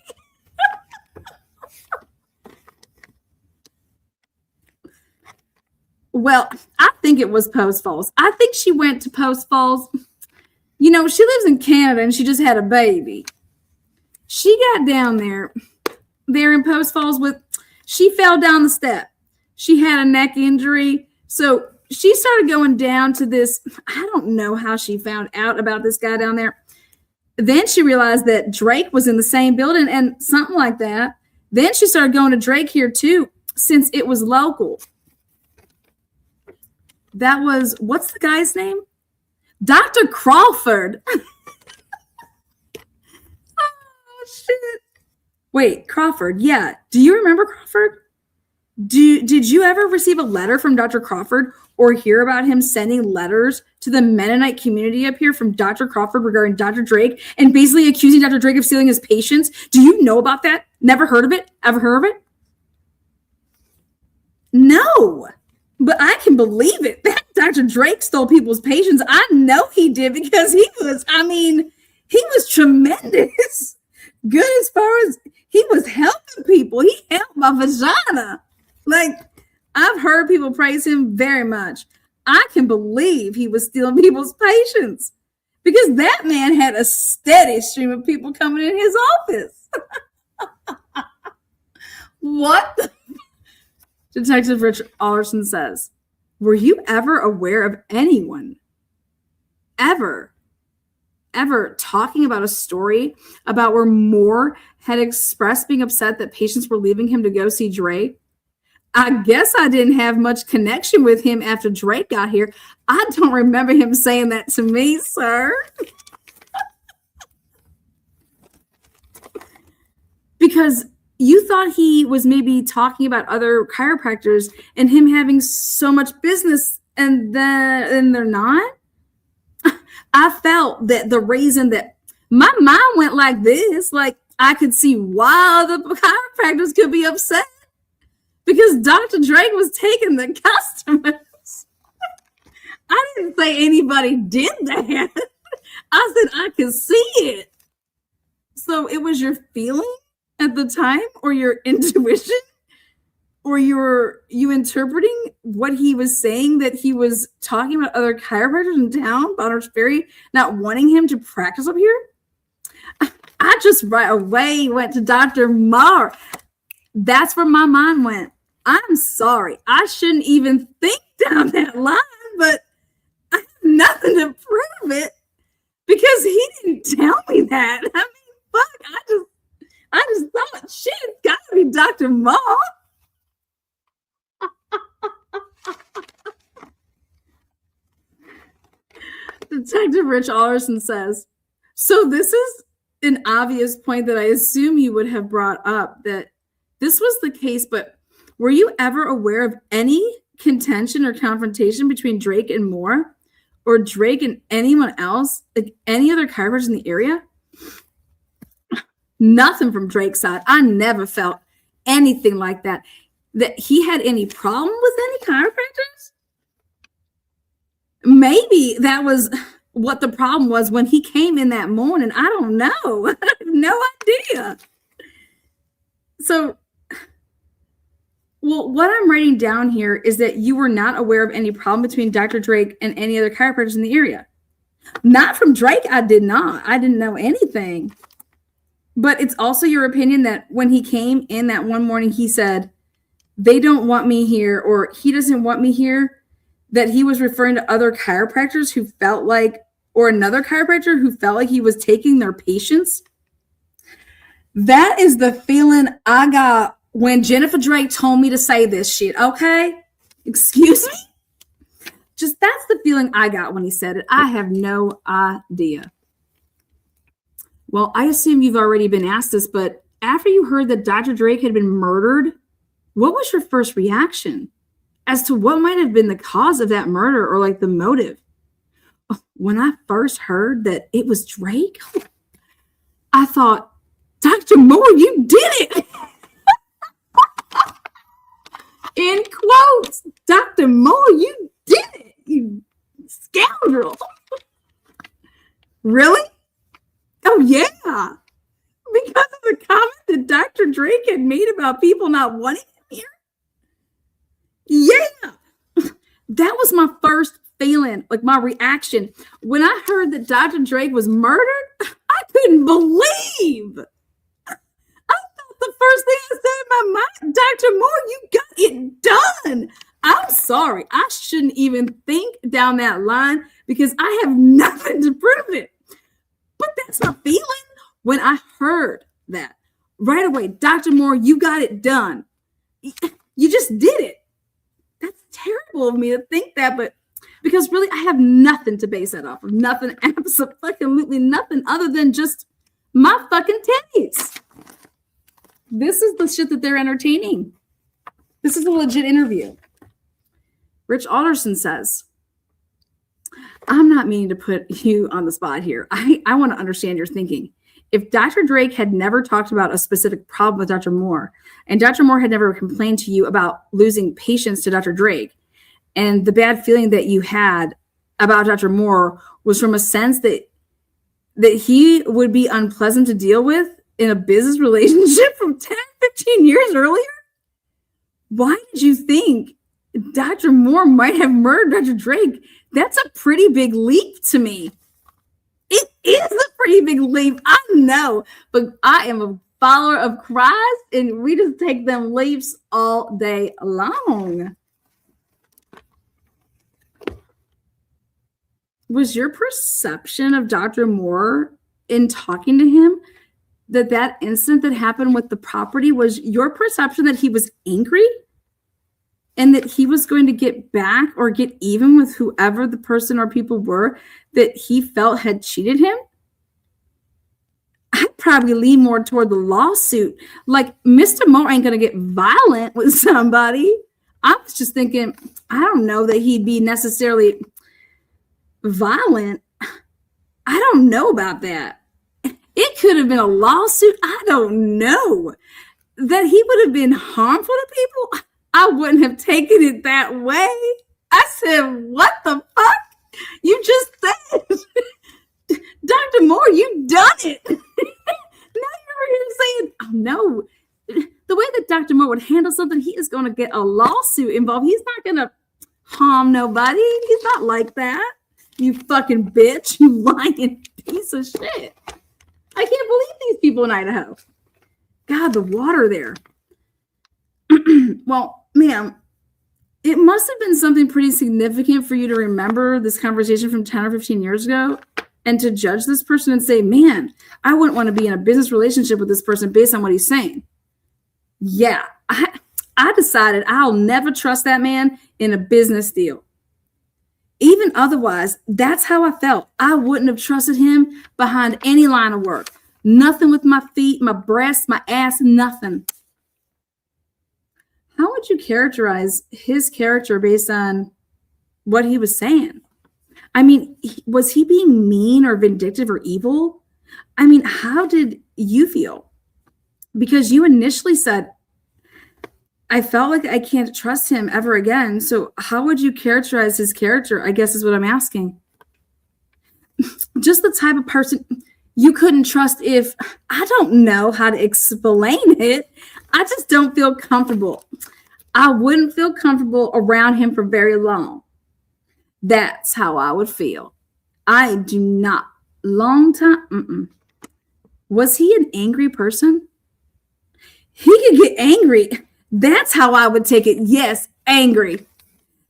[SPEAKER 1] Well, I think it was Post Falls. I think she went to Post Falls. You know, she lives in Canada and she just had a baby. She got down there in Post Falls she fell down the step. She had a neck injury. So she started going down to this. I don't know how she found out about this guy down there. Then she realized that Drake was in the same building and something like that. Then she started going to Drake here too, since it was local. That was, what's the guy's name? Dr. Crawford. shit. Wait, Crawford. Yeah. Do you remember Crawford? Did you ever receive a letter from Dr. Crawford or hear about him sending letters to the Mennonite community up here from Dr. Crawford regarding Dr. Drake and basically accusing Dr. Drake of stealing his patients? Do you know about that? Never heard of it? Ever heard of it? No, but I can believe it. That Dr. Drake stole people's patients. I know he did because he was tremendous. Good as far as he was helping people. He helped my vagina. Like, I've heard people praise him very much. I can believe he was stealing people's patients because that man had a steady stream of people coming in his office. What the? Detective Rich Alderson says, were you ever aware of anyone ever talking about a story about where Moore had expressed being upset that patients were leaving him to go see Drake? I guess I didn't have much connection with him after Drake got here. I don't remember him saying that to me, sir. Because you thought he was maybe talking about other chiropractors and him having so much business, and they're not. I felt that the reason that my mind went like this, like I could see why the chiropractors could be upset because Dr. Drake was taking the customers. I didn't say anybody did that. I said I could see it. So it was your feeling at the time, or your intuition, or you interpreting what he was saying, that he was talking about other chiropractors in town, Bonners Ferry, not wanting him to practice up here? I just right away went to Dr. Marr. That's where my mind went. I'm sorry. I shouldn't even think down that line, but I have nothing to prove it because he didn't tell me that. I mean, fuck, I just thought, shit, it's got to be Dr. Marr. Detective Rich Alderson says, so this is an obvious point that I assume you would have brought up, that this was the case, but were you ever aware of any contention or confrontation between Drake and Moore, or Drake and anyone else, like any other chiropractors in the area? Nothing from Drake's side. I never felt anything like that. That he had any problem with any chiropractors? Maybe that was what the problem was when he came in that morning. I don't know. I have no idea. So, well, what I'm writing down here is that you were not aware of any problem between Dr. Drake and any other chiropractors in the area. Not from Drake, I did not. I didn't know anything. But it's also your opinion that when he came in that one morning, he said, they don't want me here, or he doesn't want me here, that he was referring to other chiropractors who felt like, or another chiropractor who felt like he was taking their patients. That is the feeling I got when Jennifer Drake told me to say this shit, okay? Excuse me? Just that's the feeling I got when he said it. I have no idea. Well, I assume you've already been asked this, but after you heard that Dr. Drake had been murdered, what was your first reaction as to what might have been the cause of that murder, or like the motive? When I first heard that it was Drake, I thought, Dr. Moore, you did it. In quotes, Dr. Moore, you did it, you scoundrel. Really? Oh, yeah. Because of the comment that Dr. Drake had made about people not wanting him here? Yeah. That was my first feeling, like my reaction. When I heard that Dr. Drake was murdered, I couldn't believe. I thought the first thing I said in my mind, Dr. Moore, you got it done. I'm sorry. I shouldn't even think down that line because I have nothing to prove it. But that's my feeling when I heard that. Right away, Dr. Moore, you got it done. You just did it. That's terrible of me to think that, but because really I have nothing to base that off of. Nothing, absolutely nothing other than just my fucking titties. This is the shit that they're entertaining. This is a legit interview. Rich Alderson says, I'm not meaning to put you on the spot here. I want to understand your thinking. If Dr. Drake had never talked about a specific problem with Dr. Moore, and Dr. Moore had never complained to you about losing patience to Dr. Drake, and the bad feeling that you had about Dr. Moore was from a sense that he would be unpleasant to deal with in a business relationship from 10, 15 years earlier, why did you think Dr. Moore might have murdered Dr. Drake? That's a pretty big leap to me. It is a pretty big leap. I know, but I am a follower of Christ, and we just take them leaps all day long. Was your perception of Dr. Moore in talking to him that incident that happened with the property, was your perception that he was angry and that he was going to get back or get even with whoever the person or people were that he felt had cheated him? I'd probably lean more toward the lawsuit. Like, Mr. Moore ain't going to get violent with somebody. I was just thinking, I don't know that he'd be necessarily violent. I don't know about that. It could have been a lawsuit. I don't know. That he would have been harmful to people, I wouldn't have taken it that way. I said, what the fuck? You just said, Dr. Moore, you done it. Now you're here saying, oh no. The way that Dr. Moore would handle something, he is going to get a lawsuit involved. He's not going to harm nobody. He's not like that. You fucking bitch. You lying piece of shit. I can't believe these people in Idaho. God, the water there. Well, ma'am, it must have been something pretty significant for you to remember this conversation from 10 or 15 years ago and to judge this person and say, man, I wouldn't want to be in a business relationship with this person based on what he's saying. Yeah, I decided I'll never trust that man in a business deal. Even otherwise, that's how I felt. I wouldn't have trusted him behind any line of work. Nothing with my feet, my breasts, my ass, nothing. How would you characterize his character based on what he was saying? I mean, was he being mean or vindictive or evil? I mean, how did you feel? Because you initially said, I felt like I can't trust him ever again. So how would you characterize his character, I guess is what I'm asking. Just the type of person you couldn't trust if, I don't know how to explain it. I just don't feel comfortable. I wouldn't feel comfortable around him for very long. That's how I would feel. I do not. Long time. Was he an angry person? He could get angry. That's how I would take it. Yes, angry.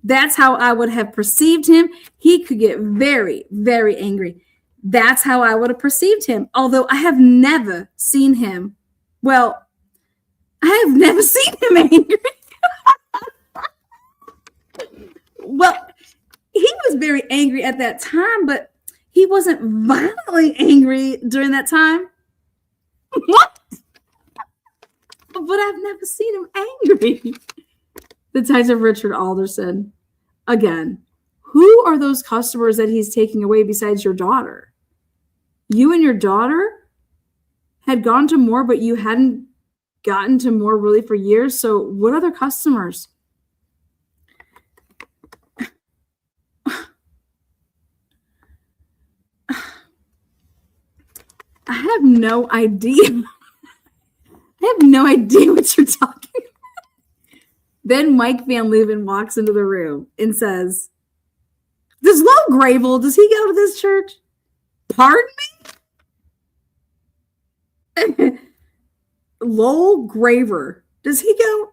[SPEAKER 1] That's how I would have perceived him. He could get very, very angry. That's how I would have perceived him. Although I have never seen him. Well, I have never seen him angry. Well, he was very angry at that time, but he wasn't violently angry during that time. What? But I've never seen him angry. The Detective Richard Alderson. Again, who are those customers that he's taking away besides your daughter? You and your daughter had gone to Moore, but you hadn't gotten to Moore really for years. So what other customers? I have no idea. I have no idea what you're talking about. Then Mike Van Leuven walks into the room and says, does Lowell Gravel, does he go to this church? Pardon me? Lowell Graver, does he go?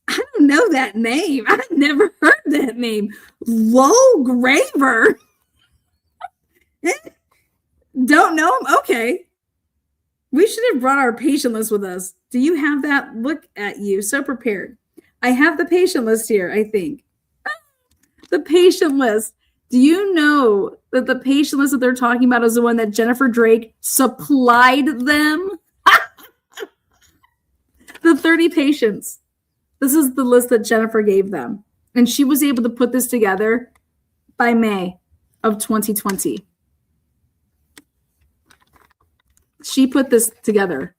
[SPEAKER 1] I don't know that name. I've never heard that name. Lowell Graver. Don't know him? Okay. We should have brought our patient list with us. Do you have that? Look at you, so prepared. I have the patient list here, I think. The patient list. Do you know that the patient list that they're talking about is the one that Jennifer Drake supplied them? The 30 patients. This is the list that Jennifer gave them. And she was able to put this together by May of 2020. She put this together.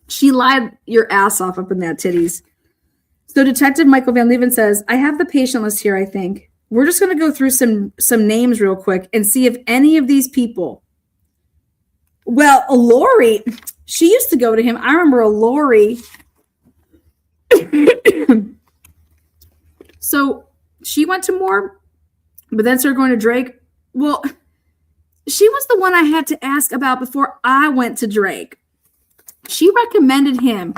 [SPEAKER 1] She lied your ass off up in that titties. So Detective Michael Van Leeuwen says, I have the patient list here, I think. We're just going to go through some names real quick and see if any of these people. Well, Lori, she used to go to him. I remember a Lori. So she went to Moore, but then started going to Drake. Well, she was the one I had to ask about before I went to Drake. She recommended him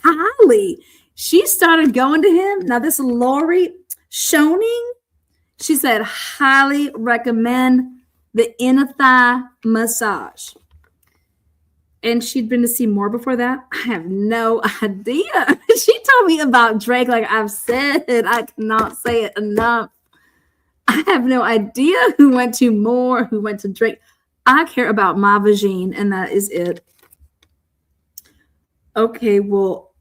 [SPEAKER 1] highly. She started going to him. Now, this Lori Schoening, she said, highly recommend the inner thigh massage. And she'd been to see Moore before that. I have no idea. She told me about Drake like I've said. I cannot say it enough. I have no idea who went to Moore, who went to Drake. I care about my vagine, and that is it. Okay, well,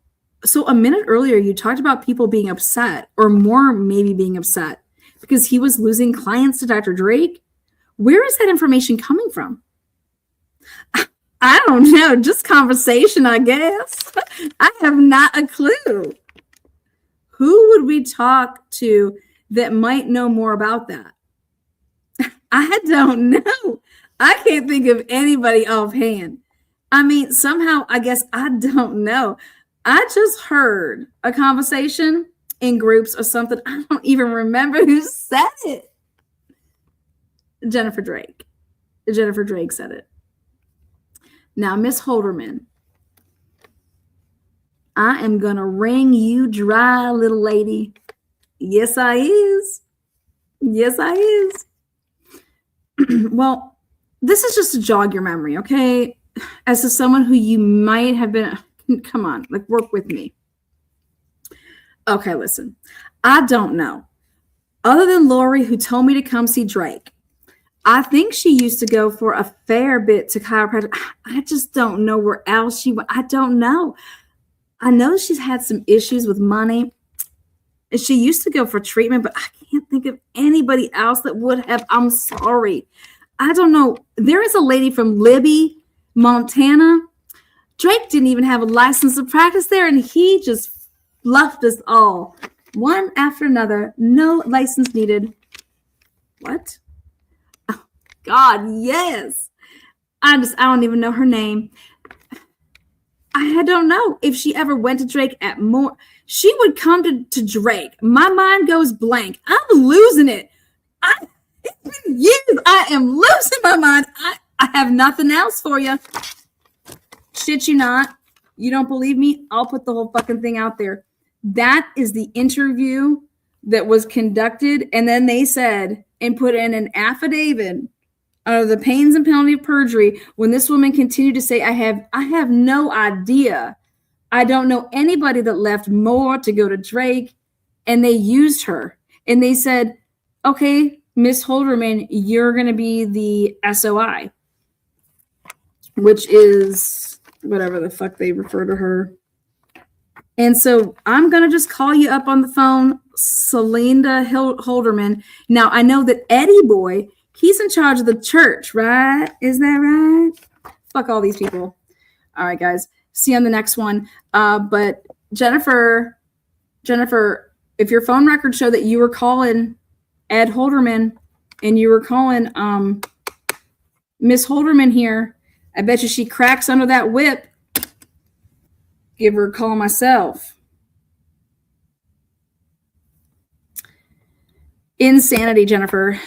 [SPEAKER 1] so a minute earlier, you talked about people being upset, or Moore maybe being upset, because he was losing clients to Dr. Drake. Where is that information coming from? I don't know, just conversation, I guess. I have not a clue. Who would we talk to that might know more about that? I don't know. I can't think of anybody offhand. I mean, somehow, I guess I don't know. I just heard a conversation in groups or something. I don't even remember who said it. Jennifer Drake. Jennifer Drake said it. Now, Miss Holderman, I am going to wring you dry, little lady. Yes, I is. Yes, I is. Well, this is just to jog your memory, okay? As to someone who you might have been, come on, like work with me. Okay, listen, I don't know. Other than Lori, who told me to come see Drake, I think she used to go for a fair bit to chiropractic. I just don't know where else she went. I don't know. I know she's had some issues with money. And she used to go for treatment, but I can't think of anybody else that would have. I'm sorry. I don't know. There is a lady from Libby, Montana. Drake didn't even have a license to practice there, and he just fluffed us all. One after another. No license needed. What? God, yes. I don't even know her name. I don't know if she ever went to Drake at Moore. She would come to Drake. My mind goes blank. I'm losing it. It's been years. I am losing my mind. I have nothing else for you. Shit you not. You don't believe me? I'll put the whole fucking thing out there. That is the interview that was conducted. And then they said and put in an affidavit under the pains and penalty of perjury when this woman continued to say, I have no idea. I don't know anybody that left Moore to go to Drake, and they used her. And they said, okay, Miss Holderman, you're going to be the SOI, which is whatever the fuck they refer to her. And so I'm going to just call you up on the phone, Celinda Holderman. Now, I know that Eddie Boy, he's in charge of the church, right? Is that right? Fuck all these people. All right, guys. See you on the next one. But Jennifer, if your phone records show that you were calling Ed Holderman and you were calling Miss Holderman here, I bet you she cracks under that whip. Give her a call myself. Insanity, Jennifer.